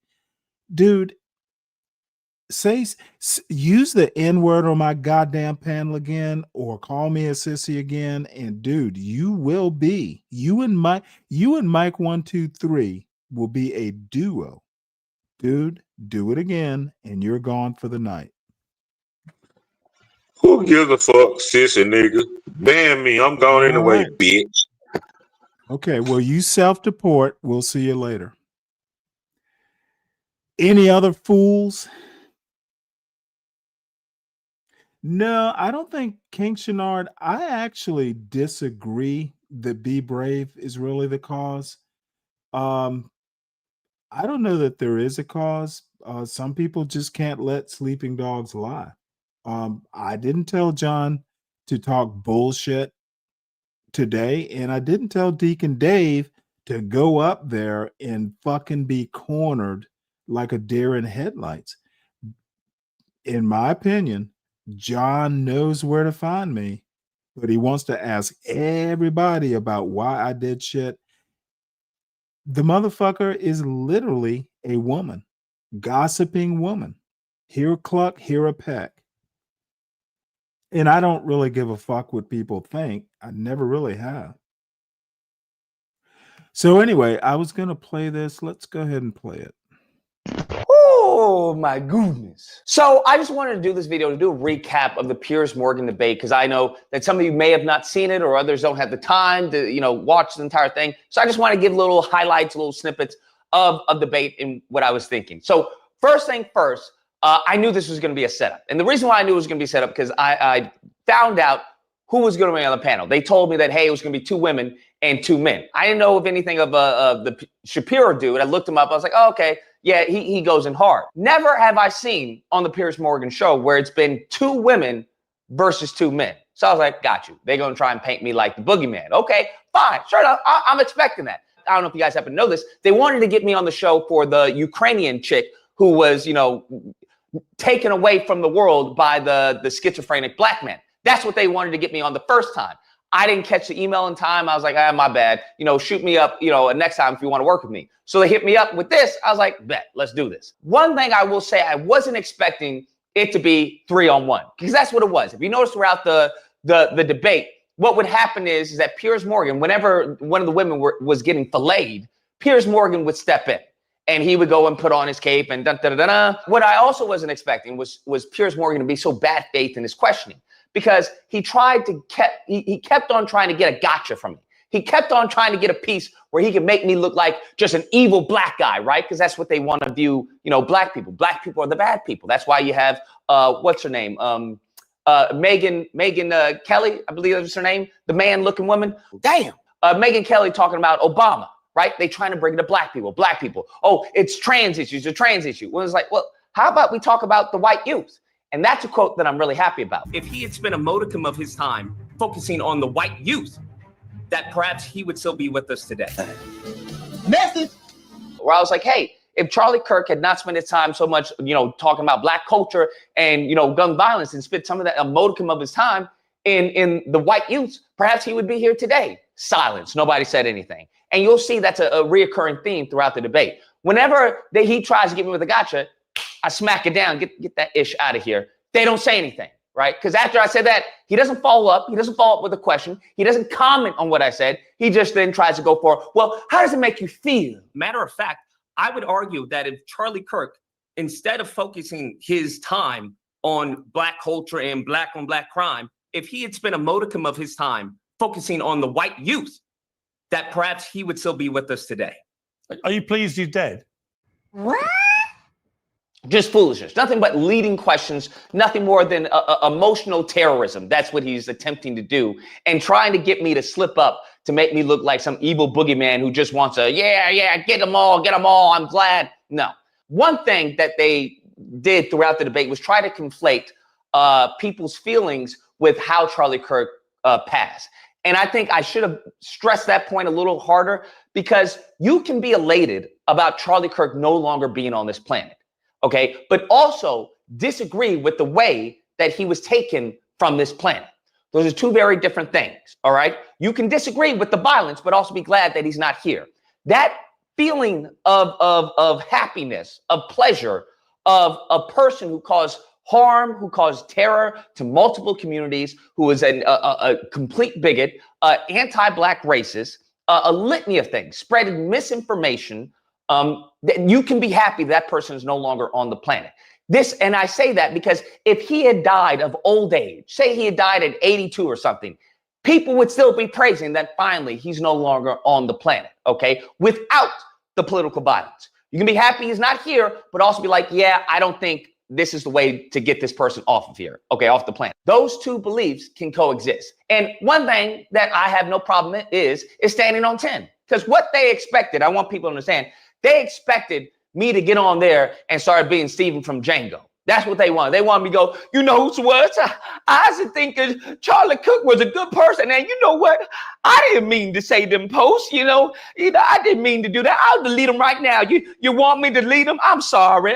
dude. Use the N word on my goddamn panel again, or call me a sissy again, and dude, you and Mike 123 will be a duo. Dude, do it again, and you're gone for the night. Who gives a fuck, sissy nigga? Ban me. I'm gone anyway, right. bitch. Okay, well, you self-deport. We'll see you later. Any other fools? No, I don't think King Shenard. I actually disagree that Be Brave is really the cause. I don't know that there is a cause. Some people just can't let sleeping dogs lie. I didn't tell John to talk bullshit today, and I didn't tell Deacon Dave to go up there and fucking be cornered like a deer in headlights. In my opinion, John knows where to find me, but he wants to ask everybody about why I did shit. The motherfucker is literally a woman, gossiping woman. Here a cluck, here a peck. And I don't really give a fuck what people think. I never really have. So anyway, I was going to play this. Let's go ahead and play it. Oh my goodness. So I just wanted to do this video to do a recap of the Piers Morgan debate, because I know that some of you may have not seen it or others don't have the time to, watch the entire thing. So I just want to give little highlights, little snippets of debate and what I was thinking. So first thing first, I knew this was going to be a setup. And the reason why I knew it was going to be a setup, because I found out who was going to be on the panel. They told me that, hey, it was going to be 2 women and 2 men. I didn't know of anything of the Shapiro dude. I looked him up. I was like, oh, okay. Yeah, he goes in hard. Never have I seen on the Piers Morgan show where it's been 2 women versus 2 men. So I was like, got you. They're going to try and paint me like the boogeyman. Okay, fine. Sure enough, I'm expecting that. I don't know if you guys happen to know this. They wanted to get me on the show for the Ukrainian chick who was, taken away from the world by the schizophrenic black man. That's what they wanted to get me on the first time. I didn't catch the email in time. I was like, my bad. Shoot me up, next time if you want to work with me. So they hit me up with this. I was like, bet, let's do this. One thing I will say, I wasn't expecting it to be 3-on-1, because that's what it was. If you notice throughout the debate, what would happen is that Piers Morgan, whenever one of the women was getting filleted, Piers Morgan would step in. And he would go and put on his cape and da-da-da-da. What I also wasn't expecting was Piers Morgan to be so bad faith in his questioning, because he kept on trying to get a gotcha from me. He kept on trying to get a piece where he could make me look like just an evil black guy, right? Because that's what they want to view, black people. Black people are the bad people. That's why you have, what's her name? Megyn Kelly, I believe that's her name. The man-looking woman. Damn. Megyn Kelly talking about Obama, right? They trying to bring it to black people. Black people. Oh, it's trans issues. A trans issue. Well, it's like, well, how about we talk about the white youth? And that's a quote that I'm really happy about. If he had spent a modicum of his time focusing on the white youth, that perhaps he would still be with us today. Message. Where I was like, hey, if Charlie Kirk had not spent his time so much, talking about black culture and, gun violence, and spent some of that, a modicum of his time in the white youth, perhaps he would be here today. Silence. Nobody said anything. And you'll see that's a reoccurring theme throughout the debate. Whenever he tries to get me with a gotcha, I smack it down, get that ish out of here. They don't say anything, right? Because after I said that, he doesn't follow up. He doesn't follow up with a question. He doesn't comment on what I said. He just then tries to go for, well, how does it make you feel? Matter of fact, I would argue that if Charlie Kirk, instead of focusing his time on black culture and black on black crime, if he had spent a modicum of his time focusing on the white youth, that perhaps he would still be with us today. Are you pleased he's dead? What? Just foolishness. Nothing but leading questions. Nothing more than emotional terrorism. That's what he's attempting to do, and trying to get me to slip up to make me look like some evil boogeyman who just wants a, get them all. I'm glad. No. One thing that they did throughout the debate was try to conflate people's feelings with how Charlie Kirk passed. And I think I should have stressed that point a little harder, because you can be elated about Charlie Kirk no longer being on this planet, okay? But also disagree with the way that he was taken from this planet. Those are two very different things, all right? You can disagree with the violence, but also be glad that he's not here. That feeling of happiness, of pleasure, of a person who caused harm, who caused terror to multiple communities, who is a complete bigot, anti-Black racist, a litany of things, spreading misinformation, that you can be happy that person is no longer on the planet. This, and I say that because if he had died of old age, say he had died at 82 or something, people would still be praising that finally he's no longer on the planet, okay? Without the political violence. You can be happy he's not here, but also be like, yeah, I don't think this is the way to get this person off of here, okay, off the planet. Those two beliefs can coexist. And one thing that I have no problem with is standing on 10. Because what they expected, I want people to understand, they expected me to get on there and start being Steven from Django. That's what they wanted. They wanted me to go, you know what? I used to think Charlie Cook was a good person. And you know what? I didn't mean to say them posts, you know. I didn't mean to do that. I'll delete them right now. You want me to delete them? I'm sorry.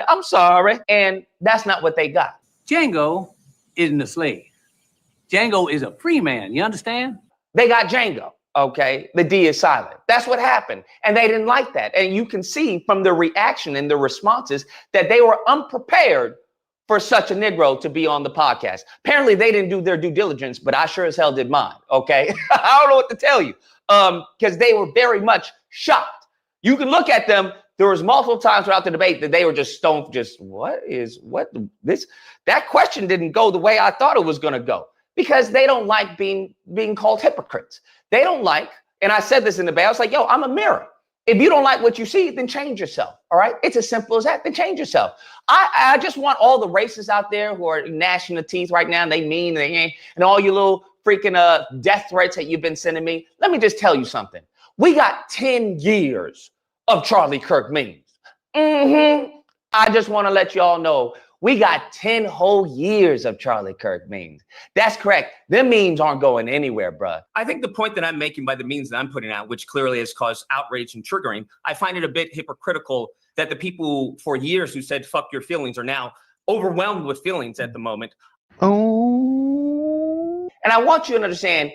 And that's not what they got. Django isn't a slave. Django is a free man. You understand? They got Django. Okay, the D is silent. That's what happened. And they didn't like that. And you can see from their reaction and their responses that they were unprepared for such a Negro to be on the podcast. Apparently they didn't do their due diligence, but I sure as hell did mine. Okay, I don't know what to tell you, because they were very much shocked. You can look at them. There was multiple times throughout the debate that they were just stoned. Just that question didn't go the way I thought it was going to go, because they don't like being called hypocrites. They don't like, and I said this in the debate, I was like, yo, I'm a mirror. If you don't like what you see, then change yourself. All right. It's as simple as that. Then change yourself. I just want all the racists out there who are gnashing their teeth right now. And they mean, they ain't, and all you little freaking death threats that you've been sending me. Let me just tell you something. We got 10 years of Charlie Kirk memes. I just want to let y'all know we got 10 whole years of Charlie Kirk memes. That's correct. Them memes aren't going anywhere, bruh. I think the point that I'm making by the memes that I'm putting out, which clearly has caused outrage and triggering, I find it a bit hypocritical that the people for years who said fuck your feelings are now overwhelmed with feelings at the moment. Oh. And I want you to understand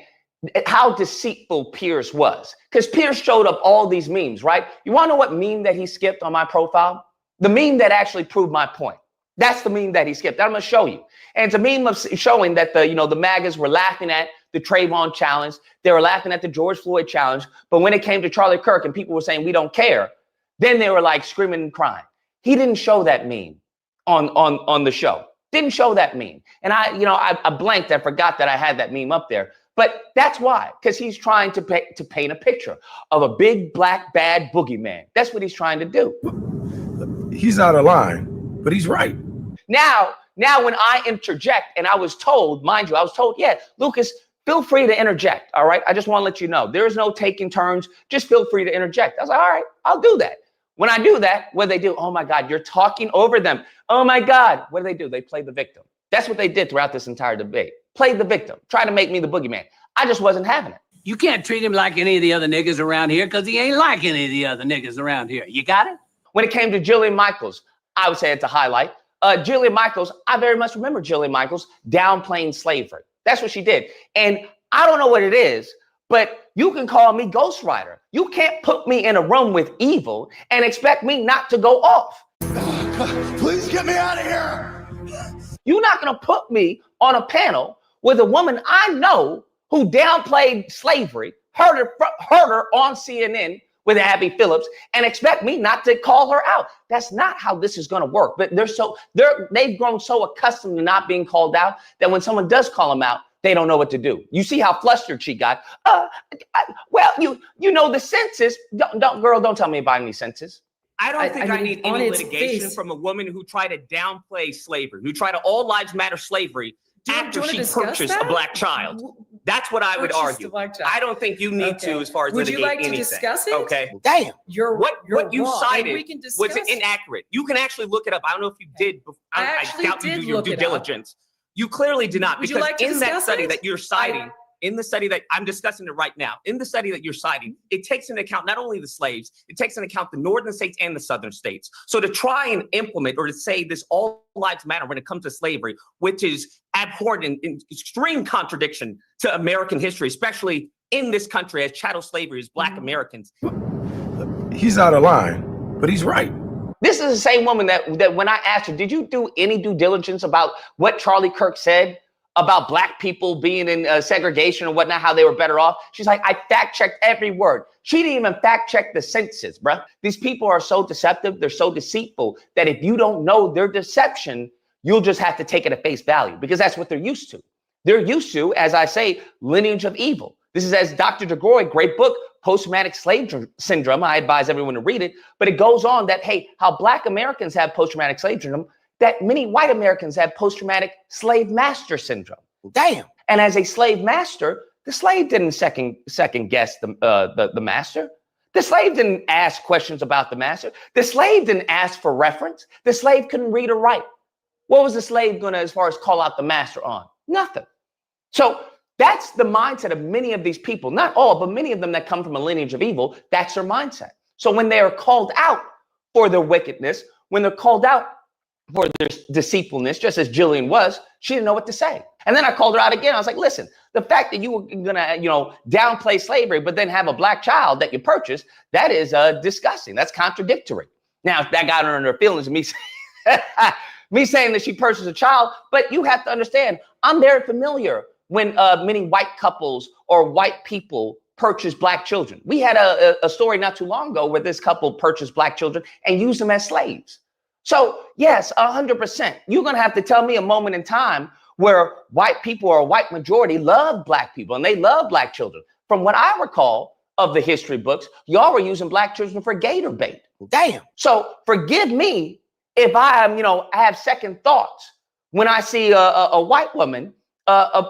how deceitful Pierce was, because Pierce showed up all these memes, right? You want to know what meme that he skipped on my profile? The meme that actually proved my point. That's the meme that he skipped. I'm going to show you. And it's a meme of showing that the MAGAs were laughing at the Trayvon challenge. They were laughing at the George Floyd challenge. But when it came to Charlie Kirk and people were saying, we don't care, then they were like screaming and crying. He didn't show that meme on the show. Didn't show that meme. And I blanked. I forgot that I had that meme up there. But that's why, because he's trying to paint a picture of a big, black, bad boogeyman. That's what he's trying to do. He's out of line, but he's right. Now when I interject, and I was told, mind you, I was told, yeah, Lucas, feel free to interject, all right? I just want to let you know, there is no taking turns. Just feel free to interject. I was like, all right, I'll do that. When I do that, what do they do? Oh, my God, you're talking over them. Oh, my God. What do? They play the victim. That's what they did throughout this entire debate. Played the victim. Try to make me the boogeyman. I just wasn't having it. You can't treat him like any of the other niggas around here because he ain't like any of the other niggas around here. You got it? When it came to Jillian Michaels, I would say it's a highlight. Jillian Michaels, I very much remember Jillian Michaels downplaying slavery. That's what she did. And I don't know what it is, but you can call me ghostwriter. You can't put me in a room with evil and expect me not to go off. Please get me out of here. You're not going to put me on a panel with a woman I know who downplayed slavery, heard her on CNN with Abby Phillips, and expect me not to call her out. That's not how this is going to work. But they've grown so accustomed to not being called out that when someone does call them out, they don't know what to do. You see how flustered she got. Well, you know the census. Don't tell me about any census. I don't think I need any litigation from a woman who tried to downplay slavery, who tried to all lives matter slavery after she purchased a black child. That's what I would argue. I don't think you need to as far as litigate anything. Would you like to discuss it? Okay. Damn. What you cited was inaccurate. You can actually look it up. I don't know if you did. I doubt you do your due diligence. You clearly did not, because in that study that you're citing, in the study that I'm discussing it right now, in the study that you're citing, it takes into account not only the slaves, it takes into account the northern states and the southern states. So to try and implement or to say this all lives matter when it comes to slavery, which is abhorrent and extreme contradiction to American history, especially in this country as chattel slavery as Black Americans. He's out of line, but he's right. This is the same woman that when I asked her, did you do any due diligence about what Charlie Kirk said about Black people being in segregation and whatnot, how they were better off? She's like, I fact-checked every word. She didn't even fact-check the census, bruh. These people are so deceptive, they're so deceitful, that if you don't know their deception, you'll just have to take it at face value, because that's what they're used to. They're used to, as I say, lineage of evil. This is, as Dr. DeGroy, great book, Post-Traumatic Slave Syndrome. I advise everyone to read it. But it goes on that, hey, how Black Americans have post-traumatic slave syndrome, that many white Americans have post-traumatic slave master syndrome. Damn. And as a slave master, the slave didn't second guess the master. The slave didn't ask questions about the master. The slave didn't ask for reference. The slave couldn't read or write. What was the slave going to, as far as call out the master on? Nothing. So that's the mindset of many of these people, not all, but many of them that come from a lineage of evil. That's their mindset. So when they are called out for their wickedness, when they're called out for their deceitfulness, just as Jillian was, she didn't know what to say. And then I called her out again. I was like, listen, the fact that you were going to, downplay slavery, but then have a Black child that you purchased, that is disgusting. That's contradictory. Now, that got her in her feelings, me saying that she purchased a child, but you have to understand, I'm very familiar when many white couples or white people purchase Black children. We had a story not too long ago where this couple purchased Black children and used them as slaves. So yes, 100%. You're going to have to tell me a moment in time where white people or a white majority love Black people and they love Black children. From what I recall of the history books, y'all were using Black children for gator bait. Damn. So forgive me if I am, I have second thoughts when I see a white woman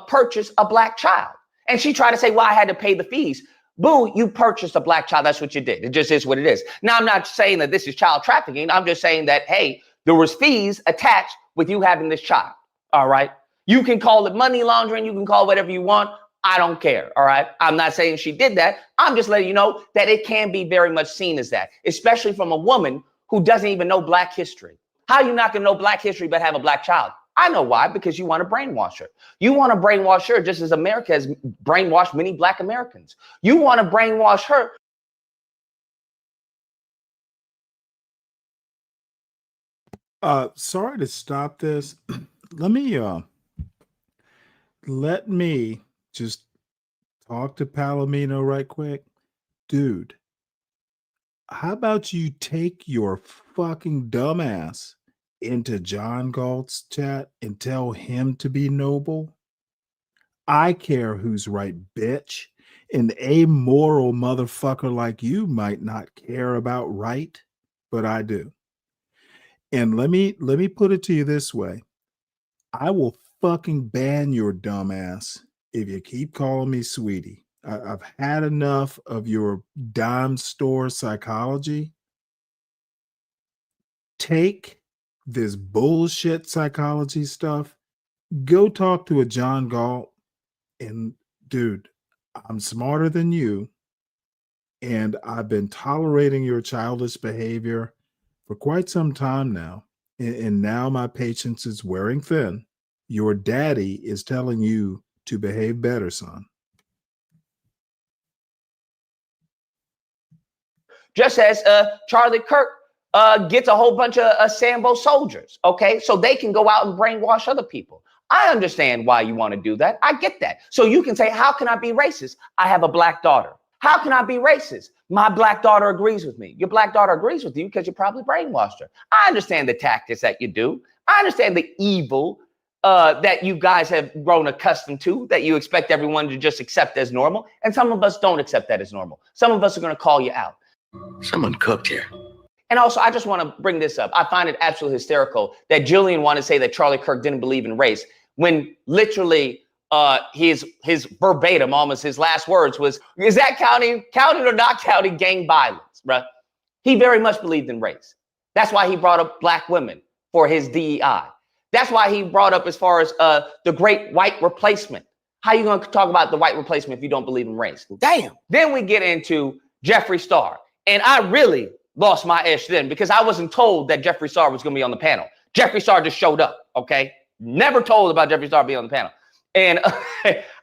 purchase a Black child. And she tried to say, well, I had to pay the fees. Boo, you purchased a Black child. That's what you did. It just is what it is. Now, I'm not saying that this is child trafficking. I'm just saying that, hey, there was fees attached with you having this child. All right. You can call it money laundering. You can call it whatever you want. I don't care. All right. I'm not saying she did that. I'm just letting you know that it can be very much seen as that, especially from a woman who doesn't even know Black history. How are you not going to know Black history but have a Black child? I know why, because you want to brainwash her. You want to brainwash her just as America has brainwashed many Black Americans. You want to brainwash her. Sorry to stop this. Let me just talk to Palomino right quick. Dude, how about you take your fucking dumbass into John Galt's chat and tell him to be noble? I care who's right, bitch. An amoral motherfucker like you might not care about right, but I do. And let me put it to you this way. I will fucking ban your dumbass if you keep calling me sweetie. I've had enough of your dime store psychology. Take this bullshit psychology stuff, go talk to a John Galt, and dude, I'm smarter than you, and I've been tolerating your childish behavior for quite some time now, and now my patience is wearing thin. Your daddy is telling you to behave better, son. Just as Charlie Kirk gets a whole bunch of Sambo soldiers, okay? So they can go out and brainwash other people. I understand why you want to do that. I get that. So you can say, how can I be racist? I have a Black daughter. How can I be racist? My Black daughter agrees with me. Your Black daughter agrees with you because you probably brainwashed her. I understand the tactics that you do. I understand the evil that you guys have grown accustomed to, that you expect everyone to just accept as normal. And some of us don't accept that as normal. Some of us are going to call you out. Someone cooked here. And also, I just want to bring this up. I find it absolutely hysterical that Jillian wanted to say that Charlie Kirk didn't believe in race when literally his verbatim, almost his last words was, is that counting or not counting gang violence, bruh? He very much believed in race. That's why he brought up Black women for his DEI. That's why he brought up as far as the great white replacement. How you going to talk about the white replacement if you don't believe in race? Damn. Then we get into Jeffree Star. And I really lost my ish then because I wasn't told that Jeffree Star was going to be on the panel. Jeffree Star just showed up, okay? Never told about Jeffree Star being on the panel. And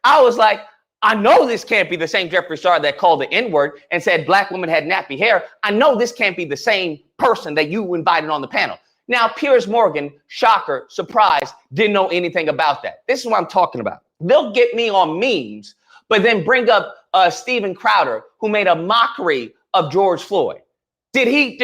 I was like, I know this can't be the same Jeffree Star that called the N-word and said black women had nappy hair. I know this can't be the same person that you invited on the panel. Now, Piers Morgan, shocker, surprise, didn't know anything about that. This is what I'm talking about. They'll get me on memes, but then bring up Steven Crowder, who made a mockery of George Floyd. Did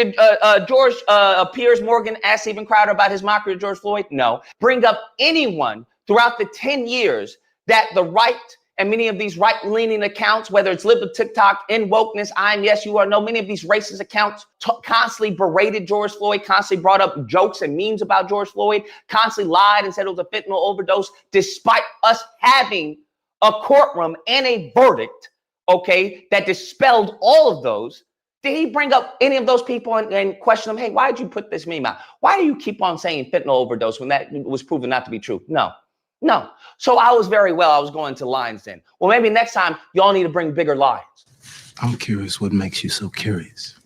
Piers Morgan ask Steven Crowder about his mockery of George Floyd? No. Bring up anyone throughout the 10 years that the right and many of these right-leaning accounts, whether it's Live with TikTok, In Wokeness, I'm Yes, You Are No, many of these racist accounts constantly berated George Floyd, constantly brought up jokes and memes about George Floyd, constantly lied and said it was a fentanyl overdose, despite us having a courtroom and a verdict, okay, that dispelled all of those. Did he bring up any of those people and question them? Hey, why did you put this meme out? Why do you keep on saying fentanyl overdose when that was proven not to be true? No. So I was going to lions then. Well, maybe next time y'all need to bring bigger lions. I'm curious what makes you so curious.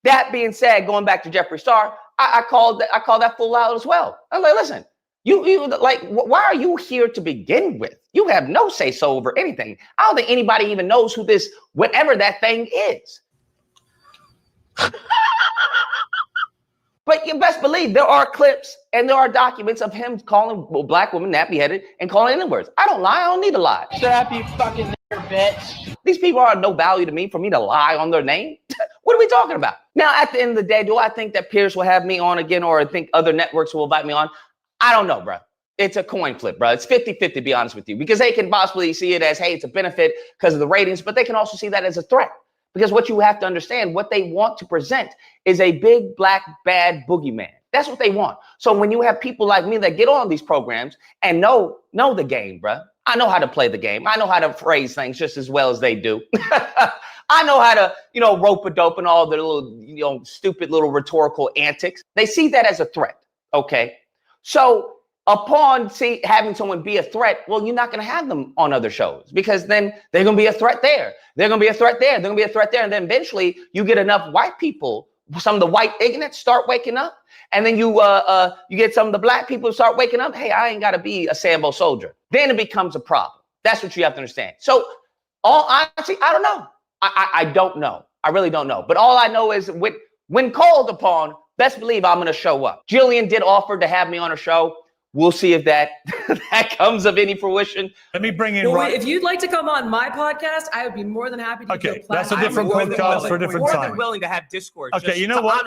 That being said, going back to Jeffree Star, I called that fool out as well. I'm like, listen, you like, why are you here to begin with? You have no say-so over anything. I don't think anybody even knows who this, whatever that thing is. But you best believe there are clips and there are documents of him calling black women nappy-headed and calling N-words. I don't lie. I don't need to lie. Shut up, you fucking bitch. These people are of no value to me for me to lie on their name. What are we talking about? Now, at the end of the day, do I think that Pierce will have me on again, or I think other networks will invite me on? I don't know, bro. It's a coin flip, bro. It's 50-50, to be honest with you, because they can possibly see it as, hey, it's a benefit because of the ratings, but they can also see that as a threat. Because what you have to understand, what they want to present is a big, black, bad boogeyman. That's what they want. So when you have people like me that get on these programs and know the game, bro. I know how to play the game. I know how to phrase things just as well as they do. I know how to, rope-a-dope and all the little, stupid little rhetorical antics. They see that as a threat, okay? So upon having someone be a threat, well, you're not going to have them on other shows because then they're going to be a threat there. They're going to be a threat there. They're going to be a threat there. And then eventually you get enough white people, some of the white ignorants start waking up. And then you get some of the black people start waking up. Hey, I ain't got to be a Sambo soldier. Then it becomes a problem. That's what you have to understand. So all honesty, I don't know. I don't know. I really don't know. But all I know is when called upon, best believe I'm going to show up. Jillian did offer to have me on her show. We'll see if that comes of any fruition. Let me bring in. Well, if you'd like to come on my podcast, I would be more than happy to. Okay, that's a different podcast for a different time. More than willing to have discourse. Okay, you know what?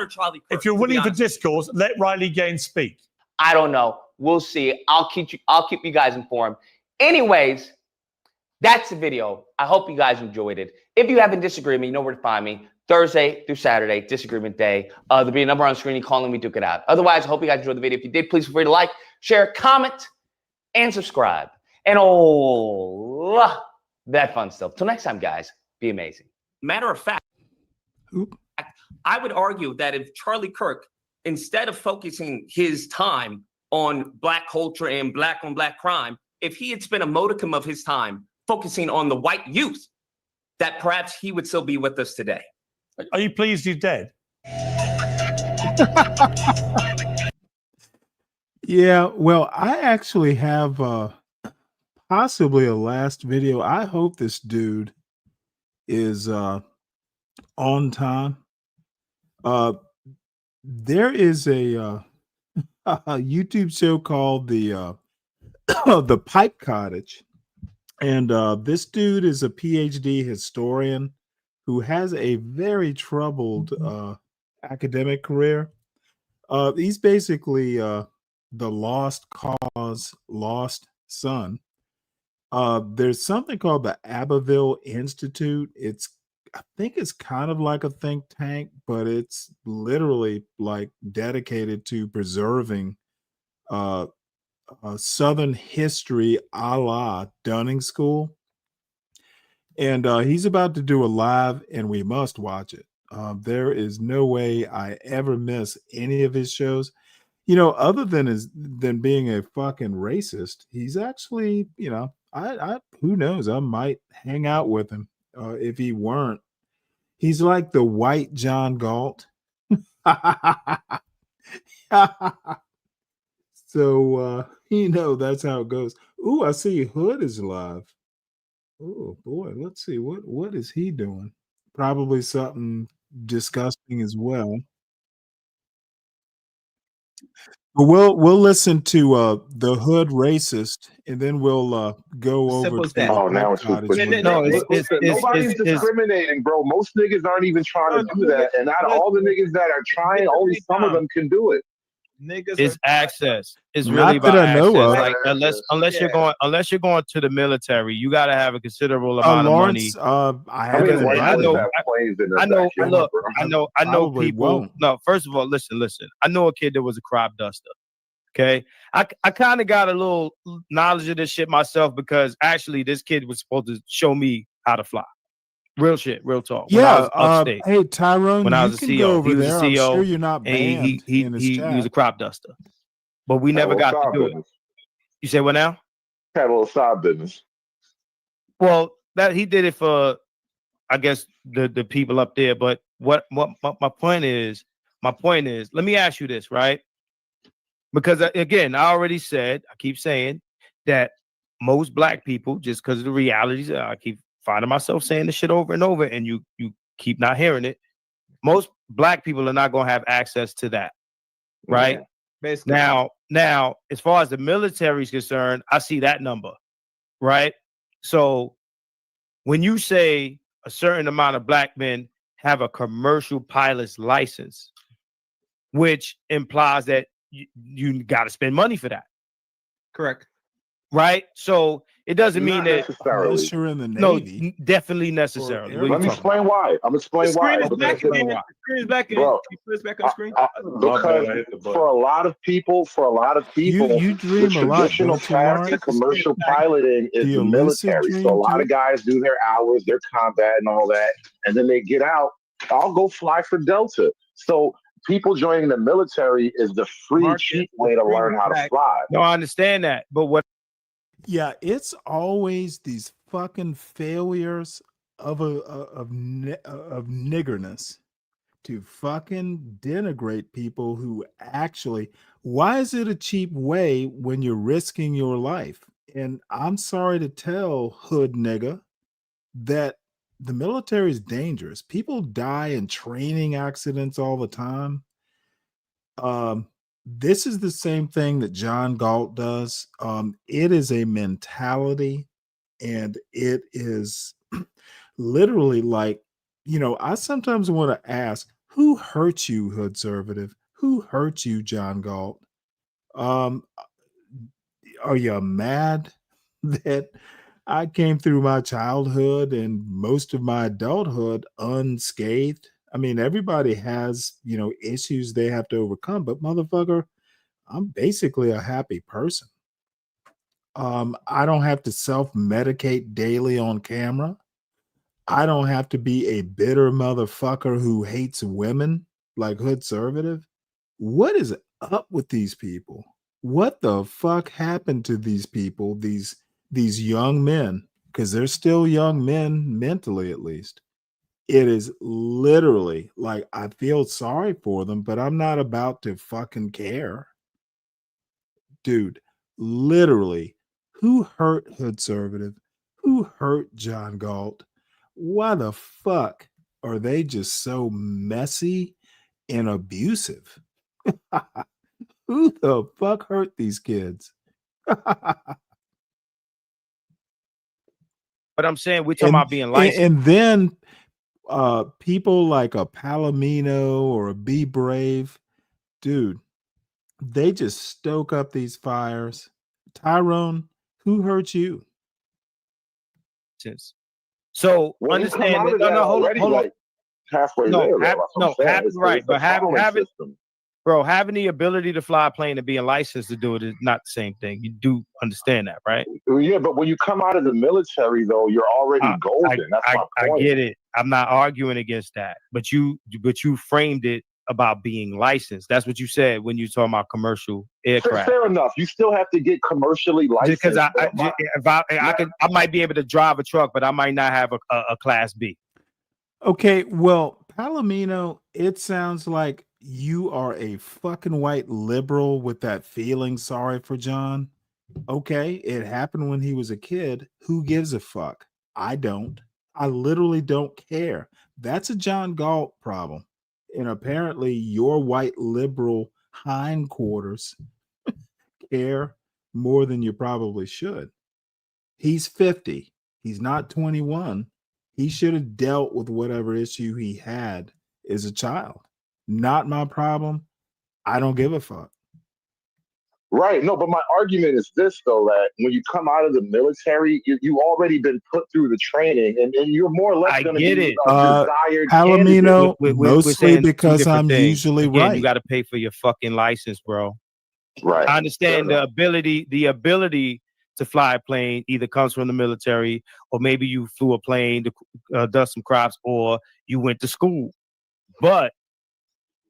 If you're willing for discourse, let Riley Gaines speak. I don't know. We'll see. I'll keep you guys informed. Anyways, that's the video. I hope you guys enjoyed it. If you have a disagreement, you know where to find me. Thursday through Saturday, disagreement day. There'll be a number on screen. You call and we duke it out. Otherwise, I hope you guys enjoyed the video. If you did, please feel free to like, share, comment, and subscribe. And all that fun stuff. Till next time, guys, be amazing. Matter of fact, I would argue that if Charlie Kirk, instead of focusing his time on black culture and black on black crime, if he had spent a modicum of his time focusing on the white youth, that perhaps he would still be with us today. Are you pleased he's dead? Yeah, well, I actually have possibly a last video. I hope this dude is on time. There is a YouTube show called the the Pipe Cottage, and this dude is a PhD historian who has a very troubled academic career. He's basically the lost cause, lost son. There's something called the Abbeville Institute. I think it's kind of like a think tank, but it's literally like dedicated to preserving Southern history a la Dunning School. And he's about to do a live, and we must watch it. There is no way I ever miss any of his shows. Other than being a fucking racist, he's actually, I who knows? I might hang out with him if he weren't. He's like the white John Galt. So that's how it goes. Ooh, I see Hood is live. Oh boy, let's see what is he doing? Probably something disgusting as well. But we'll listen to the Hood racist, and then we'll go over Simple as to that. Oh, now Hot it's Cottage. no. Listen, nobody's discriminating, bro. Most niggas aren't even trying to do that, and out of all the niggas that are trying, only some of them can do it. It's access. It's Not really that about I know access. of. Like unless you're going to the military, you got to have a considerable amount of money. Lawrence, I How many haven't white invited people him. have planes in their I know. backyard, Look, bro? I know Probably people. won't. No, first of all, listen. I know a kid that was a crop duster. Okay, I kind of got a little knowledge of this shit myself because actually this kid was supposed to show me how to fly. Real shit, real talk. When I was upstate, Hey Tyrone, when I you was a can go CO, over he was a there. I'm CO, sure you're not and he banned in his he was a chat. crop duster. But we never got to do it. You say what now? Had a little side business. Well, that he did it for, I guess the people up there. But what my point is, let me ask you this, right? Because again, I already said, I keep saying that most black people, just because of the realities, I keep finding myself saying this shit over and over, and you keep not hearing it. Most black people are not going to have access to that, right? Basically. Now, as far as the military is concerned, I see that number, right? So when you say a certain amount of black men have a commercial pilot's license, which implies that you got to spend money for that. Correct. Right? So it doesn't mean Not that necessarily. Unless you're in the Navy. definitely necessarily. What are Let you me talking explain why. I'm explain The why. screen is back Because, again. The screen is back in. bro, Can you put this back on screen? because for a lot of people, You the dream a lot, traditional don't you, path to Lawrence? commercial piloting is The the elusive military. So a dream lot too? of guys do their hours, their combat and all that, and then they get out. I'll go fly for Delta. So people joining the military is the free, cheap way to learn how to fly. No, I understand that. But what Yeah, it's always these fucking failures of niggerness to fucking denigrate people who actually. Why is it a cheap way when you're risking your life? And I'm sorry to tell Hood nigga that the military is dangerous. People die in training accidents all the time. This is the same thing that John Galt does. It is a mentality, and it is literally like, I sometimes want to ask, who hurt you, Hood Conservative? Who hurt you, John Galt? Are you mad that I came through my childhood and most of my adulthood unscathed? I mean, everybody has, issues they have to overcome, but motherfucker, I'm basically a happy person. I don't have to self-medicate daily on camera. I don't have to be a bitter motherfucker who hates women like Hood Conservative. What is up with these people? What the fuck happened to these people, these young men? Because they're still young men, mentally at least. It is literally like I feel sorry for them, but I'm not about to fucking care. Dude, literally, who hurt Hood Conservative? Who hurt John Galt? Why the fuck are they just so messy and abusive? Who the fuck hurt these kids? But I'm saying we're talking about being licensed. And then people like a Palomino or a Be Brave, dude, they just stoke up these fires. Tyrone, who hurt you? So When you understand come out of that. that already, like halfway there, though, that's what I'm saying. It's But a following having system. bro, having the ability to fly a plane and being licensed to do it is not the same thing. You do understand that, right? Yeah, but when you come out of the military, though, you're already golden. That's my point. I get it. I'm not arguing against that. But you framed it about being licensed. That's what you said when you talking about commercial aircraft. Fair enough. You still have to get commercially licensed. Because I might be able to drive a truck, but I might not have a class B. Okay, well, Palomino, it sounds like you are a fucking white liberal with that feeling sorry for John. Okay, it happened when he was a kid. Who gives a fuck? I don't. I literally don't care. That's a John Galt problem. And apparently your white liberal hindquarters care more than you probably should. He's 50. He's not 21. He should have dealt with whatever issue he had as a child. Not my problem. I don't give a fuck. Right. No, but my argument is this, though, that when you come out of the military, you already been put through the training, and you're more or less going to be a desired Palomino, candidate. mostly because I'm usually Again, right. you got to pay for your fucking license, bro. Right. I understand the ability to fly a plane either comes from the military, or maybe you flew a plane to dust some crops, or you went to school. But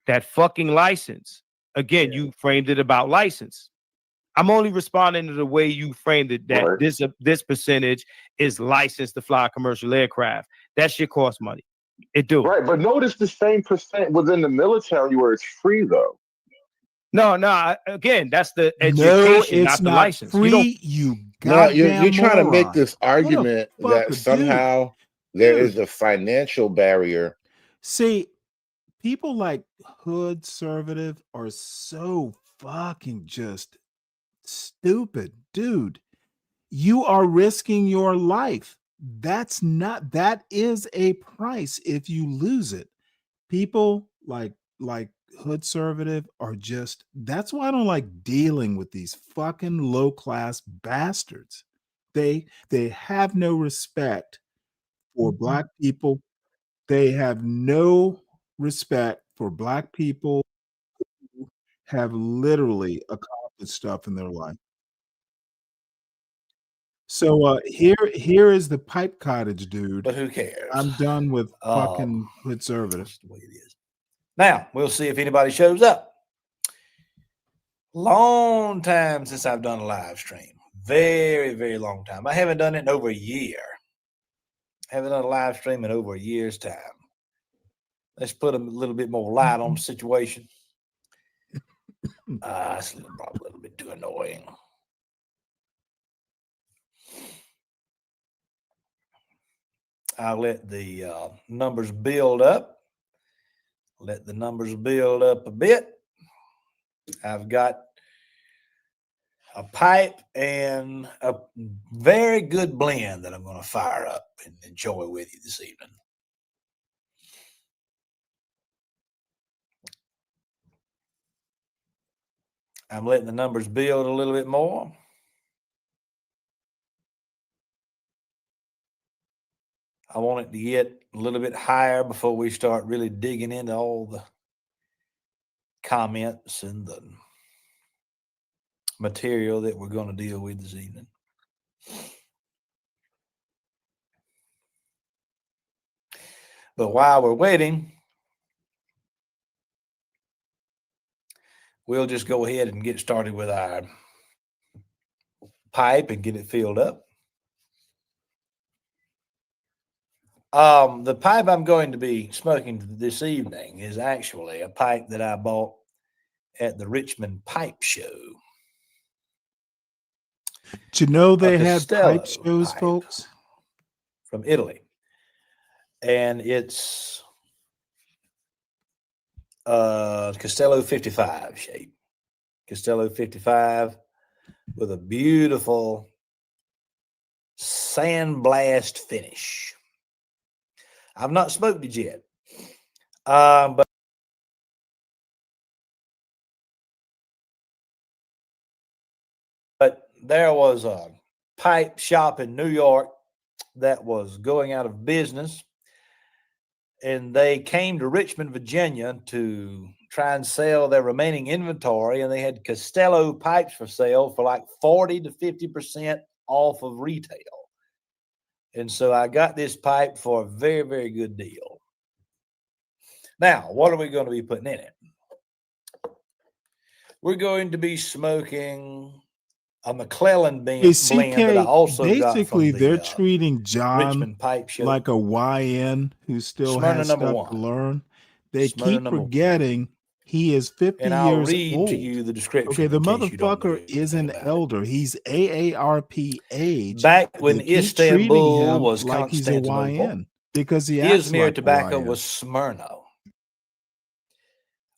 that fucking license, again, you framed it about license. I'm only responding to the way you framed it, that this percentage is licensed to fly a commercial aircraft. That shit costs money. It do. Right, but notice the same percent within the military where it's free, though. No. Again, that's the education, not the license. Free. You're trying to make this argument that somehow there is a financial barrier. See, people like hood conservative are so fucking just stupid, dude. You are risking your life. That is a price if you lose it. People like hood conservative are just, that's why I don't like dealing with these fucking low class bastards. They have no respect for black people. They have no respect for black people who have literally accomplished stuff in their life. So here is the pipe cottage, dude. But who cares? I'm done with fucking conservative. The way it is. Now we'll see if anybody shows up. Long time since I've done a live stream. Very, very long time. I haven't done it in over a year. Haven't done a live stream in over a year's time. Let's put a little bit more light on the situation. It's probably a little bit too annoying. I'll let the numbers build up. Let the numbers build up a bit. I've got a pipe and a very good blend that I'm going to fire up and enjoy with you this evening. I'm letting the numbers build a little bit more. I want it to get a little bit higher before we start really digging into all the comments and the material that we're going to deal with this evening. But while we're waiting, we'll just go ahead and get started with our pipe and get it filled up. The pipe I'm going to be smoking this evening is actually a pipe that I bought at the Richmond Pipe Show. Did you know they had pipe shows, folks? From Italy. And it's Castello 55 shape. Castello 55 with a beautiful sandblast finish. I've not smoked it yet, but there was a pipe shop in New York that was going out of business, and they came to Richmond, Virginia to try and sell their remaining inventory, and they had Castello pipes for sale for like 40 to 50% off of retail. And so I got this pipe for a very, very good deal. Now, what are we going to be putting in it? We're going to be smoking a McClellan blend that I also basically got from they're treating John Richmond Pipe Show. like a YN who still Smyrna has number stuff one. to learn. They Smyrna keep number forgetting He is 50 And I'll years read old. to you the description. Okay, the in case you don't know motherfucker is an elder. He's AARP age. Back when They keep treating Istanbul him was like he's a Constantinople, YN because he acts Izmir like a tobacco YN. was Smyrna.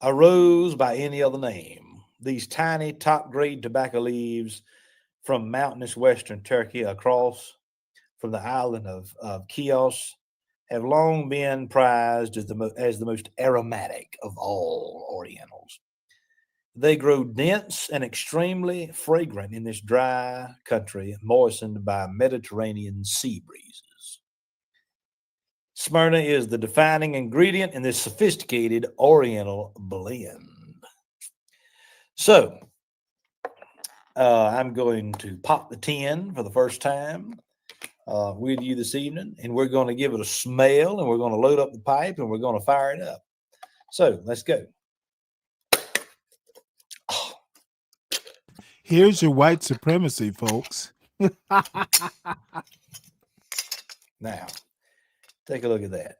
Arose by any other name. These tiny top-grade tobacco leaves from mountainous western Turkey across from the island of Chios have long been prized as the most aromatic of all Orientals. They grow dense and extremely fragrant in this dry country, moistened by Mediterranean sea breezes. Smyrna is the defining ingredient in this sophisticated Oriental blend. So, I'm going to pop the tin for the first time with you this evening, and we're going to give it a smell, and we're going to load up the pipe, and we're going to fire it up. So, let's go. Here's your white supremacy, folks. Now, take a look at that.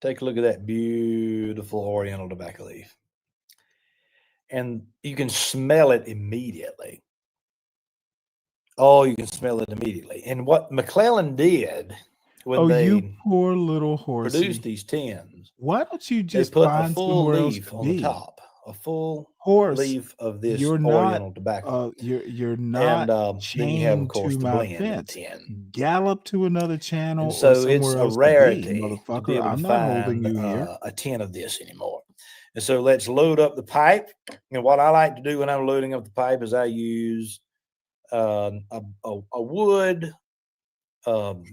Take a look at that beautiful Oriental tobacco leaf. And you can smell it immediately. Oh, you can smell it immediately. And what McClellan did when you poor little horsey. produced these tins, Why don't you they just put a find full somewhere else leaf to on the be? top, a full Horse, leaf of this you're Oriental not, tobacco. you're not Then you have, of chained course, to the my blend in the fence. tin. Gallop to another channel And or so it's somewhere a else to be, rarity to be motherfucker. able to I'm not holding find you here. a tin of this anymore. And so let's load up the pipe. And what I like to do when I'm loading up the pipe is I use a wood, God,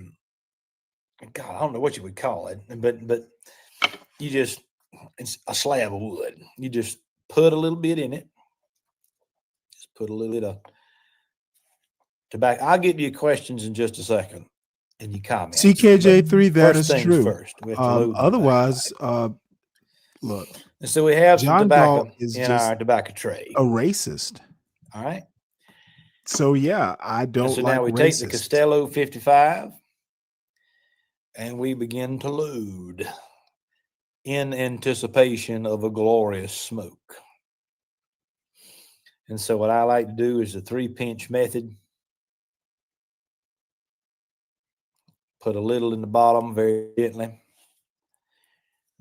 I don't know what you would call it, but you just, it's a slab of wood. You just put a little bit in it. Just put a little bit of tobacco. I'll get to your questions in just a second and you comment. CKJ3, that First is things true. first, we have to load the Otherwise, look. And so we have some John tobacco Galt is in just our tobacco tray. a racist. All right. So yeah, I And don't so like now we take the racists. Castello 55 and we begin to load in anticipation of a glorious smoke. And so what I like to do is the 3-pinch method. Put a little in the bottom very gently.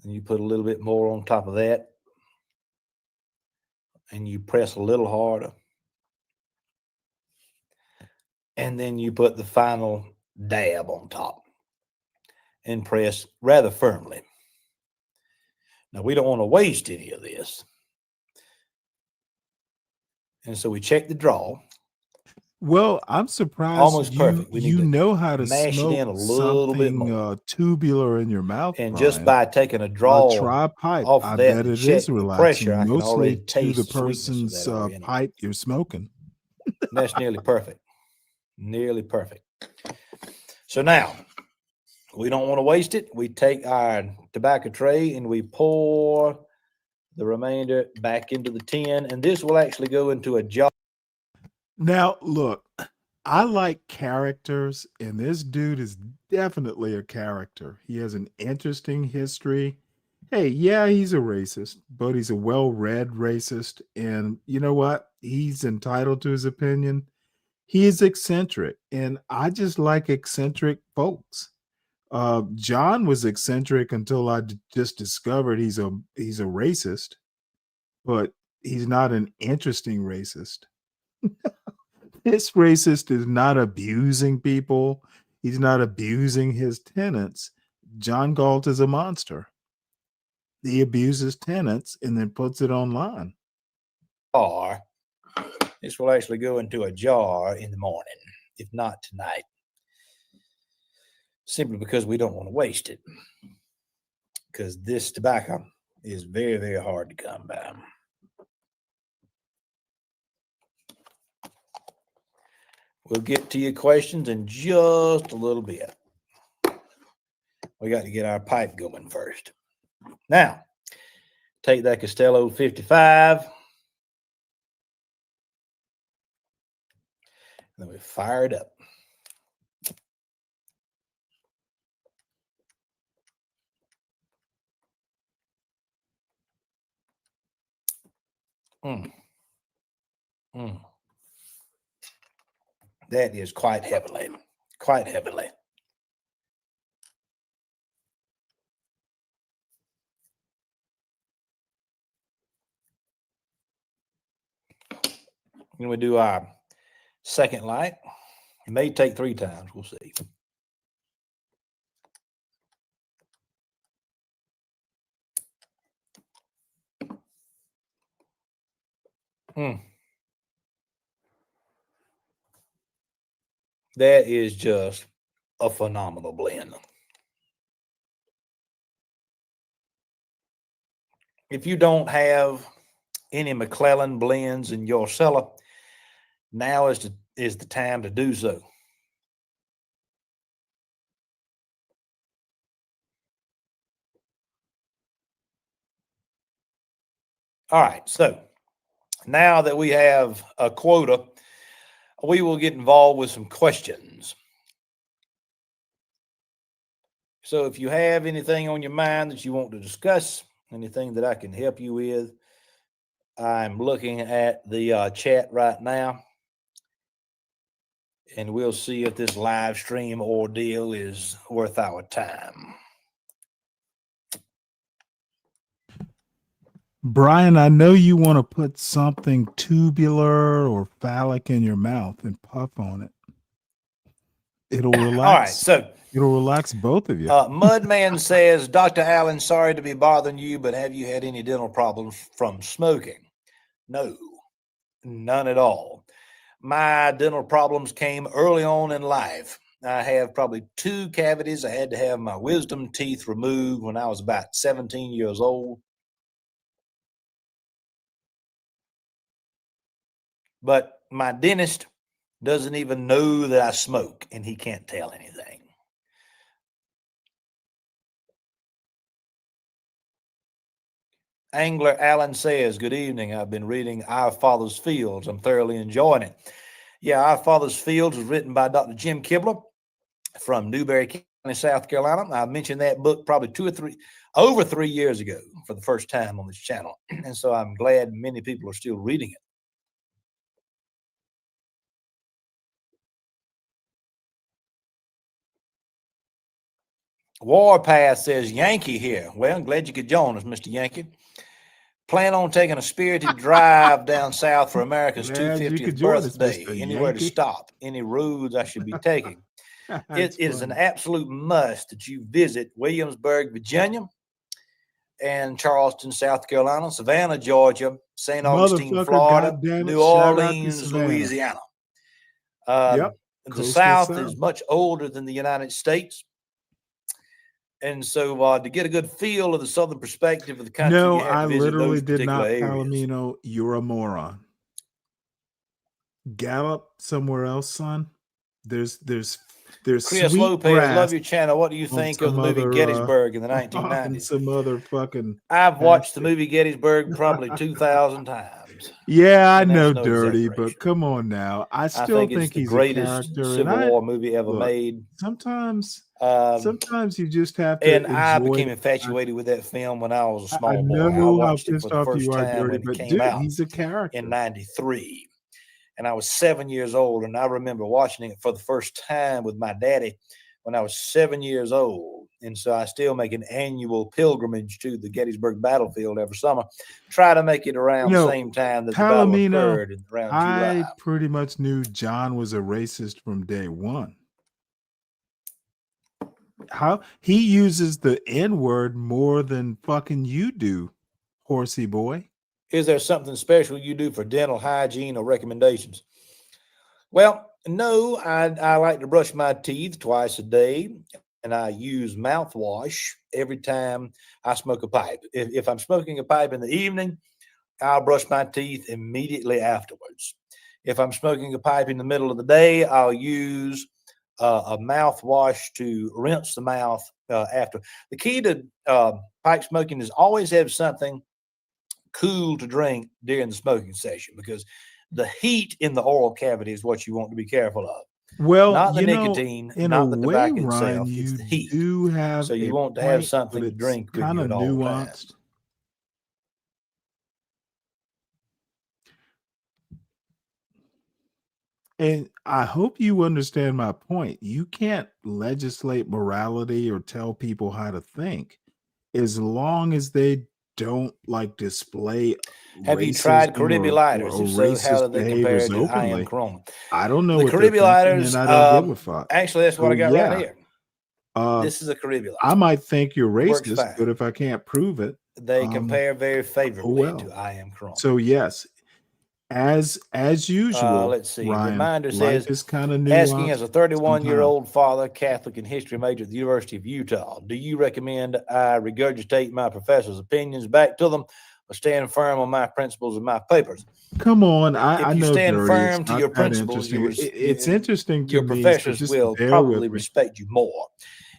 And you put a little bit more on top of that. And you press a little harder. And then you put the final dab on top and press rather firmly. Now, we don't want to waste any of this. And so we check the draw. Well, I'm surprised Almost perfect. We need to know how to mash it smoke in a little bit something more. Tubular in your mouth, And Brian. just by taking a draw Try pipe. off I that bet to it check is the relaxing, pressure, I can already mostly to taste the the sweetness of person's that already. pipe you're smoking. And that's nearly perfect. Nearly perfect. So now, we don't want to waste it. We take our tobacco tray and we pour the remainder back into the tin. And this will actually go into a jar. Now, look, I like characters, and this dude is definitely a character. He has an interesting history. Hey, yeah, he's a racist, but he's a well-read racist. And you know what? He's entitled to his opinion. He is eccentric, and I just like eccentric folks. John was eccentric until I just discovered he's a racist, but he's not an interesting racist. This racist is not abusing people. He's not abusing his tenants. John Galt is a monster. He abuses tenants and then puts it online. This will actually go into a jar in the morning, if not tonight. Simply because we don't want to waste it. Because this tobacco is very, very hard to come by. We'll get to your questions in just a little bit. We got to get our pipe going first. Now, take that Castello 55. Then we fire it up. That is quite heavily. Quite heavily. When we do our second light, it may take 3 times. We'll see. That is just a phenomenal blend. If you don't have any McClellan blends in your cellar, now is the time to do so. All right, so now that we have a quota, we will get involved with some questions. So if you have anything on your mind that you want to discuss, anything that I can help you with, I'm looking at the chat right now, and we'll see if this live stream ordeal is worth our time. Brian, I know you want to put something tubular or phallic in your mouth and puff on it. It'll relax. All right, so it'll relax both of you. Mudman says, Dr. Allen, sorry to be bothering you, but have you had any dental problems from smoking? No, none at all. My dental problems came early on in life. I have probably 2 cavities. I had to have my wisdom teeth removed when I was about 17 years old. But my dentist doesn't even know that I smoke, and he can't tell anything. Angler Allen says, good evening. I've been reading Our Father's Fields. I'm thoroughly enjoying it. Yeah, Our Father's Fields was written by Dr. Jim Kibler from Newberry County, South Carolina. I mentioned that book probably over 3 years ago for the first time on this channel. And so I'm glad many people are still reading it. Warpath says, Yankee here. Well, I'm glad you could join us, Mr. Yankee. Plan on taking a spirited drive down south for America's 250th birthday. Anywhere to stop? Any roads I should be taking? It is an absolute must that you visit Williamsburg, Virginia, and Charleston, South Carolina, Savannah, Georgia, St. Augustine, Florida, New Orleans, Louisiana. The South is much older than the United States. And so to get a good feel of the Southern perspective of the country, No, you have to I visit literally those did not, particular areas. Palomino. You're a moron. Gallop somewhere else, son. There's Chris sweet Lopez, grass love your channel. What do you think of the movie Gettysburg in the 1990s? Some other fucking. I've watched the movie Gettysburg probably 2,000 times. Yeah, I and know, no Dirty, but come on now. I still think it's think the he's greatest a character. Civil War movie ever made. Sometimes you just have to. And I enjoy became the infatuated with that film when I was a small I boy. I know how watched it pissed for the off first you are, time Dirty, when it but came dude, out he's a character. in 93. And I was 7 years old, and I remember watching it for the first time with my daddy when I was 7 years old. And so I still make an annual pilgrimage to the Gettysburg battlefield every summer. Try to make it around the same time that the battle occurred around July. I pretty much knew John was a racist from day one. How he uses the N-word more than fucking you do, horsey boy. Is there something special you do for dental hygiene or recommendations? Well, no, I like to brush my teeth twice a day, and I use mouthwash every time I smoke a pipe. If I'm smoking a pipe in the evening, I'll brush my teeth immediately afterwards. If I'm smoking a pipe in the middle of the day, I'll use a mouthwash to rinse the mouth after. The key to pipe smoking is always have something cool to drink during the smoking session, because the heat in the oral cavity is what you want to be careful of. Well, not the nicotine, not the tobacco itself, it's the heat. Do have so you want to have something to drink with you at all times. And I hope you understand my point. You can't legislate morality or tell people how to think as long as they don't like display Have you tried racism Caribbean-lighters? or If so, how racist do they compare behaviors to I am openly. Corona? I don't know The what they're thinking, Caribbean-lighters, and I don't give a fuck. actually, that's what I So got right yeah, here. This is a Caribbean-lighter. I might think you're Works racist, fine. but if I can't prove it, They compare very oh favorably to well. I am Corona. So yes, as usual, Let's see. Ryan, Reminder life says, is kind of asking as a nuanced 31-year-old father, Catholic and history major at the University of Utah, do you recommend I regurgitate my professor's opinions back to them or stand firm on my principles and my papers? Come on, If I you know stand dirty. It's firm to not your that principles, interesting. It's interesting to your me, so professors just will bear with probably me. respect you more.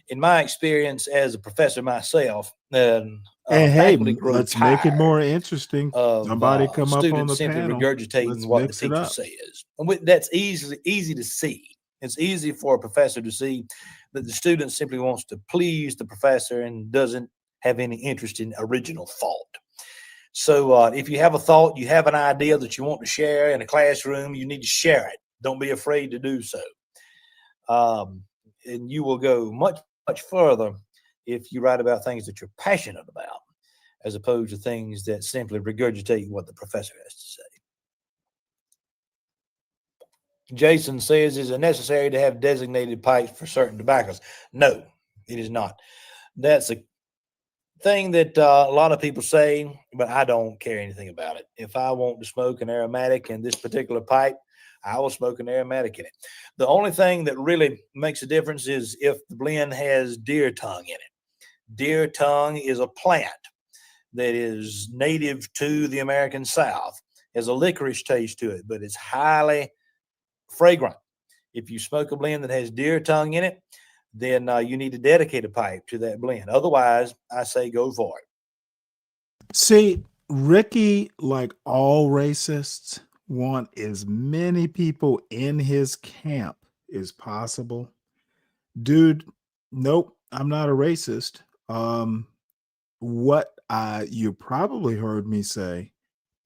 In my experience as a professor myself, And hey, faculty grow let's make it tired more interesting. of Somebody come up on students the simply panel. regurgitating Let's what the mix it teacher up. says. And that's easy to see. It's easy for a professor to see that the student simply wants to please the professor and doesn't have any interest in original thought. So if you have a thought, you have an idea that you want to share in a classroom, you need to share it. Don't be afraid to do so. And you will go much further if you write about things that you're passionate about, as opposed to things that simply regurgitate what the professor has to say. Jason says, is it necessary to have designated pipes for certain tobaccos? No, it is not. That's a thing that a lot of people say, but I don't care anything about it. If I want to smoke an aromatic in this particular pipe, I will smoke an aromatic in it. The only thing that really makes a difference is if the blend has deer tongue in it. Deer tongue is a plant that is native to the American South. Has a licorice taste to it, but it's highly fragrant. If you smoke a blend that has deer tongue in it, then you need to dedicate a pipe to that blend. Otherwise, I say go for it. See, Ricky, like all racists, want as many people in his camp as possible. Dude, nope, I'm not a racist. What you probably heard me say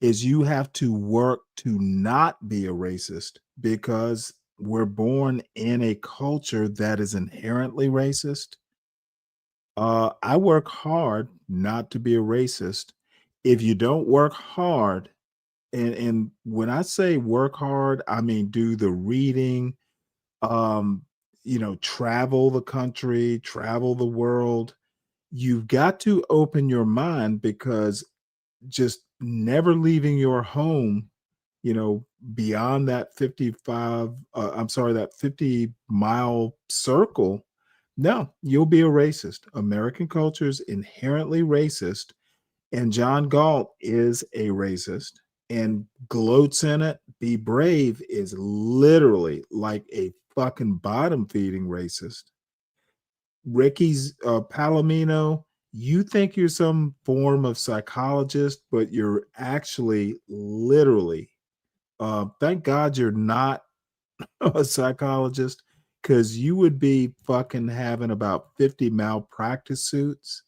is you have to work to not be a racist because we're born in a culture that is inherently racist. I work hard not to be a racist. If you don't work hard, and when I say work hard, I mean do the reading, um, travel the country, travel the world. You've got to open your mind because just never leaving your home, beyond that 50-mile circle, no, you'll be a racist. American culture is inherently racist, and John Galt is a racist and gloats in it. Be Brave is literally like a fucking bottom feeding racist. Ricky's Palomino, you think you're some form of psychologist, but you're actually literally, thank God you're not a psychologist, because you would be fucking having about 50 malpractice suits.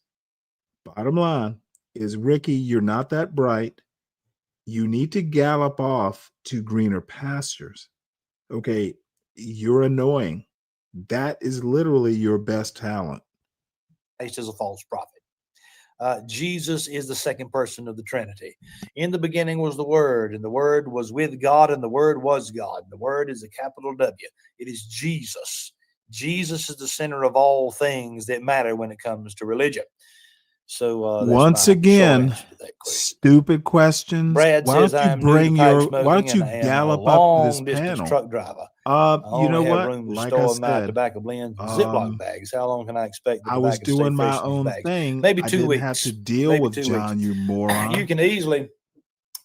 Bottom line is, Ricky, you're not that bright. You need to gallop off to greener pastures. Okay, you're annoying. That is literally your best talent. Christ is a false prophet. Jesus is the second person of the Trinity. In the beginning was the Word, and the Word was with God, and the Word was God. The Word is a capital W. It is Jesus. Jesus is the center of all things that matter when it comes to religion. So once again, stupid questions. Brad Why says don't I you am new to bring pipe your? smoking, Why don't you and I am gallop a up to this long-distance panel? truck driver. You know what? Room to Like I store my said, tobacco blends in Ziploc bags. How long can I expect the I tobacco was to stay doing fresh my in these own bags? thing. Maybe I 2 didn't weeks. have to deal Maybe with 2 John, weeks. you moron. You can easily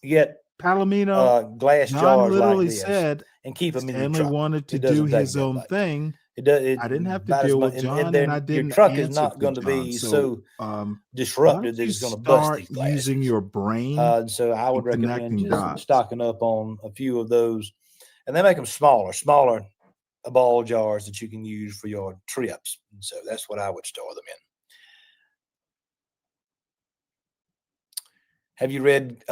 get Palomino, glass John jars literally like this said and keep them in your Stanley truck. wanted to It do doesn't take his that own much. thing. I didn't have to about as deal much, with John, and and then I your didn't truck is answer not for going to John. be So, so why disrupted don't that you it's going to bust start these glasses. using your brain And so I would and recommend connecting just dots? stocking up on a few of those, and they make them smaller ball jars that you can use for your trips. And so that's what I would store them in. Have you read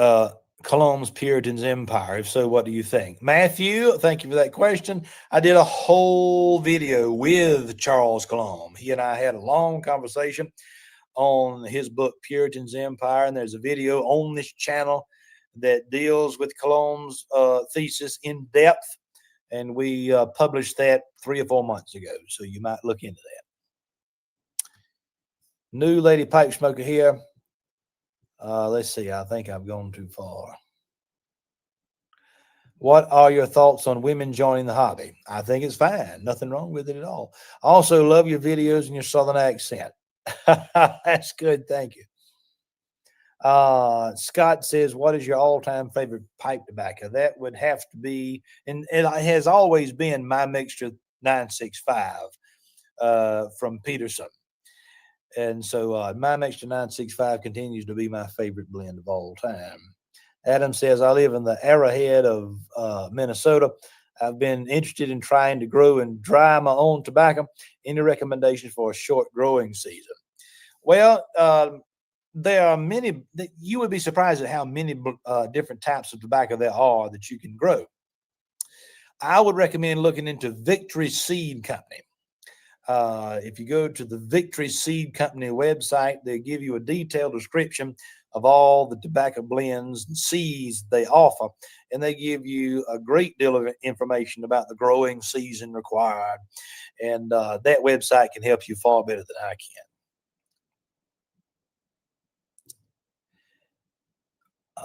Cologne's Puritans Empire? If so, what do you think? Matthew, thank you for that question. I did a whole video with Charles Cologne. He and I had a long conversation on his book, Puritans Empire, and there's a video on this channel that deals with Cologne's thesis in depth, and we published that 3 or 4 months ago, so you might look into that. New lady pipe smoker here. Let's see. I think I've gone too far. What are your thoughts on women joining the hobby? I think it's fine. Nothing wrong with it at all. I also love your videos and your Southern accent. That's good. Thank you. Scott says, what is your all-time favorite pipe tobacco? That would have to be, and it has always been my Mixture 965 from Peterson. And so my Mixture 965 continues to be my favorite blend of all time. Adam says, I live in the Arrowhead of Minnesota. I've been interested in trying to grow and dry my own tobacco. Any recommendations for a short growing season? Well, there are many. You would be surprised at how many different types of tobacco there are that you can grow. I would recommend looking into Victory Seed Company. If you go to the Victory Seed Company website, they give you a detailed description of all the tobacco blends and seeds they offer, and they give you a great deal of information about the growing season required, and that website can help you far better than I can.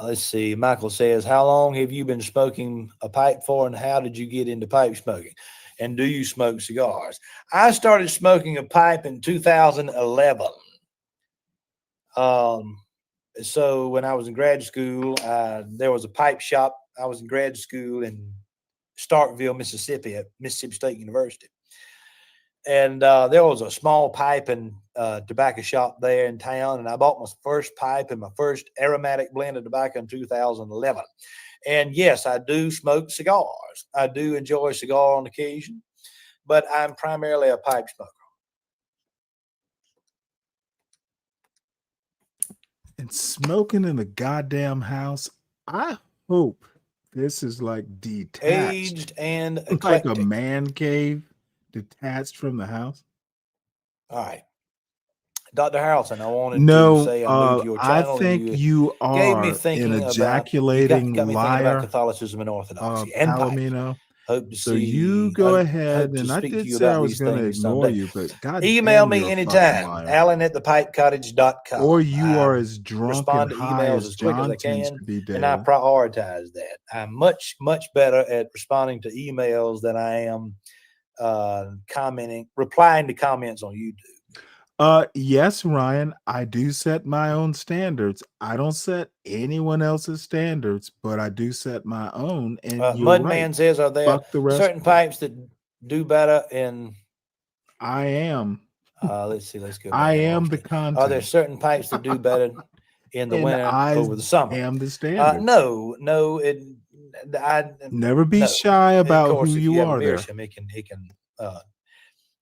Let's see. Michael says, how long have you been smoking a pipe for, and how did you get into pipe smoking? And do you smoke cigars? I started smoking a pipe in 2011. So when I was in grad school, there was a pipe shop. I was in grad school in Starkville, Mississippi, at Mississippi State University. And there was a small pipe and tobacco shop there in town. And I bought my first pipe and my first aromatic blend of tobacco in 2011. And yes, I do smoke cigars. I do enjoy a cigar on occasion, but I'm primarily a pipe smoker. And smoking in the goddamn house, I hope this is like detached. Aged and eclectic. Like a man cave detached from the house. All right. Dr. Harrelson, I wanted to say I'm new to your channel. I think you are an ejaculating liar, about Catholicism and Orthodoxy and Palomino. Hope to so see, you go ahead, and I did say I was going to ignore you, but God, email me anytime. Alan@thepipecottage.com. Or you are as drunk and high as quick John as I tends can, to be, and I prioritize that. I'm much better at responding to emails than I am replying to comments on YouTube. Yes, Ryan, I do set my own standards. I don't set anyone else's standards, but I do set my own. And you're Mudman right. says, are there certain pipes that do better in? I am. Let's see. Let's go. I am the content. Are there certain pipes that do better in the winter over the summer? I am the standard. No. Never be shy about who you are there.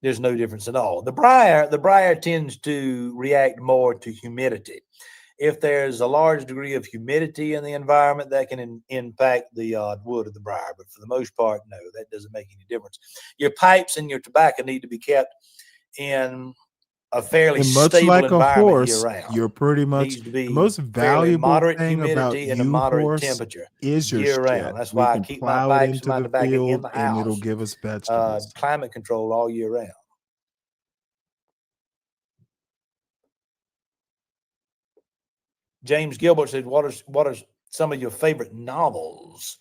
There's no difference at all. The briar tends to react more to humidity. If there's a large degree of humidity in the environment, that can impact the wood of the briar. But for the most part, no, that doesn't make any difference. Your pipes and your tobacco need to be kept in a fairly stable like environment year-round. You're pretty much the most valuable thing about you, horse, temperature is your year-round. That's why I keep my pipes and my tobacco in the house, and it'll give us vegetables. Climate control all year round. James Gilbert said, what are some of your favorite novels?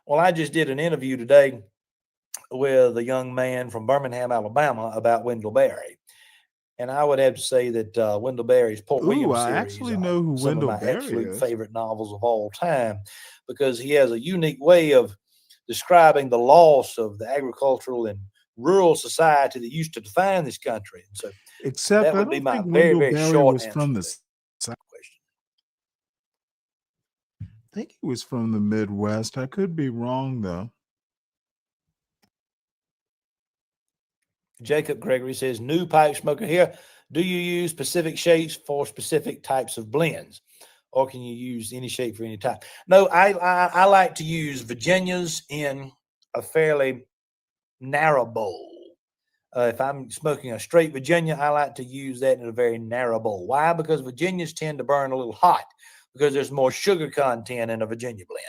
Well, I just did an interview today with a young man from Birmingham, Alabama, about Wendell Berry. And I would have to say that Wendell Berry's Port Williams series I actually know who some Wendell of my Berry absolute is. favorite novels of all time, because he has a unique way of describing the loss of the agricultural and rural society that used to define this country. And so Except that I would don't be my think very, Wendell very Berry short was answer from to the that South. I think he was from the Midwest. I could be wrong, though. Jacob Gregory says, new pipe smoker here. Do you use specific shapes for specific types of blends? or can you use any shape for any type? No, I like to use Virginias in a fairly narrow bowl. If I'm smoking a straight Virginia, I like to use that in a very narrow bowl. Why? Because Virginias tend to burn a little hot because there's more sugar content in a Virginia blend.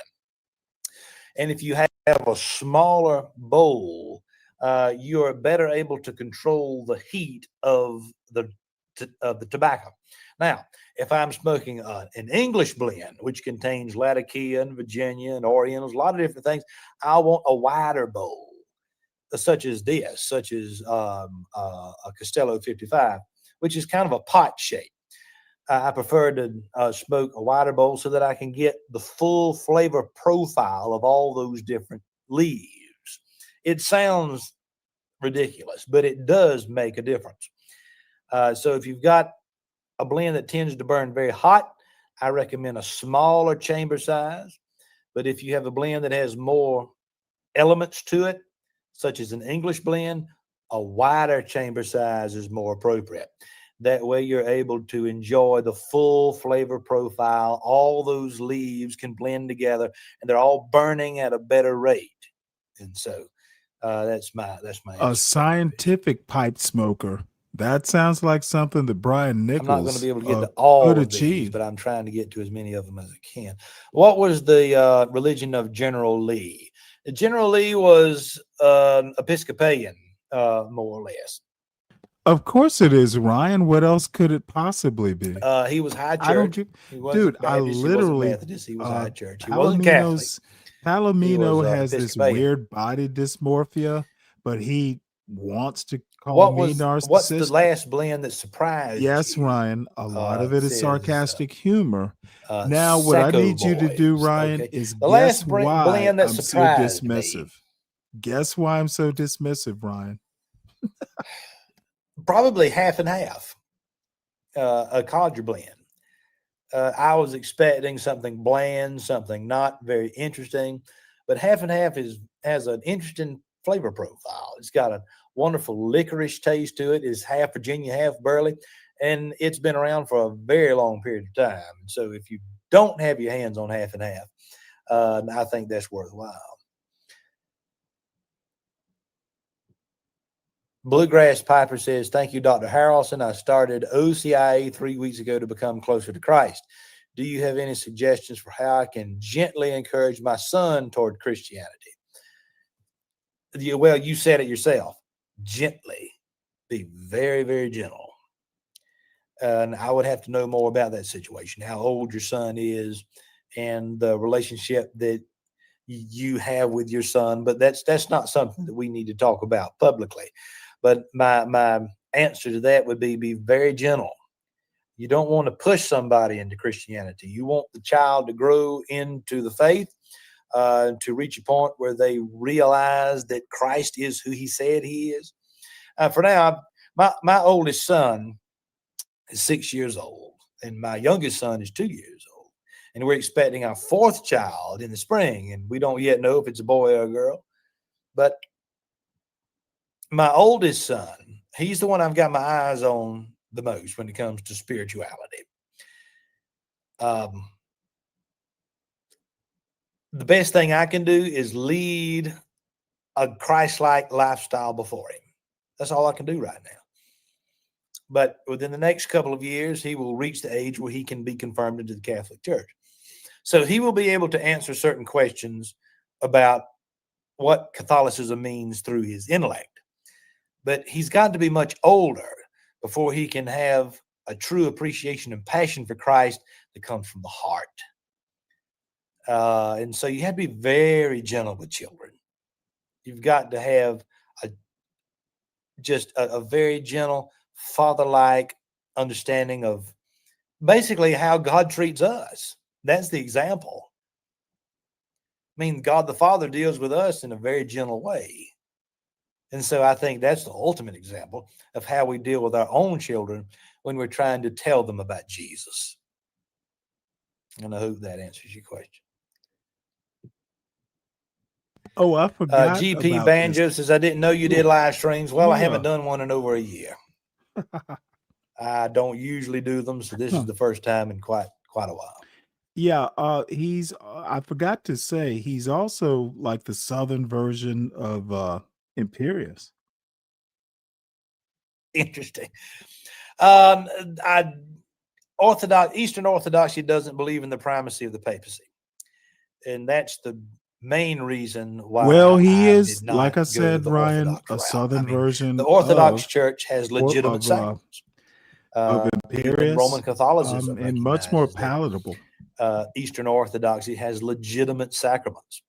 And if you have a smaller bowl, you are better able to control the heat of the tobacco. Now, if I'm smoking an English blend, which contains Latakia and Virginia and Orientals, a lot of different things, I want a wider bowl, such as this, such as a Costello 55, which is kind of a pot shape. I prefer to smoke a wider bowl so that I can get the full flavor profile of all those different leaves. It sounds ridiculous, but it does make a difference. So if you've got a blend that tends to burn very hot, I recommend a smaller chamber size. But if you have a blend that has more elements to it, such as an English blend, a wider chamber size is more appropriate. That way you're able to enjoy the full flavor profile. All those leaves can blend together and they're all burning at a better rate. And so that's my a scientific pipe smoker. That sounds like something that Brian Nichols I'm not going to be able to get to all of these, but I'm trying to get to as many of them as I can. What was the religion of General Lee? General Lee was Episcopalian, more or less. Of course it is, Ryan. What else could it possibly be? He was high church. He wasn't Dude, Baptist, I literally, he wasn't Methodist. He was high church. He wasn't Catholic. Palomino He was, has this Episcopalian. weird body dysmorphia, but he wants to call me narcissistic. What's the last blend that surprised you? Yes, Ryan. A lot of it is sarcastic humor. Now, what I need you to do, Ryan, is guess why I'm so dismissive. Guess why I'm so dismissive, Ryan. Probably half and half. A codger blend. I was expecting something bland, something not very interesting, but half and half has an interesting flavor profile. It's got a wonderful licorice taste to it. It's half Virginia, half Burley, and it's been around for a very long period of time. So if you don't have your hands on half and half, I think that's worthwhile. Bluegrass Piper says, thank you, Dr. Harrelson. I started OCIA 3 weeks ago to become closer to Christ. Do you have any suggestions for how I can gently encourage my son toward Christianity? Well, you said it yourself. Gently. Be very, very gentle. And I would have to know more about that situation, how old your son is and the relationship that you have with your son. But that's not something that we need to talk about publicly. But my answer to that would be very gentle. You don't want to push somebody into Christianity. You want the child to grow into the faith, to reach a point where they realize that Christ is who he said he is. For now, my oldest son is 6 years old, and my youngest son is 2 years old. And we're expecting our fourth child in the spring, and we don't yet know if it's a boy or a girl. But my oldest son, he's the one I've got my eyes on the most when it comes to spirituality. The best thing I can do is lead a Christ-like lifestyle before him. That's all I can do right now. But within the next couple of years, he will reach the age where he can be confirmed into the Catholic Church. So he will be able to answer certain questions about what Catholicism means through his intellect. But he's got to be much older before he can have a true appreciation and passion for Christ that comes from the heart. And so you have to be very gentle with children. You've got to have just a very gentle, father-like understanding of basically how God treats us. That's the example. I mean, God the Father deals with us in a very gentle way. And so I think that's the ultimate example of how we deal with our own children when we're trying to tell them about Jesus. And I hope that answers your question. Oh, I forgot. GP Banjo says, I didn't know you did live streams. Well, I haven't done one in over a year. I don't usually do them, so this is the first time in quite a while. Yeah, he's I forgot to say he's also like the southern version of Imperius. Interesting. Eastern Orthodoxy doesn't believe in the primacy of the papacy, and that's the main reason why Well, he I is, did like not I go said, the Ryan, Orthodox a route. I southern mean, version the Orthodox of Church has legitimate sacraments. of Even Roman Imperius, Catholicism and much more recognizes that palatable. Eastern Orthodoxy has legitimate sacraments,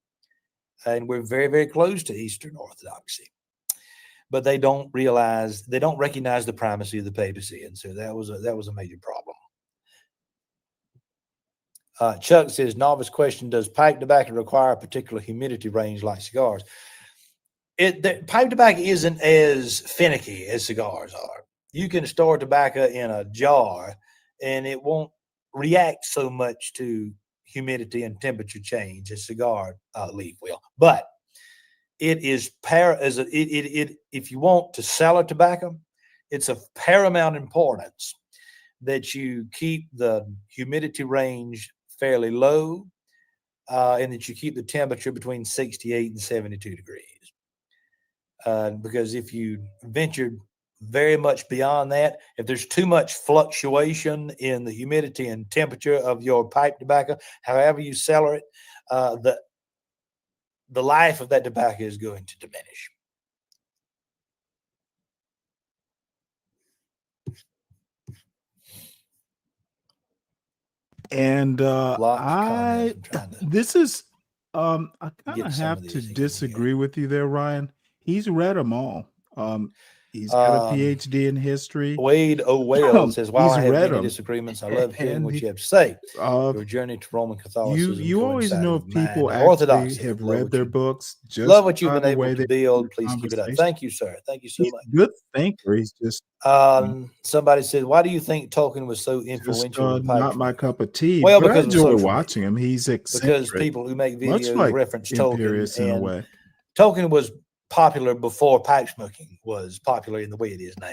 and we're very, very close to Eastern Orthodoxy. But they don't recognize the primacy of the papacy, and so that was a major problem. Chuck says, novice question: does pipe tobacco require a particular humidity range like cigars? Pipe tobacco isn't as finicky as cigars are. You can store tobacco in a jar, and it won't react so much to humidity and temperature change as cigar leaf will. But it is if you want to sell a tobacco, it's of paramount importance that you keep the humidity range fairly low, and that you keep the temperature between 68 and 72 degrees. Because if you venture very much beyond that, if there's too much fluctuation in the humidity and temperature of your pipe tobacco, however you sell it, the life of that tobacco is going to diminish. And this is I kind get of some have of to these disagree with you there, Ryan. He's read them all. He's got a PhD in history. Wade O'Well says, while He's I have read many them, disagreements, I love hearing and what you have to say. uh, Your journey to Roman Catholicism you always coincided know with if mine. people Now, actually Orthodoxy, have love read what their you books just love what you've by been the able way to they build. Please keep it up. conversation. Thank you, sir. Thank you so He's much. a good thinker. He's just Somebody said, why do you think Tolkien was so influential with pipe not my smoking? cup of tea. Well, But I because of enjoy social watching him. He's because eccentric, people who make much videos like reference Tolkien, Imperius in a and way. Tolkien was popular before pipe smoking was popular in the way it is now.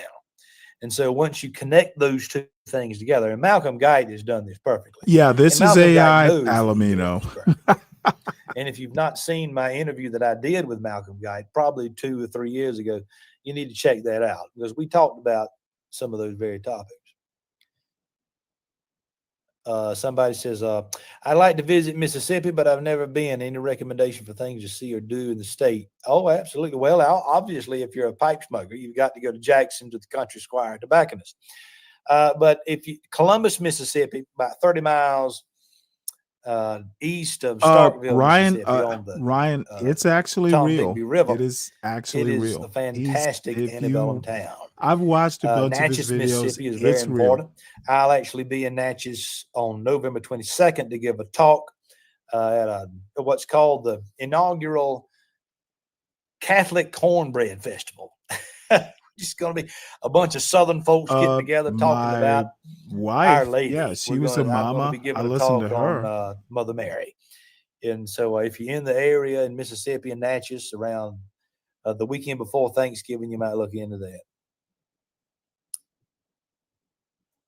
And so once you connect those two things together, and Malcolm Galt has done this perfectly. Yeah, this And is Malcolm Galt AI knows that he's doing Alamino. this perfectly. And if you've not seen my interview that I did with Malcolm Galt probably 2 or 3 years ago, you need to check that out because we talked about some of those very topics. Somebody says, I'd like to visit Mississippi, but I've never been. Any recommendation for things to see or do in the state? Oh, absolutely. Well, obviously, if you're a pipe smoker, you've got to go to Jackson to the Country Squire Tobacconist. But Columbus, Mississippi, about 30 miles east of Starkville, Ryan, Mississippi, Ryan, it's actually Tombigbee real. River. It is actually It is real. a fantastic antebellum town. I've watched a bunch of his Natchez, videos. Mississippi is very It's real. important. I'll actually be in Natchez on November 22nd to give a talk at what's called the inaugural Catholic Cornbread Festival. Just going to be a bunch of Southern folks getting together talking about Our Lady. Yeah, she was a I'm going mama. to be giving I a listened talk to her. on Mother Mary. And so if you're in the area in Mississippi and Natchez around the weekend before Thanksgiving, you might look into that.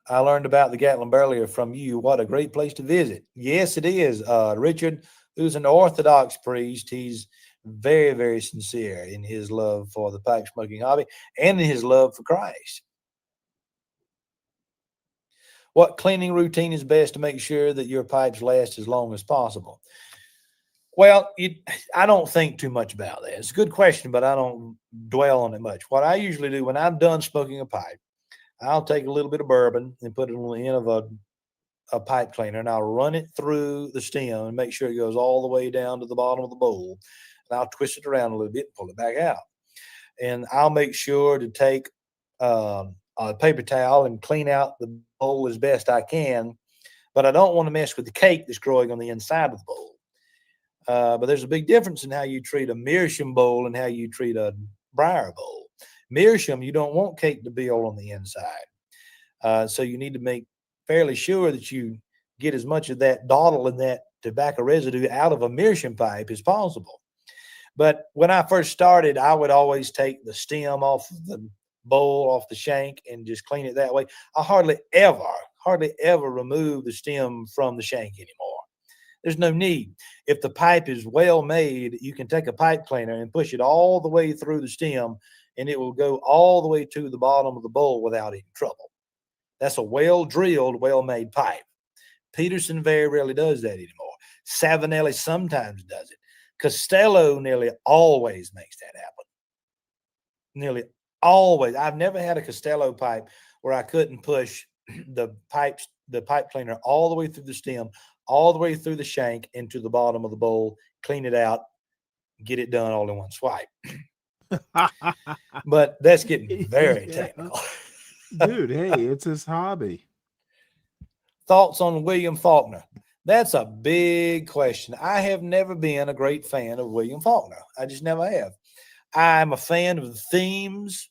I learned about the Gatlinburg earlier from you. What a great place to visit. Yes, it is. Richard, who's an Orthodox priest, he's very, very sincere in his love for the pipe smoking hobby and in his love for Christ. What cleaning routine is best to make sure that your pipes last as long as possible? Well, I don't think too much about that. It's a good question, but I don't dwell on it much. What I usually do when I'm done smoking a pipe, I'll take a little bit of bourbon and put it on the end of a pipe cleaner, and I'll run it through the stem and make sure it goes all the way down to the bottom of the bowl. And I'll twist it around a little bit and pull it back out. And I'll make sure to take a paper towel and clean out the bowl as best I can, but I don't want to mess with the cake that's growing on the inside of the bowl. But there's a big difference in how you treat a meerschaum bowl and how you treat a briar bowl. Meerschaum, you don't want cake to build on the inside. So you need to make fairly sure that you get as much of that dawdle and that tobacco residue out of a meerschaum pipe as possible. But when I first started, I would always take the stem off the bowl, off the shank, and just clean it that way. I hardly ever remove the stem from the shank anymore. There's no need. If the pipe is well made, you can take a pipe cleaner and push it all the way through the stem, and it will go all the way to the bottom of the bowl without any trouble. That's a well-drilled, well-made pipe. Peterson very rarely does that anymore. Savinelli sometimes does it. Costello nearly always makes that happen. Nearly always. I've never had a Costello pipe where I couldn't push the pipe cleaner all the way through the stem, all the way through the shank into the bottom of the bowl, clean it out, get it done all in one swipe. But that's getting very technical. Dude, hey, it's his hobby. Thoughts on William Faulkner? That's a big question. I have never been a great fan of William Faulkner. I just never have. I'm a fan of the themes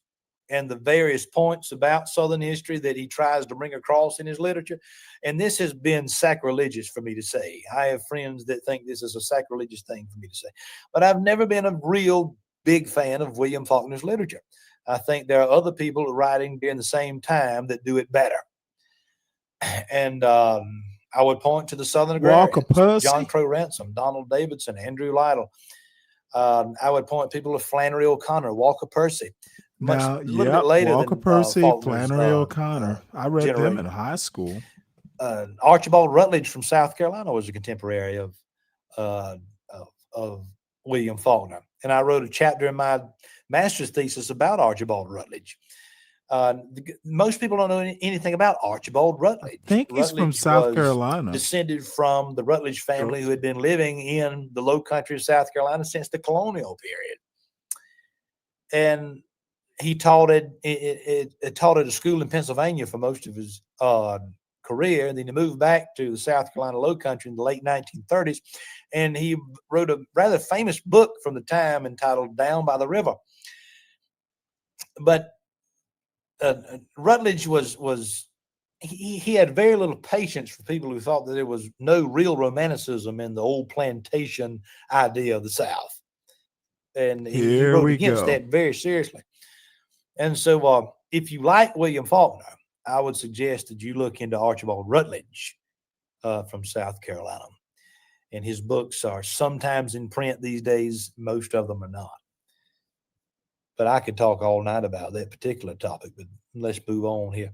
and the various points about Southern history that he tries to bring across in his literature. And this has been sacrilegious for me to say. I have friends that think this is a sacrilegious thing for me to say. But I've never been a real big fan of William Faulkner's literature. I think there are other people writing during the same time that do it better. And I would point to the Southern agrarians, John Crow Ransom, Donald Davidson, Andrew Lytle. I would point people to Flannery O'Connor, Walker Percy. Now, a little bit later Walker than Percy, Faulkner's, Flannery O'Connor. I read them generation. in high school. Archibald Rutledge from South Carolina was a contemporary of William Faulkner. And I wrote a chapter in my master's thesis about Archibald Rutledge. Most people don't know anything about Archibald Rutledge. I think he's from South Carolina. Descended from the Rutledge family who had been living in the low country of South Carolina since the colonial period. And he taught at a school in Pennsylvania for most of his career. And then he moved back to the South Carolina low country in the late 1930s. And he wrote a rather famous book from the time entitled Down by the River. But Rutledge he had very little patience for people who thought that there was no real romanticism in the old plantation idea of the South. And he wrote against that very seriously. And so if you like William Faulkner, I would suggest that you look into Archibald Rutledge from South Carolina. And his books are sometimes in print these days. Most of them are not. But I could talk all night about that particular topic, but let's move on here.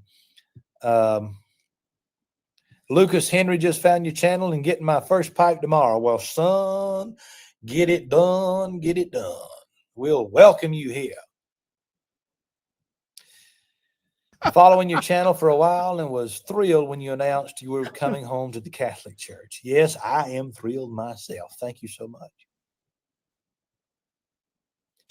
Lucas Henry just found your channel and getting my first pipe tomorrow. Well, son, get it done, get it done. We'll welcome you here. Following your channel for a while and was thrilled when you announced you were coming home to the Catholic Church. Yes, I am thrilled myself. Thank you so much.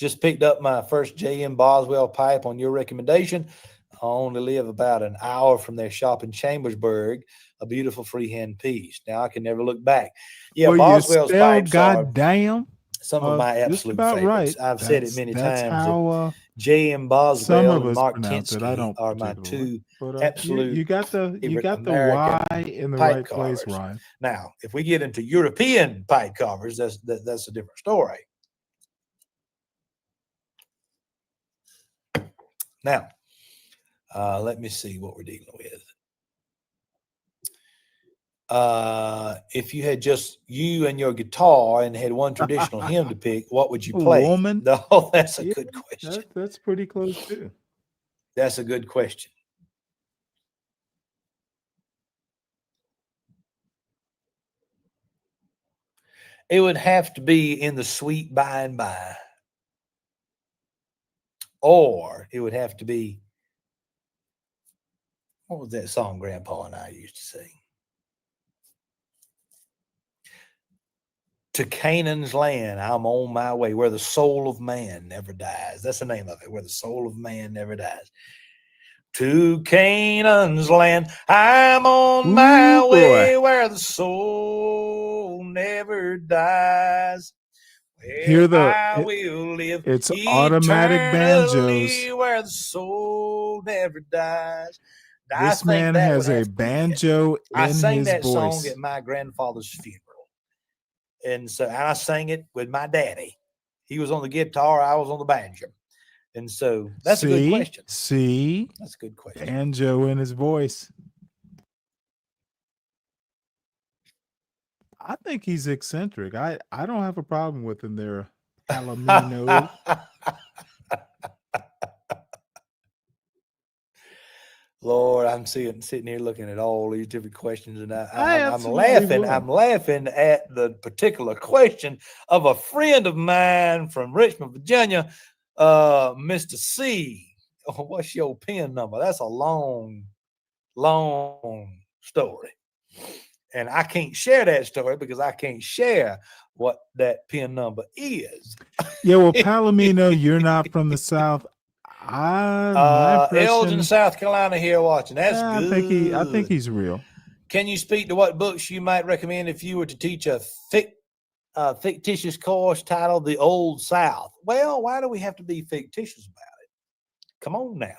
Just picked up my first J.M. Boswell pipe on your recommendation. I only live about an hour from their shop in Chambersburg, a beautiful freehand piece. Now I can never look back. Yeah, Boswell's pipes goddamn, some of my absolute favorites. Right. I've said it many times. How J.M. Boswell and Mark Tinsky are my two absolute. You got the Y in the right place, Ryan. Now, if we get into European pipe covers, that's a different story. Now, let me see what we're dealing with. If you had just you and your guitar and had one traditional hymn to pick, what would you play? Woman? No, that's a good question. That's pretty close too. That's a good question. It would have to be In the Sweet By and By. Or it would have to be, what was that song Grandpa and I used to sing? To Canaan's land, I'm on my way, where the soul of man never dies. That's the name of it, where the soul of man never dies. To Canaan's land, I'm on my way, where the soul never dies. Hear it's automatic banjos. Where the soul never dies. This man has a banjo in his voice. I sang that song at my grandfather's funeral. And so I sang it with my daddy. He was on the guitar, I was on the banjo. And so that's a good question. That's a good question. Banjo in his voice. I think he's eccentric. I don't have a problem with him there, Palomino. Lord, I'm sitting here looking at all these different questions, and I'm absolutely laughing. will. I'm laughing at the particular question of a friend of mine from Richmond, Virginia, Mr. C. Oh, what's your PIN number? That's a long story, and I can't share that story because I can't share what that PIN number is. Yeah, well, Palomino, you're not from the South. My Elgin, impression, South Carolina here watching. That's good. I think he's real. Can you speak to what books you might recommend if you were to teach a fictitious course titled The Old South? Well, why do we have to be fictitious about it? Come on now.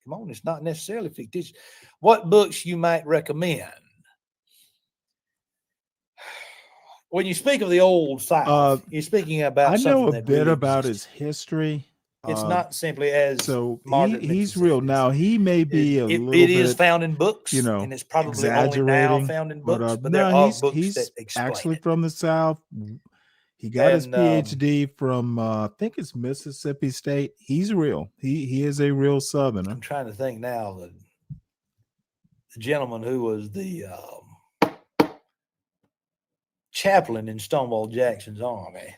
Come on, it's not necessarily fictitious. What books you might recommend? When you speak of the Old South, you're speaking about I know something a that bit really about existed. his history. It's not simply as so Margaret he's mentions real. it. Now he may be a little It bit, is found in books, you know, and it's probably only now exaggerating, found in books, but there no, are books he's that explain actually it. from the South. He got his And, PhD from I think it's Mississippi State. He's real. He is a real Southerner. I'm trying to think now. The gentleman who was the chaplain in Stonewall Jackson's army.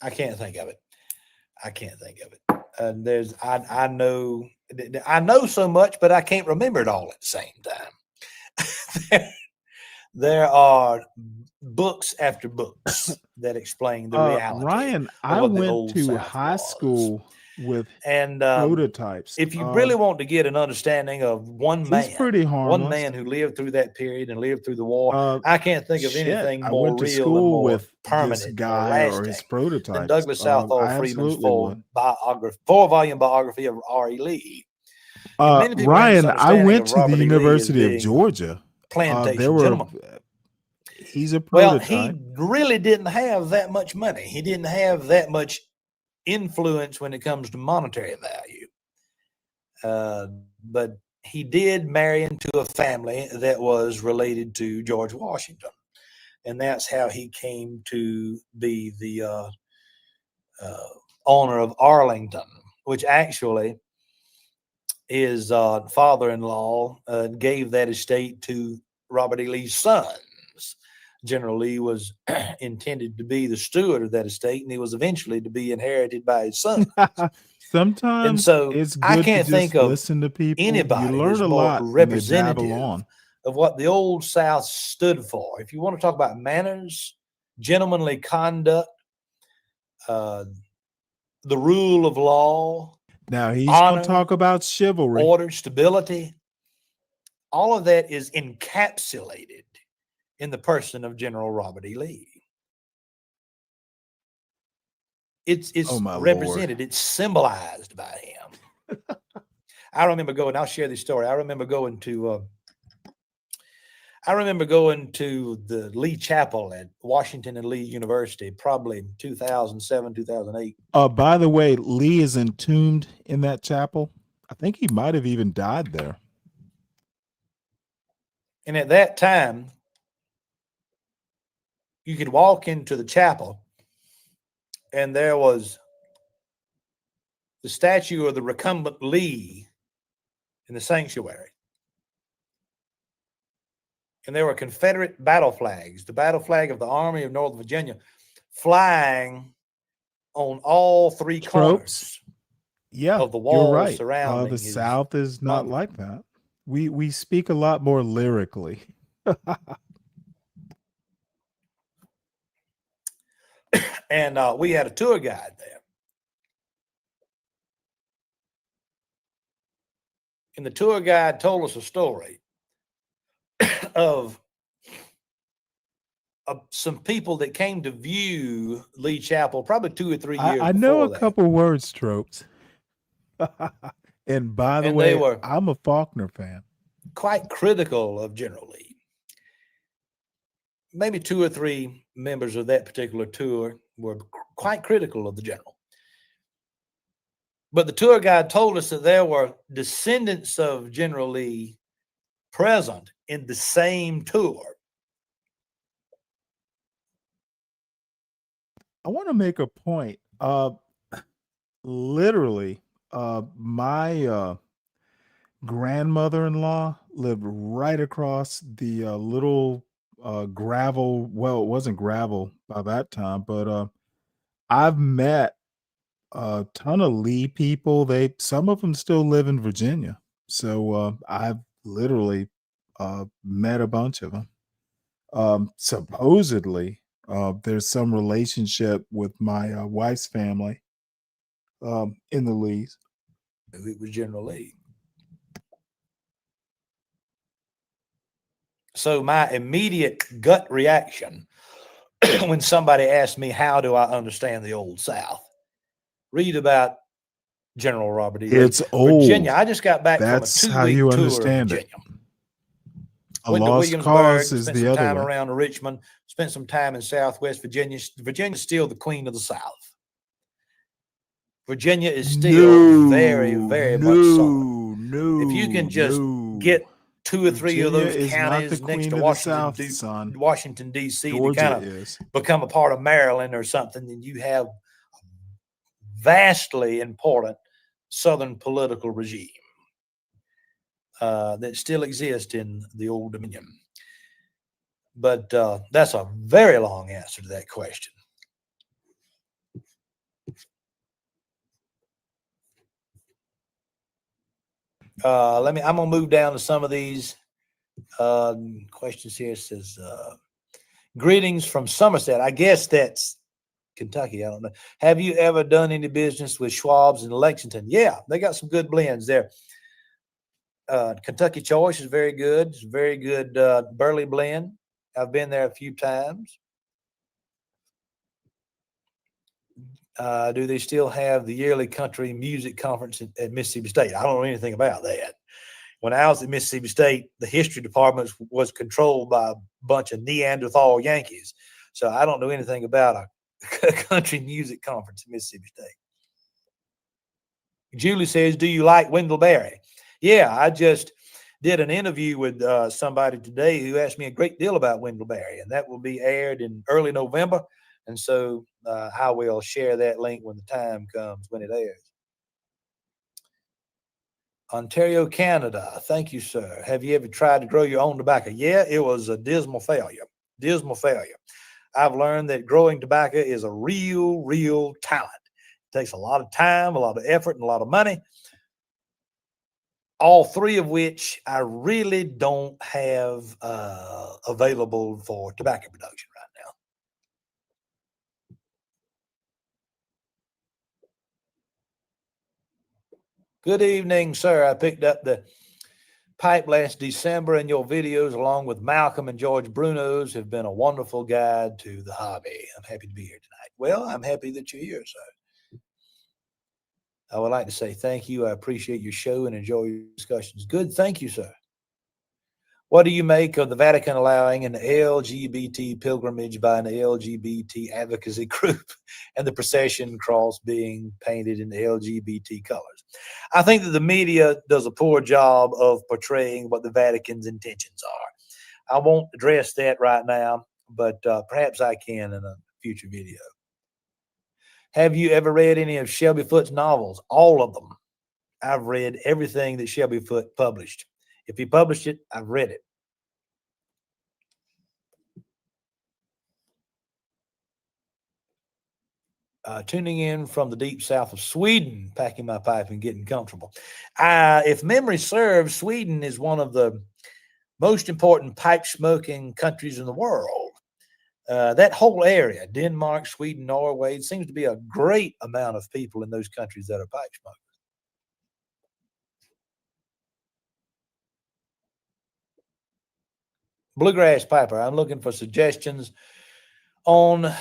I can't think of it. And I know so much, but I can't remember it all at the same time. There are books after books that explain the reality. Ryan, of I what the went Old to South high was. school with And prototypes. if you really want to get an understanding of one He's pretty harmless. who lived through that period and lived through the war, I can't think of anything I more went to real and school more with permanent this or guy or lasting his than prototypes. Douglas Southall I Freeman's absolutely would. four-volume biography of R.E. Lee. And many people have this Ryan, I understanding went of to the Robert E. Lee as University of being Georgia. plantation There were gentleman. he's a Well, prototype. he really didn't have that much money. He didn't have that much influence when it comes to monetary value. But he did marry into a family that was related to George Washington. And that's how he came to be the owner of Arlington, which actually his father-in-law gave that estate to Robert E. Lee's sons. General Lee was intended to be the steward of that estate, and he was eventually to be inherited by his son. Sometimes And so it's good I can't to think just of listen to people. anybody You learn that's a more lot when they representative babble on. of what the Old South stood for. If you want to talk about manners, gentlemanly conduct, the rule of law, Now he's going honor, to talk about chivalry. order, stability, all of that is encapsulated in the person of General Robert E. Lee. It's Oh, my represented, it's symbolized by him. I remember going, I'll share this story. I remember going to the Lee Chapel at Washington and Lee University, probably 2007, 2008. By the way, Lee is entombed in that chapel. I think he might have even died there. And at that time, you could walk into the chapel and there was the statue of the recumbent Lee in the sanctuary. And there were Confederate battle flags, the battle flag of the Army of Northern Virginia, flying on all three corners of the wall you're right. surrounding The his South is not monument. like that. We speak a lot more lyrically. And we had a tour guide there. And the tour guide told us a story of some people that came to view Lee Chapel probably 2 or 3 years I know a before that. couple words, Tropes. And by the And way, they were I'm a Faulkner fan. quite critical of General Lee. Maybe 2 or 3 members of that particular tour were quite critical of the general. But the tour guide told us that there were descendants of General Lee present in the same tour. I want to make a point. Literally, my grandmother-in-law lived right across the little gravel. Well, it wasn't gravel by that time, but I've met a ton of Lee people. Some of them still live in Virginia, so I've literally met a bunch of them. Supposedly, there's some relationship with my wife's family in the Lees. It was General Lee. So my immediate gut reaction when somebody asked me, how do I understand the Old South? Read about General Robert E. Lee. It's old. Virginia. I just got back That's from a how 2-week you tour of understand Virginia. it. A Went to lost Williamsburg, cause is spent the some other time way. around Richmond, spent some time in Southwest Virginia. Virginia's still the queen of the South. Virginia is still very, very much Southern. If you can just get 2 or 3 of Virginia those is not the counties next queen to of the South, son. Washington, D.C. to Georgia kind of is. become a part of Maryland or something, then you have vastly important Southern political regime that still exists in the Old Dominion. But that's a very long answer to that question. I'm gonna move down to some of these questions here. It says, greetings from Somerset. I guess that's Kentucky. I don't know. Have you ever done any business with Schwab's in Lexington? Yeah, they got some good blends there. Kentucky Choice is very good. It's a very good Burley blend. I've been there a few times. Do they still have the yearly country music conference at Mississippi State? I don't know anything about that. When I was at Mississippi State, the history department was controlled by a bunch of Neanderthal Yankees. So I don't know anything about a country music conference at Mississippi State. Julie says, do you like Wendell Berry? Yeah, I just did an interview with somebody today who asked me a great deal about Wendell Berry, and that will be aired in early November. And so I will share that link when the time comes, when it airs. Ontario, Canada. Thank you, sir. Have you ever tried to grow your own tobacco? Yeah, it was a dismal failure. Dismal failure. I've learned that growing tobacco is a real talent. It takes a lot of time, a lot of effort, and a lot of money. All three of which I really don't have available for tobacco production right now. Good evening, sir. I picked up the pipe last December, and your videos, along with Malcolm and George Bruno's, have been a wonderful guide to the hobby. I'm happy to be here tonight. Well, I'm happy that you're here, sir. I would like to say thank you. I appreciate your show and enjoy your discussions. Good. Thank you, sir. What do you make of the Vatican allowing an LGBT pilgrimage by an LGBT advocacy group and the procession cross being painted in the LGBT colors? I think that the media does a poor job of portraying what the Vatican's intentions are. I won't address that right now, but perhaps I can in a future video. Have you ever read any of Shelby Foote's novels? All of them. I've read everything that Shelby Foote published. If he published it, I've read it. Tuning in from the deep south of Sweden, packing my pipe and getting comfortable. If memory serves, Sweden is one of the most important pipe smoking countries in the world. That whole area, Denmark, Sweden, Norway, it seems to be a great amount of people in those countries that are pipe smokers. Bluegrass piper, I'm looking for suggestions on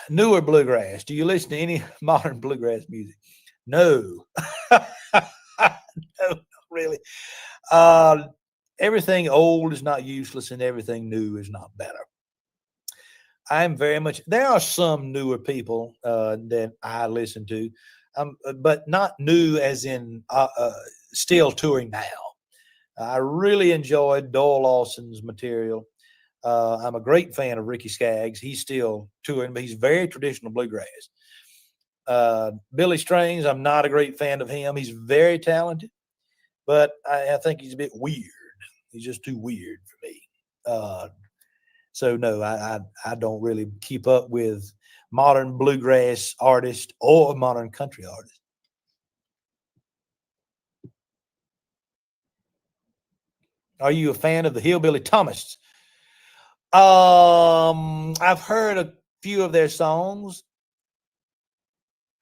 newer bluegrass. Do you listen to any modern bluegrass music? No. No, not really. Everything old is not useless and everything new is not better. I'm very much, there are some newer people that I listen to, but not new as in still touring now. I really enjoyed Doyle Lawson's material. I'm a great fan of Ricky Skaggs. He's still touring, but he's very traditional bluegrass. Billy Strings, I'm not a great fan of him. He's very talented, but I think he's a bit weird. He's just too weird for me. So no, I don't really keep up with modern bluegrass artists or modern country artists. Are you a fan of the Hillbilly Thomas? I've heard a few of their songs.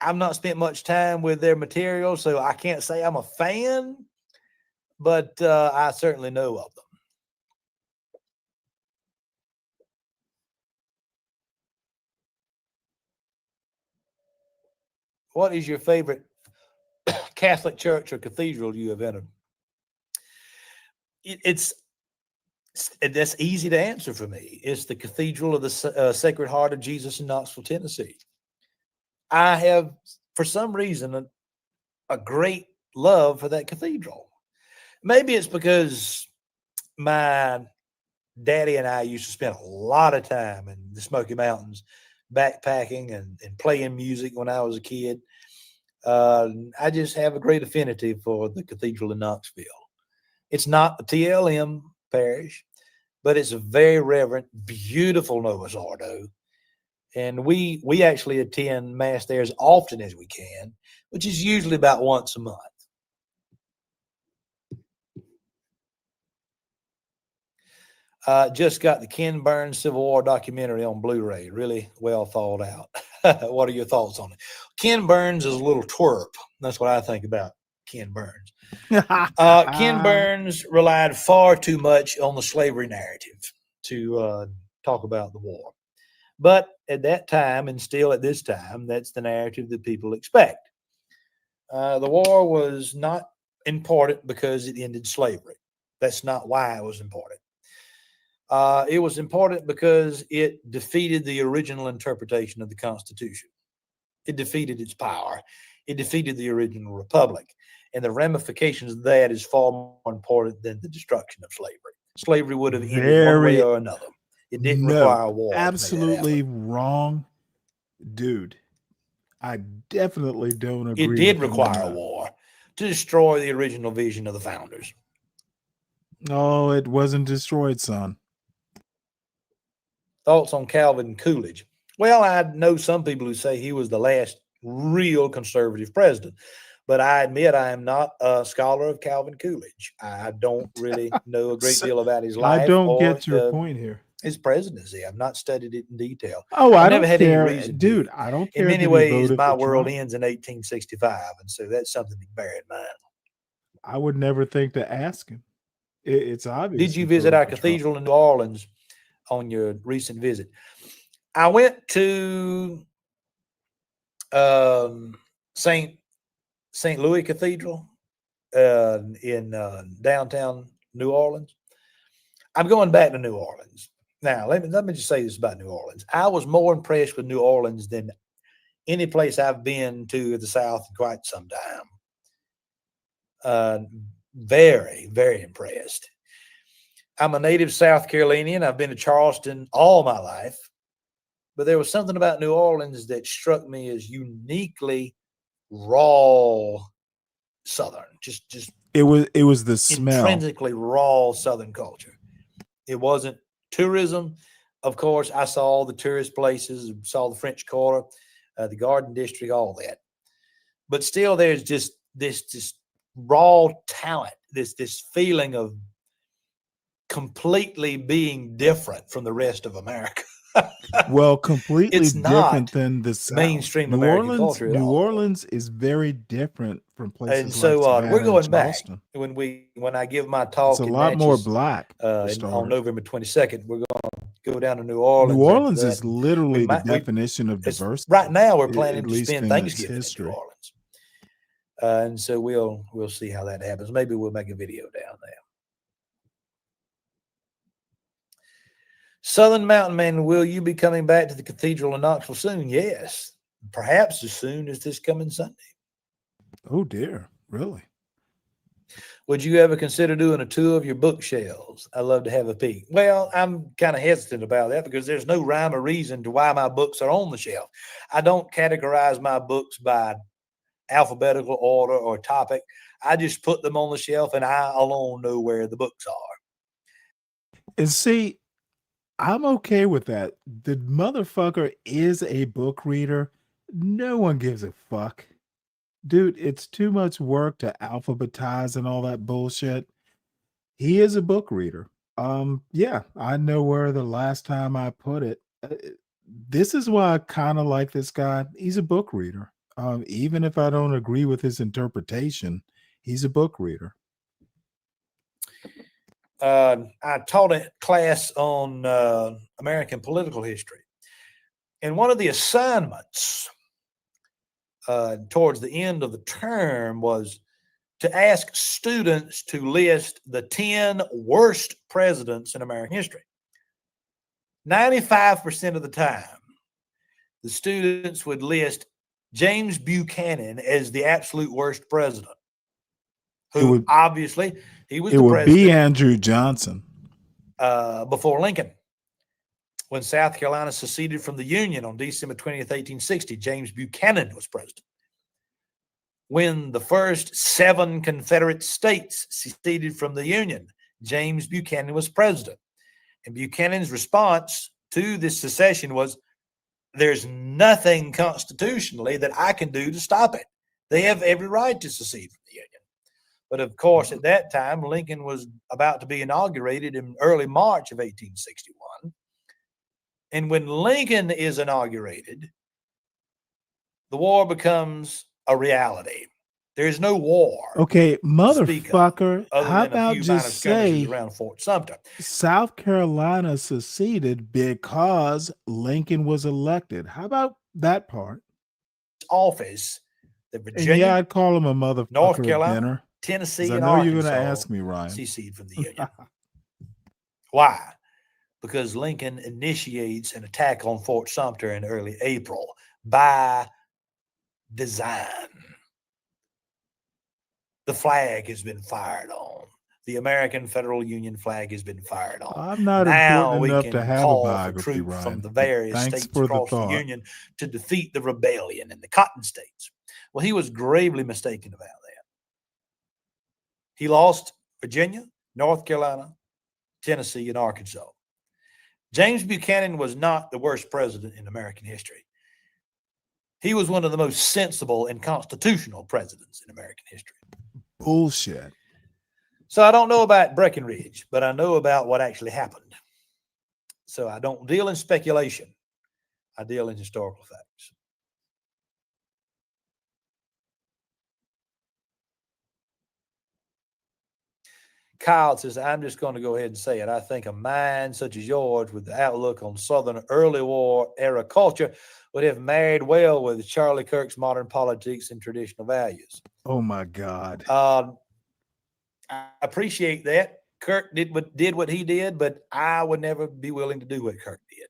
I've not spent much time with their material, so I can't say I'm a fan, but I certainly know of them. What is your favorite Catholic church or cathedral you have entered? That's easy to answer for me. It's the Cathedral of the Sacred Heart of Jesus in Knoxville, Tennessee. I have, for some reason, a great love for that cathedral. Maybe it's because my daddy and I used to spend a lot of time in the Smoky Mountains backpacking and playing music when I was a kid. I just have a great affinity for the Cathedral in Knoxville. It's not a TLM parish, but it's a very reverent, beautiful Noah's Ordo. And we actually attend Mass there as often as we can, which is usually about once a month. Just got the Ken Burns Civil War documentary on Blu-ray. Really well thought out. What are your thoughts on it? Ken Burns is a little twerp. That's what I think about Ken Burns. Ken Burns relied far too much on the slavery narrative to talk about the war. But at that time, and still at this time, that's the narrative that people expect. The war was not important because it ended slavery. That's not why it was important. It was important because it defeated the original interpretation of the Constitution. It defeated its power. It defeated the original republic. And the ramifications of that is far more important than the destruction of slavery. Slavery would have ended one way or another. It didn't require a war. Absolutely wrong. Dude, I definitely don't agree. It did require a war to destroy the original vision of the founders. No, it wasn't destroyed, son. Thoughts on Calvin Coolidge? Well, I know some people who say he was the last real conservative president, but I admit I am not a scholar of Calvin Coolidge. I don't really know a great deal about his life. I don't get your point here. His presidency. I've not studied it in detail. Oh, I've I never don't had care, any reason. dude. I don't care. In many ways, my world ends in 1865, and so that's something to bear in mind. I would never think to ask him. It's obvious. Did you visit our cathedral in New Orleans on your recent visit? I went to St. Louis Cathedral in downtown New Orleans. I'm going back to New Orleans. Now, let me just say this about New Orleans. I was more impressed with New Orleans than any place I've been to in the South in quite some time. Very, very impressed. I'm a native South Carolinian. I've been to Charleston all my life. But there was something about New Orleans that struck me as uniquely raw Southern. Just it was the smell. Intrinsically raw Southern culture. It wasn't tourism. Of course, I saw all the tourist places, saw the French Quarter, the Garden District, all that. But still, there's just this raw talent, this feeling of completely being different from the rest of America. Well, completely it's different than the South. Mainstream American culture. New Orleans is very different from places. And so like we're going back Charleston. when I give my talk. It's a lot more black. On November 22nd, we're going to go down to New Orleans. New Orleans is literally the definition of diversity. Right now, we're planning to spend Thanksgiving in history. New Orleans, and so we'll see how that happens. Maybe we'll make a video down there. Southern Mountain Man, will you be coming back to the cathedral in Knoxville soon? Yes, perhaps as soon as this coming Sunday. Oh dear, really? Would you ever consider doing a tour of your bookshelves? I'd love to have a peek. Well, I'm kind of hesitant about that because there's no rhyme or reason to why my books are on the shelf. I don't categorize my books by alphabetical order or topic. I just put them on the shelf and I alone know where the books are. And see, I'm okay with that. The motherfucker is a book reader. No one gives a fuck. Dude, it's too much work to alphabetize and all that bullshit. He is a book reader. Yeah, I know where the last time I put it. This is why I kind of like this guy. He's a book reader. Even if I don't agree with his interpretation, he's a book reader. I taught a class on American political history. And one of the assignments towards the end of the term was to ask students to list the 10 worst presidents in American history. 95% of the time, the students would list James Buchanan as the absolute worst president. Who obviously he was the president. It would be Andrew Johnson. Before Lincoln. When South Carolina seceded from the Union on December 20th, 1860, James Buchanan was president. When the first 7 Confederate states seceded from the Union, James Buchanan was president. And Buchanan's response to this secession was, there's nothing constitutionally that I can do to stop it. They have every right to secede from the Union. But of course, at that time, Lincoln was about to be inaugurated in early March of 1861. And when Lincoln is inaugurated, the war becomes a reality. There's no war. Okay, motherfucker, how about few just say around Fort Sumter? South Carolina seceded because Lincoln was elected. How about that part? Office, the Virginia, And yeah, I'd call him a motherfucker North at Carolina, dinner. Tennessee, 'Cause I and know Arkansas you're going to ask me, Ryan. secede from the Union. Why? Because Lincoln initiates an attack on Fort Sumter in early April by design. The flag has been fired on. The American Federal Union flag has been fired on. I'm not now important we enough can to have a call for biography, troops Ryan. from the various Thanks states for the across the thought. Union to defeat the rebellion in the Cotton States. Well, he was gravely mistaken about that. He lost Virginia, North Carolina, Tennessee, and Arkansas. James Buchanan was not the worst president in American history. He was one of the most sensible and constitutional presidents in American history. Bullshit. So I don't know about Breckinridge, but I know about what actually happened. So I don't deal in speculation. I deal in historical facts. Kyle says, I'm just going to go ahead and say it. I think a mind such as yours with the outlook on Southern early war era culture would have married well with Charlie Kirk's modern politics and traditional values. Oh, my God. I appreciate that. Kirk did what he did, but I would never be willing to do what Kirk did.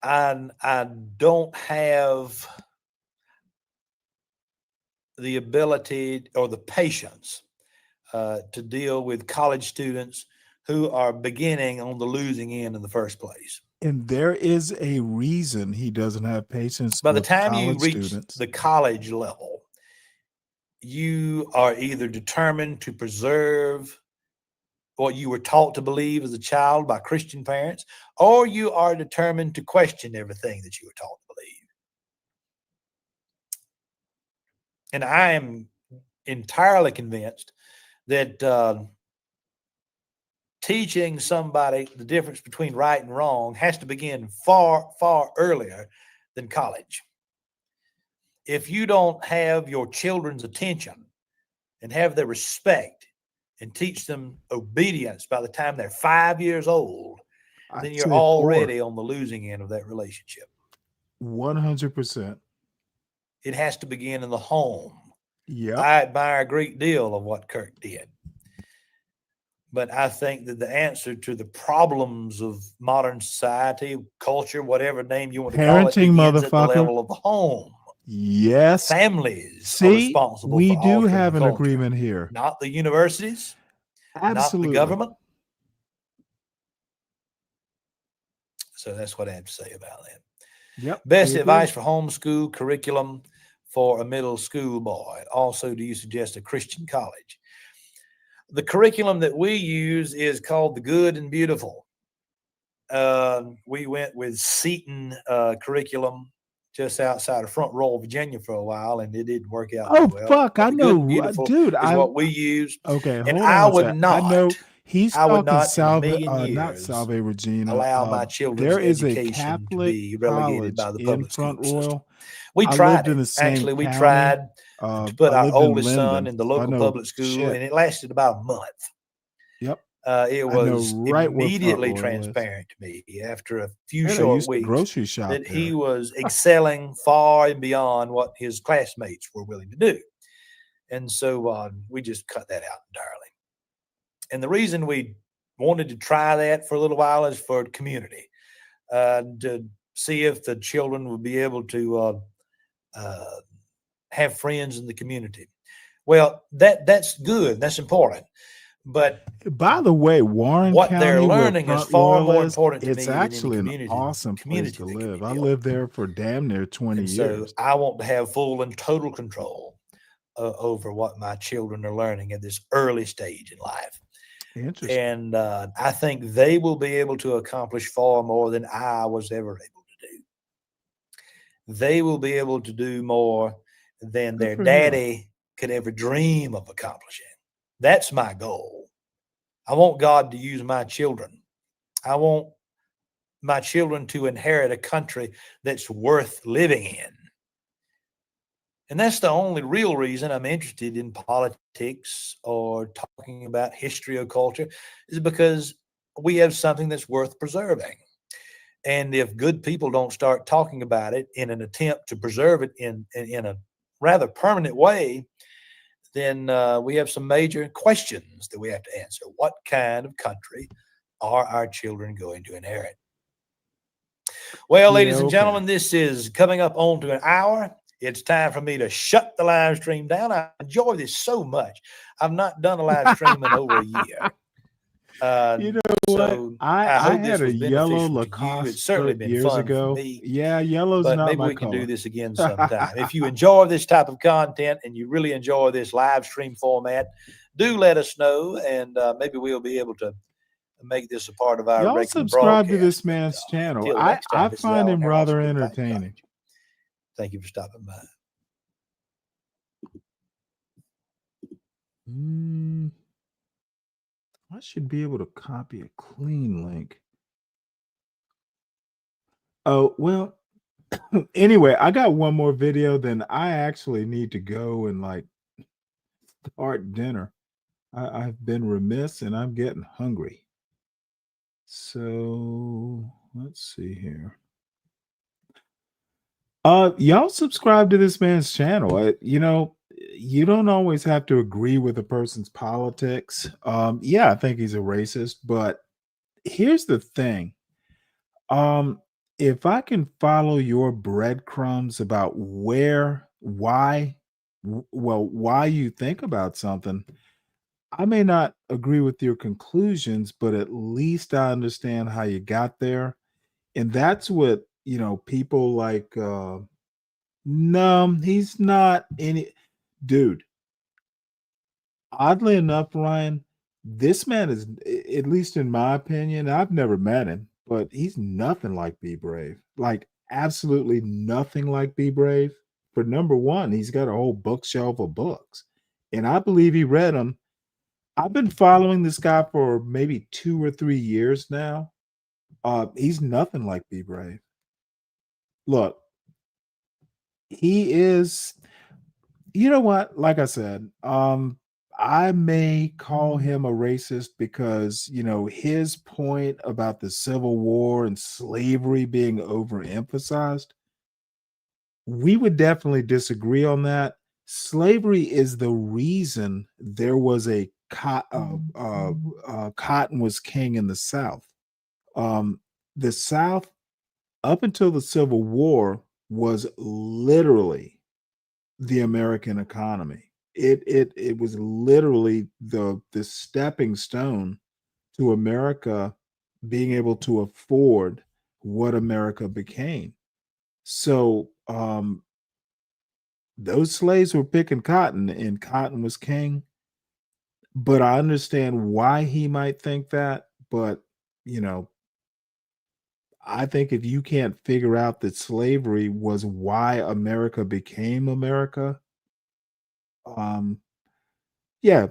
I don't have the ability or the patience to deal with college students who are beginning on the losing end in the first place. And there is a reason he doesn't have patience By the with time you college reach students. the college level, you are either determined to preserve what you were taught to believe as a child by Christian parents, or you are determined to question everything that you were taught to believe. And I am entirely convinced that teaching somebody the difference between right and wrong has to begin far, far earlier than college. If you don't have your children's attention and have their respect and teach them obedience by the time they're 5 years old, then you're already on the losing end of that relationship. 100%. It has to begin in the home. Yep. I admire a great deal of what Kirk did. But I think that the answer to the problems of modern society, culture, whatever name you want to call it, Parenting, begins at the motherfucker. level of the home. Yes. Families are See, responsible we for do altering have the an culture, agreement here. not the universities, not Absolutely. the government. So that's what I have to say about that. Yep. Best advice for homeschool curriculum for a middle school boy. Also, do you suggest a Christian college? The curriculum that we use is called the Good and Beautiful. We went with Seton curriculum just outside of Front Royal, Virginia for a while, and it didn't work out Oh, well. fuck. I The Good and know. Beautiful Dude, is what we use. Okay, And hold I on a would sec. not. I know he's I would talking not in a Salve, million not years Salve Regina. allow my children's There is a education to Catholic be relegated college by the in public Front school system. Royal. We I tried lived in it. the same Actually, we county. tried to put I our lived in oldest son Linden, in the so I local know public school, shit. and it lasted about a month. Yep. It I know was right where Front immediately Royal is. transparent to me after a few Yeah, they short used to weeks grocery shop that he there. was excelling far and beyond what his classmates were willing to do. And so we just cut that out entirely. And the reason we wanted to try that for a little while is for community, to see if the children would be able to have friends in the community. Well, that's good. That's important. But by the way, Warren what County, they're where learning is Front far Royal more is, important to it's me than any actually an community awesome place to live. I lived there for damn near 20 And so years. I want to have full and total control over what my children are learning at this early stage in life. Interesting. And I think they will be able to accomplish far more than I was ever able to do. They will be able to do more than their daddy could ever dream of accomplishing. That's my goal. I want God to use my children. I want my children to inherit a country that's worth living in. And that's the only real reason I'm interested in politics or talking about history or culture, is because we have something that's worth preserving. And if good people don't start talking about it in an attempt to preserve it in a rather permanent way, then we have some major questions that we have to answer. What kind of country are our children going to inherit? Well, ladies and gentlemen, this is coming up on to an hour. It's time for me to shut the live stream down. I enjoy this so much. I've not done a live stream in over a year. You know what? I hope had this a was yellow beneficial to you. Lacoste It's certainly shirt been years fun ago. for me. Yeah, yellow's But not maybe my we can color. do this again sometime. If you enjoy this type of content and you really enjoy this live stream format, do let us know, and maybe we'll be able to make this a part of our Y'all regular subscribe to broadcast. this man's channel. Until I next time, this is find Alan him Harrison rather with Bank entertaining. College. Thank you for stopping by. I should be able to copy a clean link. Oh, well, anyway, I got one more video, then I actually need to go and like start dinner. I've been remiss and I'm getting hungry. So let's see here. Y'all subscribe to this man's channel. You know, you don't always have to agree with a person's politics. Yeah, I think he's a racist, but here's the thing. If I can follow your breadcrumbs about why you think about something, I may not agree with your conclusions, but at least I understand how you got there. And that's what, you know, people like, no, he's not any dude. Oddly enough, Ryan, this man is, at least in my opinion, I've never met him, but he's nothing like Be Brave. Like, absolutely nothing like Be Brave. For number one, he's got a whole bookshelf of books, and I believe he read them. I've been following this guy for maybe 2 or 3 years now. He's nothing like Be Brave. Look, he is, you know what? Like I said, I may call him a racist because, you know, his point about the Civil War and slavery being overemphasized, we would definitely disagree on that. Slavery is the reason there was a cotton was king in the South. The South, up until the Civil War, was literally the American economy. It was literally the stepping stone to America being able to afford what America became. So those slaves were picking cotton, and cotton was king. But I understand why he might think that. But you know, I think if you can't figure out that slavery was why America became America, yeah,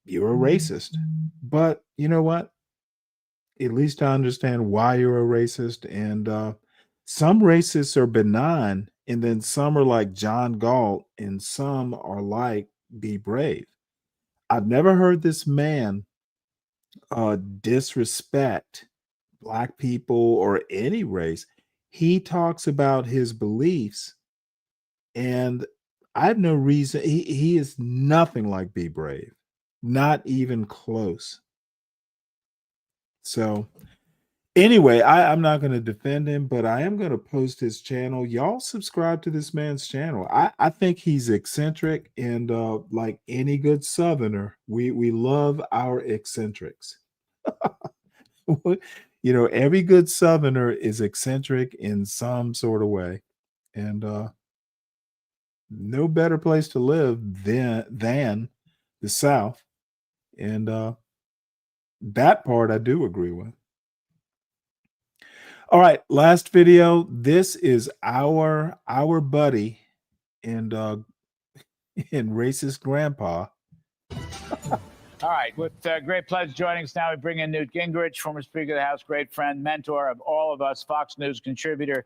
you're a racist. But you know what? At least I understand why you're a racist. And some racists are benign, and then some are like John Galt, and some are like Be Brave. I've never heard this man disrespect Black people or any race. He talks about his beliefs, and I have no reason. He is nothing like Be Brave, not even close. So anyway, I'm not going to defend him, but I am going to post his channel. Y'all subscribe to this man's channel. I think he's eccentric, and like any good Southerner, we love our eccentrics. You know, every good Southerner is eccentric in some sort of way, and no better place to live than the South, and that part I do agree with. All right, last video. This is our buddy and and racist grandpa. All right, with great pleasure joining us now, we bring in Newt Gingrich, former Speaker of the House, great friend, mentor of all of us, Fox News contributor.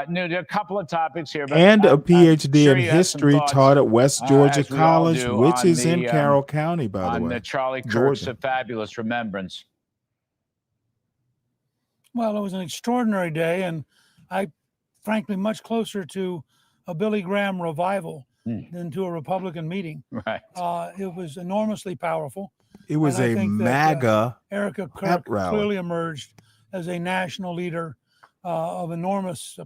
Newt, a couple of topics here. But And a PhD sure in history taught at West Georgia as we all College, do, which on is in the, Carroll County, by the way. on Charlie Kirk's Georgia. fabulous remembrance. Well, it was an extraordinary day, and I, frankly, much closer to a Billy Graham revival than to a Republican meeting. Right. It was enormously powerful. It was And I a think that, MAGA Erica pep Kirk rally. clearly emerged as a national leader of enormous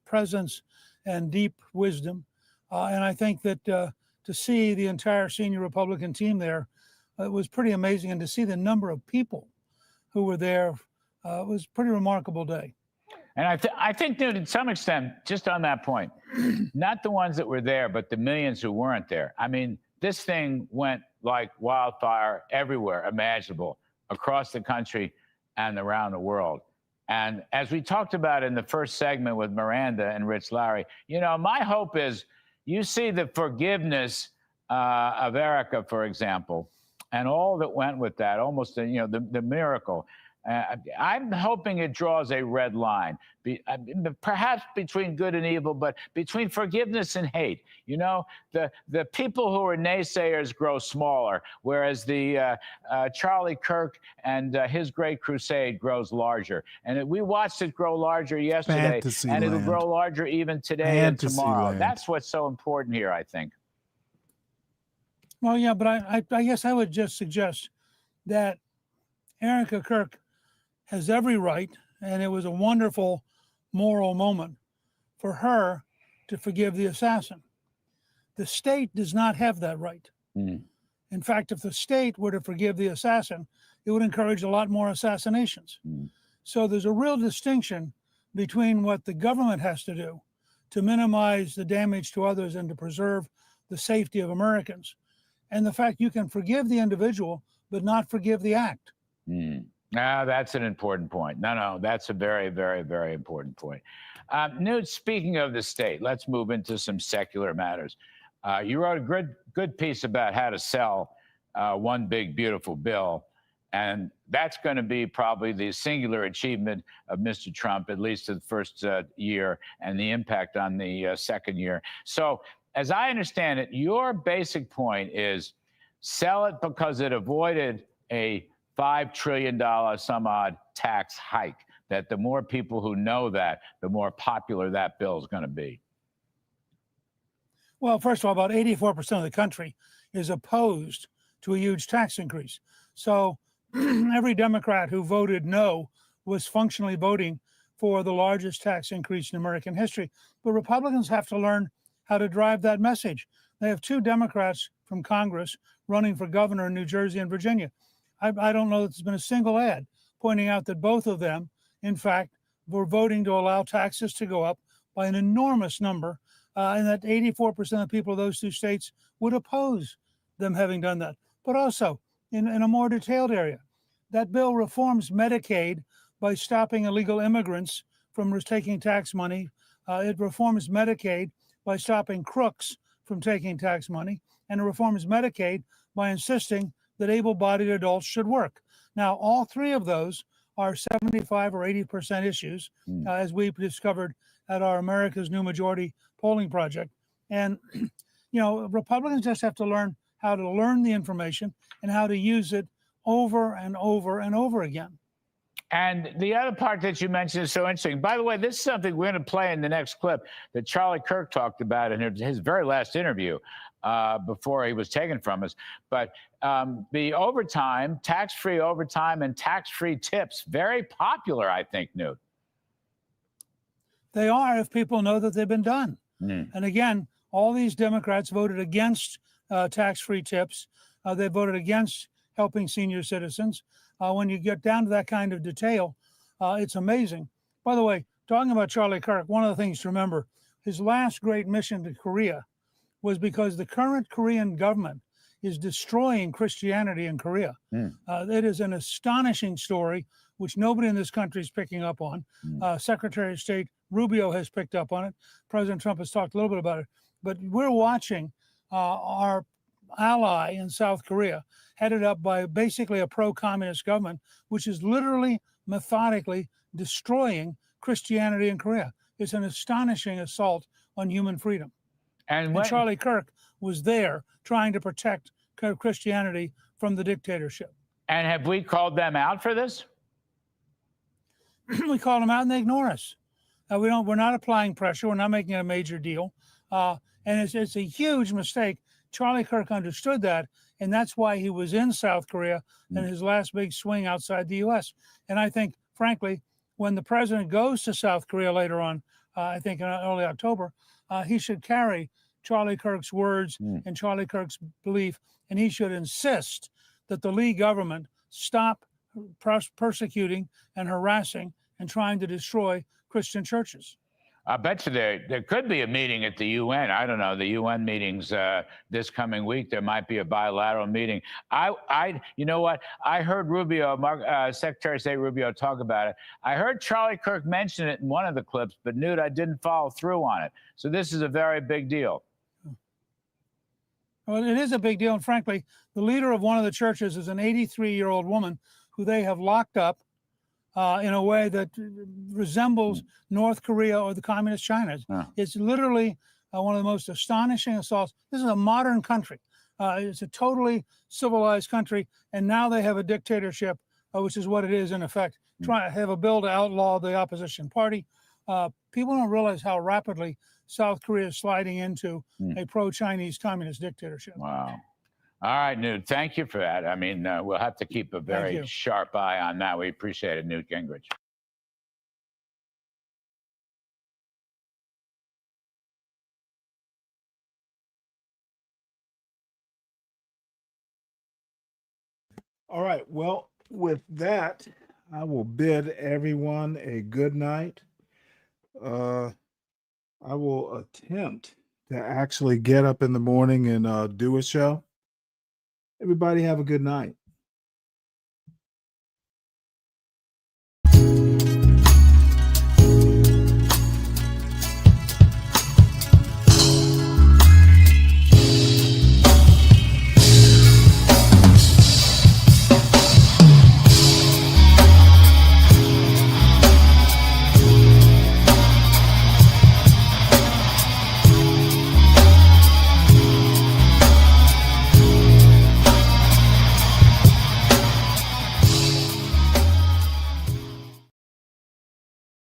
presence and deep wisdom. And I think that to see the entire senior Republican team there, it was pretty amazing. And to see the number of people who were there was a pretty remarkable day. And I think, dude, to some extent, just on that point, not the ones that were there, but the millions who weren't there. I mean, this thing went like wildfire everywhere imaginable, across the country and around the world. And as we talked about in the first segment with Miranda and Rich Lowry, you know, my hope is you see the forgiveness of Erica, for example, and all that went with that, almost, you know, the miracle. I'm hoping it draws a red line, perhaps between good and evil, but between forgiveness and hate. You know, the people who are naysayers grow smaller, whereas the Charlie Kirk and his great crusade grows larger. And we watched it grow larger yesterday, and it'll grow larger even today and tomorrow. That's what's so important here, I think. Well, yeah, but I guess I would just suggest that Erica Kirk has every right, and it was a wonderful moral moment for her to forgive the assassin. The state does not have that right. In fact, if the state were to forgive the assassin, it would encourage a lot more assassinations. So there's a real distinction between what the government has to do to minimize the damage to others and to preserve the safety of Americans, and the fact you can forgive the individual but not forgive the act. No, that's an important point. No, that's a very, very, very important point. Newt, speaking of the state, let's move into some secular matters. You wrote a good piece about how to sell one big, beautiful bill. And that's going to be probably the singular achievement of Mr. Trump, at least in the first year, and the impact on the second year. So as I understand it, your basic point is sell it because it avoided a $5 trillion some odd tax hike, that the more people who know that, the more popular that bill is going to be. Well, first of all, about 84% of the country is opposed to a huge tax increase. So every Democrat who voted no was functionally voting for the largest tax increase in American history. But Republicans have to learn how to drive that message. They have 2 Democrats from Congress running for governor in New Jersey and Virginia. I don't know that there's been a single ad pointing out that both of them, in fact, were voting to allow taxes to go up by an enormous number, and that 84% of people of those 2 states would oppose them having done that. But also, in a more detailed area, that bill reforms Medicaid by stopping illegal immigrants from taking tax money. It reforms Medicaid by stopping crooks from taking tax money, and it reforms Medicaid by insisting that able-bodied adults should work. Now, all 3 of those are 75 or 80% issues, as we've discovered at our America's New Majority polling project. And, Republicans just have to learn how to learn the information and how to use it over and over and over again. And the other part that you mentioned is so interesting. By the way, this is something we're going to play in the next clip that Charlie Kirk talked about in his very last interview before he was taken from us. But the overtime, tax-free overtime and tax-free tips, very popular, I think, Newt. They are if people know that they've been done. And again, all these Democrats voted against tax-free tips. They voted against helping senior citizens. When you get down to that kind of detail, it's amazing. By the way, talking about Charlie Kirk, one of the things to remember, his last great mission to Korea was because the current Korean government is destroying Christianity in Korea. It is an astonishing story, which nobody in this country is picking up on. Secretary of State Rubio has picked up on it. President Trump has talked a little bit about it. But we're watching our ally in South Korea, headed up by basically a pro-communist government, which is literally methodically destroying Christianity in Korea. It's an astonishing assault on human freedom. And Charlie Kirk was there trying to protect Christianity from the dictatorship. And have we called them out for this? We call them out and they ignore us. We're not applying pressure. We're not making it a major deal. And it's a huge mistake. Charlie Kirk understood that, and that's why he was in South Korea in his last big swing outside the U.S. And I think, frankly, when the president goes to South Korea later on, I think in early October, he should carry Charlie Kirk's words and Charlie Kirk's belief, and he should insist that the Lee government stop persecuting and harassing and trying to destroy Christian churches. I bet you there could be a meeting at the UN. I don't know, the UN meetings this coming week. There might be a bilateral meeting. You know what? I heard Rubio, Secretary of State Rubio, talk about it. I heard Charlie Kirk mention it in one of the clips, but Newt, I didn't follow through on it. So this is a very big deal. Well, it is a big deal. And frankly, the leader of one of the churches is an 83-year-old woman who they have locked up in a way that resembles North Korea or the communist China. It's literally one of the most astonishing assaults. This is a modern country. It's a totally civilized country, and now they have a dictatorship, which is what it is in effect. Try to have a bill to outlaw the opposition party. People don't realize how rapidly South Korea is sliding into a pro-Chinese communist dictatorship. Wow. All right, Newt, thank you for that. I mean, we'll have to keep a very sharp eye on that. We appreciate it, Newt Gingrich. All right, well, with that, I will bid everyone a good night. I will attempt to actually get up in the morning and do a show. Everybody have a good night.